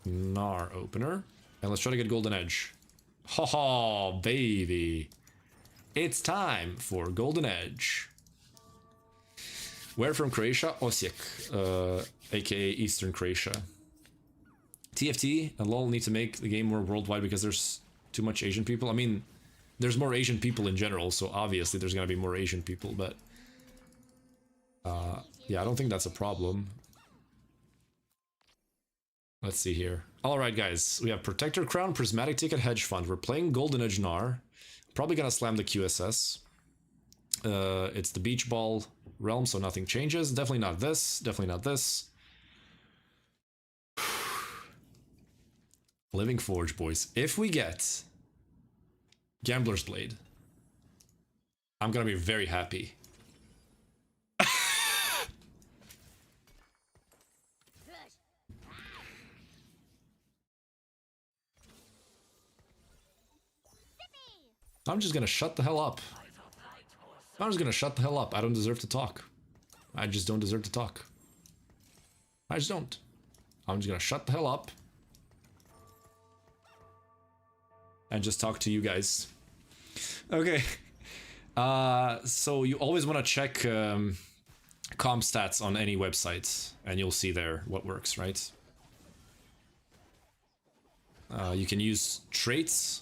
Gnar opener. And let's try to get Golden Edge. Haha, baby. It's time for Golden Edge. Where from Croatia? Osijek, aka Eastern Croatia. TFT and LoL need to make the game more worldwide because there's too much Asian people. I mean, there's more Asian people in general, so obviously there's gonna be more Asian people, but yeah, I don't think that's a problem. Let's see here. Alright guys, we have Protector Crown, Prismatic Ticket, Hedge Fund. We're playing Golden Edge Gnar. Probably gonna slam the QSS. It's the Beach Ball realm, so nothing changes. Definitely not this, definitely not this. Living Forge, boys. If we get Gambler's Blade, I'm gonna be very happy. I'm just gonna shut the hell up. I'm just gonna shut the hell up. I don't deserve to talk. I just don't deserve to talk. I just don't. I'm just gonna shut the hell up. And just talk to you guys. Okay. So you always want to check comp stats on any website, and you'll see there what works, right? You can use traits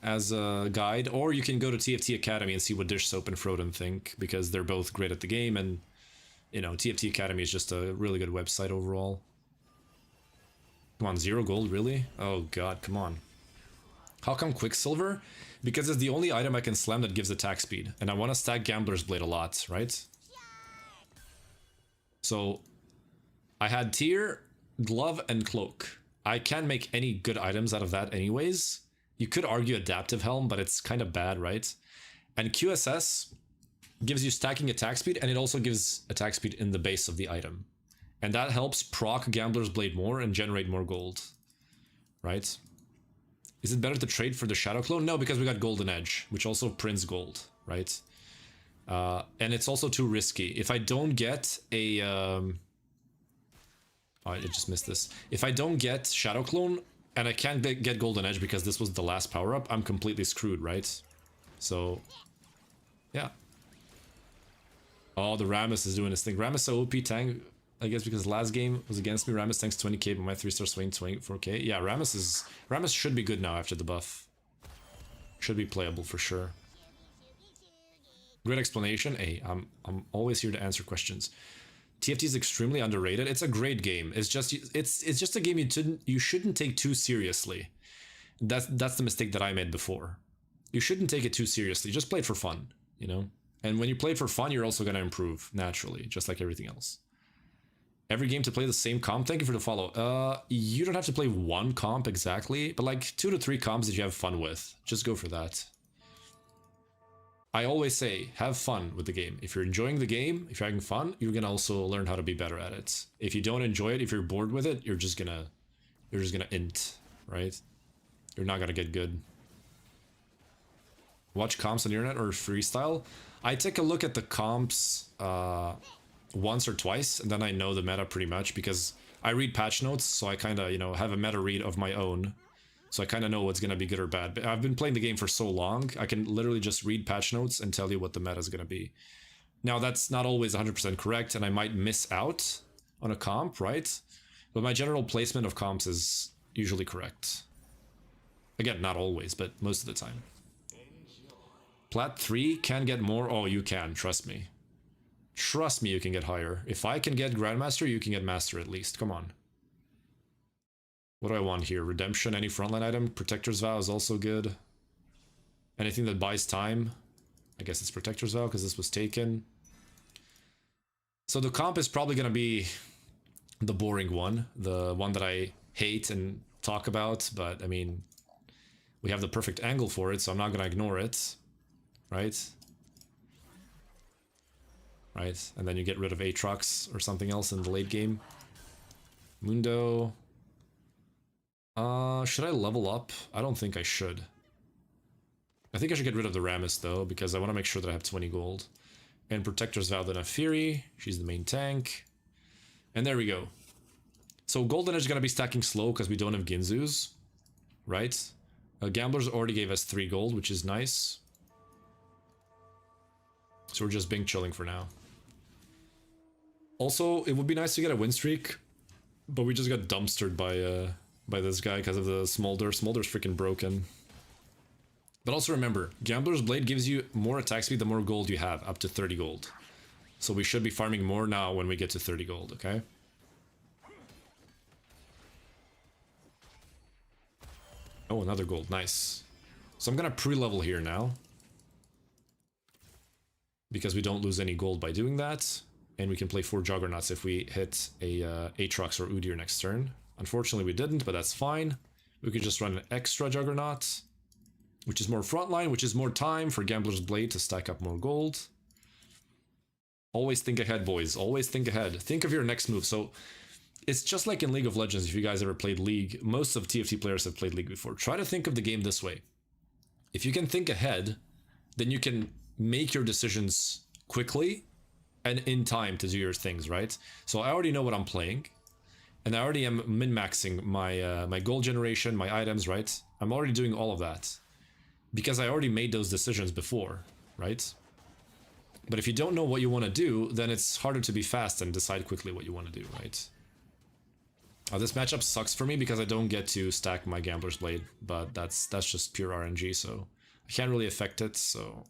as a guide, or you can go to TFT Academy and see what Dish Soap and Froden think, because they're both great at the game, and you know, TFT Academy is just a really good website overall. Come on, 0 gold, really? Oh god, come on. How come Quicksilver? Because it's the only item I can slam that gives attack speed, and I want to stack Gambler's Blade a lot, right? So I had Tear, Glove, and Cloak. I can't make any good items out of that anyways. You could argue Adaptive Helm, but it's kind of bad, right? And QSS gives you stacking attack speed, and it also gives attack speed in the base of the item. And that helps proc Gambler's Blade more and generate more gold, right? Is it better to trade for the Shadow Clone? No, because we got Golden Edge, which also prints gold, right? And it's also too risky. If I don't get a... Oh, I just missed this. If I don't get Shadow Clone, and I can't get Golden Edge because this was the last power-up, I'm completely screwed, right? So, yeah. Oh, the Rammus is doing his thing. Rammus OP tank, I guess because last game was against me. Rammus tanks 20k, but my 3-star swing 24k. Yeah, Rammus should be good now after the buff. Should be playable for sure. Great explanation. Hey, I'm always here to answer questions. TFT is extremely underrated. It's a great game. It's just a game you shouldn't take too seriously. That's the mistake that I made before. You shouldn't take it too seriously. Just play it for fun, you know? And when you play it for fun, you're also going to improve naturally, just like everything else. Every game to play the same comp. Thank you for the follow. You don't have to play one comp exactly, but like 2 to 3 comps that you have fun with. Just go for that. I always say, have fun with the game. If you're enjoying the game, if you're having fun, you're gonna also learn how to be better at it. If you don't enjoy it, if you're bored with it, you're just gonna int, right? You're not gonna get good. Watch comps on the internet or freestyle. I take a look at the comps once or twice, and then I know the meta pretty much because I read patch notes, so I kind of, you know, have a meta read of my own. So I kind of know what's going to be good or bad. But I've been playing the game for so long, I can literally just read patch notes and tell you what the meta is going to be. Now, that's not always 100% correct, and I might miss out on a comp, right? But my general placement of comps is usually correct. Again, not always, but most of the time. Plat 3 can get more. Oh, you can. Trust me. Trust me, you can get higher. If I can get Grandmaster, you can get Master at least. Come on. What do I want here? Redemption, any frontline item. Protector's Vow is also good. Anything that buys time. I guess it's Protector's Vow because this was taken. So the comp is probably going to be the boring one. The one that I hate and talk about. But, I mean, we have the perfect angle for it, so I'm not going to ignore it. Right? Right? And then you get rid of Aatrox or something else in the late game. Mundo... should I level up? I don't think I should. I think I should get rid of the Rammus though, because I want to make sure that I have 20 gold. And Protector's Vow the Nafiri. She's the main tank. And there we go. So Golden Edge is going to be stacking slow because we don't have Ginzus. Right? Gamblers already gave us 3 gold, which is nice. So we're just Bing chilling for now. Also, it would be nice to get a win streak, but we just got dumpstered by this guy because of the Smolder. Smolder's freaking broken. But also remember, Gambler's Blade gives you more attack speed the more gold you have, up to 30 gold. So we should be farming more now when we get to 30 gold, okay? Oh, another gold, nice. So I'm gonna pre-level here now. Because we don't lose any gold by doing that. And we can play 4 Juggernauts if we hit a Aatrox or Udyr next turn. Unfortunately we didn't, but that's fine. We could just run an extra Juggernaut, which is more frontline, which is more time for Gambler's Blade to stack up more gold. Always think ahead, boys. Always think ahead. Think of your next move. So it's just like in League of Legends, if you guys ever played League. Most of TFT players have played League before. Try to think of the game this way. If you can think ahead, then you can make your decisions quickly and in time to do your things, right? So I already know what I'm playing, and I already am min-maxing my my gold generation, my items, right? I'm already doing all of that because I already made those decisions before, right? But if you don't know what you want to do, then it's harder to be fast and decide quickly what you want to do, right? This matchup sucks for me because I don't get to stack my Gambler's Blade, but that's just pure RNG, so I can't really affect it, so...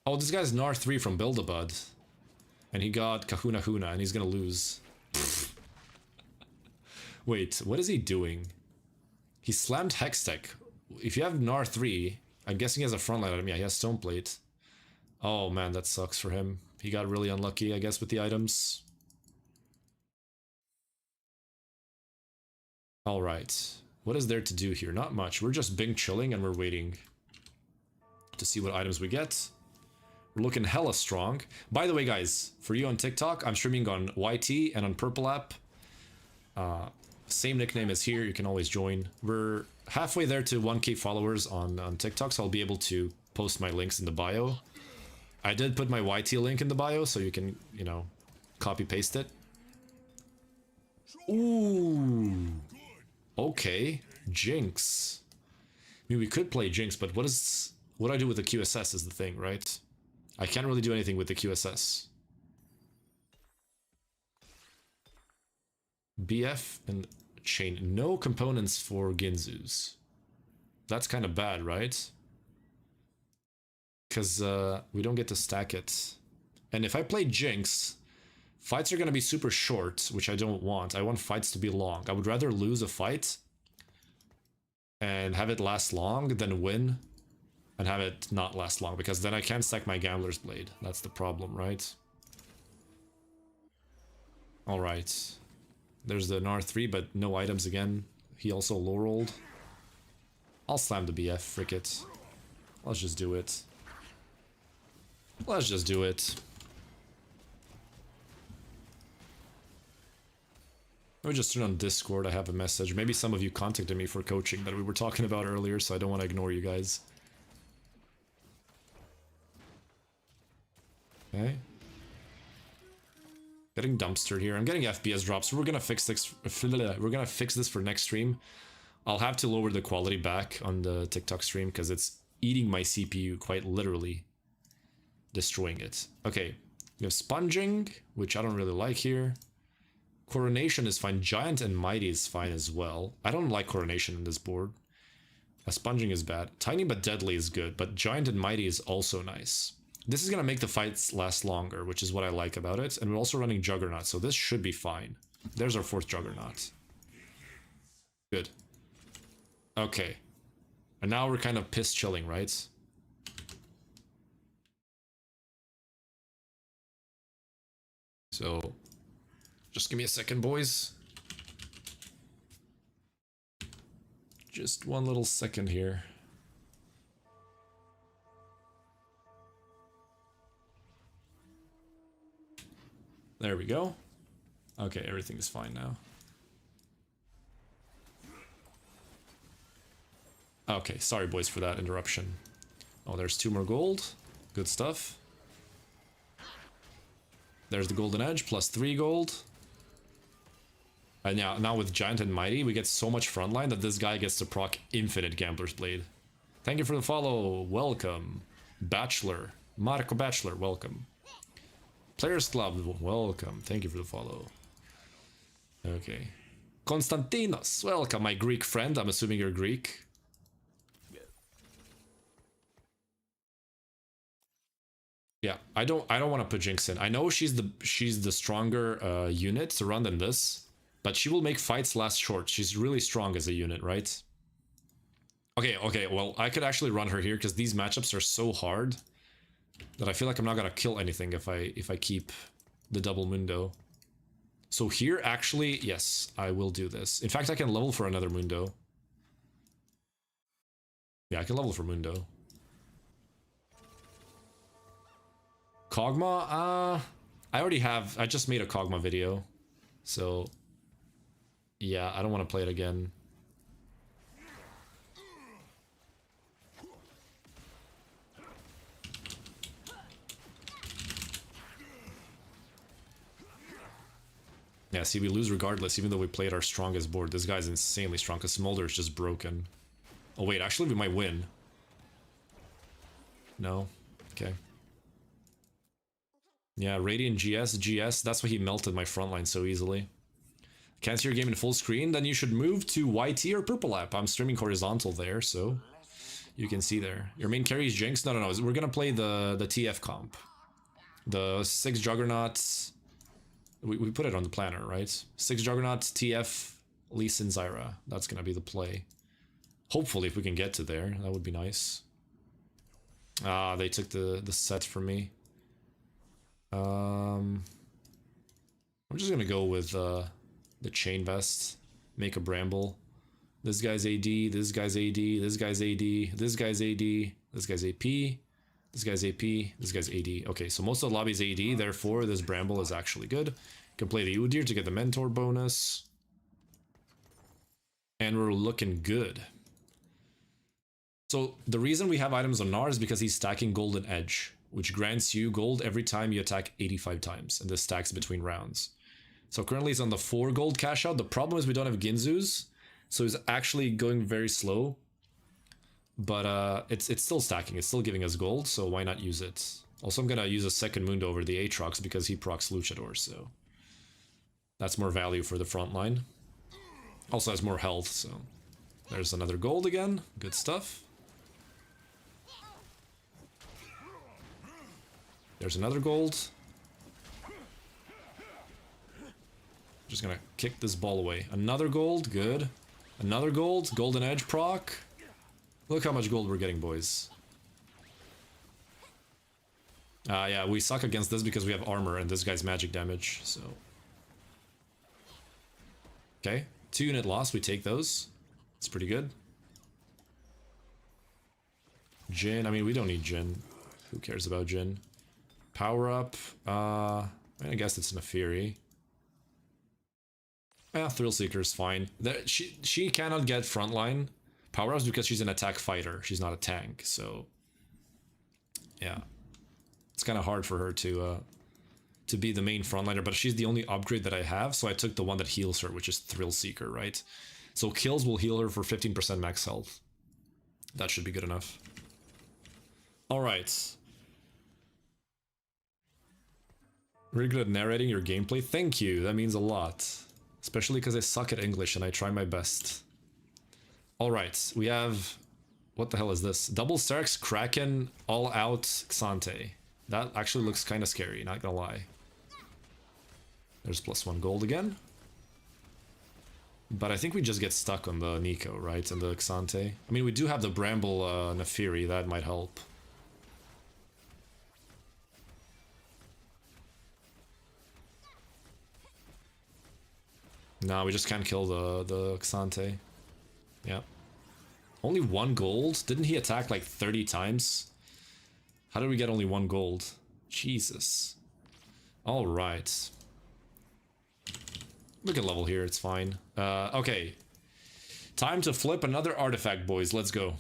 Oh, this guy's Gnar 3 from Build-A-Bud. And he got Kahuna Huna, and he's gonna lose. Wait, what is he doing? He slammed Hextech. If you have Gnar 3, I'm guessing he has a frontline item. Yeah, he has Stoneplate. Oh man, that sucks for him. He got really unlucky, I guess, with the items. Alright. What is there to do here? Not much. We're just Bing chilling and we're waiting to see what items we get. We're looking hella strong. By the way, guys, for you on TikTok, I'm streaming on YT and on Purple app. Same nickname as here. You can always join. We're halfway there to 1K followers on TikTok, so I'll be able to post my links in the bio. I did put my YT link in the bio, so you can, you know, copy paste it. Ooh. Okay. Jinx. I mean, we could play Jinx, but what do I do with the QSS is the thing, right? I can't really do anything with the QSS. BF and chain. No components for Ginzus. That's kind of bad, right? Because we don't get to stack it. And if I play Jinx, fights are going to be super short, which I don't want. I want fights to be long. I would rather lose a fight and have it last long than win and have it not last long, because then I can't stack my Gambler's Blade. That's the problem, right? Alright. There's the Gnar 3, but no items again. He also low-rolled. I'll slam the BF, frick it. Let's just do it. Let's just do it. Let me just turn on Discord. I have a message. Maybe some of you contacted me for coaching that we were talking about earlier, so I don't want to ignore you guys. Okay. Getting dumpstered here. I'm getting FPS drops. We're gonna fix this. We're gonna fix this for next stream. I'll have to lower the quality back on the TikTok stream because it's eating my CPU, quite literally destroying it. Okay, we have sponging, which I don't really like here. Coronation is fine. Giant and Mighty is fine as well. I don't like Coronation in this board. Sponging is bad. Tiny but Deadly is good, but Giant and Mighty is also nice. This is going to make the fights last longer, which is what I like about it. And we're also running Juggernaut, so this should be fine. There's our fourth Juggernaut. Good. Okay. And now we're kind of piss chilling, right? So, just give me a second, boys. Just one little second here. There we go. Okay, everything is fine now. Okay, sorry boys for that interruption. Oh, there's 2 more gold. Good stuff. There's the golden edge, plus 3 gold. And now with Giant and Mighty, we get so much frontline that this guy gets to proc infinite Gambler's Blade. Thank you for the follow. Welcome. Bachelor. Marco Bachelor, welcome. Players Club, welcome. Thank you for the follow. Okay. Konstantinos, welcome, my Greek friend. I'm assuming you're Greek. Yeah, I don't want to put Jinx in. I know she's the stronger unit to run than this, but she will make fights last short. She's really strong as a unit, right? Okay, well, I could actually run her here because these matchups are so hard that I feel like I'm not gonna kill anything if I keep the double Mundo. So here, actually, yes, I will do this. In fact, I can level for another Mundo. Yeah, I can level for Mundo. Kog'Maw, I just made a Kog'Maw video. So, yeah, I don't want to play it again. Yeah, see, we lose regardless, even though we played our strongest board. This guy's insanely strong, because Smolder is just broken. Oh wait, actually we might win. No? Okay. Yeah, Radiant GS, that's why he melted my frontline so easily. Can't see your game in full screen? Then you should move to YT or Purple App. I'm streaming horizontal there, so you can see there. Your main carry is Jinx? No, we're gonna play the TF comp. The 6 Juggernauts... We put it on the planner, right? 6 Juggernauts, TF, Lee Sin, Zyra. That's gonna be the play. Hopefully, if we can get to there, that would be nice. Ah, they took the set from me. I'm just gonna go with the Chain Vest. Make a Bramble. This guy's AD, this guy's AD, this guy's AD, this guy's AD, this guy's AP, this guy's AP, this guy's AD. Okay, so most of the lobby's AD, therefore this Bramble is actually good. Can play the Udyr to get the Mentor bonus. And we're looking good. So the reason we have items on Gnar is because he's stacking Golden Edge, which grants you gold every time you attack 85 times, and this stacks between rounds. So currently he's on the 4 gold cash out. The problem is we don't have Ginzus, so he's actually going very slow. But it's still stacking, it's still giving us gold, so why not use it? Also, I'm gonna use a second Mundo over the Aatrox because he procs Luchador, so that's more value for the front line. Also has more health, so there's another gold again. Good stuff. There's another gold. Just gonna kick this ball away. Another gold, good. Another gold, Golden Edge proc. Look how much gold we're getting, boys. Yeah, we suck against this because we have armor and this guy's magic damage, so... Okay, 2 unit loss, we take those. It's pretty good. Jhin, I mean, we don't need Jhin. Who cares about Jhin? Power up, I guess it's Neferi. Yeah, Thrill Seeker's fine. She cannot get frontline power-ups because she's an attack fighter. She's not a tank, so... Yeah. It's kind of hard for her to be the main frontliner, but she's the only upgrade that I have, so I took the one that heals her, which is Thrill Seeker, right? So kills will heal her for 15% max health. That should be good enough. Alright. Really good at narrating your gameplay. Thank you, that means a lot. Especially because I suck at English and I try my best. Alright, we have... What the hell is this? Double Starks, Kraken, All Out, Xante. That actually looks kind of scary, not gonna lie. There's +1 gold again. But I think we just get stuck on the Nico, right? And the Xante. I mean, we do have the Bramble Neferi, that might help. No, we just can't kill the Xante. Yeah. Only 1 gold? Didn't he attack like 30 times? How did we get only 1 gold? Jesus. Alright. Look at level here, it's fine. Okay. Time to flip another artifact, boys. Let's go.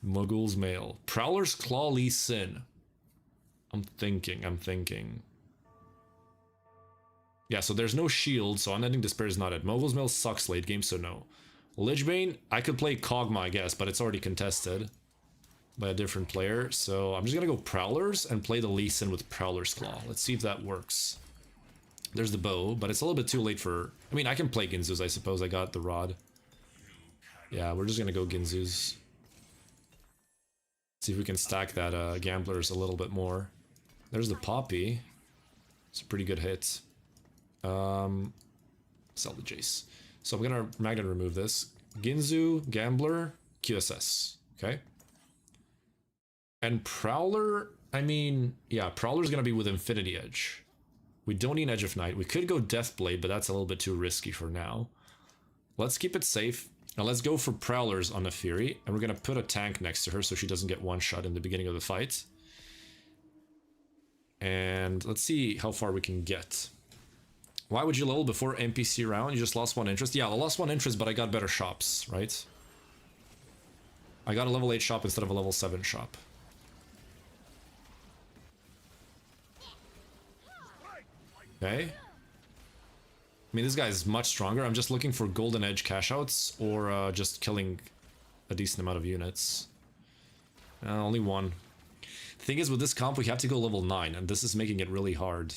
Muggle's Mail. Prowler's Claw, Lee Sin. I'm thinking. Yeah, so there's no shield, so Unending Despair is not it. Mogul's Mail sucks late game, so no. Lichbane, I could play Kog'Maw, I guess, but it's already contested by a different player. So I'm just gonna go Prowlers and play the Lee Sin with Prowler's Claw. Let's see if that works. There's the bow, but it's a little bit too late for... I mean, I can play Ginzus, I suppose. I got the rod. Yeah, we're just gonna go Ginzus. See if we can stack that Gamblers a little bit more. There's the Poppy. It's a pretty good hit. Sell the Jace. So I'm gonna Magnet remove this. Ginzu, Gambler, QSS. Okay. And Prowler, I mean, yeah, Prowler's gonna be with Infinity Edge. We don't need Edge of Night. We could go Deathblade, but that's a little bit too risky for now. Let's keep it safe. Now let's go for Prowlers on Neferi, and we're gonna put a tank next to her so she doesn't get one shot in the beginning of the fight. And let's see how far we can get. Why would you level before NPC round? You just lost 1 interest? Yeah, I lost 1 interest, but I got better shops, right? I got a level 8 shop instead of a level 7 shop. Okay. I mean, this guy is much stronger. I'm just looking for golden edge cash outs or just killing a decent amount of units. Only one. The thing is, with this comp, we have to go level 9, and this is making it really hard.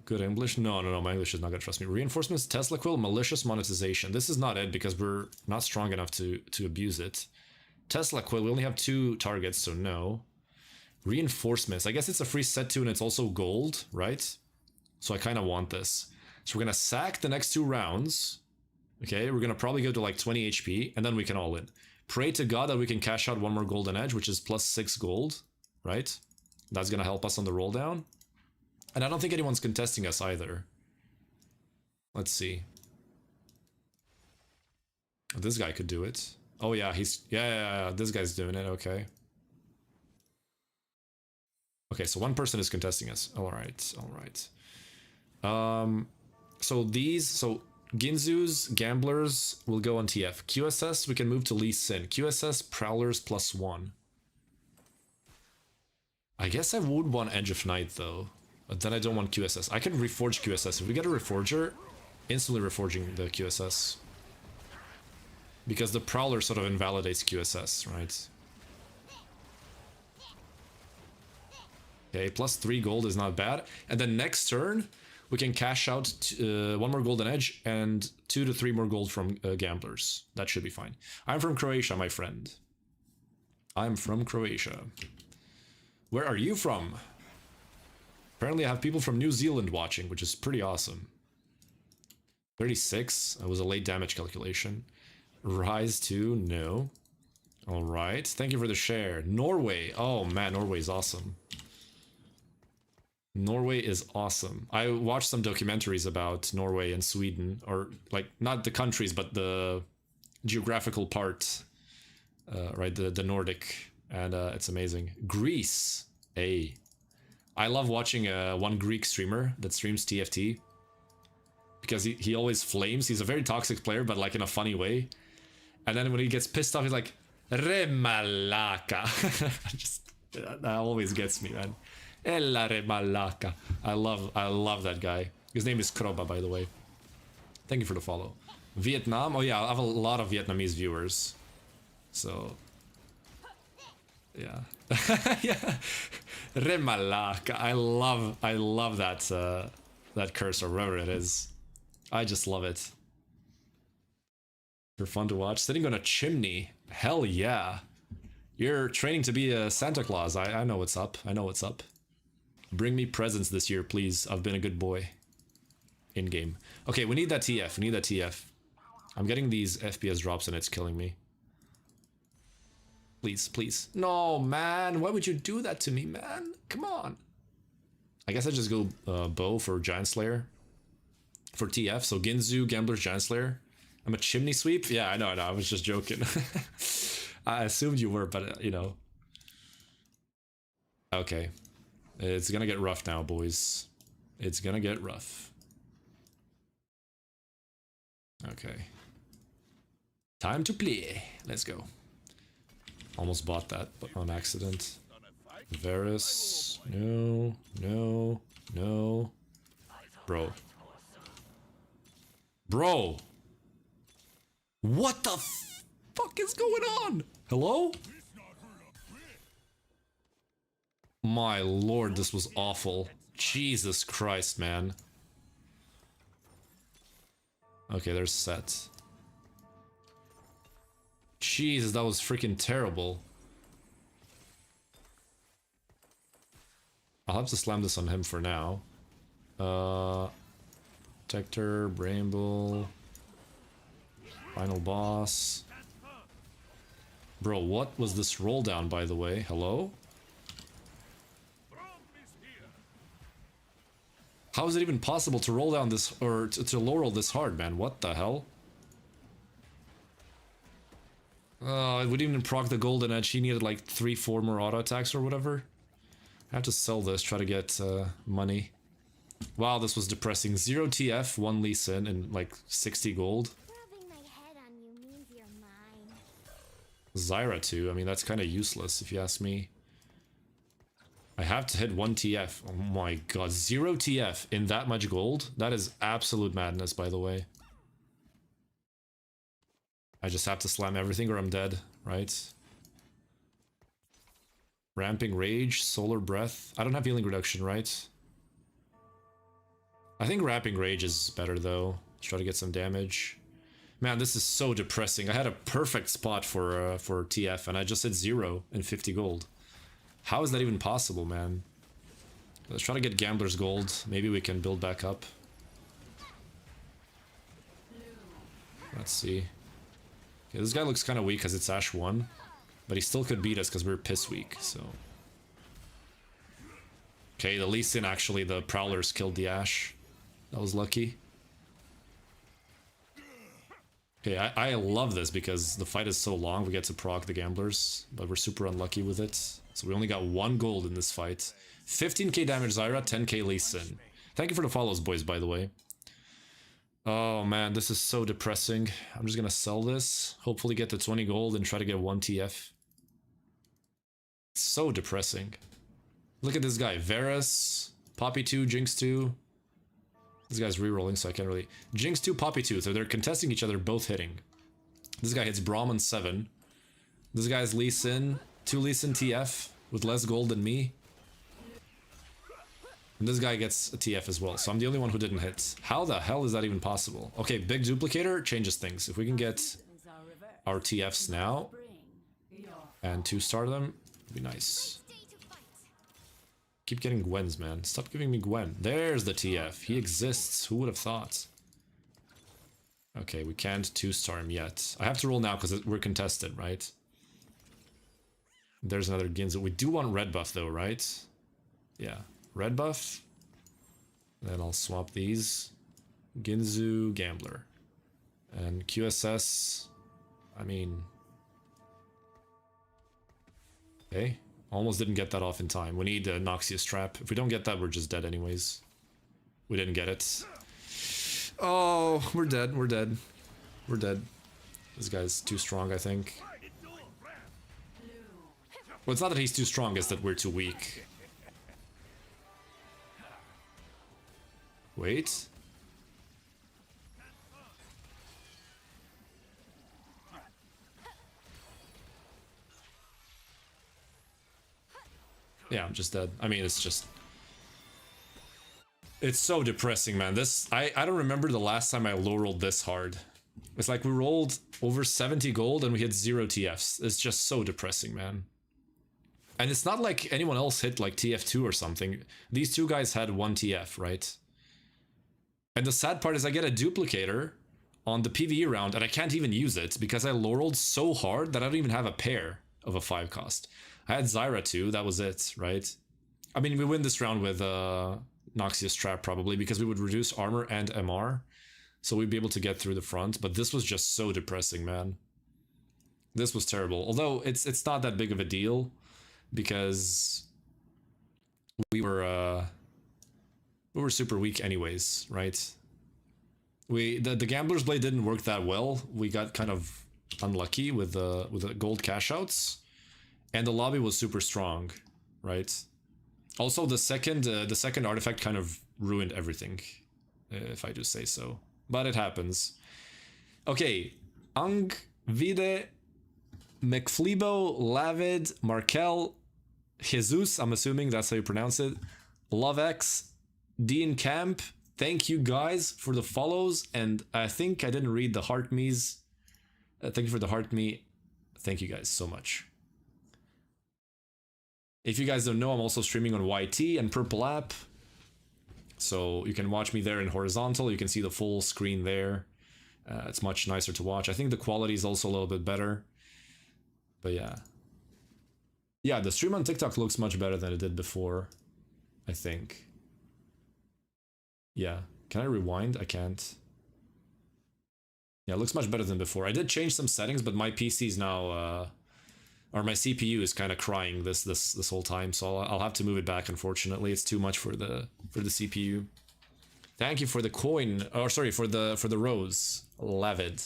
Good English? No, my English is not gonna trust me. Reinforcements, Tesla Quill, malicious monetization. This is not it because we're not strong enough to abuse it. Tesla Quill, we only have 2 targets, so no. Reinforcements, I guess it's a free set 2 and it's also gold, right? So I kind of want this. So we're gonna sack the next 2 rounds. Okay, we're gonna probably go to like 20 HP, and then we can all in. Pray to God that we can cash out 1 more golden edge, which is plus 6 gold, right? That's gonna help us on the roll down. And I don't think anyone's contesting us either. Let's see. This guy could do it. Oh yeah, he's... Yeah, this guy's doing it, okay. Okay, so 1 person is contesting us. Alright, alright. So these... So Ginzu's Gamblers will go on TF. QSS, we can move to Lee Sin. QSS, Prowlers +1. I guess I would want Edge of Night, though. But then I don't want QSS. I can reforge QSS. If we get a reforger, instantly reforging the QSS. Because the Prowler sort of invalidates QSS, right? Okay, plus 3 gold is not bad. And then next turn, we can cash out 1 more golden edge and 2 to 3 more gold from Gamblers. That should be fine. I'm from Croatia, my friend. I'm from Croatia. Where are you from? Apparently I have people from New Zealand watching, which is pretty awesome. 36, that was a late damage calculation. Rise 2, no. Alright, thank you for the share. Norway, oh man, Norway is awesome. Norway is awesome. I watched some documentaries about Norway and Sweden, or like, not the countries, but the geographical part, right, the Nordic, and it's amazing. Greece, hey. I love watching one Greek streamer that streams TFT because he always flames. He's a very toxic player, but like in a funny way. And then when he gets pissed off, he's like, Re Malaka. That always gets me, man. Ella Re Malaka. I love that guy. His name is Kroba, by the way. Thank you for the follow. Vietnam. Oh yeah, I have a lot of Vietnamese viewers. So yeah. Yeah. Remalaka. I love that that curse or whatever it is. I just love it. You're fun to watch. Sitting on a chimney. Hell yeah. You're training to be a Santa Claus. I know what's up. I know what's up. Bring me presents this year, please. I've been a good boy. In game. Okay, we need that TF. We need that TF. I'm getting these FPS drops and it's killing me. Please, please. No, man. Why would you do that to me, man? Come on. I guess I just go bow for Giant Slayer. For TF. So Ginzu, Gambler's Giant Slayer. I'm a chimney sweep? Yeah, I know. I was just joking. I assumed you were, but, you know. Okay. It's gonna get rough now, boys. It's gonna get rough. Okay. Time to play. Let's go. Almost bought that on accident. Varus. No. No. No. Bro. Bro! What the fuck is going on? Hello? My lord, this was awful. Jesus Christ, man. Okay, there's set. Jesus, that was freaking terrible. I'll have to slam this on him for now. Protector, Bramble. Final boss. Bro, what was this roll down, by the way? Hello? How is it even possible to roll down this, or to low roll this hard, man? What the hell? It wouldn't even proc the golden edge. He needed like 3-4 more auto attacks or whatever. I have to sell this, try to get money. Wow, this was depressing. 0 TF, 1 Lee Sin, and like 60 gold. Rubbing my head on you means you're mine. Zyra too, I mean that's kind of useless if you ask me. I have to hit 1 TF. Oh my god, 0 TF in that much gold? That is absolute madness, by the way. I just have to slam everything or I'm dead, right? Ramping Rage, Solar Breath. I don't have healing reduction, right? I think Ramping Rage is better though. Let's try to get some damage. Man, this is so depressing. I had a perfect spot for TF and I just hit 0 and 50 gold. How is that even possible, man? Let's try to get Gambler's Gold. Maybe we can build back up. Let's see. Okay, this guy looks kind of weak because it's Ash 1. But he still could beat us because we're piss weak, so... Okay, the Lee Sin actually, the Prowlers killed the Ash. That was lucky. Okay, I love this because the fight is so long, we get to proc the Gamblers, but we're super unlucky with it. So we only got 1 gold in this fight. 15k damage Zyra, 10k Lee Sin. Thank you for the follows, boys, by the way. Oh man, this is so depressing. I'm just gonna sell this, hopefully get to 20 gold and try to get 1 TF. It's so depressing. Look at this guy, Varus, Poppy 2, Jinx 2. This guy's rerolling, so I can't really... Jinx 2, Poppy 2, so they're contesting each other, both hitting. This guy hits Brahman 7. This guy's Lee Sin, 2 Lee Sin TF, with less gold than me. And this guy gets a TF as well, so I'm the only one who didn't hit. How the hell is that even possible? Okay, big duplicator changes things. If we can get our TFs now, and 2-star them, it'd be nice. Keep getting Gwens, man. Stop giving me Gwen. There's the TF. He exists. Who would have thought? Okay, we can't 2-star him yet. I have to roll now because we're contested, right? There's another Ginzu. We do want red buff though, right? Yeah. Red buff. Then I'll swap these. Ginzu, Gambler. And QSS. I mean... Okay. Almost didn't get that off in time. We need a Noxious Trap. If we don't get that, we're just dead anyways. We didn't get it. Oh, we're dead. We're dead. We're dead. This guy's too strong, I think. Well, it's not that he's too strong, it's that we're too weak. Wait. Yeah, I'm just dead. I mean, it's just... It's so depressing, man. This... I don't remember the last time I low rolled this hard. It's like we rolled over 70 gold and we hit 0 TFs. It's just so depressing, man. And it's not like anyone else hit like TF2 or something. These two guys had 1 TF, right? And the sad part is I get a duplicator on the PvE round and I can't even use it because I low rolled so hard that I don't even have a pair of a 5 cost. I had Zyra too, that was it, right? I mean, we win this round with Noxious Trap probably because we would reduce armor and MR. So we'd be able to get through the front, but this was just so depressing, man. This was terrible. Although it's not that big of a deal because we were super weak anyways, right? The Gambler's Blade didn't work that well. We got kind of unlucky with the gold cash outs. And the lobby was super strong, right? Also, the second artifact kind of ruined everything, if I do say so. But it happens. Okay, Ang, Vide, McFlebo, Lavid, Markel, Jesus, I'm assuming that's how you pronounce it, LoveX, Dean Camp, thank you guys for the follows, and I think I didn't read the heart me's. Thank you for the heart me. Thank you guys so much. If you guys don't know, I'm also streaming on YT and Purple App. So you can watch me there in horizontal. You can see the full screen there. It's much nicer to watch. I think the quality is also a little bit better. But yeah. Yeah, the stream on TikTok looks much better than it did before, I think. Yeah. Can I rewind? I can't. Yeah, it looks much better than before. I did change some settings, but my PC is now... or my CPU is kind of crying this whole time, so I'll have to move it back. Unfortunately, it's too much for the CPU. Thank you for the coin, or sorry, for the rose, Lavid.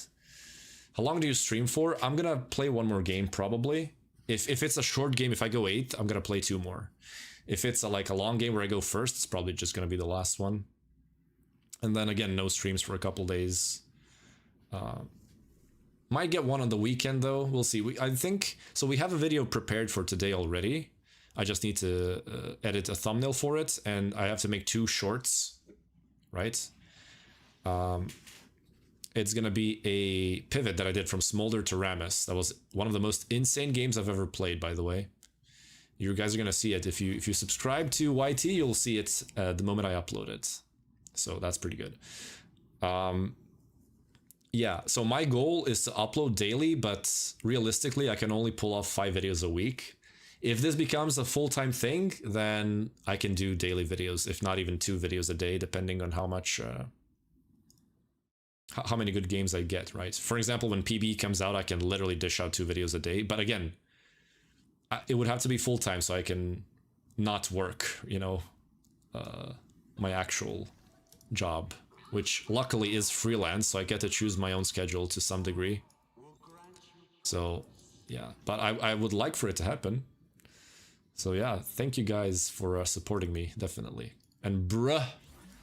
How long do you stream for? I'm gonna play one more game probably. If it's a short game, if I go 8, I'm gonna play 2 more. If it's like a long game where I go first, it's probably just going to be the last one. And then again, no streams for a couple days. Might get one on the weekend though. We'll see. I think so. We have a video prepared for today already. I just need to edit a thumbnail for it, and I have to make 2 shorts, right? It's gonna be a pivot that I did from Smolder to Rammus. That was one of the most insane games I've ever played, by the way. You guys are gonna see it. If you subscribe to YT, you'll see it the moment I upload it. So that's pretty good. Yeah, so my goal is to upload daily, but realistically, I can only pull off 5 videos a week. If this becomes a full-time thing, then I can do daily videos, if not even 2 videos a day, depending on how much, how many good games I get, right? For example, when PB comes out, I can literally dish out 2 videos a day. But again, it would have to be full-time so I can not work, you know, my actual job, which luckily is freelance, so I get to choose my own schedule to some degree. So, yeah, but I would like for it to happen. So yeah, thank you guys for supporting me, definitely. And bruh,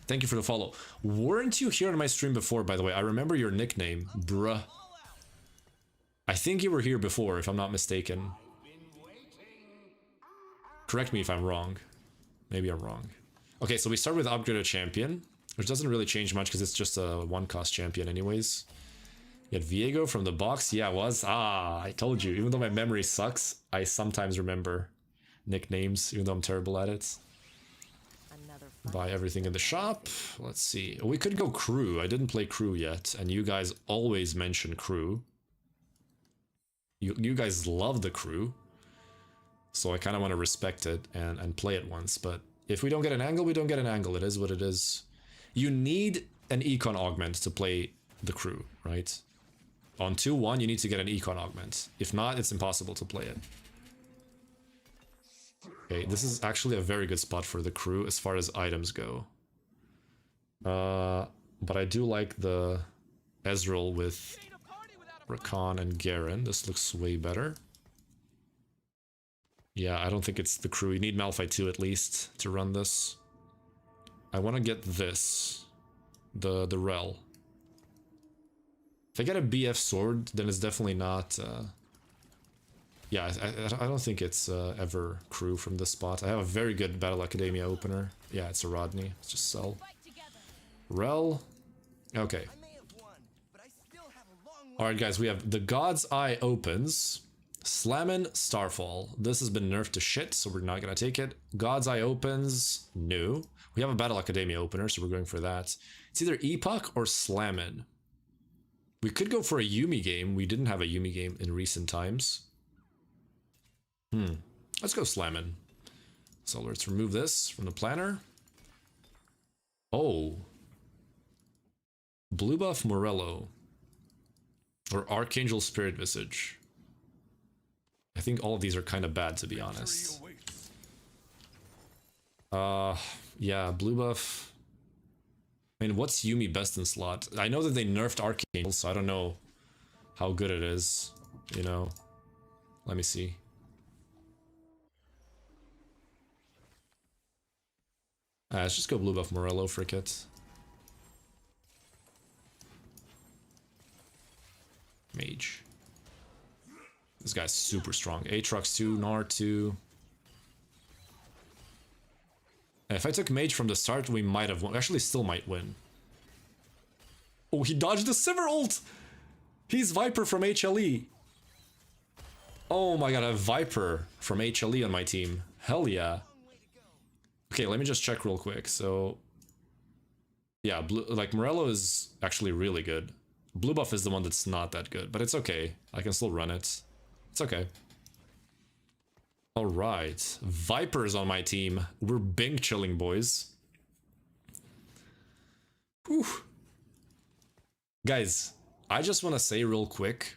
thank you for the follow. Weren't you here on my stream before, by the way? I remember your nickname, bruh. I think you were here before, if I'm not mistaken. Correct me if I'm wrong. Maybe I'm wrong. Okay, so we start with upgraded champion, which doesn't really change much because it's just a 1-cost champion anyways. Get Viego from the box. Yeah, it was. Ah, I told you. Even though my memory sucks, I sometimes remember nicknames, even though I'm terrible at it. Buy everything in the shop. Let's see. We could go crew. I didn't play crew yet, and you guys always mention crew. You guys love the crew, so I kind of want to respect it and play it once. But if we don't get an angle, we don't get an angle. It is what it is. You need an econ augment to play the crew, right? On 2-1, you need to get an econ augment. If not, it's impossible to play it. Okay, this is actually a very good spot for the crew as far as items go. But I do like the Ezreal with Rakan and Garen. This looks way better. Yeah, I don't think it's the crew. You need Malphite 2 at least to run this. I want to get this. The Rel. If I get a BF sword, then it's definitely not... Yeah, I don't think it's ever crew from this spot. I have a very good Battle Academia opener. Yeah, it's a Rodney. Let's just sell. Rel. Okay. Alright guys, we have the God's Eye opens. Slammin' Starfall. This has been nerfed to shit, so we're not gonna take it. God's Eye opens. No. We have a Battle Academia opener, so we're going for that. It's either Epoch or Slammin'. We could go for a Yuumi game. We didn't have a Yuumi game in recent times. Let's go Slammin'. So let's remove this from the planner. Oh. Blue buff Morello. Or Archangel Spirit Visage. I think all of these are kind of bad, to be honest. Yeah, blue buff. I mean, what's Yuumi best in slot? I know that they nerfed Archangel, so I don't know how good it is, you know. Let me see. Let's just go blue buff Morello, frick it. Mage. This guy's super strong. Aatrox 2, Gnar 2. If I took Mage from the start, we might have won. Actually, still might win. Oh, he dodged the Sivir ult! He's Viper from HLE. Oh my god, I have Viper from HLE on my team. Hell yeah. Okay, let me just check real quick. So, yeah, like Morello is actually really good. Blue buff is the one that's not that good, but it's okay. I can still run it. It's okay. Alright. Viper's on my team. We're Bing chilling, boys. Whew. Guys, I just want to say real quick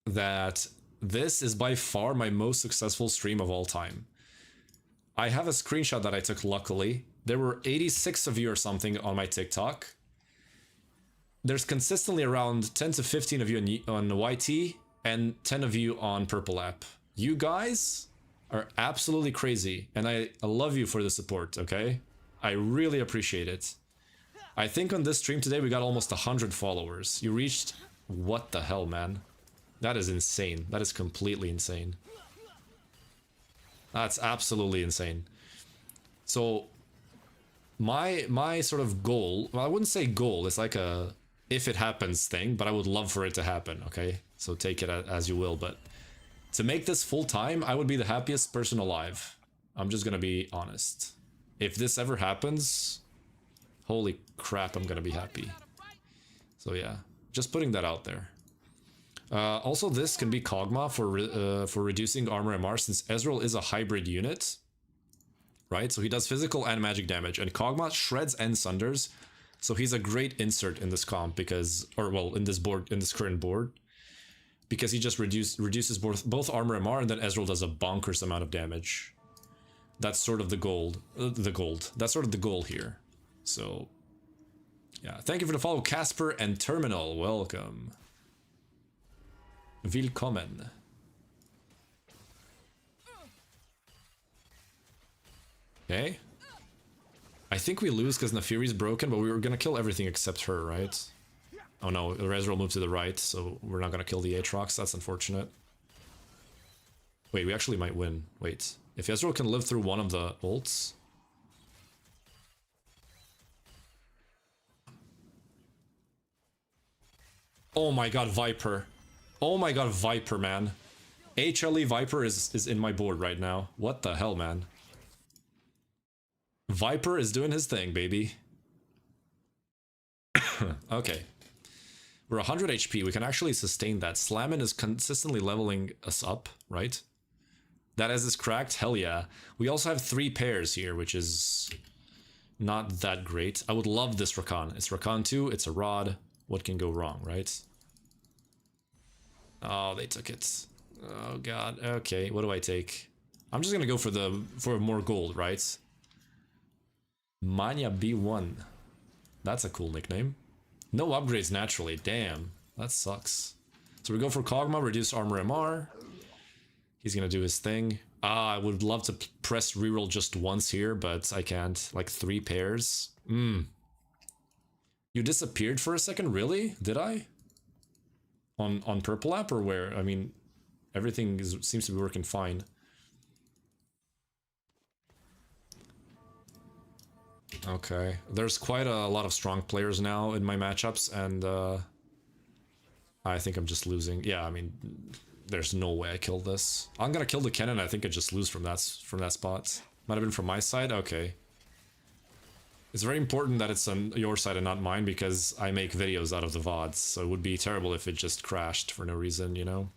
that this is by far my most successful stream of all time. I have a screenshot that I took, luckily. There were 86 of you or something on my TikTok. There's consistently around 10 to 15 of you on YT and 10 of you on Purple App. You guys are absolutely crazy, and I love you for the support, okay? I really appreciate it. I think on this stream today we got almost 100 followers. You reached... What the hell, man? That is insane. That is completely insane. That's absolutely insane. So, my sort of goal... Well, I wouldn't say goal. It's like a if it happens thing, but I would love for it to happen, okay? So take it as you will, but... To make this full-time, I would be the happiest person alive. I'm just gonna be honest. If this ever happens... Holy crap, I'm gonna be happy. So yeah, just putting that out there. Also, this can be Kog'Maw for reducing armor MR, since Ezreal is a hybrid unit. Right, so he does physical and magic damage, and Kog'Maw shreds and sunders. So he's a great insert in this comp because... Or well, in this board, in this current board. Because he just reduces both armor MR, and then Ezreal does a bonkers amount of damage. That's sort of the gold. That's sort of the goal here. So, yeah. Thank you for the follow, Casper and Terminal. Welcome. Willkommen. Okay. I think we lose because Nafiri's broken, but we were gonna kill everything except her, right? Oh no, the Ezreal moved to the right, so we're not gonna kill the Aatrox. That's unfortunate. Wait, we actually might win. Wait. If Ezreal can live through one of the ults... Oh my god, Viper. Oh my god, Viper, man. HLE Viper is in my board right now. What the hell, man? Viper is doing his thing, baby. Okay. We're 100 HP. We can actually sustain that. Slammin is consistently leveling us up, right? That as is cracked? Hell yeah. We also have 3 pairs here, which is not that great. I would love this Rakan. It's Rakan 2, it's a Rod. What can go wrong, right? Oh, they took it. Oh god. Okay, what do I take? I'm just gonna go for more gold, right? Mania B1. That's a cool nickname. No upgrades naturally. Damn, that sucks. So we go for Kog'Maw, reduce armor MR. He's gonna do his thing. I would love to press reroll just once here, but I can't. Like 3 pairs. You disappeared for a second, really? Did I? On Purple app or where? I mean, everything seems to be working fine. Okay, there's quite a lot of strong players now in my matchups, and I think I'm just losing. Yeah, I mean, there's no way I kill this. I'm gonna kill the cannon. I think I just lose from that spot. Might have been from my side. Okay. It's very important that it's on your side and not mine, because I make videos out of the VODs, so it would be terrible if it just crashed for no reason, you know?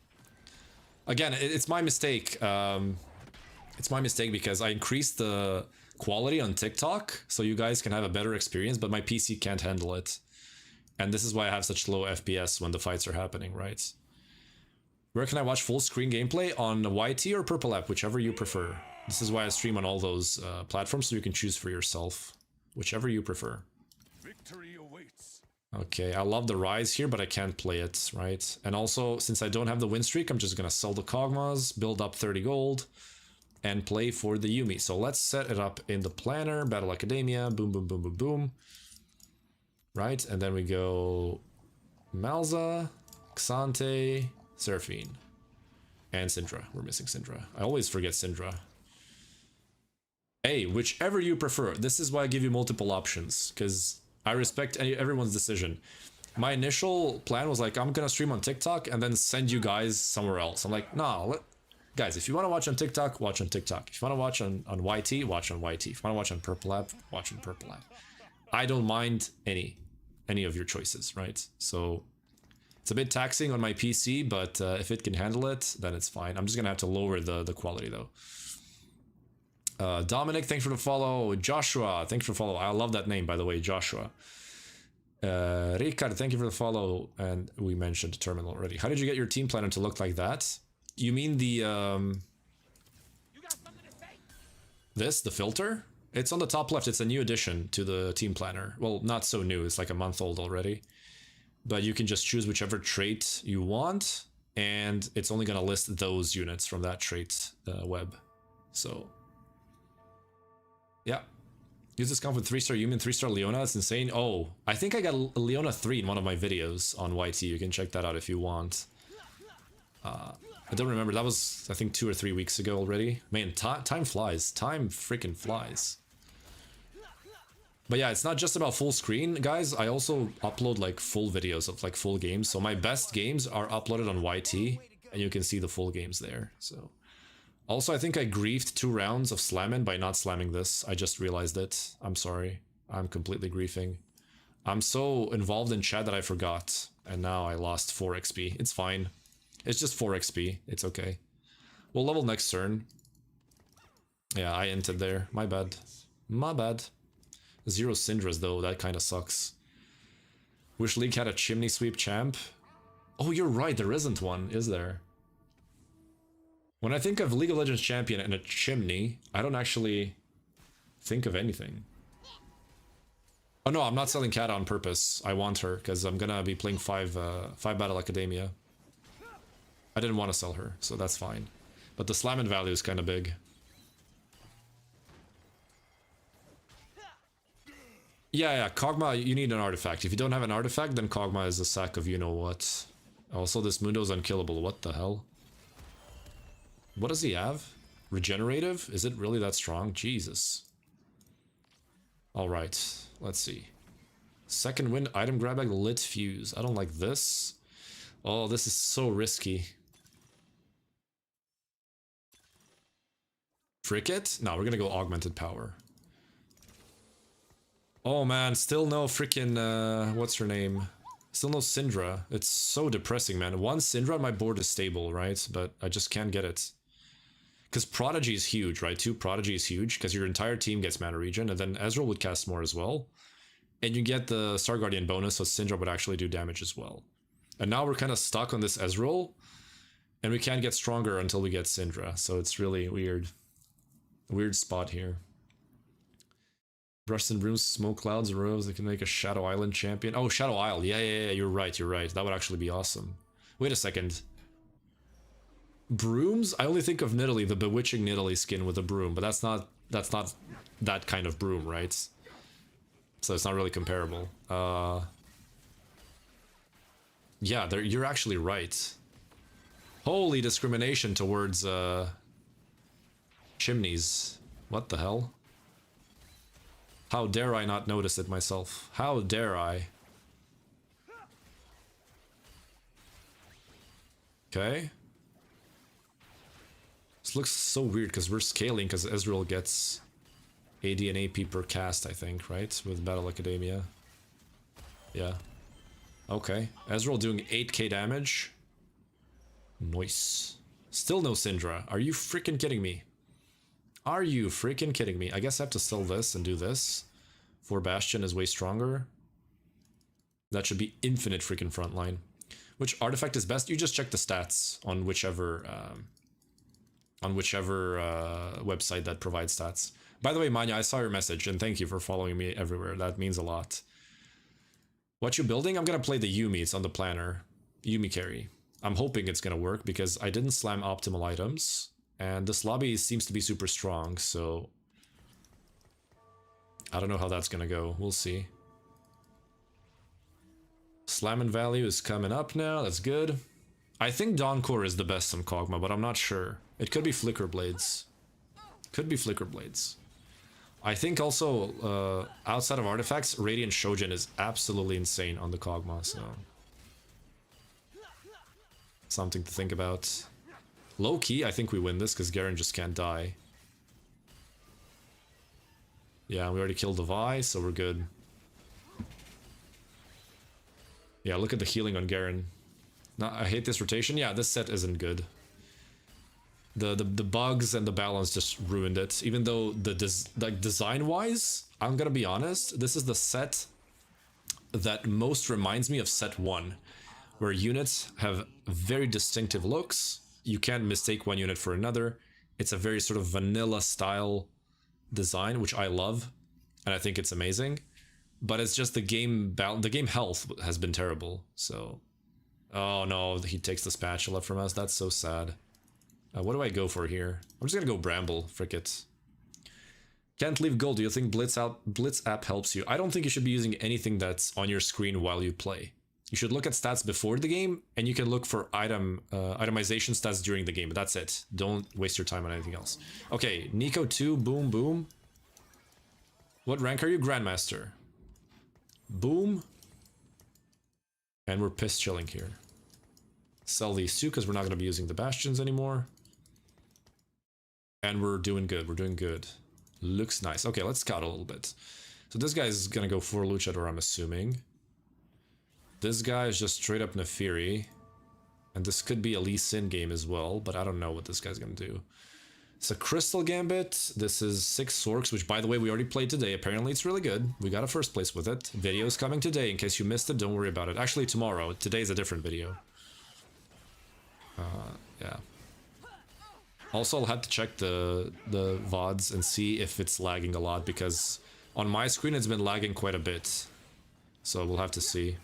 Again, it's my mistake. It's my mistake because I increased the quality on TikTok so you guys can have a better experience, but my PC can't handle it. And this is why I have such low FPS when the fights are happening, right? Where can I watch full screen gameplay? On YT or Purple app, whichever you prefer. This is why I stream on all those platforms, so you can choose for yourself. Whichever you prefer. Victory awaits. Okay, I love the Rise here, but I can't play it, right? And also, since I don't have the win streak, I'm just gonna sell the Kog'Maws, build up 30 gold, and play for the Yuumi. So let's set it up in the planner, Battle Academia, boom, boom, boom, boom, boom. Right, and then we go Malza, Xante, Seraphine, and Syndra. We're missing Syndra. I always forget Syndra. Hey, whichever you prefer. This is why I give you multiple options, because I respect everyone's decision. My initial plan was like, I'm gonna stream on TikTok and then send you guys somewhere else. I'm like, nah, guys, if you want to watch on TikTok, watch on TikTok. If you want to watch on YT, watch on YT. If you want to watch on Purple app, watch on Purple app. I don't mind any of your choices, right? So it's a bit taxing on my PC, but if it can handle it, then it's fine. I'm just gonna have to lower the quality though. Dominic, thanks for the follow. Joshua, thanks for the follow. I love that name, by the way, Joshua. Ricard, thank you for the follow. And we mentioned Terminal already. How did you get your team planner to look like that? You mean the the filter? It's on the top left. It's a new addition to the team planner. Well, not so new. It's like a month old already. But you can just choose whichever trait you want, and it's only going to list those units from that trait web. So yeah. Use this comp with 3-star Yumi and 3-star Leona. It's insane. Oh, I think I got a Leona 3 in one of my videos on YT. You can check that out if you want. I don't remember. That was, I think, 2 or 3 weeks ago already. Man, time flies. Time freaking flies. But yeah, it's not just about full screen, guys. I also upload like full videos of like full games. So my best games are uploaded on YT, and you can see the full games there. So also, I think I griefed 2 rounds of slamming by not slamming this. I just realized it. I'm sorry. I'm completely griefing. I'm so involved in chat that I forgot. And now I lost 4 XP. It's fine. It's just 4 XP. It's okay. We'll level next turn. Yeah, I entered there. My bad. My bad. 0 Syndras though. That kind of sucks. Wish League had a chimney sweep champ. Oh, you're right. There isn't one, is there? When I think of League of Legends champion and a chimney, I don't actually think of anything. Oh no, I'm not selling Kata on purpose. I want her because I'm gonna be playing 5 Battle Academia. I didn't want to sell her, so that's fine. But the slamming value is kind of big. Yeah, Kog'Maw, you need an artifact. If you don't have an artifact, then Kog'Maw is a sack of you-know-what. Also, this Mundo's unkillable. What the hell? What does he have? Regenerative? Is it really that strong? Jesus. Alright, let's see. Second wind, item grab bag, lit fuse. I don't like this. Oh, this is so risky. Frick it? No, we're gonna go augmented power. Oh man, still no freaking, what's her name? Still no Syndra. It's so depressing, man. 1 Syndra on my board is stable, right? But I just can't get it. Because Prodigy is huge, right? 2 Prodigy is huge, because your entire team gets mana regen, and then Ezreal would cast more as well. And you get the Star Guardian bonus, so Syndra would actually do damage as well. And now we're kind of stuck on this Ezreal, and we can't get stronger until we get Syndra, so it's really weird. Weird spot here. Brush and brooms, smoke clouds, rows that can make a Shadow Island champion. Oh, Shadow Isle. Yeah, you're right, you're right. That would actually be awesome. Wait a second. Brooms? I only think of Nidalee, the bewitching Nidalee skin with a broom, but that's not that kind of broom, right? So it's not really comparable. Yeah, you're actually right. Holy discrimination towards chimneys. What the hell? How dare I not notice it myself? How dare I? Okay. This looks so weird because we're scaling because Ezreal gets AD and AP per cast, I think, right? With Battle Academia. Yeah. Okay. Ezreal doing 8k damage. Nice. Still no Syndra. Are you freaking kidding me? Are you freaking kidding me? I guess I have to sell this and do this. 4 Bastion is way stronger. That should be infinite freaking frontline. Which artifact is best? You just check the stats on whichever website that provides stats. By the way, Manya, I saw your message and thank you for following me everywhere. That means a lot. What you building? I'm gonna play the Yumi. It's on the planner. Yumi carry. I'm hoping it's gonna work because I didn't slam optimal items. And this lobby seems to be super strong, so I don't know how that's gonna go. We'll see. Slamming value is coming up now. That's good. I think Dawn Core is the best on Kog'Maw, but I'm not sure. It could be Flicker Blades. Could be Flicker Blades. I think also, outside of artifacts, Radiant Shojin is absolutely insane on the Kog'Maw, so something to think about. Low key, I think we win this because Garen just can't die. Yeah, we already killed the Vi, so we're good. Yeah, look at the healing on Garen. No, I hate this rotation. Yeah, this set isn't good. The bugs and the balance just ruined it. Even though like design-wise, I'm gonna be honest, this is the set that most reminds me of set 1, where units have very distinctive looks. You can't mistake one unit for another. It's a very sort of vanilla style design, which I love, and I think it's amazing. But it's just the game health has been terrible. So, oh no, he takes the spatula from us. That's so sad. What do I go for here? I'm just gonna go Bramble. Frick it. Can't leave gold. Do you think Blitz app helps you? I don't think you should be using anything that's on your screen while you play. You should look at stats before the game, and you can look for itemization stats during the game, but that's it. Don't waste your time on anything else. Okay, Nico 2, boom, boom. What rank are you? Grandmaster. Boom. And we're piss chilling here. Sell these two, because we're not going to be using the Bastions anymore. And we're doing good, we're doing good. Looks nice. Okay, let's scout a little bit. So this guy's going to go for Luchador, I'm assuming. This guy is just straight up Nefiri. And this could be a Lee Sin game as well, but I don't know what this guy's gonna do. It's a Crystal Gambit. This is 6 Sorks, which by the way we already played today. Apparently it's really good. We got a first place with it. Video's coming today. In case you missed it, don't worry about it. Actually tomorrow. Today's a different video. Yeah. Also, I'll have to check the VODs and see if it's lagging a lot, because on my screen it's been lagging quite a bit. So we'll have to see.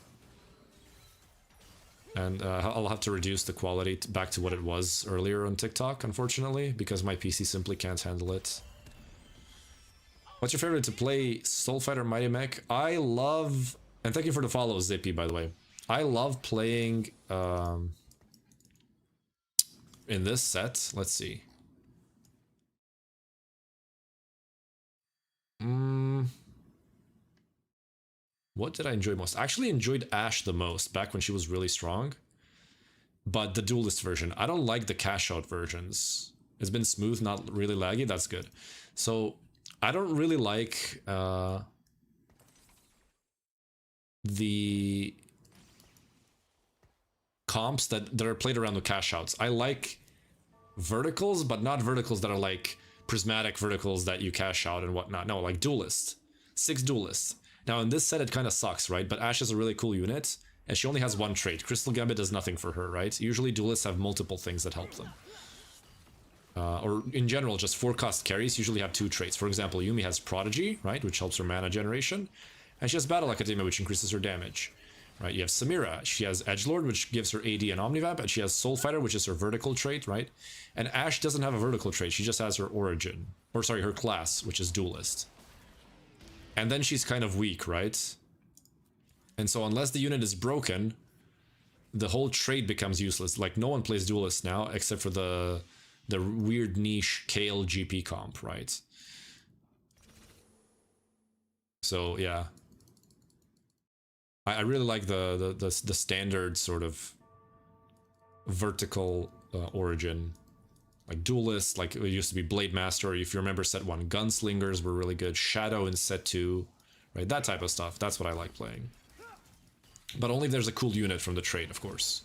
And I'll have to reduce the quality back to what it was earlier on TikTok, unfortunately, because my PC simply can't handle it. What's your favorite to play, Soul Fighter, Mighty Mech? I love... And thank you for the follow, Zippy, by the way. I love playing... in this set, let's see. What did I enjoy most? I actually enjoyed Ashe the most back when she was really strong. But the duelist version, I don't like the cash out versions. It's been smooth, not really laggy, that's good. So I don't really like the comps that are played around with cash outs. I like verticals, but not verticals that are like prismatic verticals that you cash out and whatnot. No, like duelist. 6 duelists. Now in this set it kind of sucks, right? But Ashe is a really cool unit, and she only has 1 trait. Crystal Gambit does nothing for her, right? Usually duelists have multiple things that help them. Or in general, just 4 cost carries usually have 2 traits. For example, Yumi has Prodigy, right? Which helps her mana generation. And she has Battle Academia, which increases her damage. Right? You have Samira. She has Edgelord, which gives her AD and Omnivamp. And she has Soul Fighter, which is her vertical trait, right? And Ashe doesn't have a vertical trait. She just has her origin. Or sorry, her class, which is Duelist. And then she's kind of weak, right? And so unless the unit is broken, the whole trait becomes useless. Like, no one plays Duelist now, except for the weird niche Kale GP comp, right? So, yeah. I really like the standard sort of vertical origin. Like Duelist, like it used to be Blade Master. If you remember set 1, Gunslingers were really good. Shadow in set 2, right? That type of stuff. That's what I like playing. But only if there's a cool unit from the trait, of course.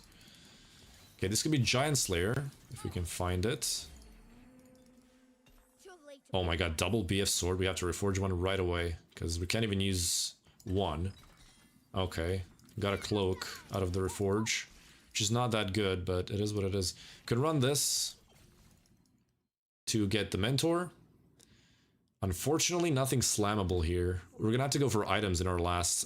Okay, this could be Giant Slayer, if we can find it. Oh my god, double BF sword. We have to reforge one right away, because we can't even use 1. Okay, got a cloak out of the reforge, which is not that good, but it is what it is. Could run this to get the mentor. Unfortunately, nothing slammable here. We're gonna have to go for items in our last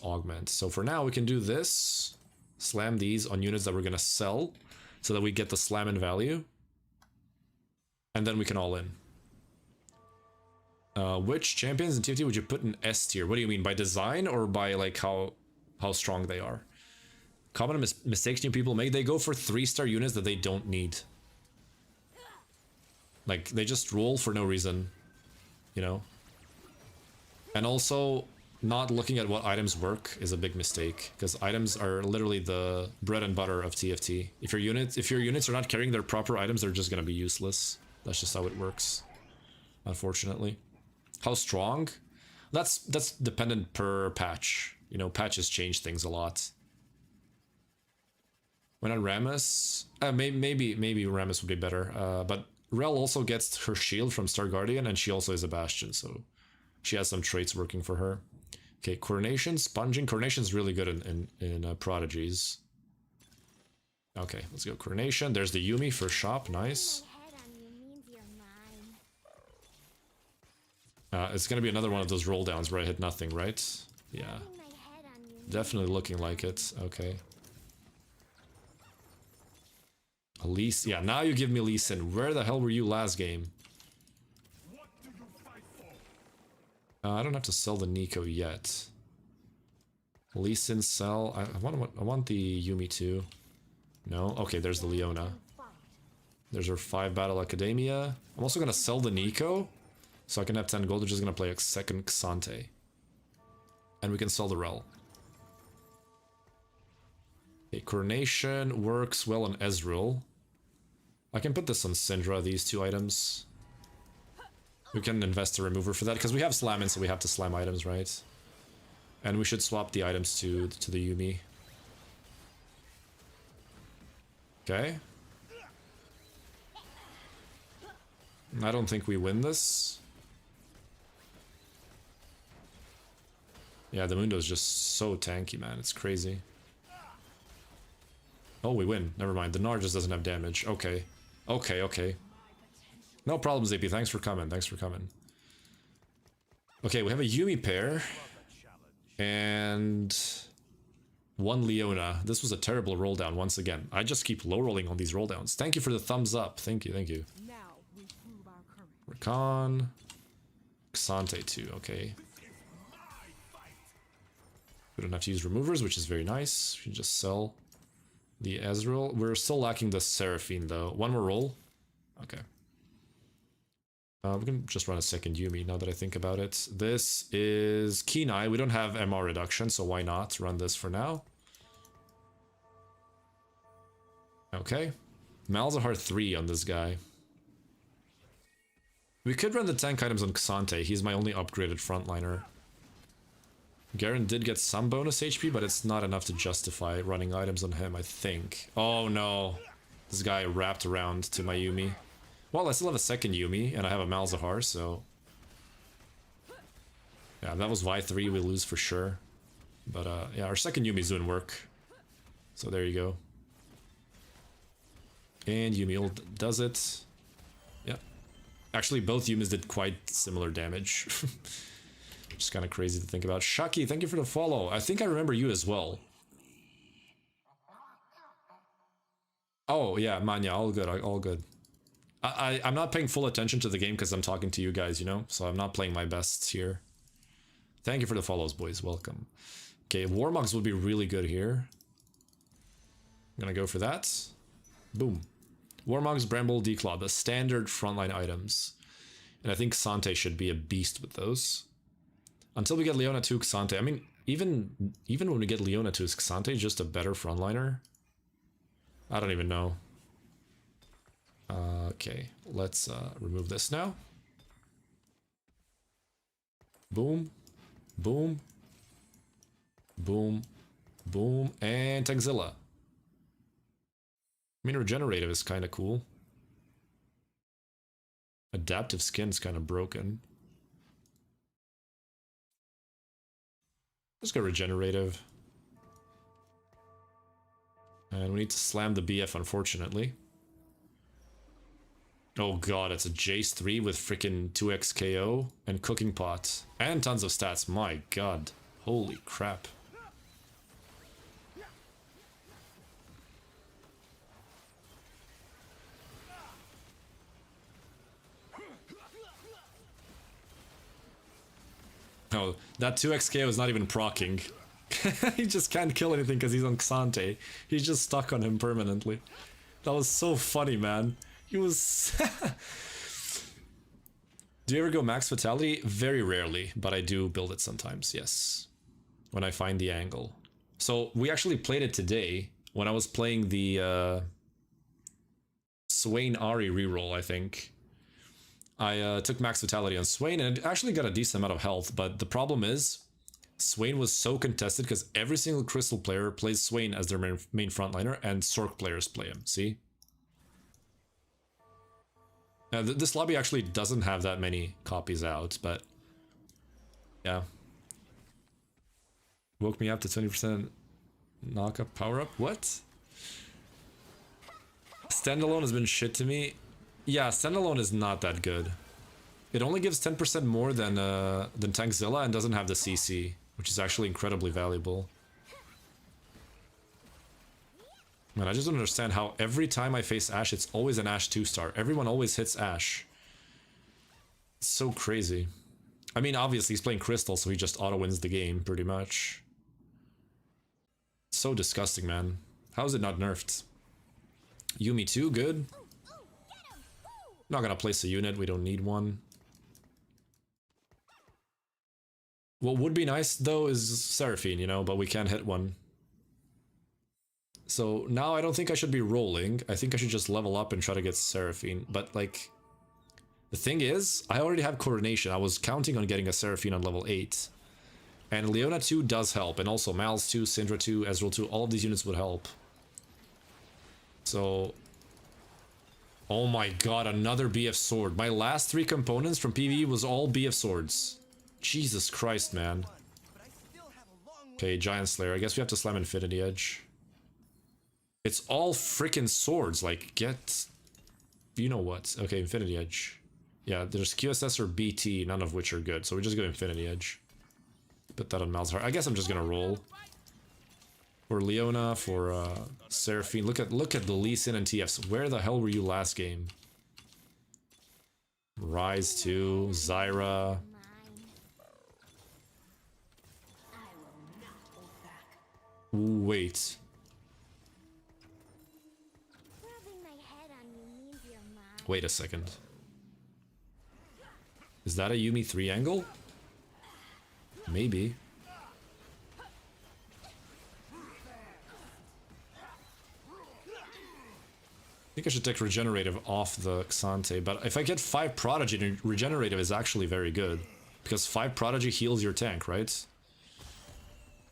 augment. So for now, we can do this. Slam these on units that we're gonna sell, so that we get the slam in value. And then we can all in. Which champions in TFT would you put in S tier? What do you mean, by design or by like how strong they are? Common mistakes new people make, they go for 3-star units that they don't need. Like, they just roll for no reason, you know? And also, not looking at what items work is a big mistake, because items are literally the bread and butter of TFT. If your units are not carrying their proper items, they're just gonna be useless. That's just how it works, unfortunately. How strong? That's dependent per patch. You know, patches change things a lot. When on Rammus, maybe Rammus would be better. But Rel also gets her shield from Star Guardian, and she also is a Bastion, so she has some traits working for her. Okay, Coronation, Sponging. Coronation's really good in Prodigies. Okay, let's go Coronation. There's the Yumi for shop, nice. It's gonna be another one of those roll downs where I hit nothing, right? Yeah. Definitely looking like it. Okay. Elise, yeah, now you give me Lee Sin. Where the hell were you last game? What do you fight for? I don't have to sell the Nico yet. Lee Sin sell. I want the Yumi too. No? Okay, there's the Leona. There's her 5 Battle Academia. I'm also gonna sell the Nico, so I can have 10 gold. We're just gonna play a second Xante. And we can sell the Rel. Okay, Coronation works well on Ezreal. I can put this on Syndra, these 2 items. We can invest a remover for that, because we have slam in, so we have to slam items, right? And we should swap the items to the Yumi. Okay. I don't think we win this. Yeah, the Mundo's just so tanky, man. It's crazy. Oh, we win. Never mind. The Gnar just doesn't have damage. Okay. Okay, okay. No problems, AP. Thanks for coming. Thanks for coming. Okay, we have a Yumi pair. And 1 Leona. This was a terrible roll down once again. I just keep low rolling on these roll downs. Thank you for the thumbs up. Thank you, thank you. Rakan. Xante too, okay. We don't have to use removers, which is very nice. We can just sell the Ezreal. We're still lacking the Seraphine though. 1 more roll. Okay. We can just run a second Yumi now that I think about it. This is Kenai. We don't have MR reduction, so why not run this for now? Okay. Malzahar 3 on this guy. We could run the tank items on Xante. He's my only upgraded frontliner. Garen did get some bonus HP, but it's not enough to justify running items on him, I think. Oh no. This guy wrapped around to my Yumi. Well, I still have a second Yumi, and I have a Malzahar, so... yeah, that was Y3, we lose for sure. But, yeah, our second Yumi's doing work. So there you go. And Yumi does it. Yeah. Actually, both Yumis did quite similar damage. Which is kind of crazy to think about. Shaki, thank you for the follow. I think I remember you as well. Oh, yeah, Manya, all good, all good. I'm not paying full attention to the game because I'm talking to you guys, you know? So I'm not playing my best here. Thank you for the follows, boys. Welcome. Okay, Warmugs would be really good here. I'm gonna go for that. Boom. Warmugs, Bramble, Declaw, the standard frontline items. And I think Xante should be a beast with those. Until we get Leona 2 Xante. I mean, even when we get Leona 2 Xante, just a better frontliner. I don't even know. Okay, let's remove this now. Boom, boom, boom, boom, and Tagzilla. I mean, regenerative is kind of cool. Adaptive skin's kind of broken. Let's go regenerative. And we need to slam the BF, unfortunately. Oh god, it's a Jace 3 with freaking 2x KO and Cooking Pot. And tons of stats, my god. Holy crap. Oh, that 2x KO is not even proccing. He just can't kill anything because he's on Xante. He's just stuck on him permanently. That was so funny, man. He was... Do you ever go max fatality? Very rarely, but I do build it sometimes, yes. When I find the angle. So we actually played it today when I was playing the Swain Ari reroll, I think. I took max fatality on Swain and it actually got a decent amount of health, but the problem is Swain was so contested because every single Crystal player plays Swain as their main frontliner and Sork players play him, see? Now, this lobby actually doesn't have that many copies out, but yeah. Woke me up to 20% knock-up power-up? What? Standalone has been shit to me. Yeah, Standalone is not that good. It only gives 10% more than Tankzilla and doesn't have the CC, which is actually incredibly valuable. Man, I just don't understand how every time I face Ashe, it's always an Ashe 2-star. Everyone always hits Ashe. It's so crazy. I mean, obviously he's playing Crystal, so he just auto-wins the game, pretty much. So disgusting, man. How is it not nerfed? Yuumi 2, good. Not gonna place a unit, we don't need one. What would be nice, though, is Seraphine, you know, but we can't hit one. So now I don't think I should be rolling. I think I should just level up and try to get Seraphine. But, like, the thing is, I already have Coronation. I was counting on getting a Seraphine on level 8. And Leona 2 does help, and also Mal's 2, Syndra 2, Ezreal 2, all of these units would help. So... Oh my god, another BF sword. My last 3 components from PvE was all BF swords. Jesus Christ, man. Okay, Giant Slayer. I guess we have to slam Infinity Edge. It's all freaking swords, like, get... You know what? Okay, Infinity Edge. Yeah, there's QSS or BT, none of which are good, so we just go Infinity Edge. Put that on Malzahar. I guess I'm just gonna roll. For Leona, for Seraphine. Look at the Lee Sin and TFs. Where the hell were you last game? Rise 2, Zyra. Ooh, wait. Rubbing my head on you means you're mine. Wait a second. Is that a Yuumi 3 angle? Maybe. I think I should take Regenerative off the Xante, but if I get 5 Prodigy, then Regenerative is actually very good. Because 5 Prodigy heals your tank, right?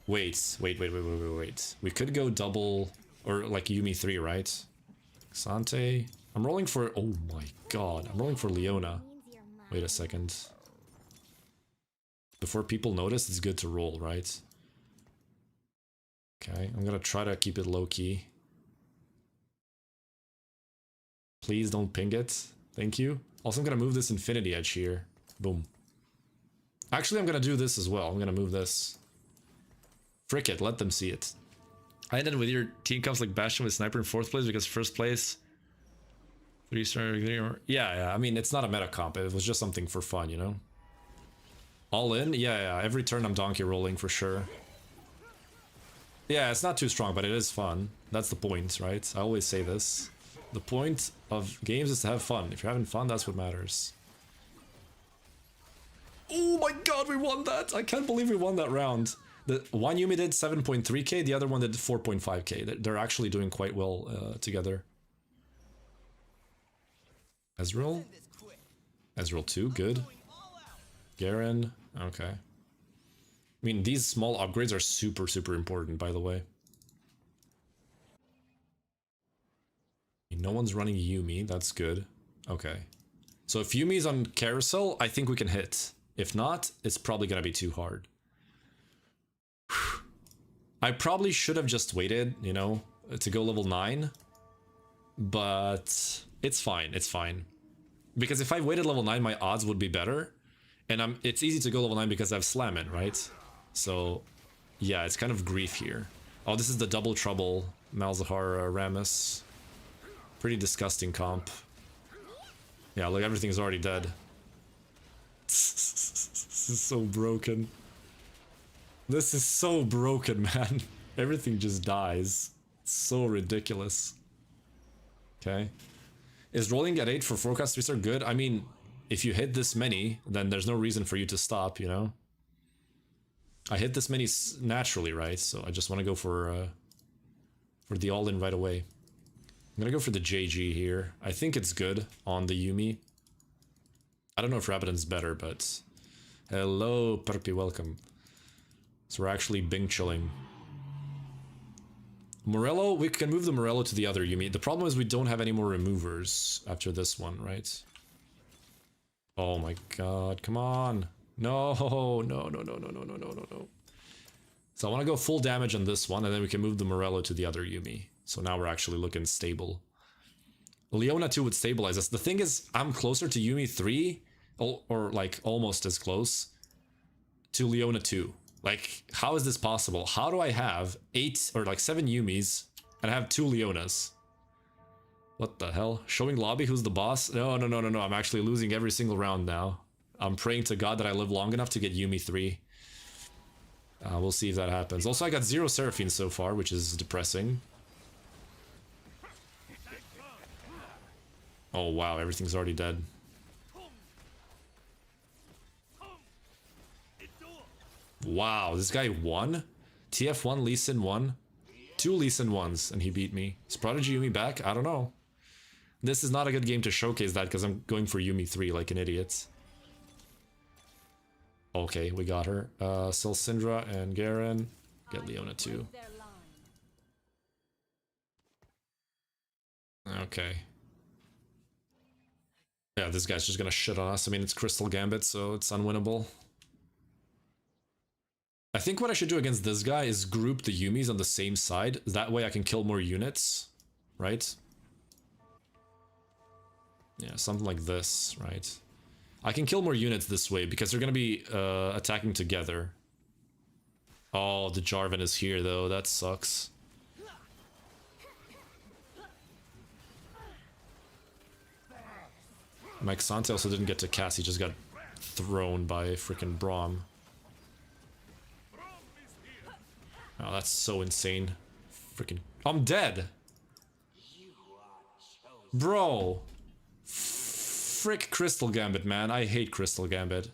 Wait. We could go double, or like Yuumi 3, right? Xante. I'm rolling for, oh my god, I'm rolling for Leona. Wait a second. Before people notice, it's good to roll, right? Okay, I'm gonna try to keep it low-key. Please don't ping it. Thank you. Also, I'm gonna move this Infinity Edge here. Boom. Actually, I'm gonna do this as well. I'm gonna move this. Frick it, let them see it. I ended with your team comes like Bastion with Sniper in 4th place because 1st place... 3-star... Yeah, I mean, it's not a meta comp. It was just something for fun, you know? All in? Yeah, every turn I'm donkey rolling for sure. Yeah, it's not too strong, but it is fun. That's the point, right? I always say this. The point of games is to have fun. If you're having fun, that's what matters. Oh my god, we won that! I can't believe we won that round. The one Yuumi did 7.3k, the other one did 4.5k. They're actually doing quite well together. Ezreal? Ezreal 2, good. Garen, okay. I mean, these small upgrades are super important, by the way. No one's running Yuumi, that's good. Okay. So if Yumi's on Carousel, I think we can hit. If not, it's probably gonna be too hard. I probably should have just waited, you know, to go level 9. But it's fine, it's fine. Because if I waited level 9, my odds would be better. And it's easy to go level 9 because I have Slammin', right? So, yeah, it's kind of grief here. Oh, this is the double trouble Malzahar Rammus. Pretty disgusting comp. Yeah, look, everything's already dead. This is so broken. This is so broken, man. Everything just dies. It's so ridiculous. Okay. Is rolling at 8 for forecast 3-star good? I mean, if you hit this many, then there's no reason for you to stop, you know? I hit this many naturally, right? So I just want to go for the all-in right away. I'm gonna go for the JG here. I think it's good on the Yuumi. I don't know if Rabadon's better, but... Hello, Perpi, welcome. So we're actually Bing chilling. Morello, we can move the Morello to the other Yuumi. The problem is we don't have any more removers after this one, right? Oh my god, come on. No. So I want to go full damage on this one, and then we can move the Morello to the other Yuumi. So now we're actually looking stable. Leona 2 would stabilize us. The thing is, I'm closer to Yuumi 3, or like almost as close, to Leona 2. Like, how is this possible? How do I have 8 or like 7 Yuumis And I have 2 Leonas. What the hell? Showing lobby who's the boss? No. I'm actually losing every single round now. I'm praying to God that I live long enough to get Yuumi 3. We'll see if that happens. Also, I got 0 Seraphine so far, which is depressing. Oh wow, everything's already dead. Wow, this guy won? TF1, Lee Sin won? 2 Lee Sin ones, and he beat me. Is Prodigy Yuumi back? I don't know. This is not a good game to showcase that because I'm going for Yuumi 3 like an idiot. Okay, we got her. Sil Syndra and Garen. Get Leona too. Okay. Yeah, this guy's just gonna shit on us. I mean, it's Crystal Gambit, so it's unwinnable. I think what I should do against this guy is group the Yumis on the same side. That way I can kill more units, right? Yeah, something like this, right? I can kill more units this way because they're gonna be attacking together. Oh, the Jarvan is here though. That sucks. Mike Sante also didn't get to cast. He just got thrown by freaking Braum. Oh, that's so insane. Freaking... I'm dead! Bro! Frick Crystal Gambit, man. I hate Crystal Gambit.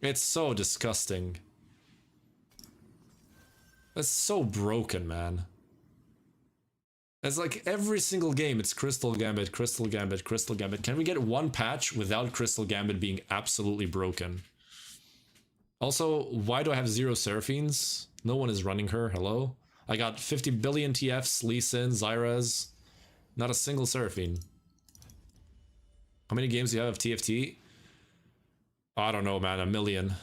It's so disgusting. It's so broken, man. It's like every single game, it's Crystal Gambit, Crystal Gambit, Crystal Gambit. Can we get one patch without Crystal Gambit being absolutely broken? Also, why do I have 0 Seraphines? No one is running her, hello? I got 50 billion TFs, Lee Sin, Zyras. Not a single Seraphine. How many games do you have of TFT? I don't know, man, 1 million.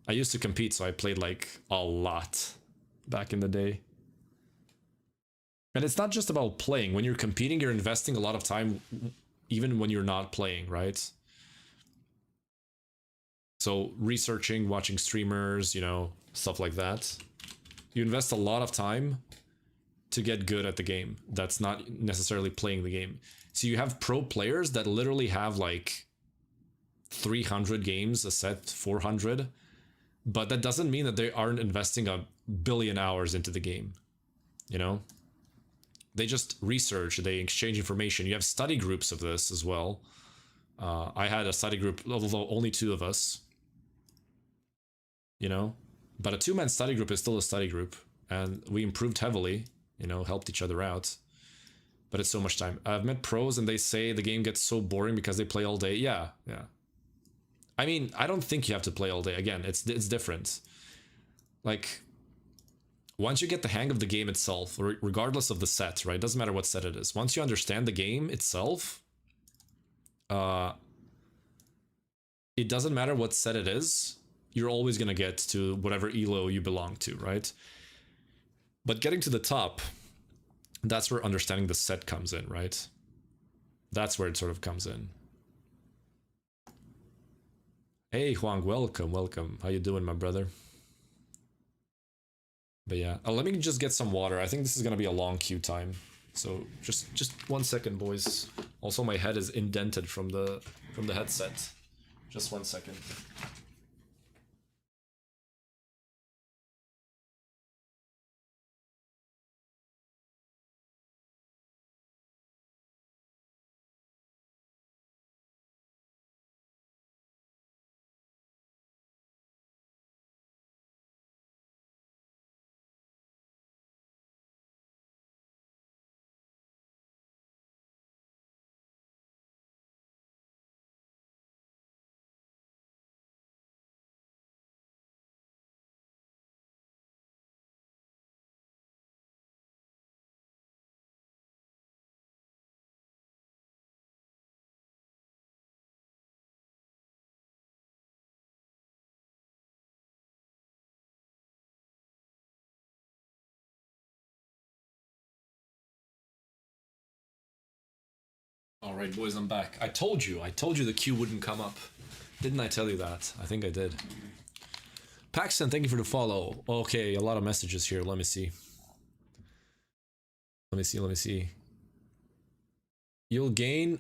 I used to compete, so I played like a lot back in the day. And it's not just about playing. When you're competing, you're investing a lot of time even when you're not playing, right? So researching, watching streamers, you know, stuff like that. You invest a lot of time to get good at the game. That's not necessarily playing the game. So you have pro players that literally have like 300 games a set, 400. But that doesn't mean that they aren't investing 1 billion hours into the game, you know? They just research, they exchange information. You have study groups of this as well. I had a study group, although only 2 of us. You know? But a 2-man study group is still a study group. And we improved heavily, you know, helped each other out. But it's so much time. I've met pros and they say the game gets so boring because they play all day. Yeah. I mean, I don't think you have to play all day. Again, it's different. Like... Once you get the hang of the game itself, regardless of the set, right? Doesn't matter what set it is. Once you understand the game itself, it doesn't matter what set it is, you're always going to get to whatever elo you belong to, right? But getting to the top, that's where understanding the set comes in, right? That's where it sort of comes in. Hey, Huang, welcome. How you doing, my brother? But yeah, let me just get some water. I think this is gonna be a long queue time. So just 1 second, boys. Also, my head is indented from the headset. Just 1 second. Alright, boys, I'm back. I told you the queue wouldn't come up. Didn't I tell you that? I think I did. Paxton, thank you for the follow. Okay, a lot of messages here. Let me see. Let me see, let me see. You'll gain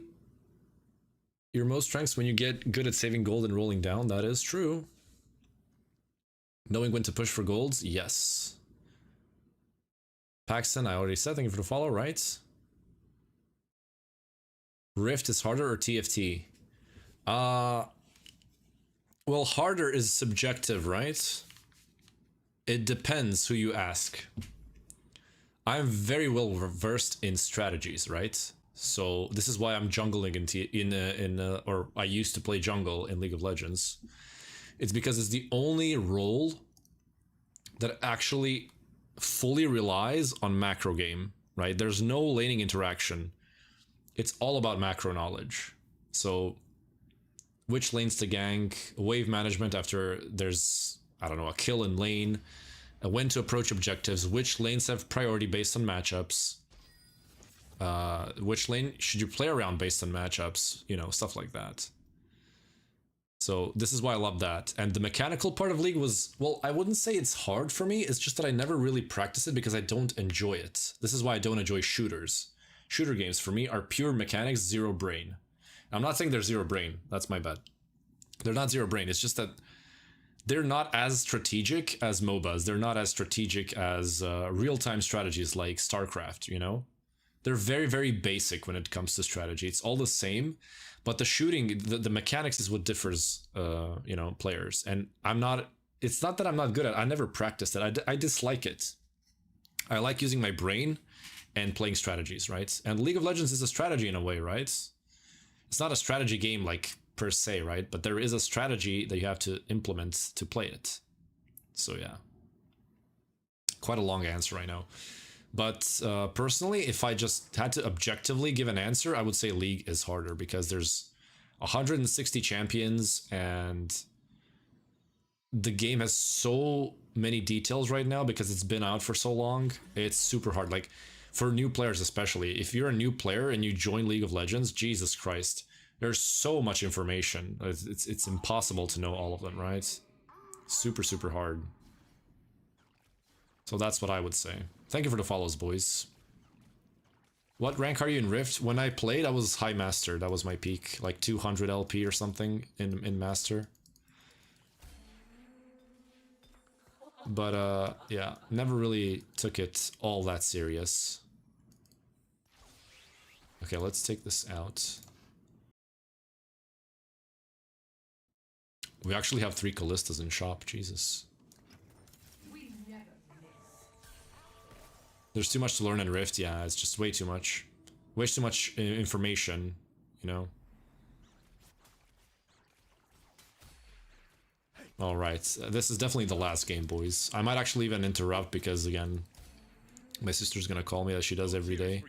your most strengths when you get good at saving gold and rolling down. That is true. Knowing when to push for golds? Yes. Paxton, I already said. Thank you for the follow, right? Rift is harder or TFT? Well, harder is subjective, right? It depends who you ask. I'm very well versed in strategies, right? So this is why I'm jungling or I used to play jungle in League of Legends. It's because it's the only role that actually fully relies on macro game, right? There's no laning interaction. It's all about macro knowledge. So which lanes to gank, wave management after there's, I don't know, a kill in lane, when to approach objectives, which lanes have priority based on matchups, which lane should you play around based on matchups, you know, stuff like that. So this is why I love that. And the mechanical part of League was, well, I wouldn't say it's hard for me, it's just that I never really practice it because I don't enjoy it. This is why I don't enjoy shooters. Shooter games for me are pure mechanics, zero brain. I'm not saying they're zero brain, that's my bad. They're not zero brain, it's just that they're not as strategic as MOBAs. They're not as strategic as real-time strategies like StarCraft, you know? They're very, very basic when it comes to strategy. It's all the same, but the shooting, the mechanics is what differs, you know, players. And it's not that I'm not good at it. I never practiced it. I dislike it. I like using my brain and playing strategies, right? And League of Legends is a strategy in a way, right? It's not a strategy game like per se, right? But there is a strategy that you have to implement to play it. So yeah. Quite a long answer, I know. But personally, if I just had to objectively give an answer, I would say League is harder because there's 160 champions and the game has so many details right now because it's been out for so long. It's super hard. Like for new players especially, if you're a new player and you join League of Legends, Jesus Christ, there's so much information. It's impossible to know all of them, right? Super, super hard. So that's what I would say. Thank you for the follows, boys. What rank are you in Rift? When I played, I was High Master. That was my peak. Like 200 LP or something in Master. But yeah, never really took it all that serious. Okay, let's take this out. We actually have 3 Callistas in shop, Jesus. There's too much to learn in Rift, yeah, it's just way too much. Way too much information, you know? Alright, this is definitely the last game, boys. I might actually even interrupt because, again, my sister's gonna call me as she does every day.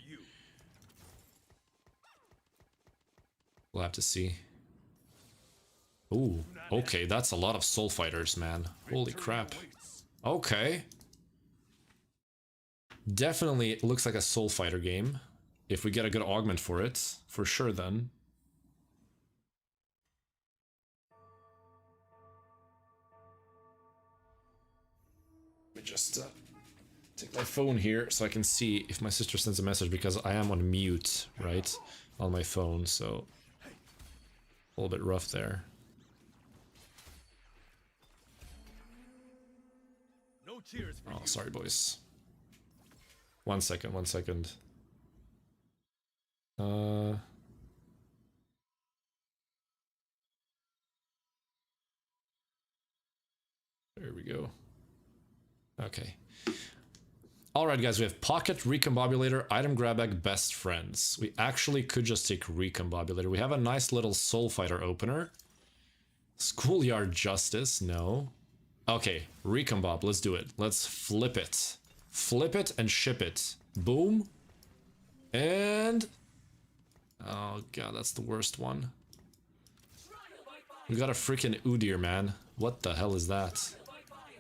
We'll have to see. Ooh, okay, that's a lot of soul fighters, man. Holy crap. Okay. Definitely it looks like a soul fighter game. If we get a good augment for it, for sure then. Let me just take my phone here so I can see if my sister sends a message because I am on mute, right? On my phone, so a little bit rough there. Oh, sorry, boys. 1 second, 1 second. There we go. Okay. Alright, guys, we have Pocket, Recombobulator, Item Grab Bag, Best Friends. We actually could just take Recombobulator. We have a nice little Soul Fighter opener. Schoolyard Justice, no. Okay, Recombob, let's do it. Let's flip it. Flip it and ship it. Boom. And... oh god, that's the worst one. We got a freaking Udyr, man. What the hell is that?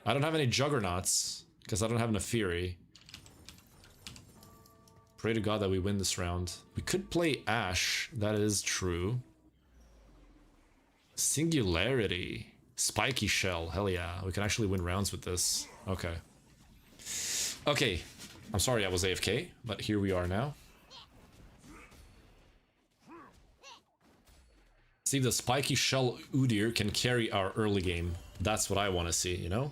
I don't have any Juggernauts, because I don't have enough Fury. Pray to god that we win this round. We could play Ashe, that is true. Singularity. Spiky Shell, hell yeah. We can actually win rounds with this. Okay. Okay. I'm sorry I was AFK, but here we are now. See if the spiky shell Udyr can carry our early game. That's what I want to see, you know?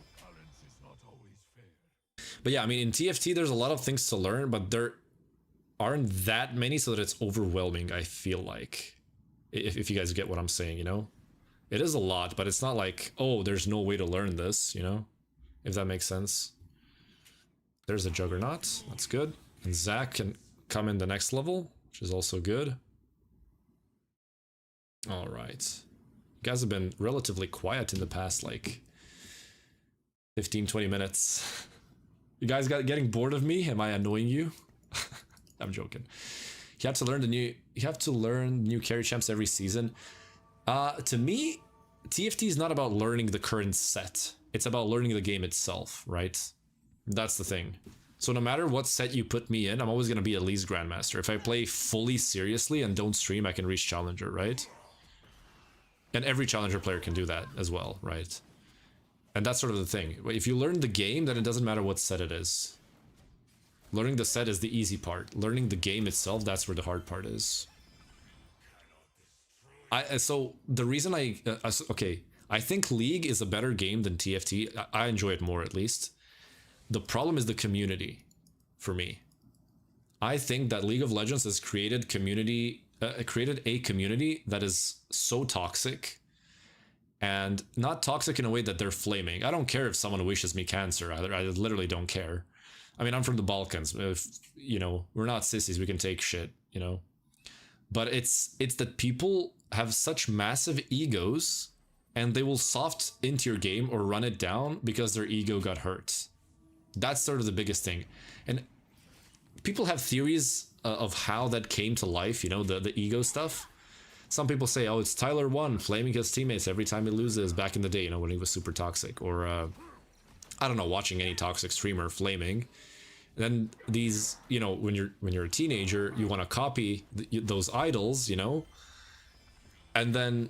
But yeah, I mean, in TFT, there's a lot of things to learn, but there aren't that many so that it's overwhelming, I feel like. If you guys get what I'm saying, you know? It is a lot, but it's not like, oh, there's no way to learn this, you know? If that makes sense. There's a Juggernaut. That's good. And Zac can come in the next level, which is also good. Alright. You guys have been relatively quiet in the past, like, 15-20 minutes. You guys getting bored of me? Am I annoying you? I'm joking. You have to learn new carry champs every season. To me, TFT is not about learning the current set. It's about learning the game itself, right? That's the thing. So no matter what set you put me in, I'm always going to be at least Grandmaster. If I play fully seriously and don't stream, I can reach Challenger, right? And every Challenger player can do that as well, right? And that's sort of the thing. If you learn the game, then it doesn't matter what set it is. Learning the set is the easy part. Learning the game itself, that's where the hard part is. So the reason okay, I think League is a better game than TFT. I enjoy it more, at least. The problem is the community, for me. I think that League of Legends has created a community that is so toxic, and not toxic in a way that they're flaming. I don't care if someone wishes me cancer. I literally don't care. I mean, I'm from the Balkans. If, you know, we're not sissies. We can take shit, you know. But it's that people have such massive egos, and they will soft into your game or run it down because their ego got hurt. That's sort of the biggest thing. And people have theories of how that came to life, you know, the ego stuff. Some people say, oh, it's Tyler 1 flaming his teammates every time he loses back in the day, you know, when he was super toxic. Or, I don't know, watching any toxic streamer flaming. Then these, you know, when you're a teenager, you want to copy those idols, you know? And then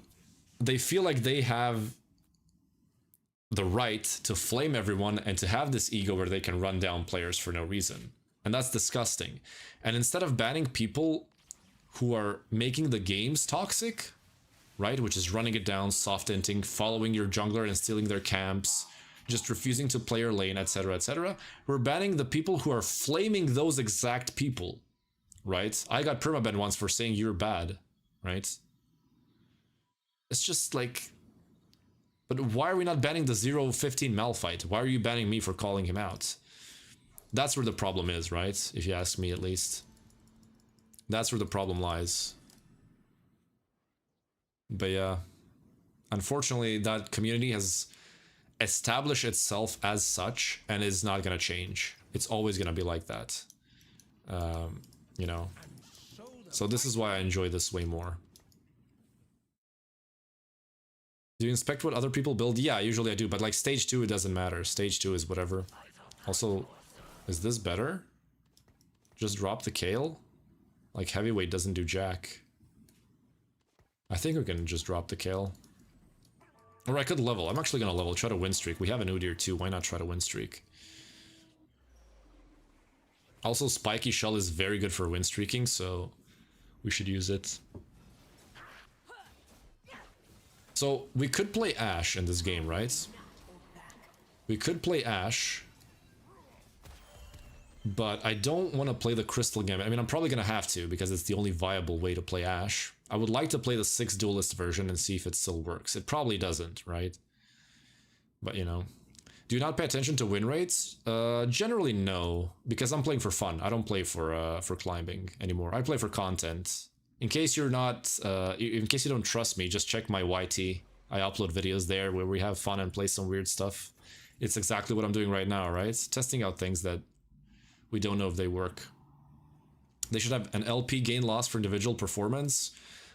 they feel like they have the right to flame everyone and to have this ego where they can run down players for no reason. And that's disgusting. And instead of banning people who are making the games toxic, right, which is running it down, soft inting, following your jungler and stealing their camps, just refusing to play your lane, etc., etc., we're banning the people who are flaming those exact people, right? I got permaban once for saying you're bad, right? It's just like, but why are we not banning the 0-15 Malphite? Why are you banning me for calling him out? That's where the problem is, right? If you ask me, at least. That's where the problem lies. But yeah, unfortunately, that community has established itself as such and is not going to change. It's always going to be like that. You know. So this is why I enjoy this way more. Do you inspect what other people build? Yeah, usually I do, but like stage 2, it doesn't matter. Stage 2 is whatever. Also, is this better? Just drop the Kale? Like heavyweight doesn't do jack. I think we can just drop the Kale. Or I could level. I'm actually gonna level. Try to win streak. We have an Udyr too. Why not try to win streak? Also, Spiky Shell is very good for win streaking, so we should use it. So we could play Ashe in this game, right? We could play Ashe, but I don't want to play the Crystal Gambit. I mean, I'm probably going to have to because it's the only viable way to play Ashe. I would like to play the 6 duelist version and see if it still works. It probably doesn't, right? But, you know. Do you not pay attention to win rates? Generally, no, because I'm playing for fun. I don't play for climbing anymore. I play for content. In case you're not, in case you don't trust me, just check my YT. I upload videos there where we have fun and play some weird stuff. It's exactly what I'm doing right now, right? Testing out things that we don't know if they work. They should have an LP gain loss for individual performance.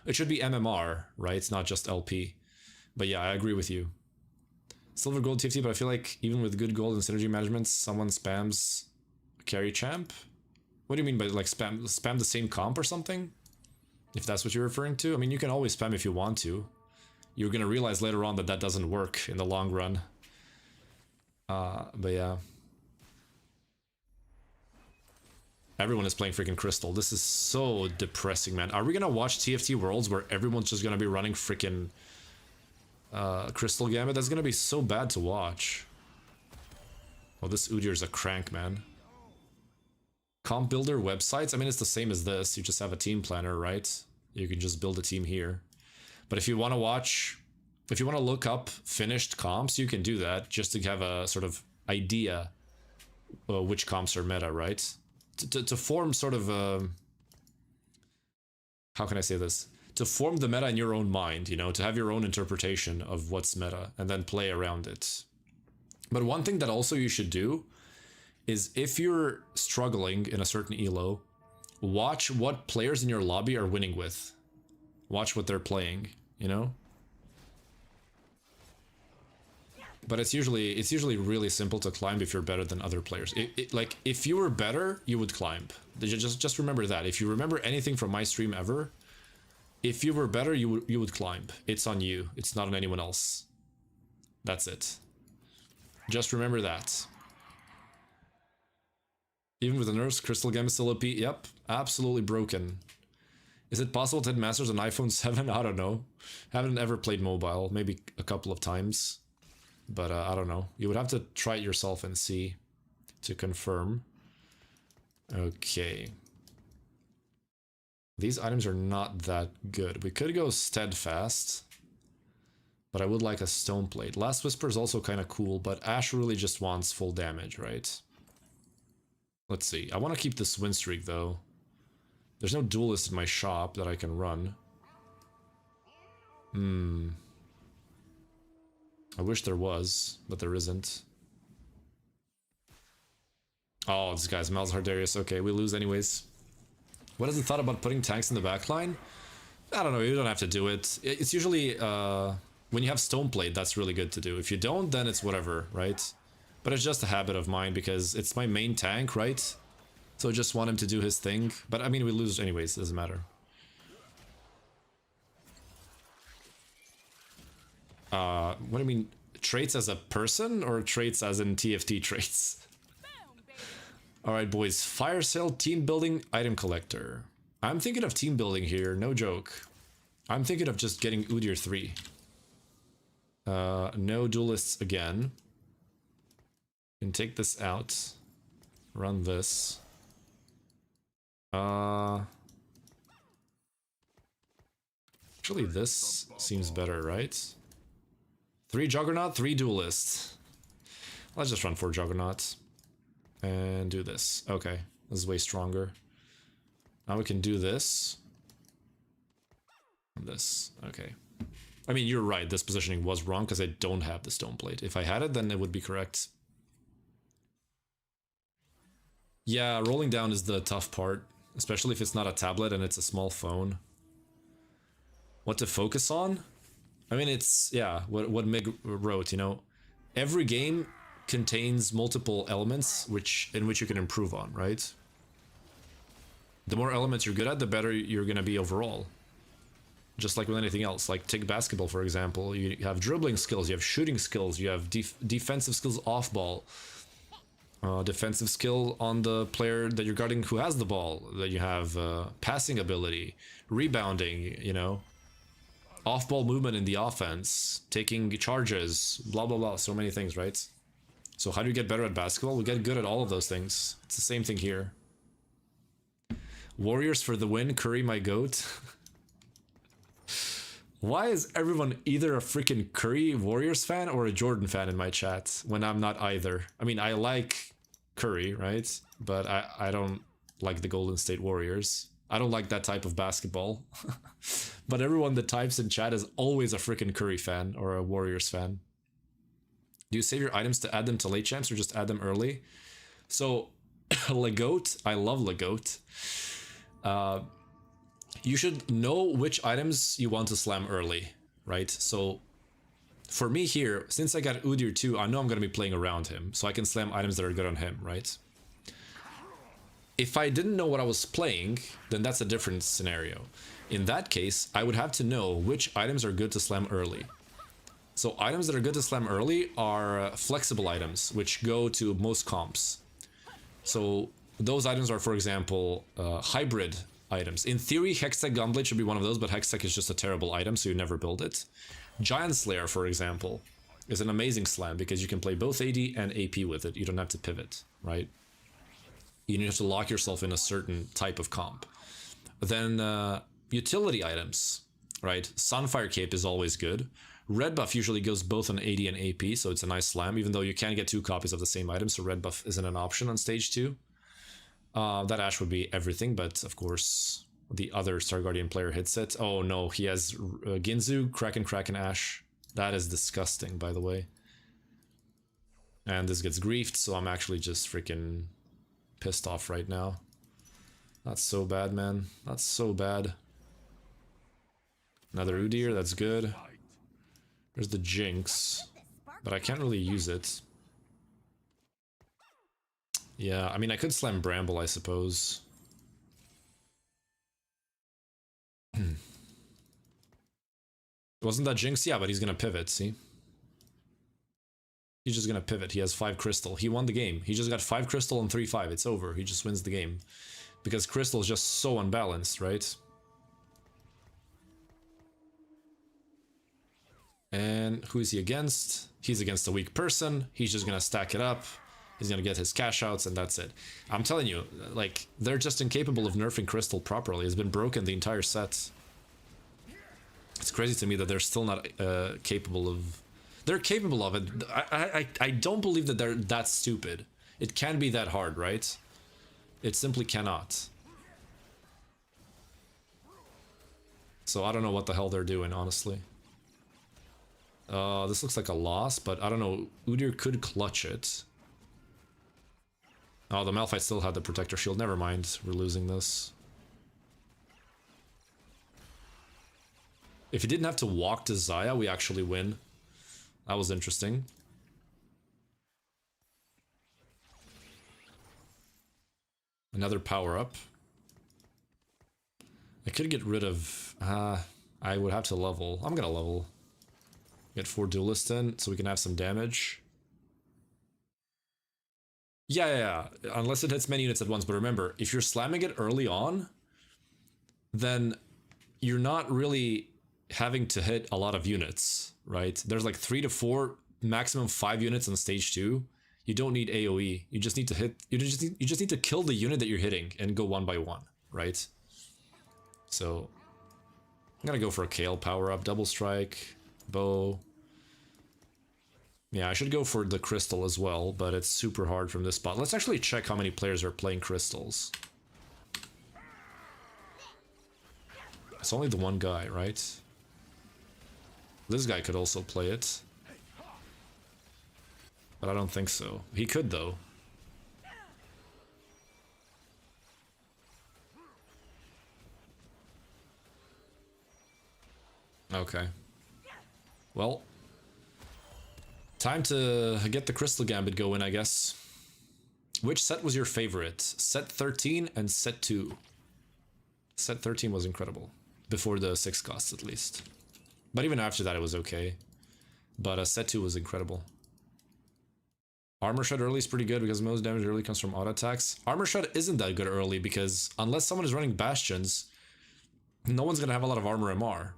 It should be MMR, right? It's not just LP. But yeah, I agree with you. Silver gold TFT, but I feel like even with good gold and synergy management, someone spams a carry champ. What do you mean by like spam the same comp or something? If that's what you're referring to. I mean, you can always spam if you want to. You're gonna realize later on that that doesn't work in the long run. But yeah. Everyone is playing freaking Crystal. This is so depressing, man. Are we gonna watch TFT Worlds where everyone's just gonna be running freaking Crystal Gambit? That's gonna be so bad to watch. Oh, this Udyr's a crank, man. Comp builder websites? I mean, it's the same as this. You just have a team planner, right? You can just build a team here. But if you want to watch, if you want to look up finished comps, you can do that just to have a sort of idea which comps are meta, right? To form sort of how can I say this? To form the meta in your own mind, you know, to have your own interpretation of what's meta and then play around it. But one thing that also you should do is if you're struggling in a certain elo, watch what players in your lobby are winning with. Watch what they're playing, you know? But it's usually really simple to climb if you're better than other players. Like, if you were better, you would climb. Just remember that. If you remember anything from my stream ever, if you were better, you would climb. It's on you. It's not on anyone else. That's it. Just remember that. Even with the nerfs, Crystal Gem is still OP. Yep, absolutely broken. Is it possible to hit Masters on iPhone 7? I don't know. Haven't ever played mobile. Maybe a couple of times. But I don't know. You would have to try it yourself and see to confirm. Okay. These items are not that good. We could go Steadfast. But I would like a Stone Plate. Last Whisper is also kind of cool, but Ash really just wants full damage, right? Let's see. I want to keep this win streak, though. There's no duelist in my shop that I can run. I wish there was, but there isn't. Oh, this guy's Malzahar Darius. Okay, we lose anyways. What is the thought about putting tanks in the backline? I don't know, you don't have to do it. It's usually, when you have Stoneplate, that's really good to do. If you don't, then it's whatever, right? But it's just a habit of mine because it's my main tank, right? So I just want him to do his thing. But I mean, we lose anyways, doesn't matter. What do you mean? Traits as a person or traits as in TFT traits? Alright, boys. Fire sale, team building, item collector. I'm thinking of team building here, no joke. I'm thinking of just getting Udyr 3. No duelists again. Can take this out. Run this. Actually, this seems better, right? 3 Juggernaut, 3 Duelists. Let's just run 4 Juggernauts. And do this. Okay, this is way stronger. Now we can do this. And this. Okay. I mean, you're right, this positioning was wrong because I don't have the Stone Plate. If I had it, then it would be correct. Yeah, rolling down is the tough part. Especially if it's not a tablet and it's a small phone. What to focus on? I mean, it's, yeah, what Mig wrote, you know. Every game contains multiple elements in which you can improve on, right? The more elements you're good at, the better you're going to be overall. Just like with anything else. Like, take basketball, for example. You have dribbling skills, you have shooting skills, you have defensive skills off ball. Defensive skill on the player that you're guarding who has the ball. That you have passing ability, rebounding, you know. Off-ball movement in the offense, taking charges, blah, blah, blah. So many things, right? So how do you get better at basketball? We get good at all of those things. It's the same thing here. Warriors for the win, Curry my goat. Why is everyone either a freaking Curry Warriors fan or a Jordan fan in my chat when I'm not either? I mean, I like Curry, right? But I don't like the Golden State Warriors. I don't like that type of basketball. But everyone that types in chat is always a freaking Curry fan or a Warriors fan. Do you save your items to add them to late champs or just add them early? So, Legoat, I love Legoat. You should know which items you want to slam early, right? So, for me here, since I got Udyr 2, I know I'm going to be playing around him. So I can slam items that are good on him, right? If I didn't know what I was playing, then that's a different scenario. In that case, I would have to know which items are good to slam early. So items that are good to slam early are flexible items, which go to most comps. So those items are, for example, hybrid items. In theory, Hextech Gunblade should be one of those, but Hextech is just a terrible item, so you never build it. Giant Slayer, for example, is an amazing slam because you can play both AD and AP with it. You don't have to pivot, right? You need to lock yourself in a certain type of comp. Then utility items, right? Sunfire Cape is always good. Red buff usually goes both on AD and AP, so it's a nice slam, even though you can get 2 copies of the same item, so red buff isn't an option on stage 2. That Ashe would be everything, but of course the other Star Guardian player hits it. Oh no, he has Ginzu, Kraken, Ashe. That is disgusting, by the way. And this gets griefed, so I'm actually just freaking pissed off right now. That's so bad, man. That's so bad. Another Udyr, that's good. There's the Jinx, but I can't really use it. Yeah, I mean, I could slam Bramble, I suppose. Wasn't that Jinx? Yeah, but he's gonna pivot, see? He's just gonna pivot. He has 5 crystal. He won the game. He just got 5 crystal and 3/5. It's over. He just wins the game. Because crystal is just so unbalanced, right? And who is he against? He's against a weak person. He's just gonna stack it up. He's gonna get his cash outs and that's it. I'm telling you, like, they're just incapable of nerfing crystal properly. It's been broken the entire set. It's crazy to me that they're still not capable of... They're capable of it. I don't believe that they're that stupid. It can't be that hard, right? It simply cannot. So I don't know what the hell they're doing, honestly. This looks like a loss, but I don't know. Udyr could clutch it. Oh, the Malphite still had the Protector Shield. Never mind. We're losing this. If he didn't have to walk to Xayah, we actually win. That was interesting. Another power-up. I could get rid of... I would have to level. I'm gonna level. Get 4 Duelist in, so we can have some damage. Yeah. Unless it hits many units at once. But remember, if you're slamming it early on, then you're not really having to hit a lot of units, right? There's like 3 to 4, maximum 5 units on stage 2. You don't need AoE. You just need to hit. You just need to kill the unit that you're hitting and go 1 by 1, right? So I'm gonna go for a Kale power up, double strike, bow. Yeah, I should go for the crystal as well, but it's super hard from this spot. Let's actually check how many players are playing crystals. It's only the one guy, right? This guy could also play it. But I don't think so. He could, though. Okay. Well, time to get the Crystal Gambit going, I guess. Which set was your favorite? Set 13 and set 2. Set 13 was incredible. Before the 6 costs, at least. But even after that, it was okay. But set 2 was incredible. Armor Shred early is pretty good because most damage early comes from auto attacks. Armor Shred isn't that good early because unless someone is running Bastions, no one's gonna have a lot of armor MR.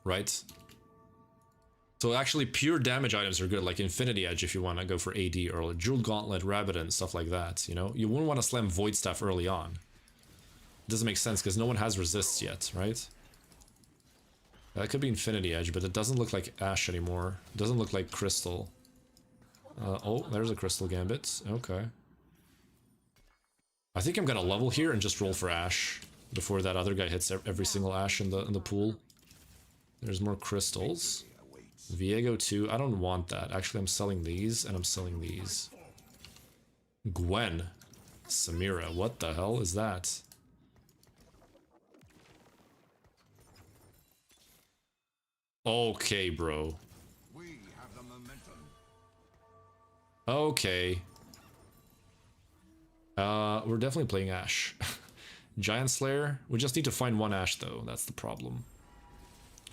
Right? So actually pure damage items are good, like Infinity Edge if you want to go for AD early. Jeweled Gauntlet, Rabadon, stuff like that, you know? You wouldn't want to slam Void Staff early on. It doesn't make sense because no one has resists yet, right? That could be Infinity Edge, but it doesn't look like Ashe anymore. It doesn't look like Crystal. Oh, there's a Crystal Gambit. Okay. I think I'm gonna level here and just roll for Ashe before that other guy hits every single Ashe in the pool. There's more crystals. Viego 2. I don't want that. Actually, I'm selling these and I'm selling these. Gwen. Samira. What the hell is that? Okay, bro. We have the momentum. Okay. We're definitely playing Ashe. Giant Slayer. We just need to find one Ashe, though. That's the problem.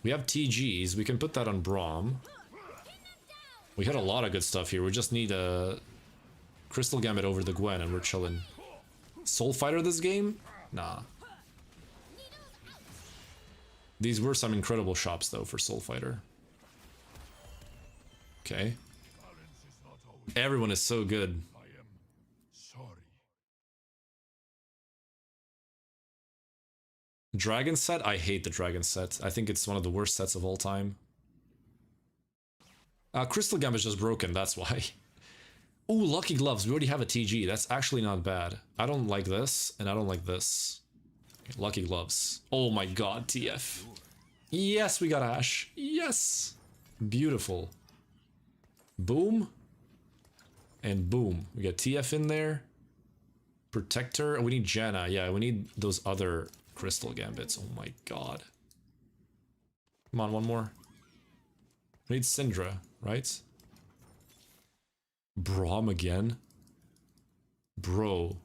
We have TGs. We can put that on Braum. We had a lot of good stuff here. We just need a Crystal Gambit over the Gwen, and we're chilling. Soul Fighter this game? Nah. These were some incredible shops though for Soul Fighter. Okay. Everyone is so good. I am sorry. Dragon set? I hate the dragon set. I think it's one of the worst sets of all time. Crystal Gem is just broken, that's why. Ooh, Lucky Gloves. We already have a TG. That's actually not bad. I don't like this, and I don't like this. Okay, Lucky Gloves. Oh my god, TF. Yes, we got Ash. Yes. Beautiful. Boom. And boom. We got TF in there. Protector. We need Janna. Yeah, we need those other Crystal Gambits. Oh my god. Come on, one more. We need Syndra, right? Braum again? Bro.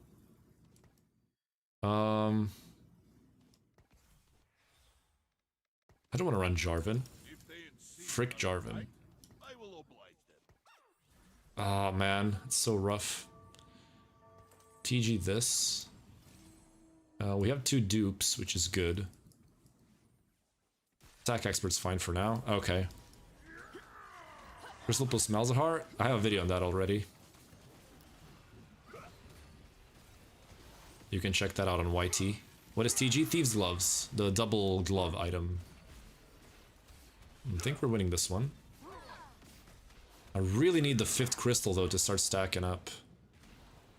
I don't want to run Jarvan. Frick Jarvan. I will oblige them. Ah, man. It's so rough. TG this. We have 2 dupes, which is good. Attack Expert's fine for now. Okay. Crystal plus Malzahar? I have a video on that already. You can check that out on YT. What is TG? Thieves' Gloves. The double glove item. I think we're winning this one. I really need the 5th crystal though to start stacking up.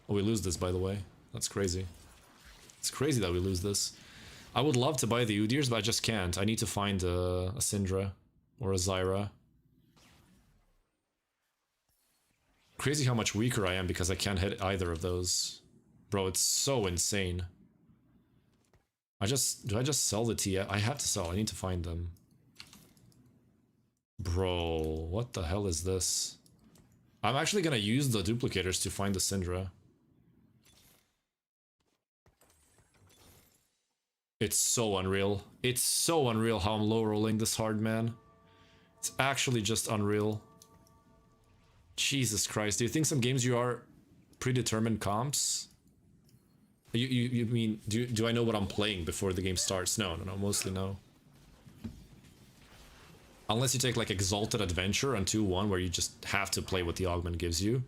Oh, we lose this by the way. That's crazy. It's crazy that we lose this. I would love to buy the Udyrs, but I just can't. I need to find a Syndra or a Zyra. Crazy how much weaker I am because I can't hit either of those. Bro, it's so insane. Do I just sell the TF? I have to sell. I need to find them. Bro, what the hell is this? I'm actually gonna use the duplicators to find the Syndra. It's so unreal. It's so unreal how I'm low rolling this hard, man. It's actually just unreal. Jesus Christ, do you think some games you are predetermined comps? You mean, do I know what I'm playing before the game starts? No, mostly no. Unless you take like Exalted Adventure on 2-1 where you just have to play what the augment gives you.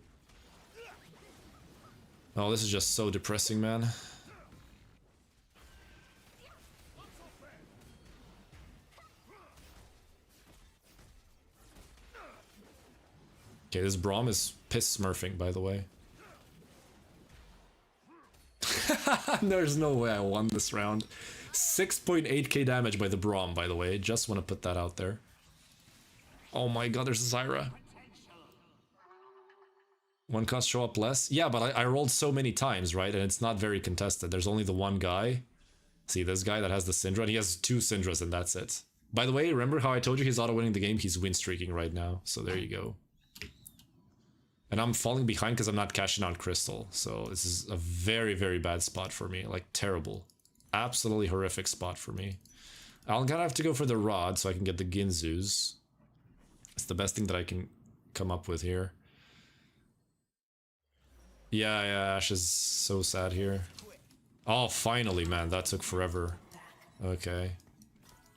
Oh, this is just so depressing, man. Okay, this Braum is piss smurfing, by the way. There's no way I won this round. 6.8k damage by the Braum, by the way. Just want to put that out there. Oh my god, there's Zyra. 1 cost show up less? Yeah, but I rolled so many times, right? And it's not very contested. There's only the one guy. See, this guy that has the Syndra, and he has 2 Syndras and that's it. By the way, remember how I told you he's auto-winning the game? He's win-streaking right now, so there you go. And I'm falling behind because I'm not cashing out Crystal. So this is a very, very bad spot for me. Like, terrible. Absolutely horrific spot for me. I'm gonna have to go for the Rod so I can get the Ginzus. It's the best thing that I can come up with here. Yeah, Ash is so sad here. Oh, finally, man. That took forever. Okay.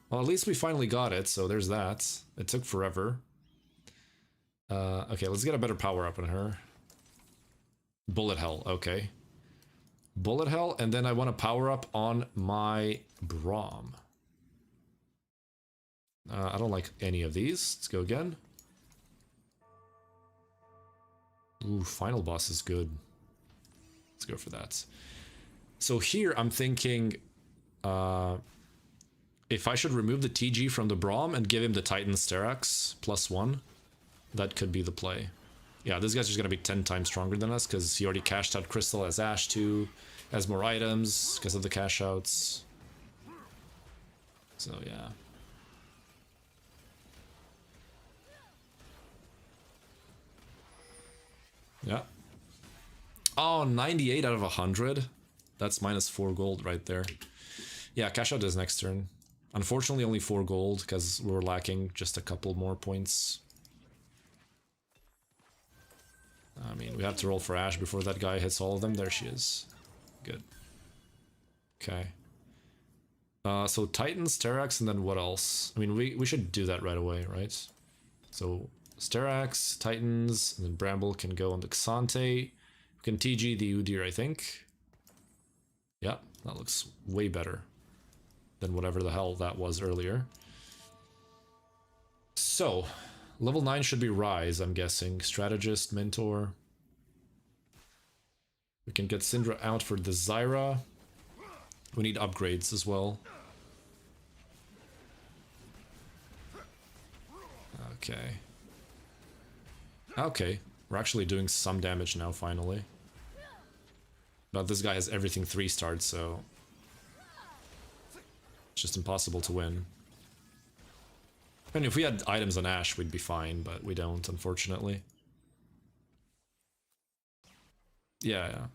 Well, at least we finally got it, so there's that. It took forever. Okay, let's get a better power up on her. Bullet Hell, okay. Bullet Hell, and then I want to power up on my Braum. I don't like any of these. Let's go again. Ooh, Final Boss is good. Let's go for that. So here I'm thinking if I should remove the TG from the Braum and give him the Titan Sterax +1, that could be the play. Yeah, this guy's just gonna be 10 times stronger than us because he already cashed out Crystal as Ash too, has more items because of the cash outs. So yeah. Yeah. Oh, 98 out of 100. That's -4 gold right there. Yeah, cash out is next turn. Unfortunately, only 4 gold because we're lacking just a couple more points. I mean, we have to roll for Ash before that guy hits all of them. There she is. Good. Okay. So Titans, Sterax, and then what else? I mean, we should do that right away, right? So Sterax, Titans, and then Bramble can go on the Xante. We can TG the Udyr, I think. Yeah, that looks way better than whatever the hell that was earlier. So, level 9 should be Rise, I'm guessing. Strategist, Mentor. We can get Syndra out for the Zyra. We need upgrades as well. Okay. Okay, we're actually doing some damage now, finally. But this guy has everything 3-starred, so... it's just impossible to win. I mean, if we had items on Ashe, we'd be fine, but we don't, unfortunately. Yeah, yeah.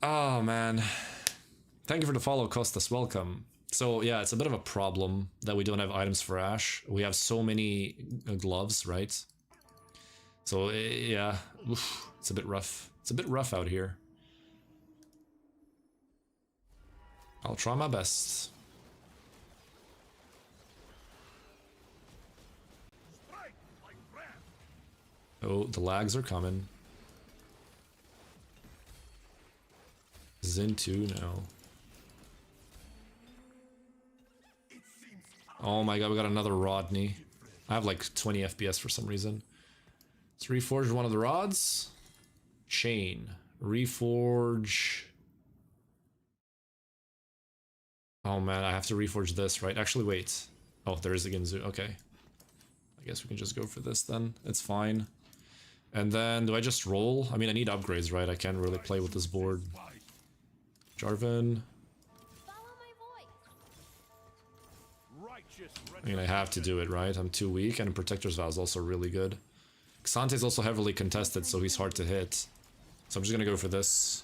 Oh, man. Thank you for the follow, Costas. Welcome. So, yeah, it's a bit of a problem that we don't have items for Ashe. We have so many gloves, right? So, yeah. Oof, it's a bit rough. It's a bit rough out here. I'll try my best. Oh, the lags are coming. Zintu now. Oh my god, we got another Rodney. I have like 20 FPS for some reason. Let's reforge one of the rods. Chain. Reforge. Oh man, I have to reforge this, right? Actually, wait. Oh, there is a Ginzu. Okay. I guess we can just go for this then. It's fine. And then, do I just roll? I mean, I need upgrades, right? I can't really play with this board. Jarvan. I mean, I have to do it, right? I'm too weak, and Protector's Vow is also really good. Xante is also heavily contested, so he's hard to hit. So I'm just gonna go for this.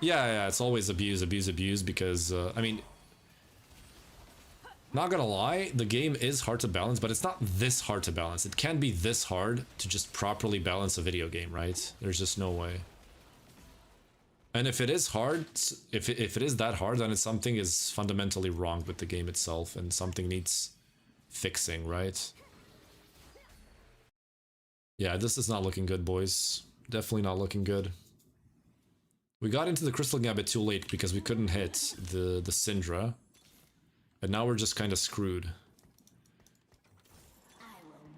Yeah, it's always abuse, because, I mean... not gonna lie, the game is hard to balance, but it's not this hard to balance. It can't be this hard to just properly balance a video game, right? There's just no way. And if it is hard, if it is that hard, then something is fundamentally wrong with the game itself, and something needs fixing, right? Yeah, this is not looking good, boys. Definitely not looking good. We got into the Crystal Gambit too late because we couldn't hit the Syndra. And now we're just kind of screwed.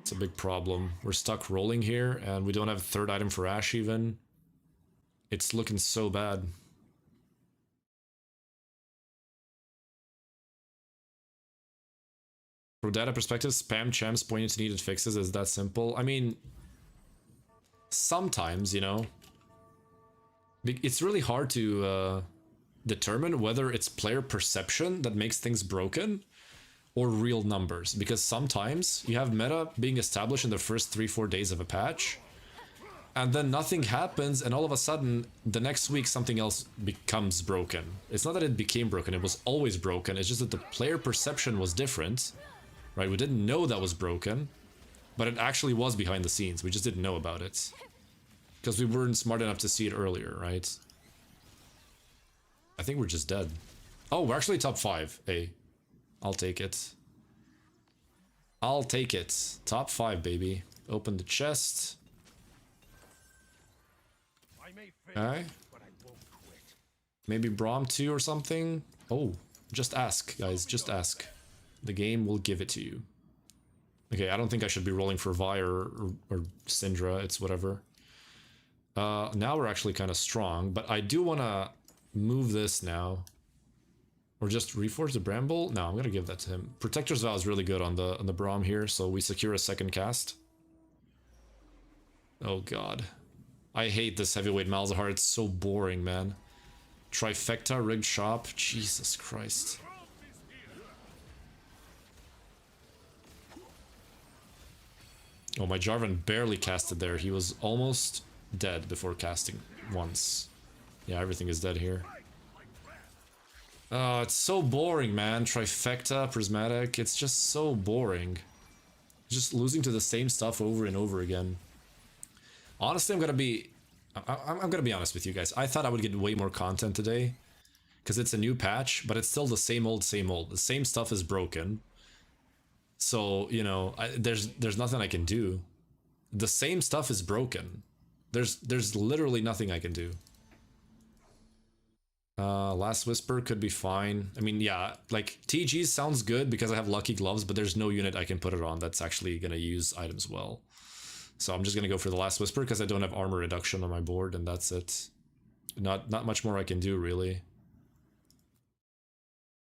It's a big problem. We're stuck rolling here, and we don't have a third item for Ashe even. It's looking so bad. From data perspective, spam champs pointing to needed fixes is that simple. I mean, sometimes, you know, it's really hard to determine whether it's player perception that makes things broken or real numbers, because sometimes you have meta being established in the first 3-4 days of a patch, and then nothing happens, and all of a sudden the next week something else becomes broken. It's not that it became broken, it was always broken. It's just that the player perception was different, right? We didn't know that was broken, but it actually was behind the scenes. We just didn't know about it because we weren't smart enough to see it earlier, right? I think we're just dead. Oh, we're actually top 5. Hey, I'll take it. I'll take it. Top 5, baby. Open the chest. Okay. Maybe Braum 2 or something? Oh, just ask, guys. Just ask. The game will give it to you. Okay, I don't think I should be rolling for Vi or Syndra. It's whatever. Now we're actually kind of strong, but I do want to move this now. Or just reforge the Bramble? No, I'm going to give that to him. Protector's Vow is really good on the Braum here, so we secure a second cast. Oh god. I hate this heavyweight Malzahar. It's so boring, man. Trifecta, rigged shop. Jesus Christ. Oh, my Jarvan barely casted there. He was almost dead before casting once. Yeah, everything is dead here. Oh, it's so boring, man. Trifecta, Prismatic. It's just so boring. Just losing to the same stuff over and over again. Honestly, I'm gonna be honest with you guys. I thought I would get way more content today, because it's a new patch, but it's still the same old, same old. The same stuff is broken. So, you know, there's nothing I can do. The same stuff is broken. There's literally nothing I can do. Last Whisper could be fine. I mean, yeah, like TG sounds good because I have lucky gloves, but there's no unit I can put it on that's actually gonna use items well. So I'm just gonna go for the Last Whisper because I don't have armor reduction on my board, and that's it. Not much more I can do, really.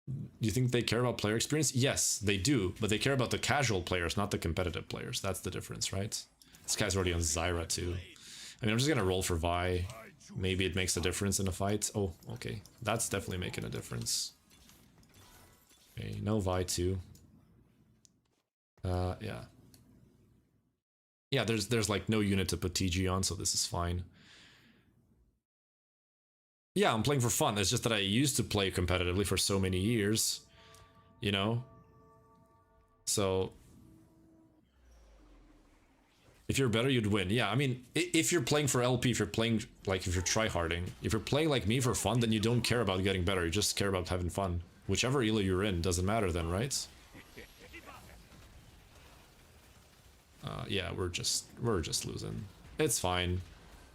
Do you think they care about player experience? Yes, they do, but they care about the casual players, not the competitive players. That's the difference, right? This guy's already on Zyra too. I mean, I'm just gonna roll for Vi. Maybe it makes a difference in a fight. Oh, okay. That's definitely making a difference. Okay, no Vi too. Yeah. Yeah, there's like no unit to put TG on, so this is fine. Yeah, I'm playing for fun. It's just that I used to play competitively for so many years, you know? So if you're better, you'd win. Yeah, I mean, if you're playing for LP, if you're playing, like, if you're tryharding, if you're playing like me for fun, then you don't care about getting better. You just care about having fun. Whichever elo you're in, doesn't matter then, right? Yeah, we're just losing. It's fine.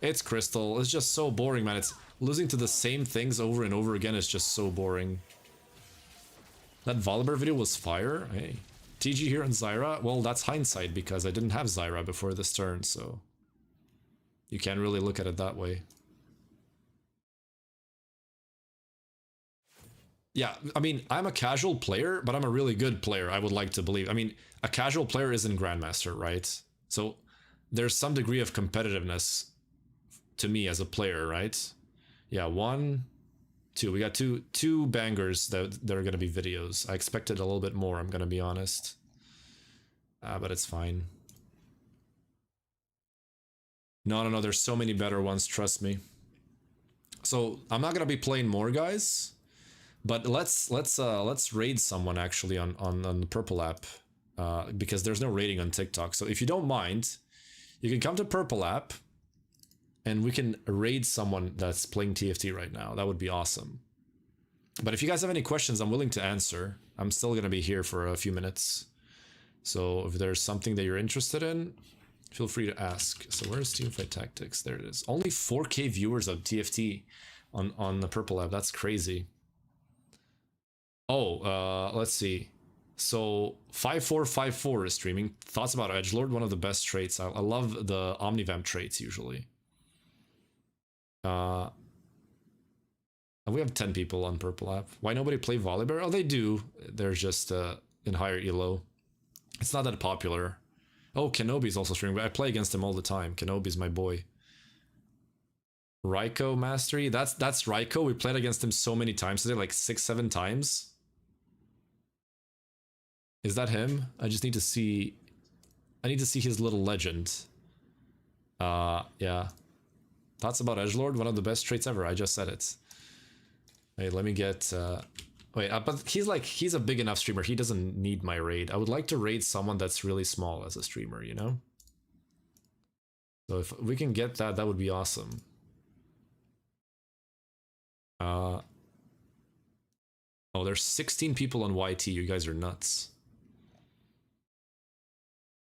It's Crystal. It's just so boring, man. It's losing to the same things over and over again is just so boring. That Volibear video was fire. Hey. TG here on Zyra? Well, that's hindsight because I didn't have Zyra before this turn, so you can't really look at it that way. Yeah, I mean, I'm a casual player, but I'm a really good player, I would like to believe. I mean, a casual player isn't Grandmaster, right? So there's some degree of competitiveness to me as a player, right? Yeah, 1, 2. We got two bangers that are going to be videos. I expected a little bit more, I'm going to be honest. But it's fine. No, there's so many better ones, trust me. So I'm not going to be playing more, guys. But let's raid someone actually on the Purple app, because there's no raiding on TikTok. So if you don't mind, you can come to Purple app, and we can raid someone that's playing TFT right now. That would be awesome. But if you guys have any questions, I'm willing to answer. I'm still gonna be here for a few minutes. So if there's something that you're interested in, feel free to ask. So where's Teamfight Tactics? There it is. Only 4K viewers of TFT on the Purple app. That's crazy. Oh, let's see. So 5454 is streaming. Thoughts about Edgelord? One of the best traits. I love the Omnivamp traits usually. We have 10 people on Purple app. Why nobody play Volibear? Oh, they do. They're just in higher elo. It's not that popular. Oh, Kenobi's also streaming, but I play against him all the time. Kenobi's my boy. Raikou Mastery? That's Raikou. We played against him so many times today, like 6-7 times. Is that him? I just need to see... I need to see his little legend. Yeah. Thoughts about Edgelord? One of the best traits ever. I just said it. Hey, let me get... Wait, but he's a big enough streamer. He doesn't need my raid. I would like to raid someone that's really small as a streamer, you know? So if we can get that, that would be awesome. Oh, there's 16 people on YT. You guys are nuts.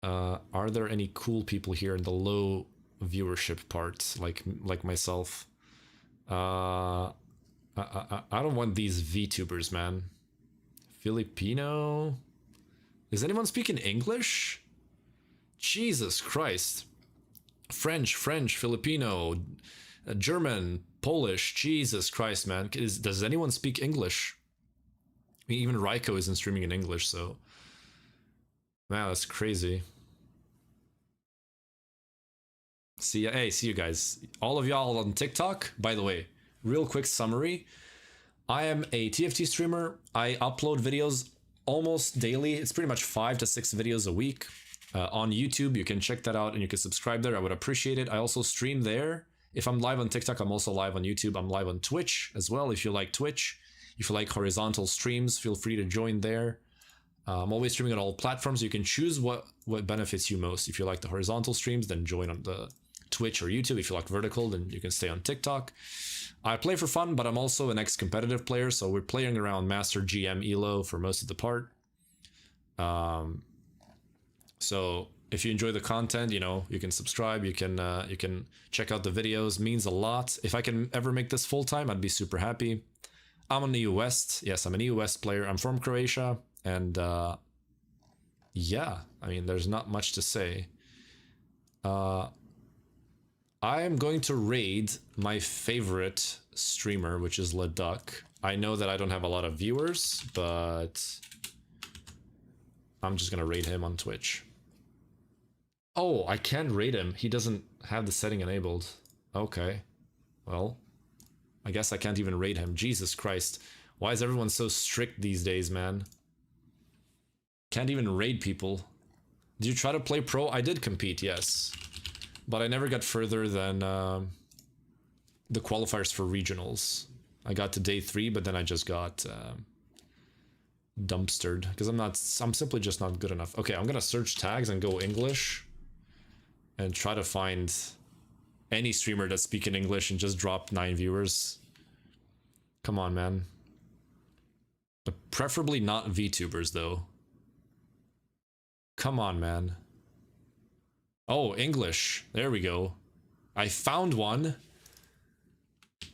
Are there any cool people here in the low viewership part, like myself? I don't want these VTubers, man. Filipino? Is anyone speaking English? Jesus Christ. French, Filipino, German, Polish. Jesus Christ, man. Does anyone speak English? I mean, even Raikou isn't streaming in English, so... Man, that's crazy. See ya. Hey, see you guys. All of y'all on TikTok, by the way, real quick summary. I am a TFT streamer. I upload videos almost daily. It's pretty much 5 to 6 videos a week. On YouTube, you can check that out and you can subscribe there. I would appreciate it. I also stream there. If I'm live on TikTok, I'm also live on YouTube. I'm live on Twitch as well. If you like Twitch, if you like horizontal streams, feel free to join there. I'm always streaming on all platforms. You can choose what benefits you most. If you like the horizontal streams, then join on the Twitch or YouTube. If you like vertical, then you can stay on TikTok. I play for fun, but I'm also an ex-competitive player, so we're playing around Master, GM, Elo for most of the part. So if you enjoy the content, you know, you can subscribe, you can check out the videos. Means a lot. If I can ever make this full-time, I'd be super happy. I'm an EU West. Yes, I'm an EU West player. I'm from Croatia, and yeah, I mean, there's not much to say. I am going to raid my favorite streamer, which is Leduc. I know that I don't have a lot of viewers, but I'm just gonna raid him on Twitch. Oh, I can't raid him. He doesn't have the setting enabled. Okay. Well, I guess I can't even raid him. Jesus Christ. Why is everyone so strict these days, man? Can't even raid people. Did you try to play pro? I did compete, yes. But I never got further than the qualifiers for regionals. I got to day 3, but then I just got dumpstered because I'm simply just not good enough. Okay, I'm gonna search tags and go English and try to find any streamer that's speaking English and just drop 9 viewers. Come on, man. But preferably not VTubers though. Come on, man. Oh, English. There we go. I found one.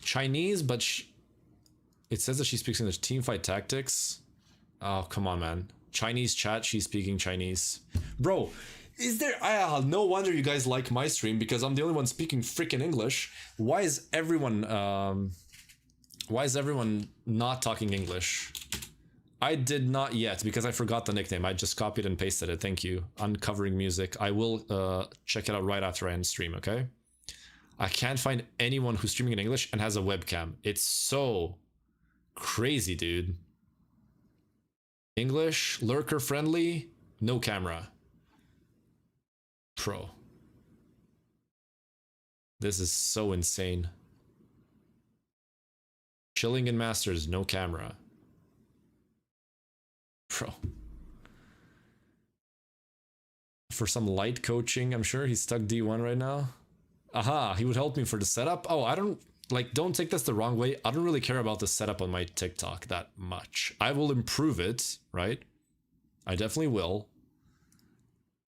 Chinese, but it says that she speaks English. Teamfight tactics. Oh, come on, man. Chinese chat, she's speaking Chinese. Bro, is there... no wonder you guys like my stream, because I'm the only one speaking freaking English. Why is everyone not talking English? I did not yet, because I forgot the nickname. I just copied and pasted it. Thank you. Uncovering music. I will check it out right after I end stream, okay? I can't find anyone who's streaming in English and has a webcam. It's so crazy, dude. English, lurker friendly, no camera. Pro. This is so insane. Chilling in Masters, no camera. Pro. For some light coaching, I'm sure he's stuck D1 right now. Aha, he would help me for the setup. Oh, I don't, like, don't take this the wrong way. I don't really care about the setup on my TikTok that much. I will improve it, right? I definitely will.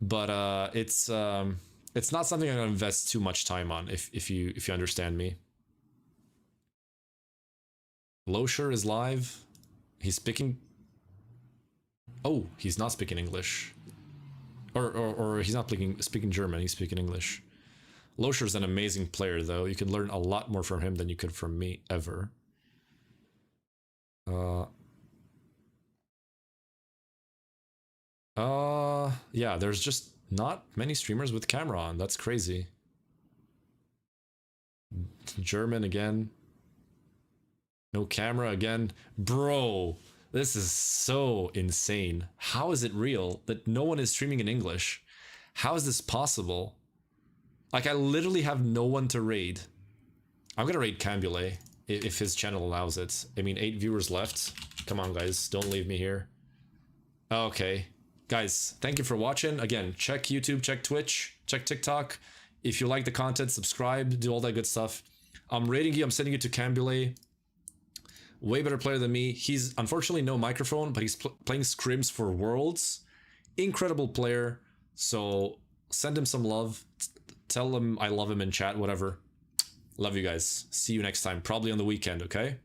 But it's not something I'm gonna invest too much time on, if you understand me. Losher is live. He's speaking. Oh, he's not speaking English. Or he's not speaking German, he's speaking English. Losher's an amazing player, though. You can learn a lot more from him than you could from me, ever. Yeah, there's just not many streamers with camera on. That's crazy. German again. No camera again. Bro, this is so insane. How is it real that no one is streaming in English? How is this possible? Like, I literally have no one to raid. I'm gonna raid Cambule if his channel allows it. I mean, 8 viewers left. Come on, guys, don't leave me here. Okay. Guys, thank you for watching. Again, check YouTube, check Twitch, check TikTok. If you like the content, subscribe, do all that good stuff. I'm rating you, I'm sending you to Cambule. Way better player than me. He's unfortunately no microphone, but he's playing scrims for Worlds. Incredible player. So send him some love. Tell him I love him in chat, whatever. Love you guys. See you next time, probably on the weekend, okay?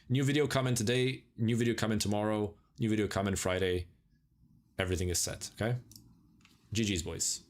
New video coming today, new video coming tomorrow, new video coming Friday. Everything is set, okay? GG's, boys.